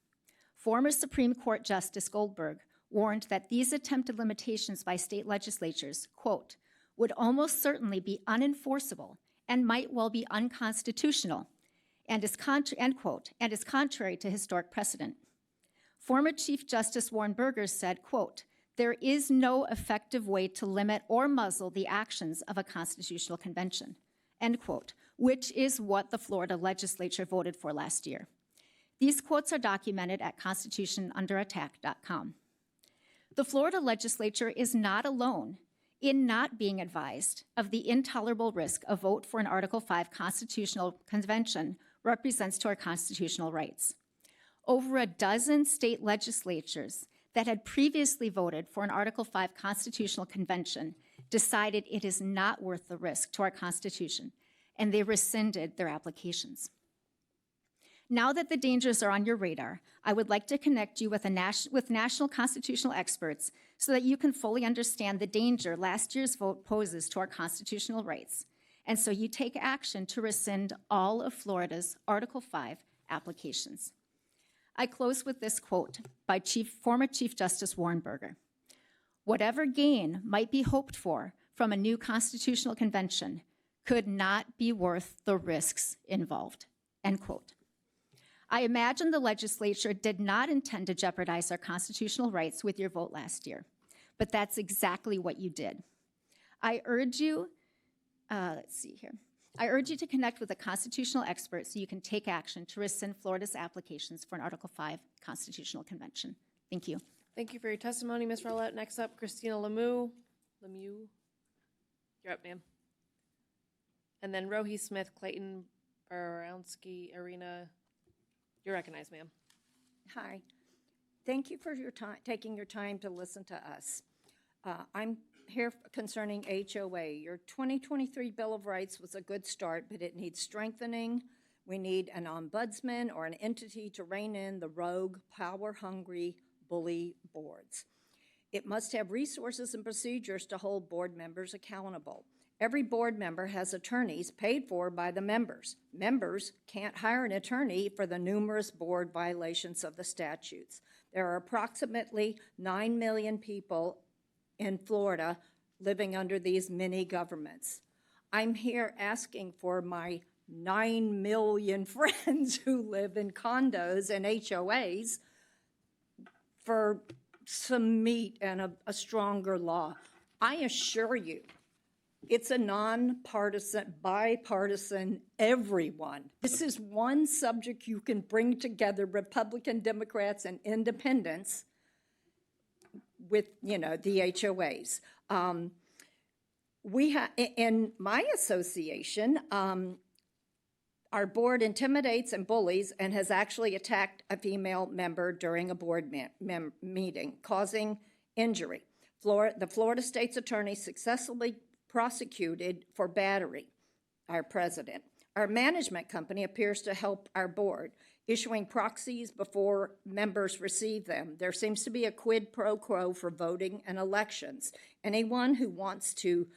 Former Supreme Court Justice Goldberg warned that these attempted limitations by state legislatures, quote, would almost certainly be unenforceable and might well be unconstitutional, and is end quote, and is contrary to historic precedent. Former Chief Justice Warren Burgers said, quote, there is no effective way to limit or muzzle the actions of a constitutional convention, end quote, which is what the Florida legislature voted for last year. These quotes are documented at constitutionunderattack.com. The Florida legislature is not alone in not being advised of the intolerable risk a vote for an Article 5 constitutional convention represents to our constitutional rights. Over a dozen state legislatures that had previously voted for an Article 5 constitutional convention decided it is not worth the risk to our Constitution, and they rescinded their applications. Now that the dangers are on your radar, I would like to connect you with national constitutional experts so that you can fully understand the danger last year's vote poses to our constitutional rights, and so you take action to rescind all of Florida's Article 5 applications. I close with this quote by former Chief Justice Warren Burger. Whatever gain might be hoped for from a new constitutional convention could not be worth the risks involved, end quote. I imagine the legislature did not intend to jeopardize our constitutional rights with your vote last year, but that's exactly what you did. I urge you, I urge you to connect with a constitutional expert so you can take action to rescind Florida's applications for an Article 5 constitutional convention. Thank you. Thank you for your testimony, Ms. Rowlett. Next up, Christina Lemieux. You're up, ma'am. And then Rohi Smith, Clayton, Barowski, Arena. You're recognized, ma'am. Hi. Thank you for your time, taking your time to listen to us. I'm here concerning HOA. Your 2023 Bill of Rights was a good start, but it needs strengthening. We need an ombudsman or an entity to rein in the rogue, power-hungry bully boards. It must have resources and procedures to hold board members accountable. Every board member has attorneys paid for by the members. Members can't hire an attorney for the numerous board violations of the statutes. There are approximately 9 million people in Florida living under these mini governments. I'm here asking for my 9 million friends who live in condos and HOAs for some meat and a stronger law. I assure you, it's a nonpartisan, bipartisan, everyone. This is one subject you can bring together Republican, Democrats, and independents with, the HOAs. We have, in my association, our board intimidates and bullies and has actually attacked a female member during a board meeting, causing injury. The Florida State's attorney successfully prosecuted for battery our president. Our management company appears to help our board, issuing proxies before members receive them. There seems to be a quid pro quo for voting and elections. Anyone who wants to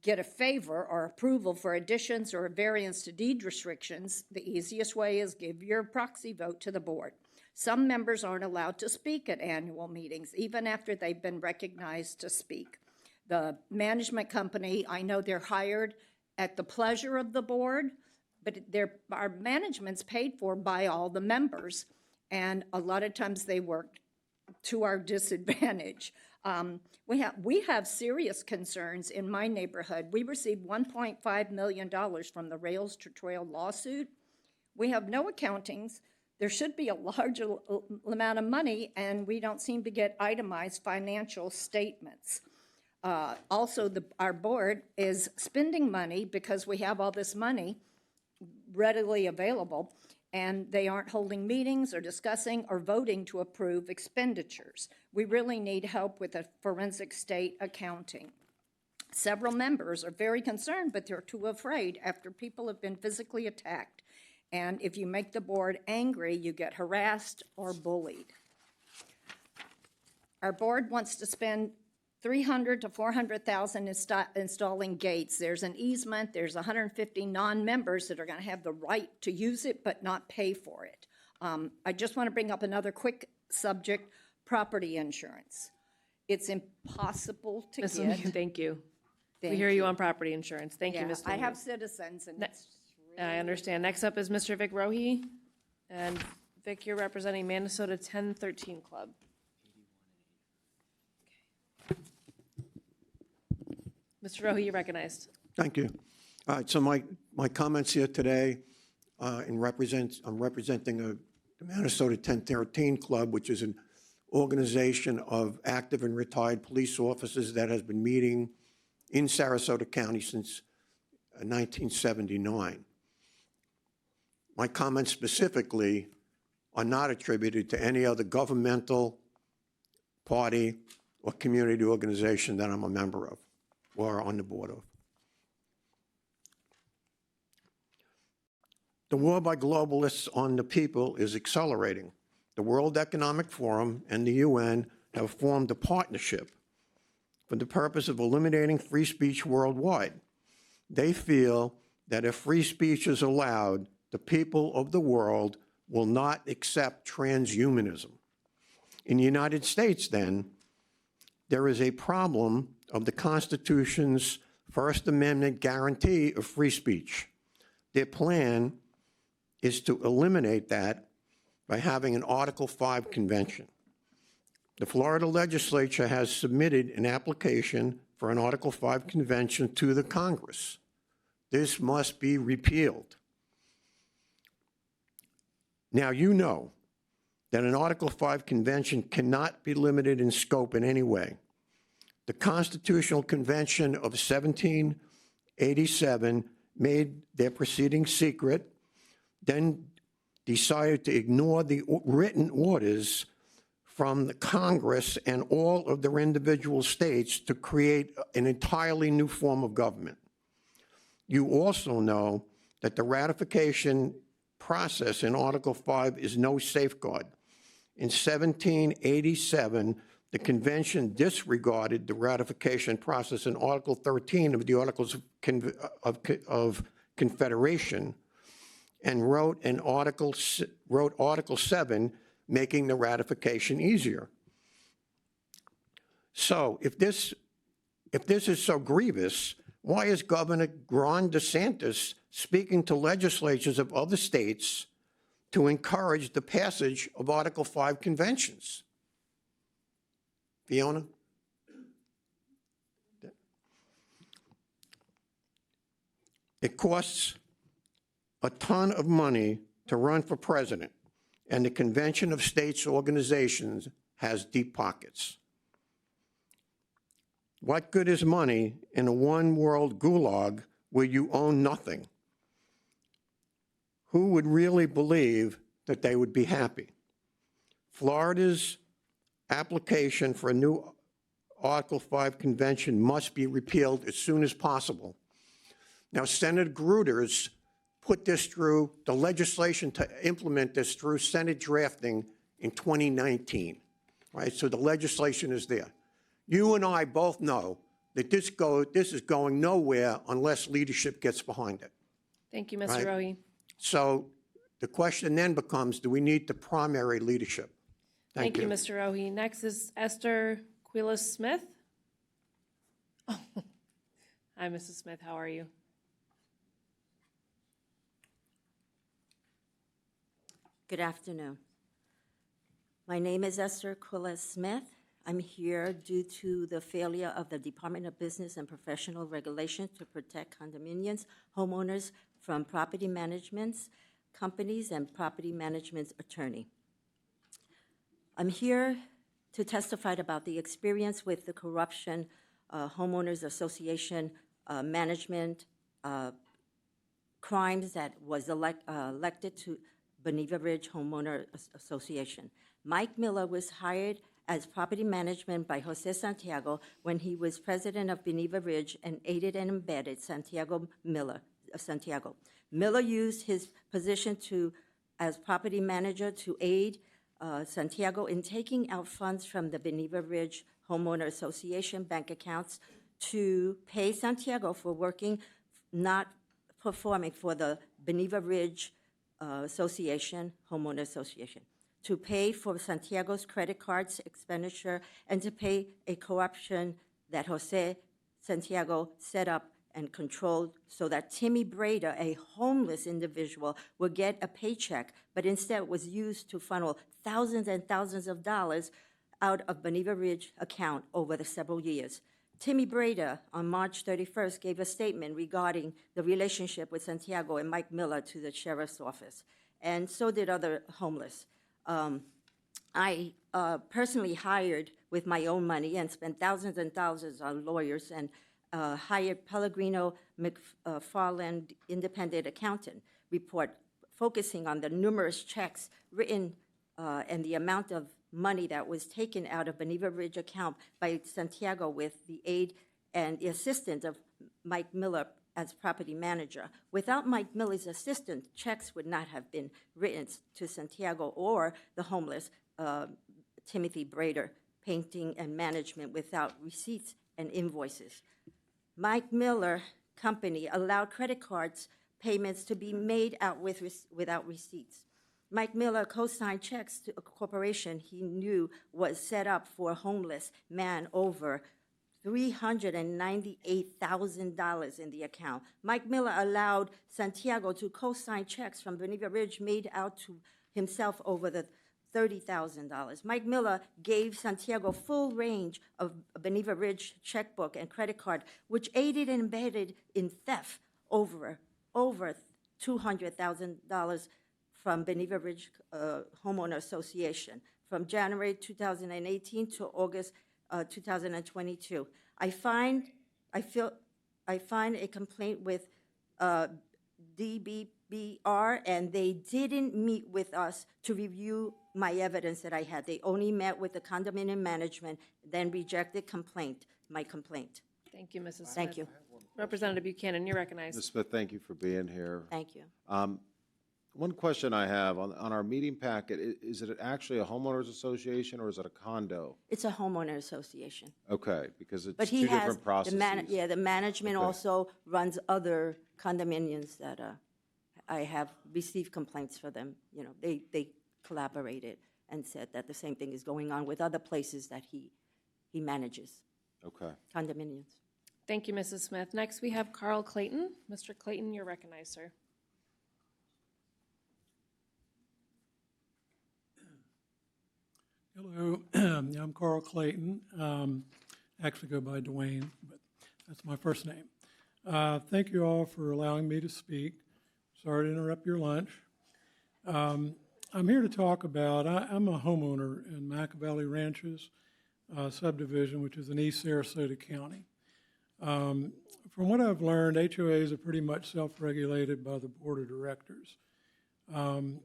get a favor or approval for additions or a variance to deed restrictions, the easiest way is give your proxy vote to the board. Some members aren't allowed to speak at annual meetings, even after they've been recognized to speak. The management company, I know they're hired at the pleasure of the board, but our management's paid for by all the members, and a lot of times they work to our disadvantage. We have serious concerns in my neighborhood. We received $1.5 million from the Rails to Trail lawsuit. We have no accountings. There should be a large amount of money, and we don't seem to get itemized financial statements. Also, our board is spending money because we have all this money readily available, and they aren't holding meetings or discussing or voting to approve expenditures. We really need help with a forensic state accounting. Several members are very concerned, but they're too afraid after people have been physically attacked. And if you make the board angry, you get harassed or bullied. Our board wants to spend $300,000 to $400,000 installing gates. There's an easement. There's 150 non-members that are going to have the right to use it but not pay for it. I just want to bring up another quick subject, property insurance. It's impossible to Ms. get. Lemieux, thank you. We Thank hear you on property insurance. Thank you, Yeah, Ms. I Lemieux. have citizens, and it's I understand. Next up is Mr. Vic Rohe. And Vic, you're representing Minnesota 1013 Club. Mr. Rohe, you're recognized. Thank you. All right, so my comments here today, I'm representing the Minnesota 1013 Club, which is an organization of active and retired police officers that has been meeting in Sarasota County since 1979. My comments specifically are not attributed to any other governmental party or community organization that I'm a member of or on the board of. The war by globalists on the people is accelerating. The World Economic Forum and the UN have formed a partnership for the purpose of eliminating free speech worldwide. They feel that if free speech is allowed, the people of the world will not accept transhumanism. In the United States, then, there is a problem of the Constitution's First Amendment guarantee of free speech. Their plan is to eliminate that by having an Article 5 convention. The Florida legislature has submitted an application for an Article 5 convention to the Congress. This must be repealed. Now, you know that an Article 5 convention cannot be limited in scope in any way. The Constitutional Convention of 1787 made their proceedings secret, then decided to ignore the written orders from the Congress and all of their individual states to create an entirely new form of government. You also know that the ratification process in Article 5 is no safeguard. In 1787, the convention disregarded the ratification process in Article 13 of the Articles of Confederation and wrote Article 7, making the ratification easier. So if this is so grievous, why is Governor Ron DeSantis speaking to legislatures of other states to encourage the passage of Article 5 conventions? Fiona? It costs a ton of money to run for president, and the Convention of States Organizations has deep pockets. What good is money in a one-world gulag where you own nothing? Who would really believe that they would be happy? Florida's application for a new Article 5 convention must be repealed as soon as possible. Now, Senator Gruters put this through, the legislation to implement this through Senate drafting in 2019, right? So the legislation is there. You and I both know that this is going nowhere unless leadership gets behind it. Thank you, Mr. Right. Rohe. So the question then becomes, do we need the primary leadership? Thank you, Mr. Rohe. Next is Esther Quiles-Smith. Oh. Hi, Mrs. Smith. How are you? Good afternoon. My name is Esther Quiles Smith. I'm here due to the failure of the Department of Business and Professional Regulation to protect condominiums, homeowners from property management companies and property management attorney. I'm here to testify about the experience with the corruption, homeowners association management, crimes that was elected to Beneva Ridge Homeowner Association. Mike Miller was hired as property management by Jose Santiago when he was president of Beneva Ridge and aided and embedded Santiago. Miller used his position as property manager to aid Santiago in taking out funds from the Beneva Ridge Homeowner Association bank accounts to pay Santiago for working, not performing for the Beneva Ridge Association, Homeowner Association, to pay for Santiago's credit cards expenditure and to pay a corruption that Jose Santiago set up and controlled so that Timmy Breda, a homeless individual, would get a paycheck, but instead was used to funnel thousands and thousands of dollars out of Beneva Ridge account over the several years. Timmy Breda, on March 31st, gave a statement regarding the relationship with Santiago and Mike Miller to the sheriff's office, and so did other homeless. I personally hired with my own money and spent thousands and thousands on lawyers and hired Pellegrino McFarland independent accountant report focusing on the numerous checks written and the amount of money that was taken out of Beneva Ridge account by Santiago with the aid and the assistance of Mike Miller as property manager. Without Mike Miller's assistance, checks would not have been written to Santiago or the homeless Timothy Brader, painting and management without receipts and invoices. Mike Miller Company allowed credit cards payments to be made out without receipts. Mike Miller co-signed checks to a corporation he knew was set up for a homeless man over $398,000 in the account. Mike Miller allowed Santiago to co-sign checks from Beneva Ridge made out to himself over the $30,000. Mike Miller gave Santiago full range of Beneva Ridge checkbook and credit card, which aided and embedded in theft over $200,000 from Beneva Ridge Homeowner Association from January 2018 to August 2022. I find a complaint with DBBR, and they didn't meet with us to review my evidence that I had. They only met with the condominium management, then rejected my complaint. Thank you, Mrs. Smith. Thank you. Representative Buchanan, you're recognized. Ms. Smith, thank you for being here. Thank you. One question I have, on our meeting packet, is it actually a homeowners association or is it a condo? It's a homeowner association. Okay, because it's But two he has, different processes. the management Okay. also runs other condominiums that I have received complaints for them. You know, they collaborated and said that the same thing is going on with other places that he manages, Okay. condominiums. Thank you, Mrs. Smith. Next, we have Carl Clayton. Mr. Clayton, you're recognized, sir. Hello, I'm Carl Clayton. Actually go by Dwayne, but that's my first name. Thank you all for allowing me to speak. Sorry to interrupt your lunch. I'm here to talk about, I'm a homeowner in Machiavelli Ranches subdivision, which is in East Sarasota County. From what I've learned, HOAs are pretty much self-regulated by the board of directors. In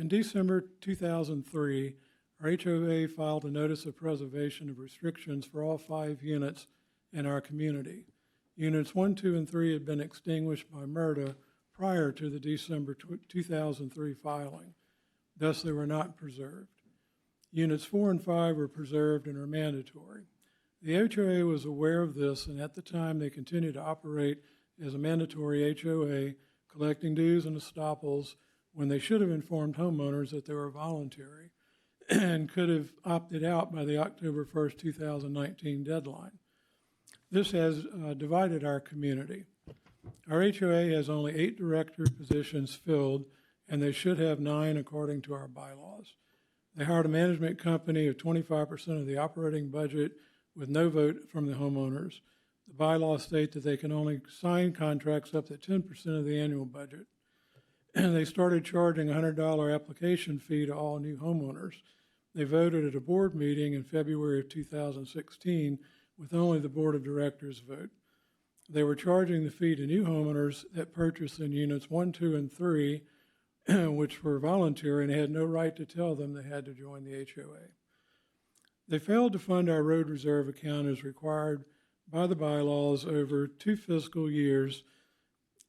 December 2003, our HOA filed a notice of preservation of restrictions for all 5 units in our community. Units 1, 2, and 3 had been extinguished by MRTA prior to the December 2003 filing. Thus, they were not preserved. Units 4 and 5 were preserved and are mandatory. The HOA was aware of this, and at the time, they continued to operate as a mandatory HOA, collecting dues and estoppels when they should have informed homeowners that they were voluntary and could have opted out by the October 1st, 2019 deadline. This has divided our community. Our HOA has only 8 director positions filled, and they should have 9 according to our bylaws. They hired a management company of 25% of the operating budget with no vote from the homeowners. The bylaws state that they can only sign contracts up to 10% of the annual budget. And they started charging a $100 application fee to all new homeowners. They voted at a board meeting in February of 2016 with only the board of directors vote. They were charging the fee to new homeowners that purchased in units 1, 2, and 3, which were voluntary and had no right to tell them they had to join the HOA. They failed to fund our road reserve account as required by the bylaws over 2 fiscal years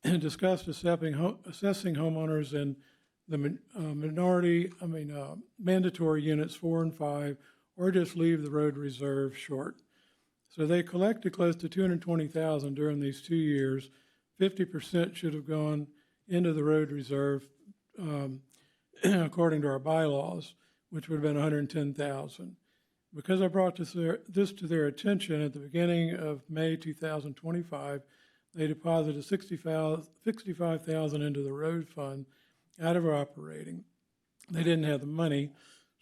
and discussed assessing homeowners in the mandatory units 4 and 5, or just leave the road reserve short. So they collected close to $220,000 during these 2 years. 50% should have gone into the road reserve according to our bylaws, which would have been $110,000. Because I brought this to their attention at the beginning of May 2025, they deposited $65,000 into the road fund out of our operating. They didn't have the money,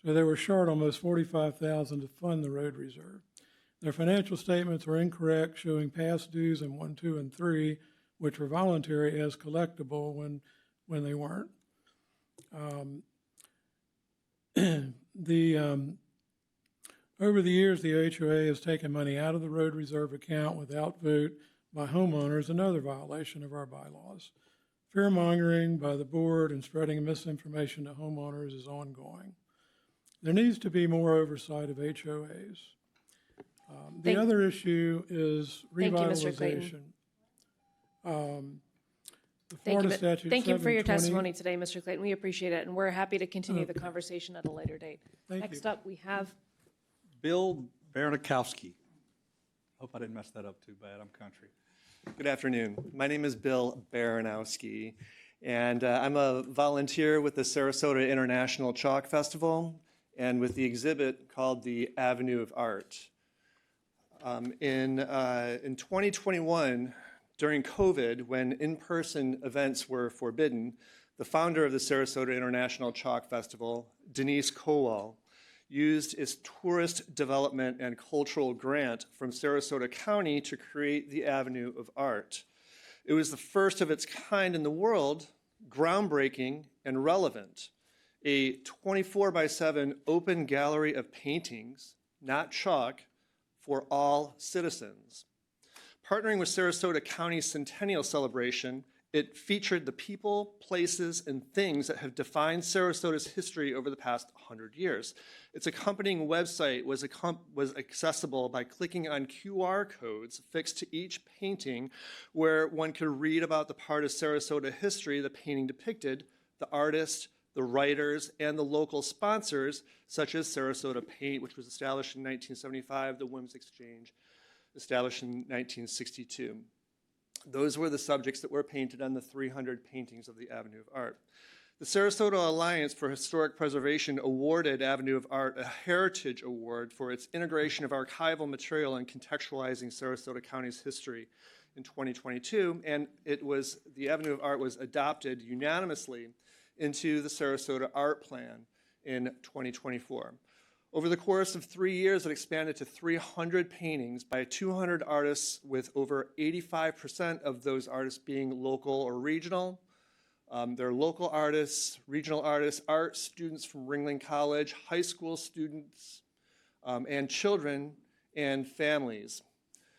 so they were short almost $45,000 to fund the road reserve. Their financial statements were incorrect, showing past dues in 1, 2, and 3, which were voluntary as collectible when they weren't. Over the years, the HOA has taken money out of the road reserve account without vote by homeowners, another violation of our bylaws. Fear-mongering by the board and spreading misinformation to homeowners is ongoing. There needs to be more oversight of HOAs. The other issue is revitalization. The Florida statute Thank you for your 720 testimony today, Mr. Clayton. We appreciate it, and we're happy to continue the conversation at a later date. Next up, we have Bill Baranowski. Hope I didn't mess that up too bad. I'm country. Good afternoon. My name is Bill Baranowski, and I'm a volunteer with the Sarasota International Chalk Festival and with the exhibit called the Avenue of Art. In 2021, during COVID, when in-person events were forbidden, the founder of the Sarasota International Chalk Festival, Denise Kowal, used its tourist development and cultural grant from Sarasota County to create the Avenue of Art. It was the first of its kind in the world, groundbreaking and relevant. A 24/7 open gallery of paintings, not chalk, for all citizens. Partnering with Sarasota County's Centennial Celebration, it featured the people, places, and things that have defined Sarasota's history over the past 100 years. Its accompanying website was accessible by clicking on QR codes fixed to each painting, where one could read about the part of Sarasota history the painting depicted, the artist, the writers, and the local sponsors, such as Sarasota Paint, which was established in 1975, the Women's Exchange, established in 1962. Those were the subjects that were painted on the 300 paintings of the Avenue of Art. The Sarasota Alliance for Historic Preservation awarded Avenue of Art a Heritage Award for its integration of archival material and contextualizing Sarasota County's history in 2022, and the Avenue of Art was adopted unanimously into the Sarasota Art Plan in 2024. Over the course of 3 years, it expanded to 300 paintings by 200 artists, with over 85% of those artists being local or regional. They're local artists, regional artists, art students from Ringling College, high school students, and children and families.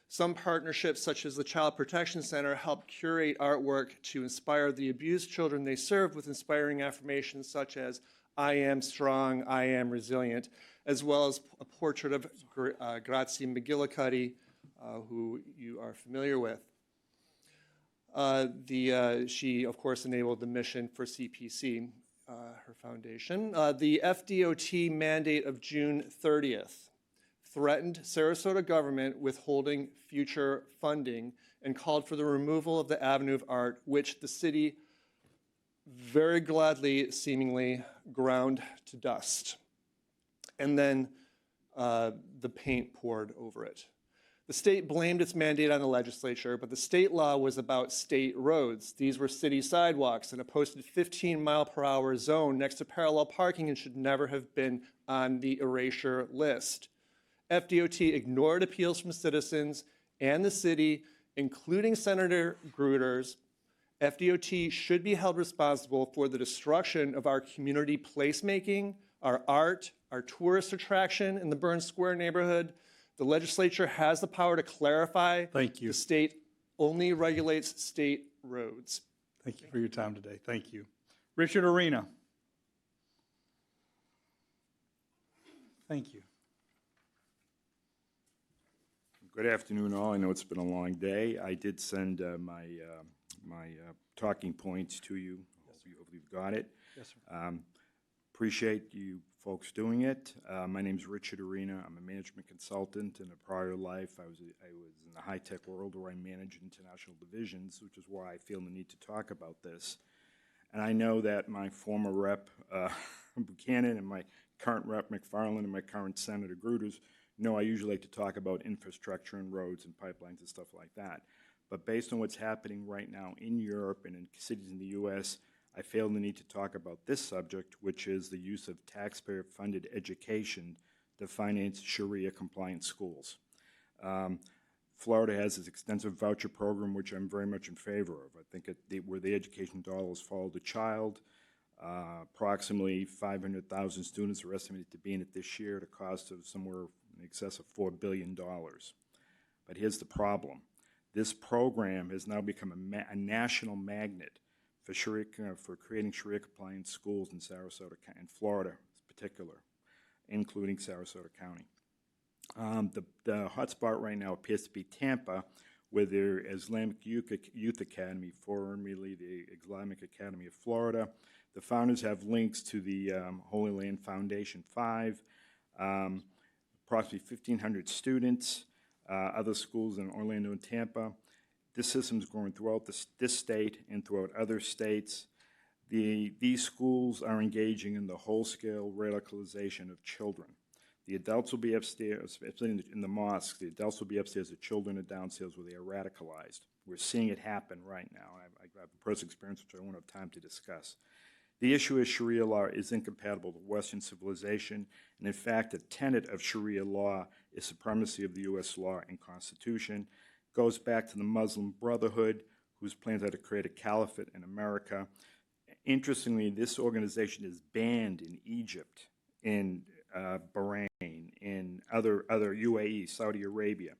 Some partnerships, such as the Child Protection Center, help curate artwork to inspire the abused children they serve with inspiring affirmations such as, "I am strong, I am resilient," as well as a portrait of Grazie McGillicuddy, who you are familiar with. She, of course, enabled the mission for CPC, her foundation. The FDOT mandate of June 30th threatened Sarasota government withholding future funding and called for the removal of the Avenue of Art, which the city very gladly, seemingly, ground to dust. And then the paint poured over it. The state blamed its mandate on the legislature, but the state law was about state roads. These were city sidewalks in a posted 15-mile-per-hour zone next to parallel parking and should never have been on the erasure list. FDOT ignored appeals from citizens and the city, including Senator Gruder's. FDOT should be held responsible for the destruction of our community placemaking, our art, our tourist attraction in the Burns Square neighborhood. The legislature has the power to clarify. Thank you. The state only regulates state roads. Thank you for your time today. Thank you. Richard Arena. Thank you. Good afternoon, all. I know it's been a long day. I did send my talking points to you. Hopefully you've got it. Yes, sir. Appreciate you folks doing it. My name is Richard Arena. I'm a management consultant. In a prior life, I was in the high-tech world where I managed international divisions, which is why I feel the need to talk about this. And I know that my former rep, Buchanan, and my current rep, McFarland, and my current Senator Gruters know I usually like to talk about infrastructure and roads and pipelines and stuff like that. But based on what's happening right now in Europe and in cities in the U.S., I feel the need to talk about this subject, which is the use of taxpayer-funded education to finance Sharia-compliant schools. Florida has this extensive voucher program, which I'm very much in favor of. I think where the education dollars follow the child, approximately 500,000 students are estimated to be in it this year at a cost of somewhere in excess of $4 billion. But here's the problem. This program has now become a national magnet for creating Sharia-compliant schools in Sarasota, in Florida in particular, including Sarasota County. The hotspot right now appears to be Tampa, with their Islamic Youth Academy, formerly the Islamic Academy of Florida. The founders have links to the Holy Land Foundation 5, approximately 1,500 students, other schools in Orlando and Tampa. This system is growing throughout this state and throughout other states. These schools are engaging in the whole-scale radicalization of children. The adults will be upstairs, in the mosques, the adults will be upstairs, the children are downstairs where they are radicalized. We're seeing it happen right now. I have a personal experience which I won't have time to discuss. The issue is Sharia law is incompatible with Western civilization, and in fact, a tenet of Sharia law is supremacy of the U.S. law and Constitution. Goes back to the Muslim Brotherhood, whose plans are to create a caliphate in America. Interestingly, this organization is banned in Egypt, in Bahrain, in other UAE, Saudi Arabia.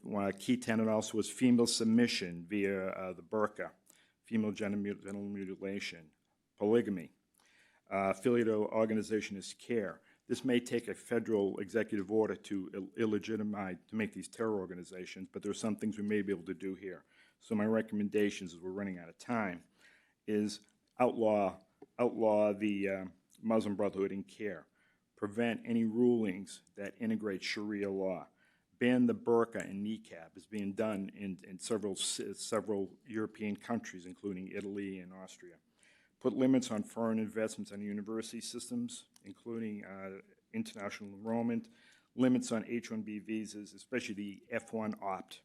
One key tenet also was female submission via the burqa, female genital mutilation, polygamy. Affiliate organization is CARE. This may take a federal executive order to illegitimize, to make these terror organizations, but there are some things we may be able to do here. So my recommendations, as we're running out of time, is outlaw the Muslim Brotherhood and CARE. Prevent any rulings that integrate Sharia law. Ban the burqa and niqab. It's being done in several European countries, including Italy and Austria. Put limits on foreign investments on university systems, including international enrollment, limits on H-1B visas, especially the F-1 opt.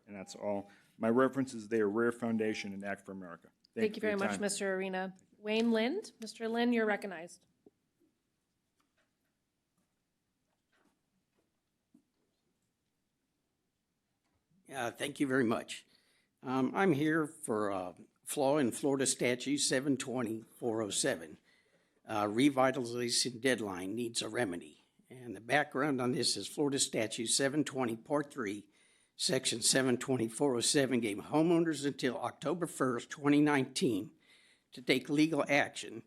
And that's all. My references there, Rare Foundation and Act for America. Thank you very much, Mr. Arena. Wayne Lind. Mr. Lind, you're recognized. Thank you very much. I'm here for a flaw in Florida Statute 720-407. Revitalization deadline needs a remedy. And the background on this is Florida Statute 720, Part 3, Section 720-407 gave homeowners until October 1st, 2019 to take legal action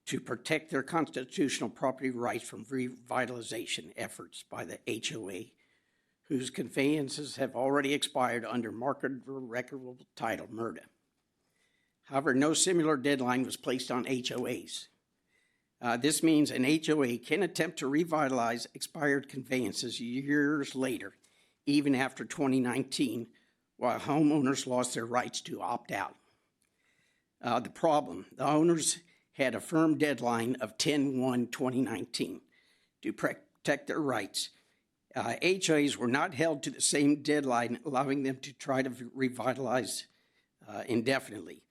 to protect their constitutional property rights from revitalization efforts by the HOA, whose conveyances have already expired under marketable recordable title MRTA. However, no similar deadline was placed on HOAs. This means an HOA can attempt to revitalize expired conveyances years later, even after 2019, while homeowners lost their rights to opt out. The problem, the owners had a firm deadline of 10/1/2019 to protect their rights, HOAs were not held to the same deadline, allowing them to try to revitalize indefinitely.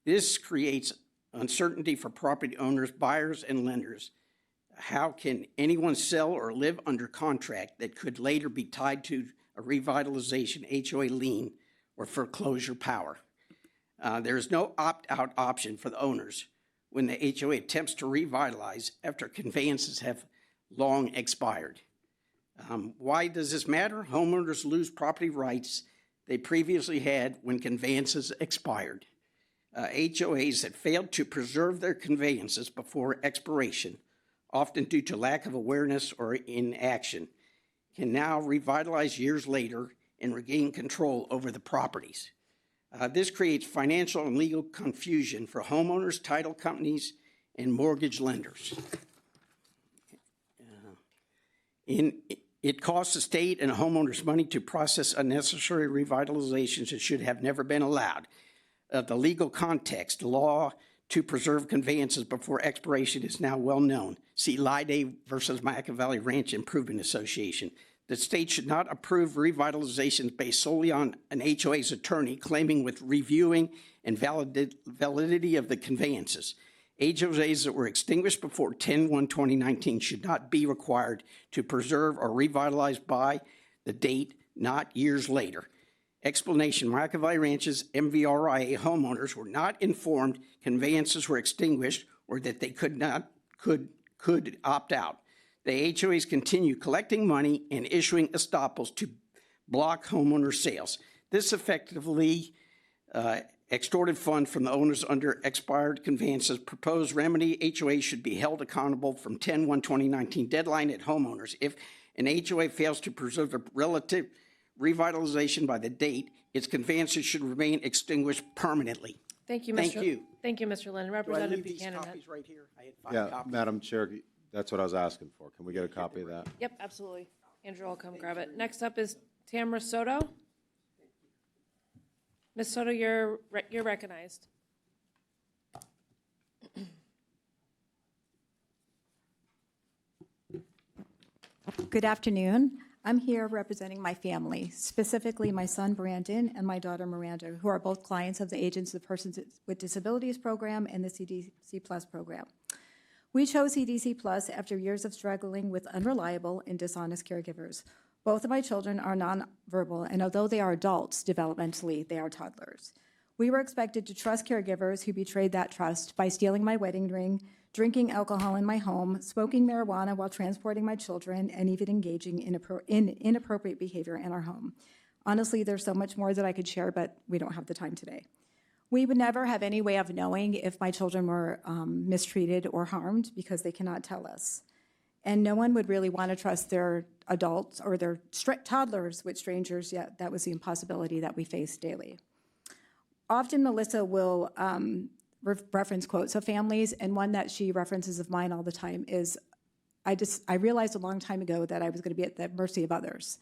This creates uncertainty for property owners, buyers, and lenders. How can anyone sell or live under contract that could later be tied to a revitalization HOA lien or foreclosure power? There is no opt-out option for the owners when the HOA attempts to revitalize after conveyances have long expired. Why does this matter? Homeowners lose property rights they previously had when conveyances expired. HOAs that failed to preserve their conveyances before expiration, often due to lack of awareness or inaction, can now revitalize years later and regain control over the properties. This creates financial and legal confusion for homeowners, title companies, and mortgage lenders. It costs the state and homeowners money to process unnecessary revitalizations that should have never been allowed. The legal context, the law to preserve conveyances before expiration is now well known. See Lyday versus Machiavelli Ranch Improvement Association. The state should not approve revitalizations based solely on an HOA's attorney claiming with reviewing and validity of the conveyances. HOAs that were extinguished before 10/1/2019 should not be required to preserve or revitalize by the date, not years later. Explanation: Machiavelli Ranch's MVRIA homeowners were not informed conveyances were extinguished or that they could opt out. The HOAs continue collecting money and issuing estoppels to block homeowner sales. This effectively extorted funds from the owners under expired conveyances. Proposed remedy: HOA should be held accountable from 10/1/2019 deadline at homeowners. If an HOA fails to preserve the relative revitalization by the date, its conveyances should remain extinguished permanently. Thank you, Mr. Thank you. Thank you, Mr. Lynn. Do I Representative leave these Buchanan. copies right here? I had 5 Yeah, copies. Madam Chair, that's what I was asking for. Can we get a copy of that? Yep, absolutely. Andrew will come grab it. Next up is Tamara Soto. Ms. Soto, you're recognized. Good afternoon. I'm here representing my family, specifically my son Brandon and my daughter Miranda, who are both clients of the Agents of Persons with Disabilities program and the CDC Plus program. We chose CDC Plus after years of struggling with unreliable and dishonest caregivers. Both of my children are nonverbal, and although they are adults developmentally, they are toddlers. We were expected to trust caregivers who betrayed that trust by stealing my wedding ring, drinking alcohol in my home, smoking marijuana while transporting my children, and even engaging in inappropriate behavior in our home. Honestly, there's so much more that I could share, but we don't have the time today. We would never have any way of knowing if my children were mistreated or harmed because they cannot tell us. And no one would really want to trust their adults or their toddlers with strangers, yet that was the impossibility that we faced daily. Often Melissa will reference quotes of families, and one that she references of mine all the time is, I realized a long time ago that I was going to be at the mercy of others.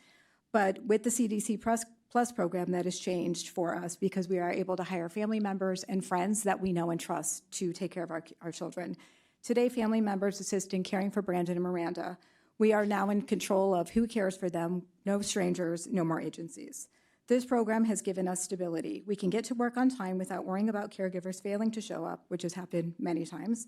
But with the CDC Plus program, that has changed for us because we are able to hire family members and friends that we know and trust to take care of our children. Today, family members assist in caring for Brandon and Miranda. We are now in control of who cares for them, no strangers, no more agencies. This program has given us stability. We can get to work on time without worrying about caregivers failing to show up, which has happened many times.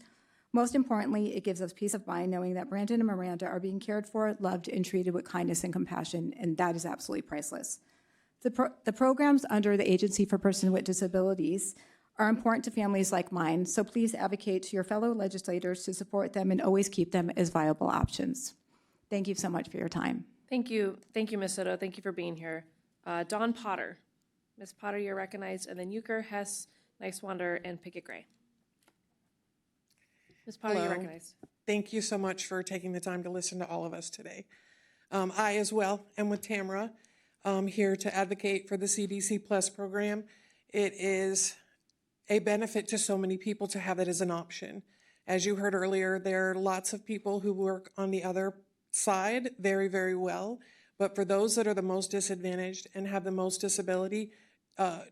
Most importantly, it gives us peace of mind knowing that Brandon and Miranda are being cared for, loved, and treated with kindness and compassion, and that is absolutely priceless. The programs under the Agency for Persons with Disabilities are important to families like mine, so please advocate to your fellow legislators to support them and always keep them as viable options. Thank you so much for your time. Thank you, Ms. Soto. Thank you for being here. Dawn Potter. Ms. Potter, you're recognized, and then Euchre, Hess, Nicewander, and Pickett Gray. Ms. Potter, you're Hello. recognized. Thank you so much for taking the time to listen to all of us today. I, as well, am with Tamara, here to advocate for the CDC Plus program. It is a benefit to so many people to have it as an option. As you heard earlier, there are lots of people who work on the other side very, very well. But for those that are the most disadvantaged and have the most disability,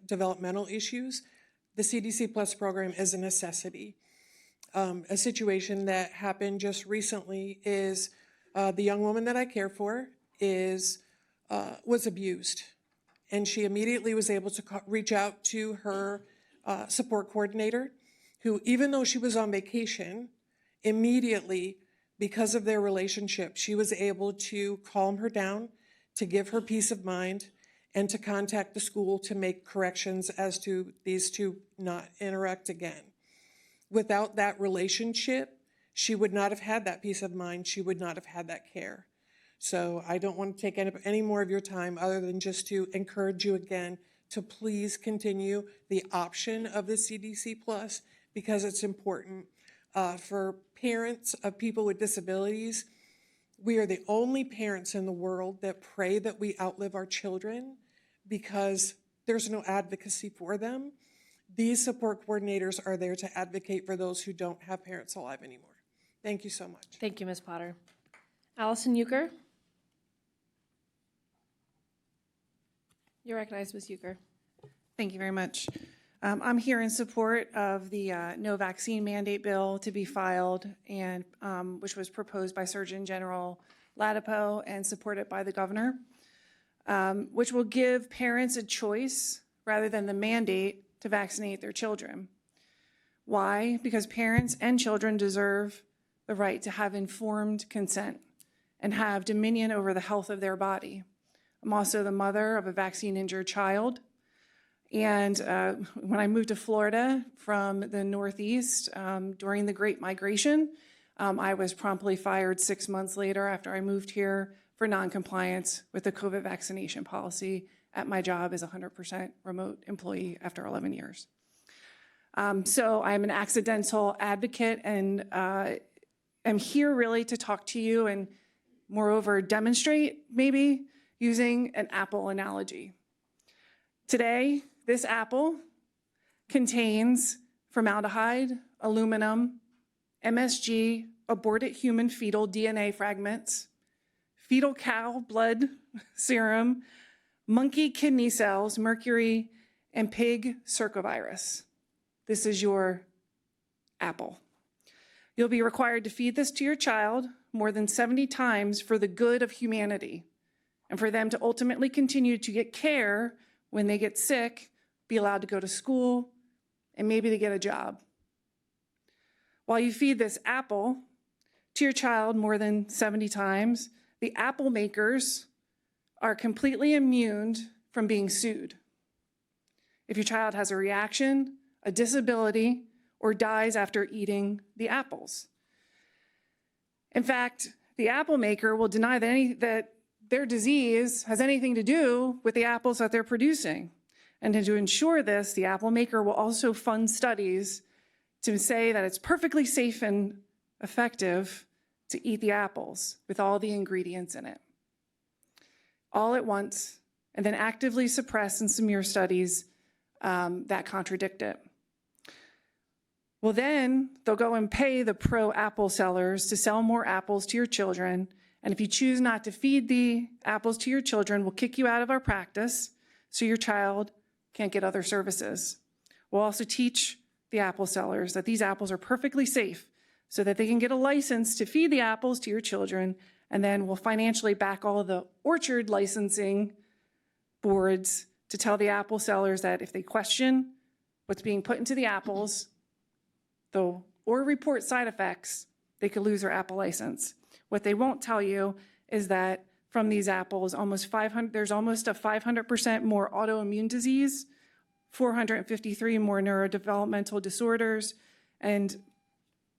developmental issues, the CDC Plus program is a necessity. A situation that happened just recently is the young woman that I care for was abused. And she immediately was able to reach out to her support coordinator, who, even though she was on vacation, immediately, because of their relationship, she was able to calm her down, to give her peace of mind, and to contact the school to make corrections as to these two not interact again. Without that relationship, she would not have had that peace of mind. She would not have had that care. So I don't want to take any more of your time other than just to encourage you again to please continue the option of the CDC Plus, because it's important for parents of people with disabilities. We are the only parents in the world that pray that we outlive our children because there's no advocacy for them. These support coordinators are there to advocate for those who don't have parents alive anymore. Thank you so much. Thank you, Ms. Potter. Allison Euchre? You're recognized, Ms. Euchre. Thank you very much. I'm here in support of the no vaccine mandate bill to be filed, and which was proposed by Surgeon General Ladapo and supported by the governor, which will give parents a choice rather than the mandate to vaccinate their children. Why? Because parents and children deserve the right to have informed consent and have dominion over the health of their body. I'm also the mother of a vaccine-injured child. And when I moved to Florida from the Northeast during the Great Migration, I was promptly fired 6 months later after I moved here for noncompliance with the COVID vaccination policy at my job as a 100% remote employee after 11 years. So I'm an accidental advocate, and I'm here really to talk to you and moreover demonstrate maybe using an apple analogy. Today, this apple contains formaldehyde, aluminum, MSG, aborted human fetal DNA fragments, fetal cow blood serum, monkey kidney cells, mercury, and pig circovirus. This is your apple. You'll be required to feed this to your child more than 70 times for the good of humanity and for them to ultimately continue to get care when they get sick, be allowed to go to school, and maybe to get a job. While you feed this apple to your child more than 70 times, the apple makers are completely immune from being sued. If your child has a reaction, a disability, or dies after eating the apples. In fact, the apple maker will deny that their disease has anything to do with the apples that they're producing. And to ensure this, the apple maker will also fund studies to say that it's perfectly safe and effective to eat the apples with all the ingredients in it, all at once, and then actively suppress and smear studies that contradict it. Well, then they'll go and pay the pro-apple sellers to sell more apples to your children. And if you choose not to feed the apples to your children, we'll kick you out of our practice so your child can't get other services. We'll also teach the apple sellers that these apples are perfectly safe so that they can get a license to feed the apples to your children, and then we'll financially back all of the orchard licensing boards to tell the apple sellers that if they question what's being put into the apples, or report side effects, they could lose their apple license. What they won't tell you is that from these apples, there's almost a 500% more autoimmune disease, 453 more neurodevelopmental disorders, and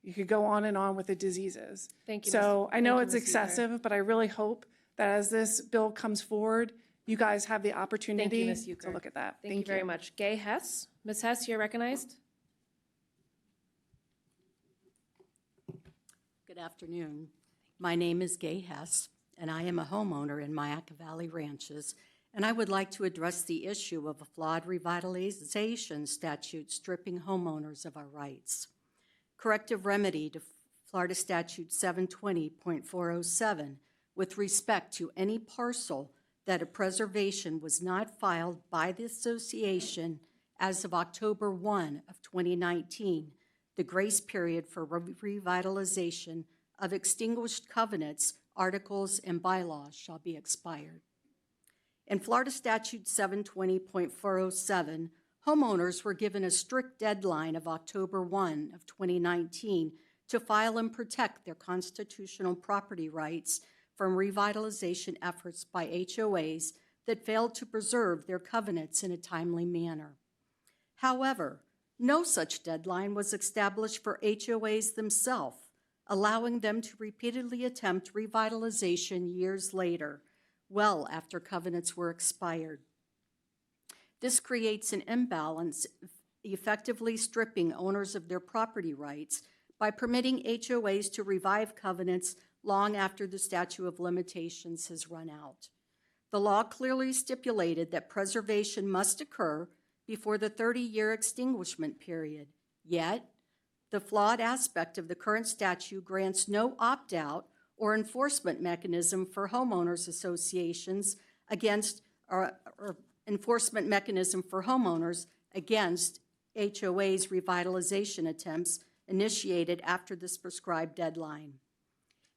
you could go on and on with the diseases. Thank you, So I know it's Ms. Euchre. excessive, but I really hope that as this bill comes forward, you guys have the Thank you, opportunity Ms. to Euchre. look at that. Thank you very much. Gay Hess? Ms. Hess, you're recognized. Good afternoon. My name is Gay Hess, and I am a homeowner in Mayaca Valley Ranches, and I would like to address the issue of a flawed revitalization statute stripping homeowners of our rights. Corrective remedy to Florida Statute 720.407 with respect to any parcel that a preservation was not filed by the association as of October 1 of 2019, the grace period for revitalization of extinguished covenants articles, and bylaws shall be expired. In Florida Statute 720.407, homeowners were given a strict deadline of October 1 of 2019 to file and protect their constitutional property rights from revitalization efforts by HOAs that failed to preserve their covenants in a timely manner. However, no such deadline was established for HOAs themselves, allowing them to repeatedly attempt revitalization years later, well after covenants were expired. This creates an imbalance, effectively stripping owners of their property rights by permitting HOAs to revive covenants long after the statute of limitations has run out. The law clearly stipulated that preservation must occur before the 30-year extinguishment period. Yet, the flawed aspect of the current statute grants no opt-out or enforcement mechanism for homeowners associations against, or enforcement mechanism for homeowners against HOA's revitalization attempts initiated after this prescribed deadline.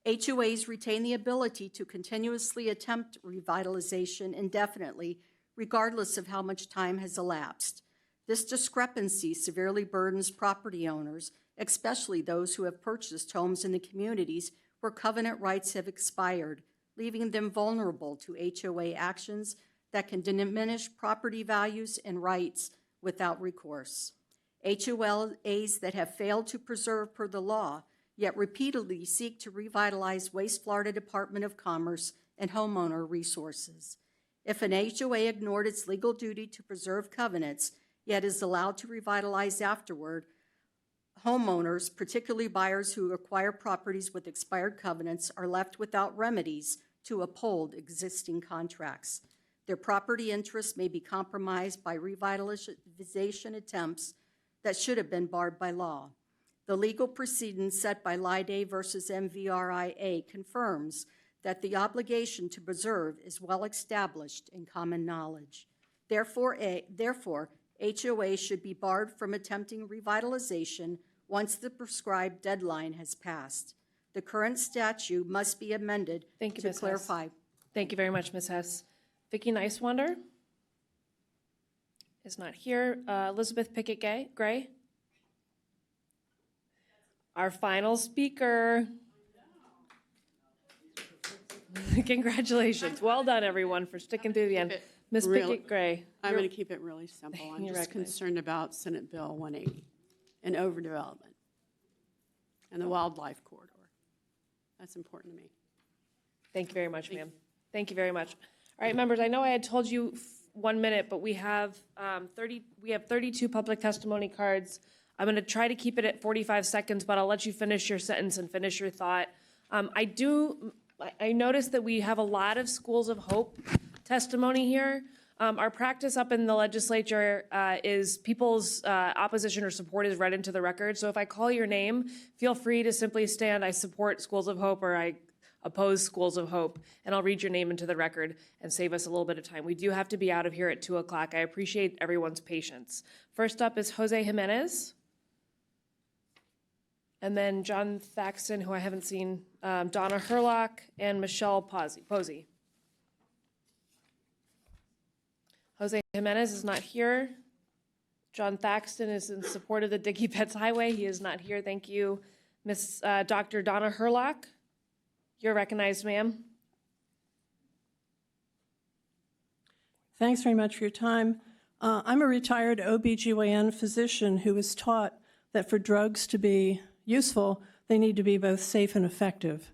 HOAs retain the ability to continuously attempt revitalization indefinitely, regardless of how much time has elapsed. This discrepancy severely burdens property owners, especially those who have purchased homes in the communities where covenant rights have expired, leaving them vulnerable to HOA actions that can diminish property values and rights without recourse. HOAs that have failed to preserve per the law, yet repeatedly seek to revitalize West Florida Department of Commerce and homeowner resources. If an HOA ignored its legal duty to preserve covenants, yet is allowed to revitalize afterward, homeowners, particularly buyers who acquire properties with expired covenants, are left without remedies to uphold existing contracts. Their property interests may be compromised by revitalization attempts that should have been barred by law. The legal precedent set by Lide versus MVRIA confirms that the obligation to preserve is well established in common knowledge. Therefore, HOA should be barred from attempting revitalization once the prescribed deadline has passed. The current statute must be amended to clarify. Thank you very much, Ms. Hess. Vicki Nicewander is not here. Elizabeth Pickett Gray. Our final speaker. Congratulations. Well done, everyone, for sticking through the end. Ms. Pickett Gray. I'm going to keep it really simple. I'm just concerned about Senate Bill 180 and overdevelopment and the wildlife corridor. That's important to me. Thank you very much, ma'am. Thank you very much. All right, members, I know I had told you 1 minute, but we have 32 public testimony cards. I'm going to try to keep it at 45 seconds, but I'll let you finish your sentence and finish your thought. I noticed that we have a lot of Schools of Hope testimony here. Our practice up in the legislature is people's opposition or support is read into the record. So if I call your name, feel free to simply stand, I support Schools of Hope, or I oppose Schools of Hope, and I'll read your name into the record and save us a little bit of time. We do have to be out of here at 2 o'clock. I appreciate everyone's patience. First up is Jose Jimenez. And then John Thaxton, who I haven't seen, Donna Herlock, and Michelle Posey. Jose Jimenez is not here. John Thaxton is in support of the Dickey Betts Highway. He is not here. Thank you. Dr. Donna Herlock, you're recognized, ma'am. Thanks very much for your time. I'm a retired OBGYN physician who was taught that for drugs to be useful, they need to be both safe and effective.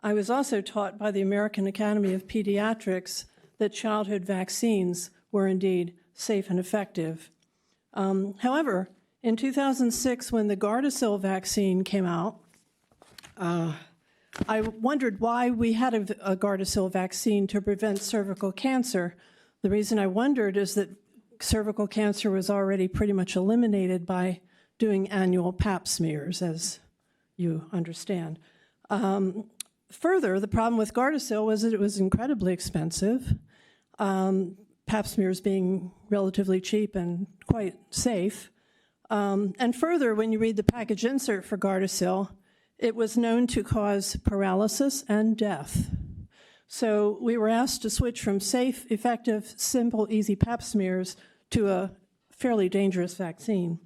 I was also taught by the American Academy of Pediatrics that childhood vaccines were indeed safe and effective. However, in 2006, when the Gardasil vaccine came out, I wondered why we had a Gardasil vaccine to prevent cervical cancer. The reason I wondered is that cervical cancer was already pretty much eliminated by doing annual pap smears, as you understand. Further, the problem with Gardasil was that it was incredibly expensive, pap smears being relatively cheap and quite safe. And further, when you read the package insert for Gardasil, it was known to cause paralysis and death. So we were asked to switch from safe, effective, simple, easy pap smears to a fairly dangerous vaccine.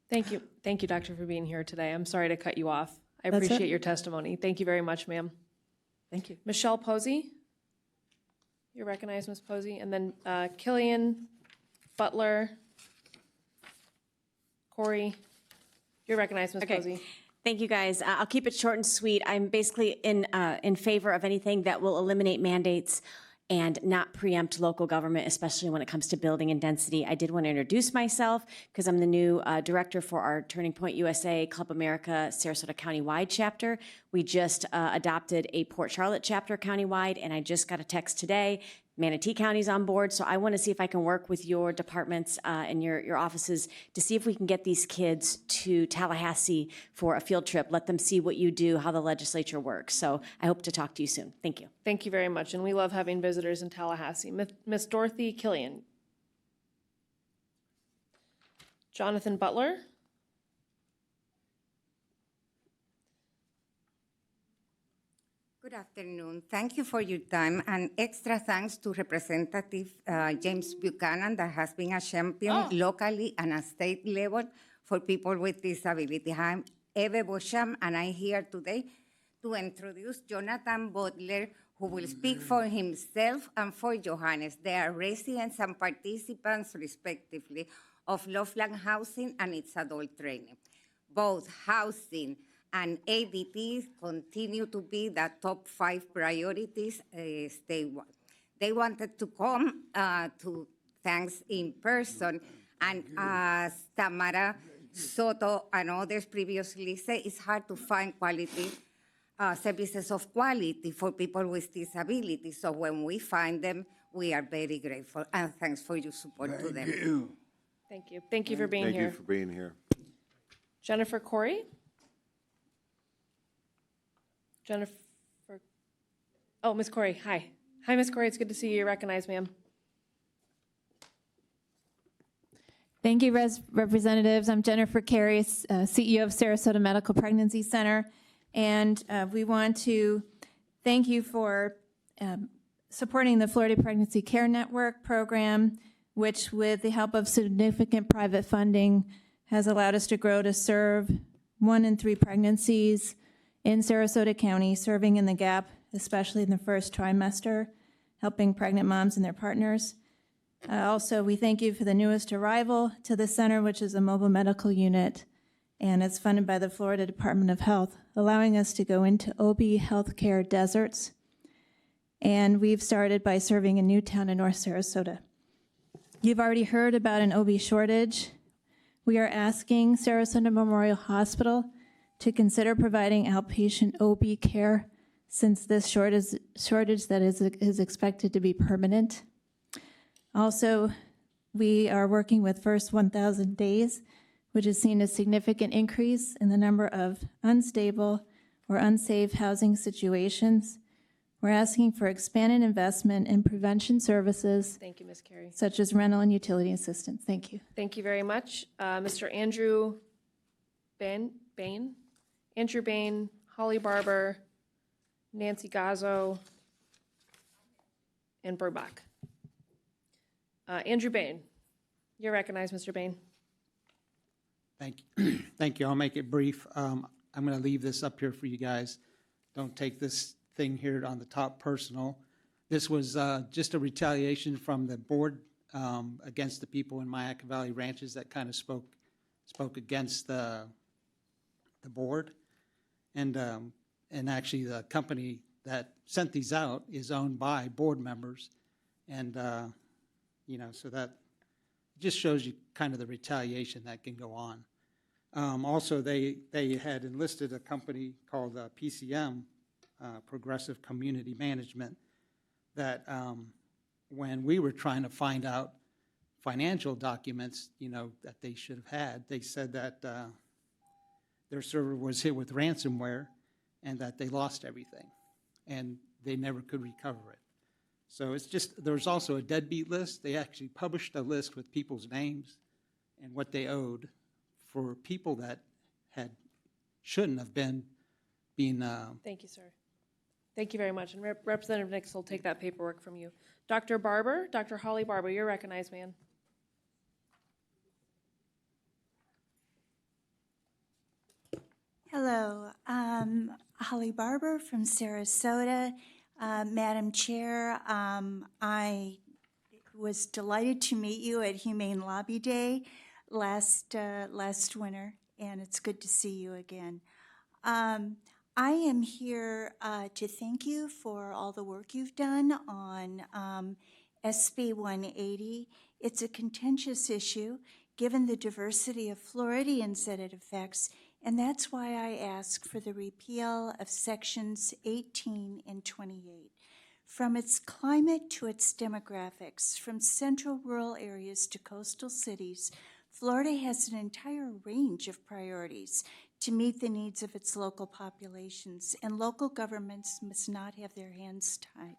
Thank you. Thank you, doctor, for being here today. I'm sorry to cut you off. I That's it. appreciate your testimony. Thank you very much, ma'am. Thank you. Michelle Posey. You're recognized, Ms. Posey. And then Killian Butler. Corey. You're recognized, Ms. Posey. Thank you, guys. I'll keep it short and sweet. I'm basically in favor of anything that will eliminate mandates and not preempt local government, especially when it comes to building and density. I did want to introduce myself because I'm the new director for our Turning Point USA Club America Sarasota County-wide chapter. We just adopted a Port Charlotte chapter countywide, and I just got a text today. Manatee County's on board, so I want to see if I can work with your departments and your offices to see if we can get these kids to Tallahassee for a field trip. Let them see what you do, how the legislature works. So I hope to talk to you soon. Thank you. Thank you very much. And we love having visitors in Tallahassee. Miss Dorothy Killian. Jonathan Butler. Good afternoon. Thank you for your time, and extra thanks to Representative James Buchanan, that has been a champion locally and at state level for people with disability. I'm Eve Bosham, and I'm here today to introduce Jonathan Butler, who will speak for himself and for Johannes. They are residents and participants, respectively, of Loveland Housing and its adult training. Both housing and ADT continue to be the top 5 priorities statewide. They wanted to come to thanks in person, and as Tamara Soto and others previously said, it's hard to find quality services of quality for people with disabilities. So when we find them, we are very grateful, and thanks for your support to them. Thank you. Thank you for being Thank here. you for being here. Jennifer Corey. Jennifer. Oh, Ms. Corey. Hi. Hi, Ms. Corey. It's good to see you. You're recognized, ma'am. Thank you, representatives. I'm Jennifer Carey, CEO of Sarasota Medical Pregnancy Center, and we want to thank you for supporting the Florida Pregnancy Care Network program, which, with the help of significant private funding, has allowed us to grow to serve 1 in 3 pregnancies in Sarasota County, serving in the gap, especially in the first trimester, helping pregnant moms and their partners. Also, we thank you for the newest arrival to the center, which is a mobile medical unit, and it's funded by the Florida Department of Health, allowing us to go into OB healthcare deserts. And we've started by serving a new town in North Sarasota. You've already heard about an OB shortage. We are asking Sarasota Memorial Hospital to consider providing outpatient OB care, since this shortage that is expected to be permanent. Also, we are working with First 1,000 Days, which has seen a significant increase in the number of unstable or unsafe housing situations. We're asking for expanded investment in prevention services. Thank you, Ms. Carey. Such as rental and utility assistance. Thank you. Thank you very much. Mr. Andrew Bain? Andrew Bain, Holly Barber, Nancy Gazzo, and Burbach. Andrew Bain, you're recognized, Mr. Bain. Thank you. Thank you. I'll make it brief. I'm going to leave this up here for you guys. Don't take this thing here on the top personal. This was just a retaliation from the board against the people in Myakka Valley Ranches that kind of spoke against the board. And actually the company that sent these out is owned by board members. And, so that just shows you kind of the retaliation that can go on. Also, they had enlisted a company called PCM, Progressive Community Management, that when we were trying to find out financial documents, that they should have had, they said that their server was hit with ransomware and that they lost everything and they never could recover it. So it's just, there's also a deadbeat list. They actually published a list with people's names and what they owed for people that shouldn't have been being, Thank you, sir. Thank you very much. And Representative Nix will take that paperwork from you. Dr. Barber, Dr. Holly Barber, you're recognized, ma'am. Hello, Holly Barber from Sarasota. Madam Chair, I was delighted to meet you at Humane Lobby Day last winter, and it's good to see you again. I am here to thank you for all the work you've done on SB 180. It's a contentious issue given the diversity of Floridians that it affects, and that's why I ask for the repeal of sections 18 and 28. From its climate to its demographics, from central rural areas to coastal cities, Florida has an entire range of priorities to meet the needs of its local populations, and local governments must not have their hands tied.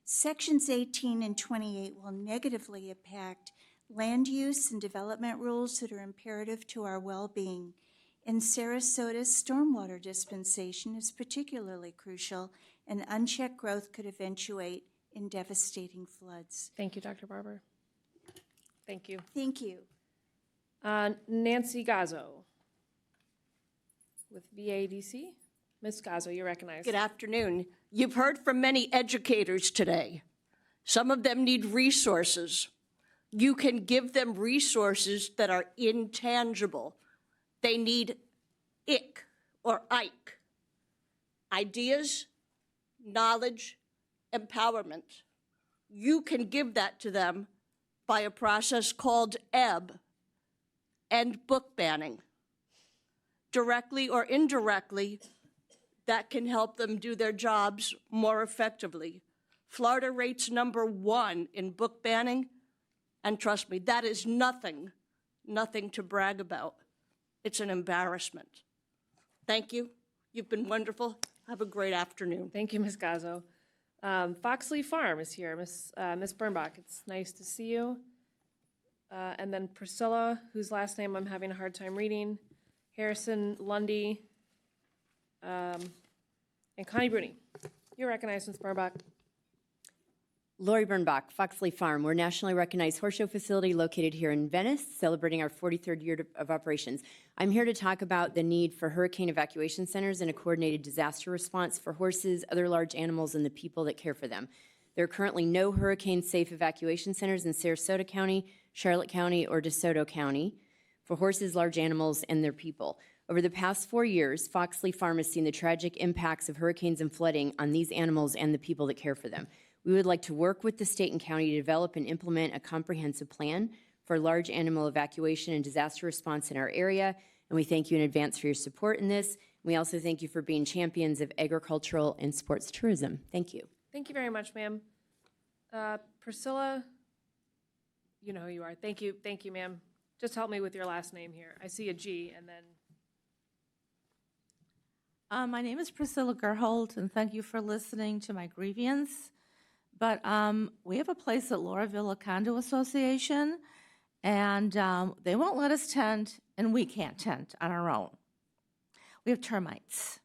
Sections 18 and 28 will negatively impact land use and development rules that are imperative to our well-being. In Sarasota, stormwater dispensation is particularly crucial, and unchecked growth could eventuate in devastating floods. Thank you, Dr. Barber. Thank you. Thank you. Nancy Gazzo with VADC. Ms. Gazzo, you're recognized. Good afternoon. You've heard from many educators today. Some of them need resources. You can give them resources that are intangible. They need IC or Ike. Ideas, knowledge, empowerment. You can give that to them by a process called EB, end book banning. Directly or indirectly, that can help them do their jobs more effectively. Florida rates #1 in book banning, and trust me, that is nothing to brag about. It's an embarrassment. Thank you. You've been wonderful. Have a great afternoon. Thank you, Ms. Gazzo. Foxley Farm is here. Ms. Birnbach, it's nice to see you. And then Priscilla, whose last name I'm having a hard time reading, Harrison Lundy, and Connie Bruni. You're recognized, Ms. Birnbach. Lori Birnbach, Foxley Farm. We're a nationally recognized horse show facility located here in Venice, celebrating our 43rd year of operations. I'm here to talk about the need for hurricane evacuation centers and a coordinated disaster response for horses, other large animals, and the people that care for them. There are currently no hurricane-safe evacuation centers in Sarasota County, Charlotte County, or DeSoto County for horses, large animals, and their people. Over the past 4 years, Foxley Farm has seen the tragic impacts of hurricanes and flooding on these animals and the people that care for them. We would like to work with the state and county to develop and implement a comprehensive plan for large animal evacuation and disaster response in our area, and we thank you in advance for your support in this. We also thank you for being champions of agricultural and sports tourism. Thank you. Thank you very much, ma'am. Priscilla, you know who you are. Thank you, ma'am. Just help me with your last name here. I see a G and then. My name is Priscilla Gerhold, and thank you for listening to my grievance. But we have a place at Laura Villa Condo Association, and they won't let us tent, and we can't tent on our own. We have termites.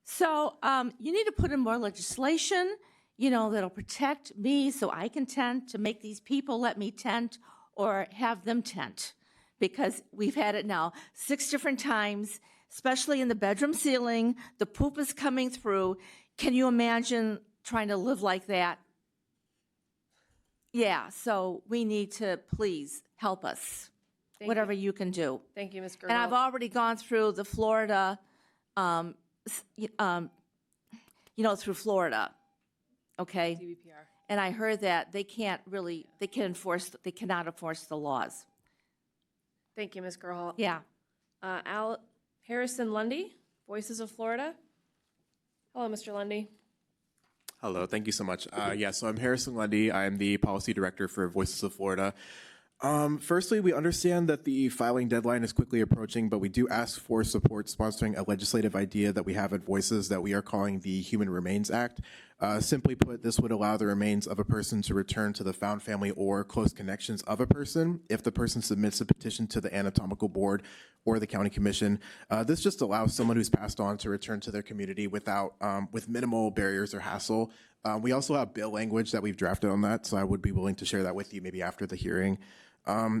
So you need to put in more legislation, that'll protect me so I can tent, to make these people let me tent or have them tent. Because we've had it now 6 different times, especially in the bedroom ceiling. The poop is coming through. Can you imagine trying to live like that? Yeah, so we need to please help us, whatever you can do. Thank you, Ms. Gerhold. And I've already gone through the Florida, through Florida, okay? DVPR. And I heard that they cannot enforce the laws. Thank you, Ms. Gerhold. Yeah. Harrison Lundy, Voices of Florida. Hello, Mr. Lundy. Hello, thank you so much. So I'm Harrison Lundy. I'm the Policy Director for Voices of Florida. Firstly, we understand that the filing deadline is quickly approaching, but we do ask for support sponsoring a legislative idea that we have at Voices that we are calling the Human Remains Act. Simply put, this would allow the remains of a person to return to the found family or close connections of a person if the person submits a petition to the anatomical board or the county commission. This just allows someone who's passed on to return to their community with minimal barriers or hassle. We also have bill language that we've drafted on that, so I would be willing to share that with you maybe after the hearing.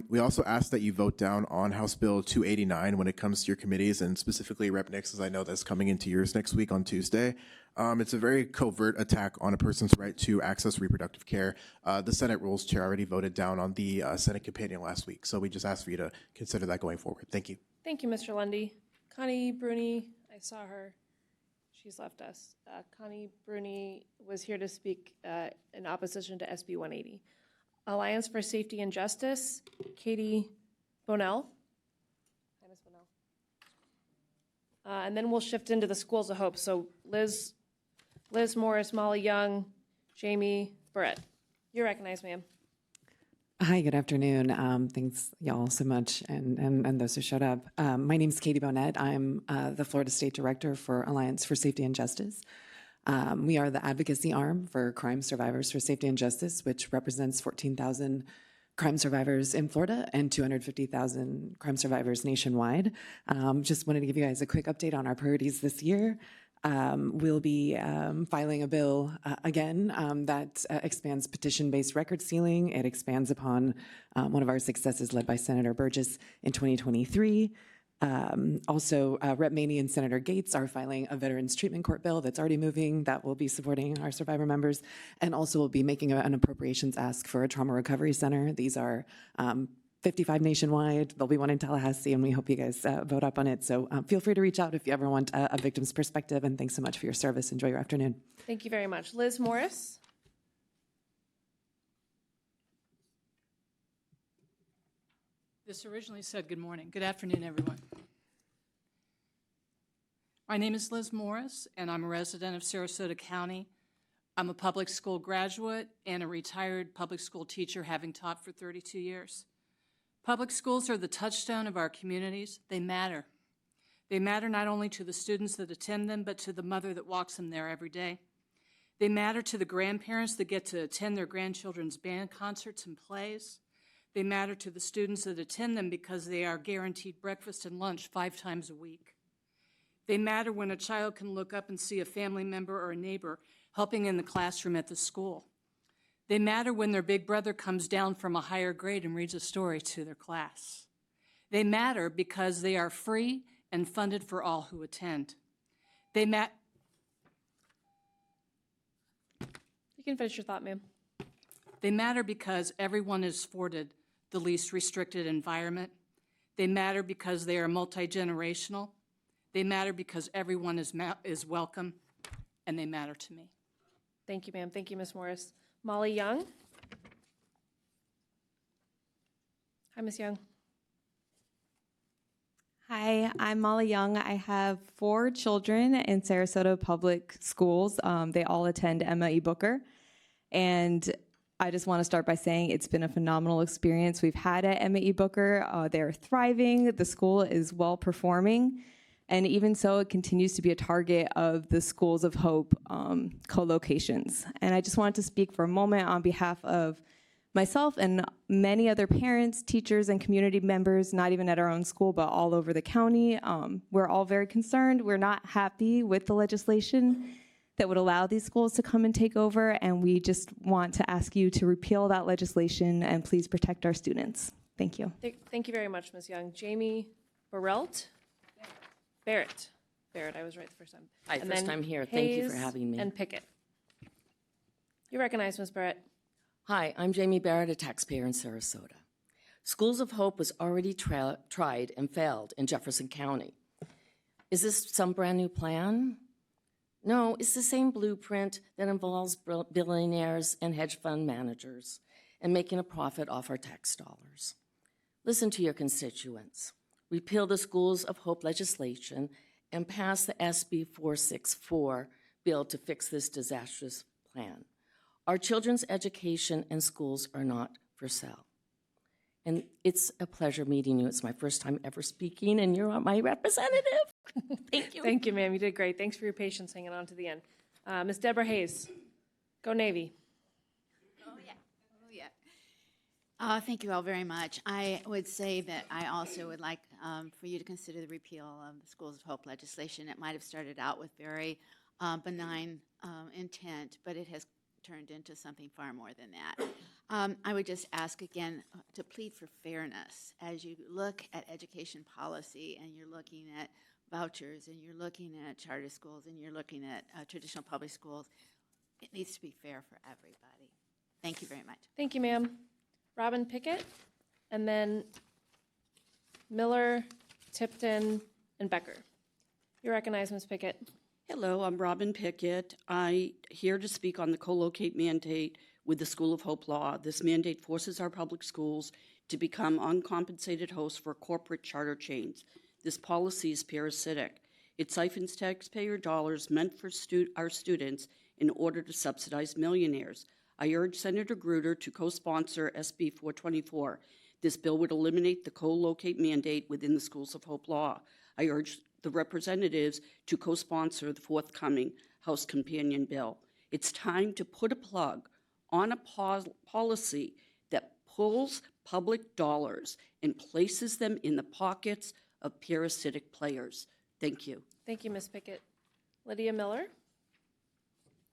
We also ask that you vote down on House Bill 289 when it comes to your committees, and specifically Rep. Nix, as I know that's coming into yours next week on Tuesday. It's a very covert attack on a person's right to access reproductive care. The Senate Rules Chair already voted down on the Senate companion last week, so we just ask for you to consider that going forward. Thank you. Thank you, Mr. Lundy. Connie Bruni, I saw her. She's left us. Connie Bruni was here to speak in opposition to SB 180. Alliance for Safety and Justice, Katie Bonnell. Hi, Ms. Bonnell. And then we'll shift into the Schools of Hope. So Liz Morris, Molly Young, Jamie Barrett. You're recognized, ma'am. Hi, good afternoon. Thanks, y'all, so much, and those who showed up. My name is Katie Bonnet. I'm the Florida State Director for Alliance for Safety and Justice. We are the advocacy arm for Crime Survivors for Safety and Justice, which represents 14,000 crime survivors in Florida and 250,000 crime survivors nationwide. Just wanted to give you guys a quick update on our priorities this year. We'll be filing a bill again that expands petition-based record sealing. It expands upon one of our successes led by Senator Burgess in 2023. Also, Rep. Maney and Senator Gates are filing a Veterans Treatment Court bill that's already moving that will be supporting our survivor members, and also will be making an appropriations ask for a trauma recovery center. These are 55 nationwide. There'll be one in Tallahassee, and we hope you guys vote up on it. So feel free to reach out if you ever want a victim's perspective, and thanks so much for your service. Enjoy your afternoon. Thank you very much. Liz Morris. This originally said good morning. Good afternoon, everyone. My name is Liz Morris, and I'm a resident of Sarasota County. I'm a public school graduate and a retired public school teacher, having taught for 32 years. Public schools are the touchstone of our communities. They matter. They matter not only to the students that attend them, but to the mother that walks them there every day. They matter to the grandparents that get to attend their grandchildren's band concerts and plays. They matter to the students that attend them because they are guaranteed breakfast and lunch 5 times a week. They matter when a child can look up and see a family member or a neighbor helping in the classroom at the school. They matter when their big brother comes down from a higher grade and reads a story to their class. They matter because they are free and funded for all who attend. You can finish your thought, ma'am. They matter because everyone is afforded the least restricted environment. They matter because they are multi-generational. They matter because everyone is welcome, and they matter to me. Thank you, ma'am. Thank you, Ms. Morris. Molly Young. Hi, Ms. Young. Hi, I'm Molly Young. I have 4 children in Sarasota Public Schools. They all attend Emma E. Booker. And I just want to start by saying it's been a phenomenal experience we've had at Emma E. Booker. They're thriving. The school is well performing. And even so, it continues to be a target of the Schools of Hope co-locations. And I just wanted to speak for a moment on behalf of myself and many other parents, teachers, and community members, not even at our own school, but all over the county. We're all very concerned. We're not happy with the legislation that would allow these schools to come and take over, and we just want to ask you to repeal that legislation and please protect our students. Thank you. Thank you very much, Ms. Young. Jamie Barrett, I was right the first time. Hi, And first then time here. Thank you for Hayes having me. And Pickett. You're recognized, Ms. Barrett. Hi, I'm Jamie Barrett, a taxpayer in Sarasota. Schools of Hope was already tried and failed in Jefferson County. Is this some brand new plan? No, it's the same blueprint that involves billionaires and hedge fund managers and making a profit off our tax dollars. Listen to your constituents. Repeal the Schools of Hope legislation and pass the SB 464 bill to fix this disastrous plan. Our children's education and schools are not for sale. And it's a pleasure meeting you. It's my first time ever speaking, and you're my representative. Thank you. Thank you, ma'am. You did great. Thanks for your patience hanging on to the end. Ms. Deborah Hayes. Go Navy. Oh, yeah. Oh, yeah. Thank you all very much. I would say that I also would like for you to consider the repeal of the Schools of Hope legislation. It might have started out with very benign intent, but it has turned into something far more than that. I would just ask again to plead for fairness as you look at education policy and you're looking at vouchers and you're looking at charter schools and you're looking at traditional public schools. It needs to be fair for everybody. Thank you very much. Thank you, ma'am. Robin Pickett, and then Miller, Tipton, and Becker. You're recognized, Ms. Pickett. Hello, I'm Robin Pickett. I'm here to speak on the co-locate mandate with the School of Hope law. This mandate forces our public schools to become uncompensated hosts for corporate charter chains. This policy is parasitic. It siphons taxpayer dollars meant for our students in order to subsidize millionaires. I urge Senator Gruder to co-sponsor SB 424. This bill would eliminate the co-locate mandate within the Schools of Hope law. I urge the representatives to co-sponsor the forthcoming House Companion Bill. It's time to put a plug on a policy that pulls public dollars and places them in the pockets of parasitic players. Thank you. Thank you, Ms. Pickett. Lydia Miller.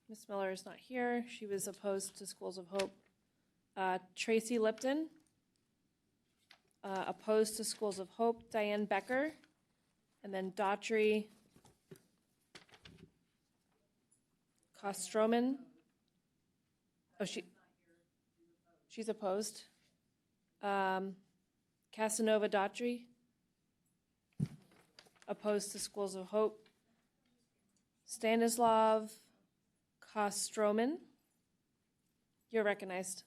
Ms. Miller is not here. She was opposed to Schools of Hope. Tracy Lipton, opposed to Schools of Hope. Diane Becker, and then Daughtry Kostroman. Oh, she's opposed. Casanova Daughtry, opposed to Schools of Hope. Stanislav Kostroman, you're recognized.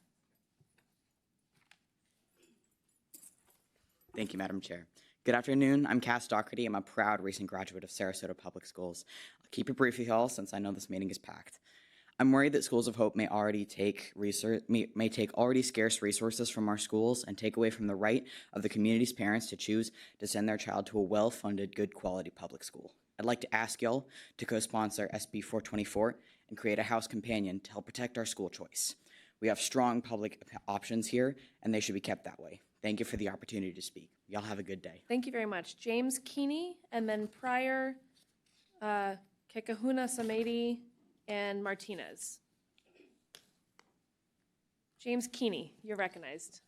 Thank you, Madam Chair. Good afternoon. I'm Cass Doherty. I'm a proud recent graduate of Sarasota Public Schools. I'll keep it brief with y'all since I know this meeting is packed. I'm worried that Schools of Hope may take already scarce resources from our schools and take away from the right of the community's parents to choose to send their child to a well-funded, good quality public school. I'd like to ask y'all to co-sponsor SB 424 and create a House companion to help protect our school choice. We have strong public options here, and they should be kept that way. Thank you for the opportunity to speak. Y'all have a good day. Thank you very much. James Keeney, and then Pryor, Kekahuna Samedi, and Martinez. James Keeney, you're recognized.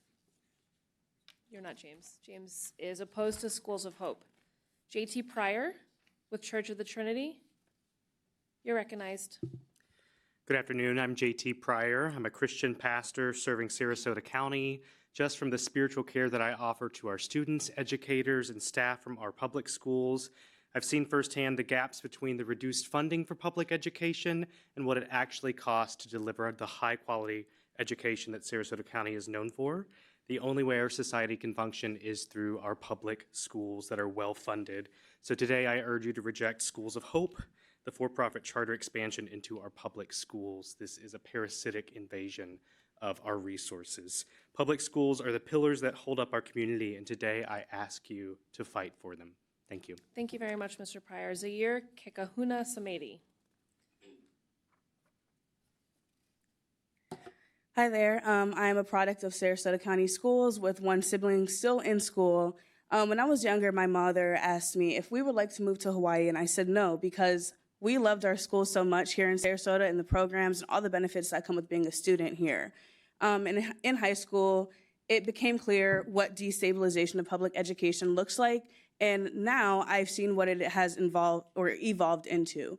You're not James. James is opposed to Schools of Hope. JT Pryor with Church of the Trinity, you're recognized. Good afternoon. I'm JT Pryor. I'm a Christian pastor serving Sarasota County. Just from the spiritual care that I offer to our students, educators, and staff from our public schools, I've seen firsthand the gaps between the reduced funding for public education and what it actually costs to deliver the high-quality education that Sarasota County is known for. The only way our society can function is through our public schools that are well-funded. So today I urge you to reject Schools of Hope, the for-profit charter expansion into our public schools. This is a parasitic invasion of our resources. Public schools are the pillars that hold up our community, and today I ask you to fight for them. Thank you. Thank you very much, Mr. Pryor. Zaire Kekahuna Samedi. Hi there. I am a product of Sarasota County Schools with one sibling still in school. When I was younger, my mother asked me if we would like to move to Hawaii, and I said no, because we loved our school so much here in Sarasota and the programs and all the benefits that come with being a student here. And in high school, it became clear what destabilization of public education looks like, and now I've seen what it has evolved into.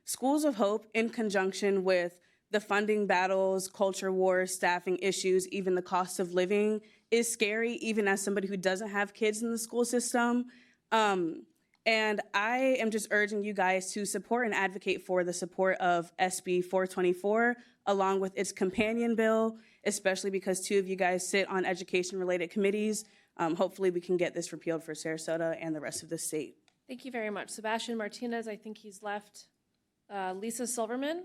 Schools of Hope, in conjunction with the funding battles, culture wars, staffing issues, even the cost of living, is scary, even as somebody who doesn't have kids in the school system. And I am just urging you guys to support and advocate for the support of SB 424, along with its companion bill, especially because two of you guys sit on education-related committees. Hopefully we can get this repealed for Sarasota and the rest of the state. Thank you very much. Sebastian Martinez, I think he's left. Lisa Silverman,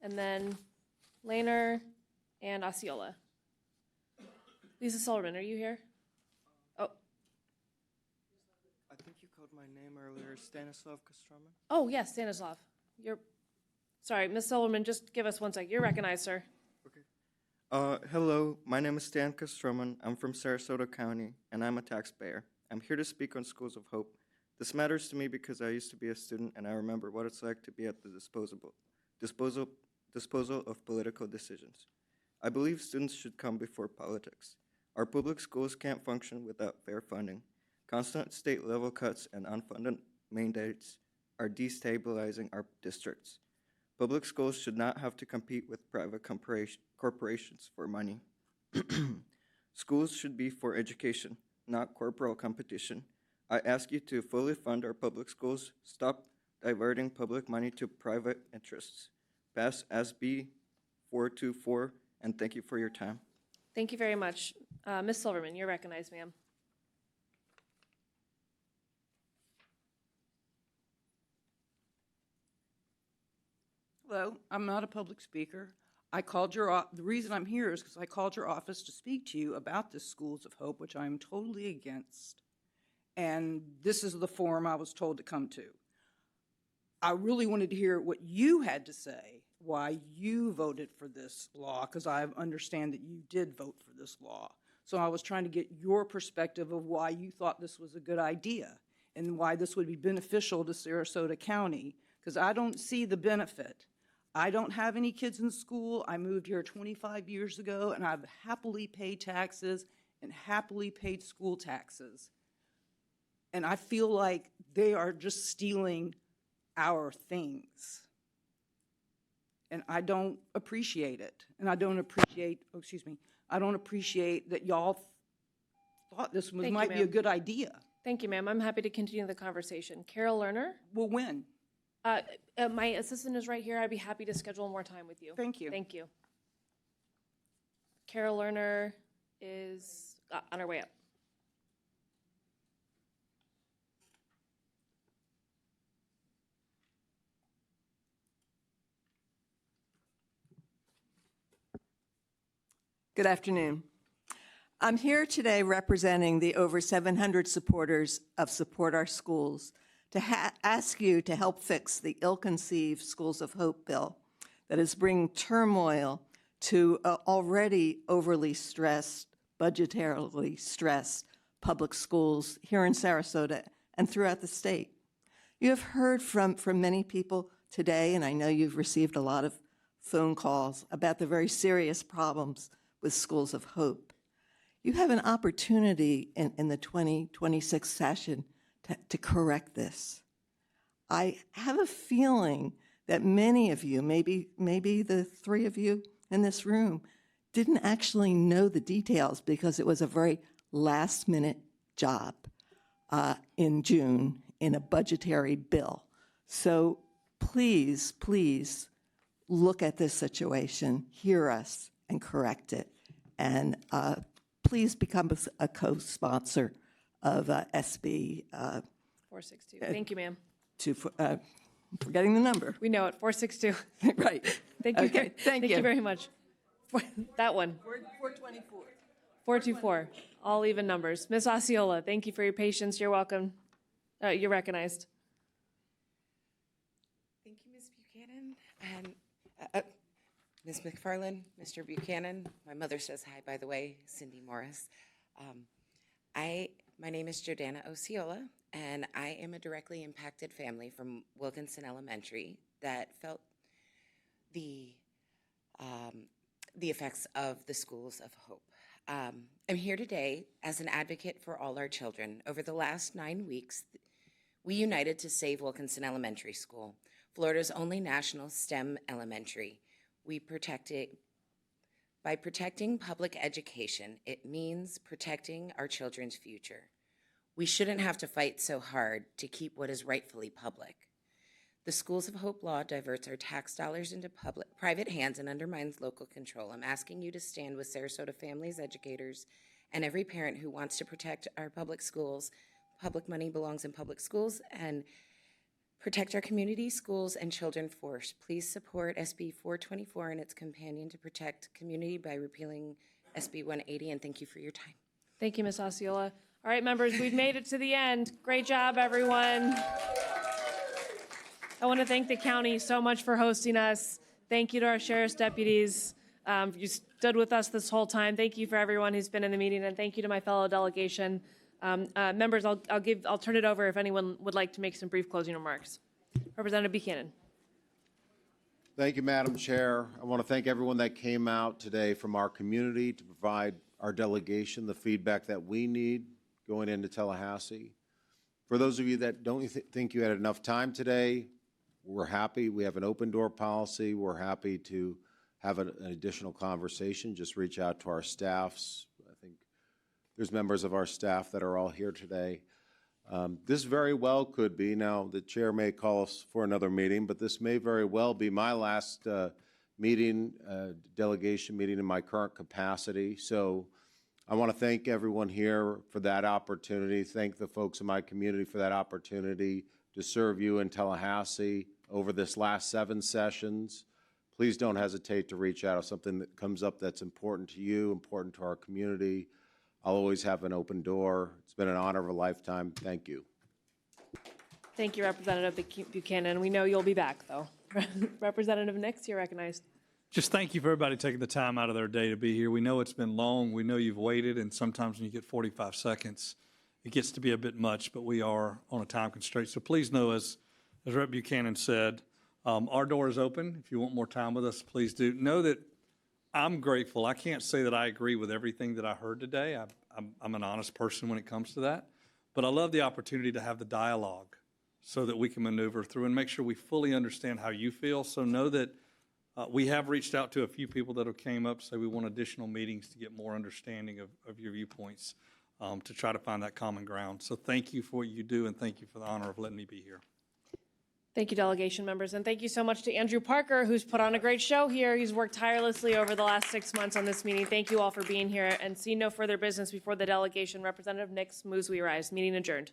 and then Lehner and Osceola. Lisa Silverman, are you here? Oh. I think you called my name earlier, Stanislav Kostroman. Oh, yes, Stanislav. You're Sorry, Ms. Silverman, just give us one sec. You're recognized, sir. Hello, my name is Stan Kastroman. I'm from Sarasota County, and I'm a taxpayer. I'm here to speak on Schools of Hope. This matters to me because I used to be a student, and I remember what it's like to be at the disposal of political decisions. I believe students should come before politics. Our public schools can't function without fair funding. Constant state-level cuts and unfunded mandates are destabilizing our districts. Public schools should not have to compete with private corporations for money. Schools should be for education, not corporate competition. I ask you to fully fund our public schools, stop diverting public money to private interests. Pass SB 424, and thank you for your time. Thank you very much. Ms. Silverman, you're recognized, ma'am. Hello, I'm not a public speaker. The reason I'm here is because I called your office to speak to you about this Schools of Hope, which I'm totally against. And this is the forum I was told to come to. I really wanted to hear what you had to say, why you voted for this law, because I understand that you did vote for this law. So I was trying to get your perspective of why you thought this was a good idea and why this would be beneficial to Sarasota County, because I don't see the benefit. I don't have any kids in school. I moved here 25 years ago, and I've happily paid taxes and happily paid school taxes. And I feel like they are just stealing our things. And I don't appreciate it. And I don't appreciate, I don't appreciate that y'all thought this might be a good idea. Thank you, ma'am. I'm happy to continue the conversation. Carol Lerner? Well, when? My assistant is right here. I'd be happy to schedule more time with you. Thank you. Thank you. Carol Lerner is on her way up. Good afternoon. I'm here today representing the over 700 supporters of Support Our Schools to ask you to help fix the ill-conceived Schools of Hope bill that is bringing turmoil to already overly stressed, budgetarily stressed public schools here in Sarasota and throughout the state. You have heard from many people today, and I know you've received a lot of phone calls about the very serious problems with Schools of Hope. You have an opportunity in the 2026 session to correct this. I have a feeling that many of you, maybe the three of you in this room, didn't actually know the details because it was a very last-minute job in June in a budgetary bill. So please, please look at this situation, hear us, and correct it. And please become a co-sponsor of SB 462. Thank you, ma'am. Forgetting the number. We know it, 462. Right. Thank you. Okay, thank you. Thank you very much. That one. 424. 424. All even numbers. Ms. Osceola, thank you for your patience. You're welcome. You're recognized. Thank you, Ms. Buchanan. And Ms. McFarland, Mr. Buchanan, my mother says hi, by the way, Cindy Morris. My name is Jordana Osceola, and I am a directly impacted family from Wilkinson Elementary that felt the effects of the Schools of Hope. I'm here today as an advocate for all our children. Over the last 9 weeks, we united to save Wilkinson Elementary School, Florida's only national STEM elementary. By protecting public education, it means protecting our children's future. We shouldn't have to fight so hard to keep what is rightfully public. The Schools of Hope law diverts our tax dollars into private hands and undermines local control. I'm asking you to stand with Sarasota families, educators, and every parent who wants to protect our public schools. Public money belongs in public schools, and protect our community, schools, and children first. Please support SB 424 and its companion to protect community by repealing SB 180, and thank you for your time. Thank you, Ms. Osceola. All right, members, we've made it to the end. Great job, everyone. I want to thank the county so much for hosting us. Thank you to our sheriff's deputies. You stood with us this whole time. Thank you for everyone who's been in the meeting, and thank you to my fellow delegation. Members, I'll turn it over if anyone would like to make some brief closing remarks. Representative Buchanan. Thank you, Madam Chair. I want to thank everyone that came out today from our community to provide our delegation the feedback that we need going into Tallahassee. For those of you that don't think you had enough time today, we're happy. We have an open door policy. We're happy to have an additional conversation. Just reach out to our staffs. I think there's members of our staff that are all here today. This very well could be, now the chair may call us for another meeting, but this may very well be my last meeting, delegation meeting in my current capacity. So I want to thank everyone here for that opportunity, thank the folks in my community for that opportunity to serve you in Tallahassee over this last 7 sessions. Please don't hesitate to reach out if something that comes up that's important to you, important to our community. I'll always have an open door. It's been an honor of a lifetime. Thank you. Thank you, Representative Buchanan. We know you'll be back, though. Representative Nix, you're recognized. Just thank you for everybody taking the time out of their day to be here. We know it's been long. We know you've waited, and sometimes when you get 45 seconds, it gets to be a bit much, but we are on a time constraint. So please know, as Rep. Buchanan said, our door is open. If you want more time with us, please do. Know that I'm grateful. I can't say that I agree with everything that I heard today. I'm an honest person when it comes to that. But I love the opportunity to have the dialogue so that we can maneuver through and make sure we fully understand how you feel. So know that we have reached out to a few people that have came up, say we want additional meetings to get more understanding of your viewpoints, to try to find that common ground. So thank you for what you do, and thank you for the honor of letting me be here. Thank you, delegation members, and thank you so much to Andrew Parker, who's put on a great show here. He's worked tirelessly over the last 6 months on this meeting. Thank you all for being here, and seeing no further business before the delegation. Representative Nix moves we rise. Meeting adjourned.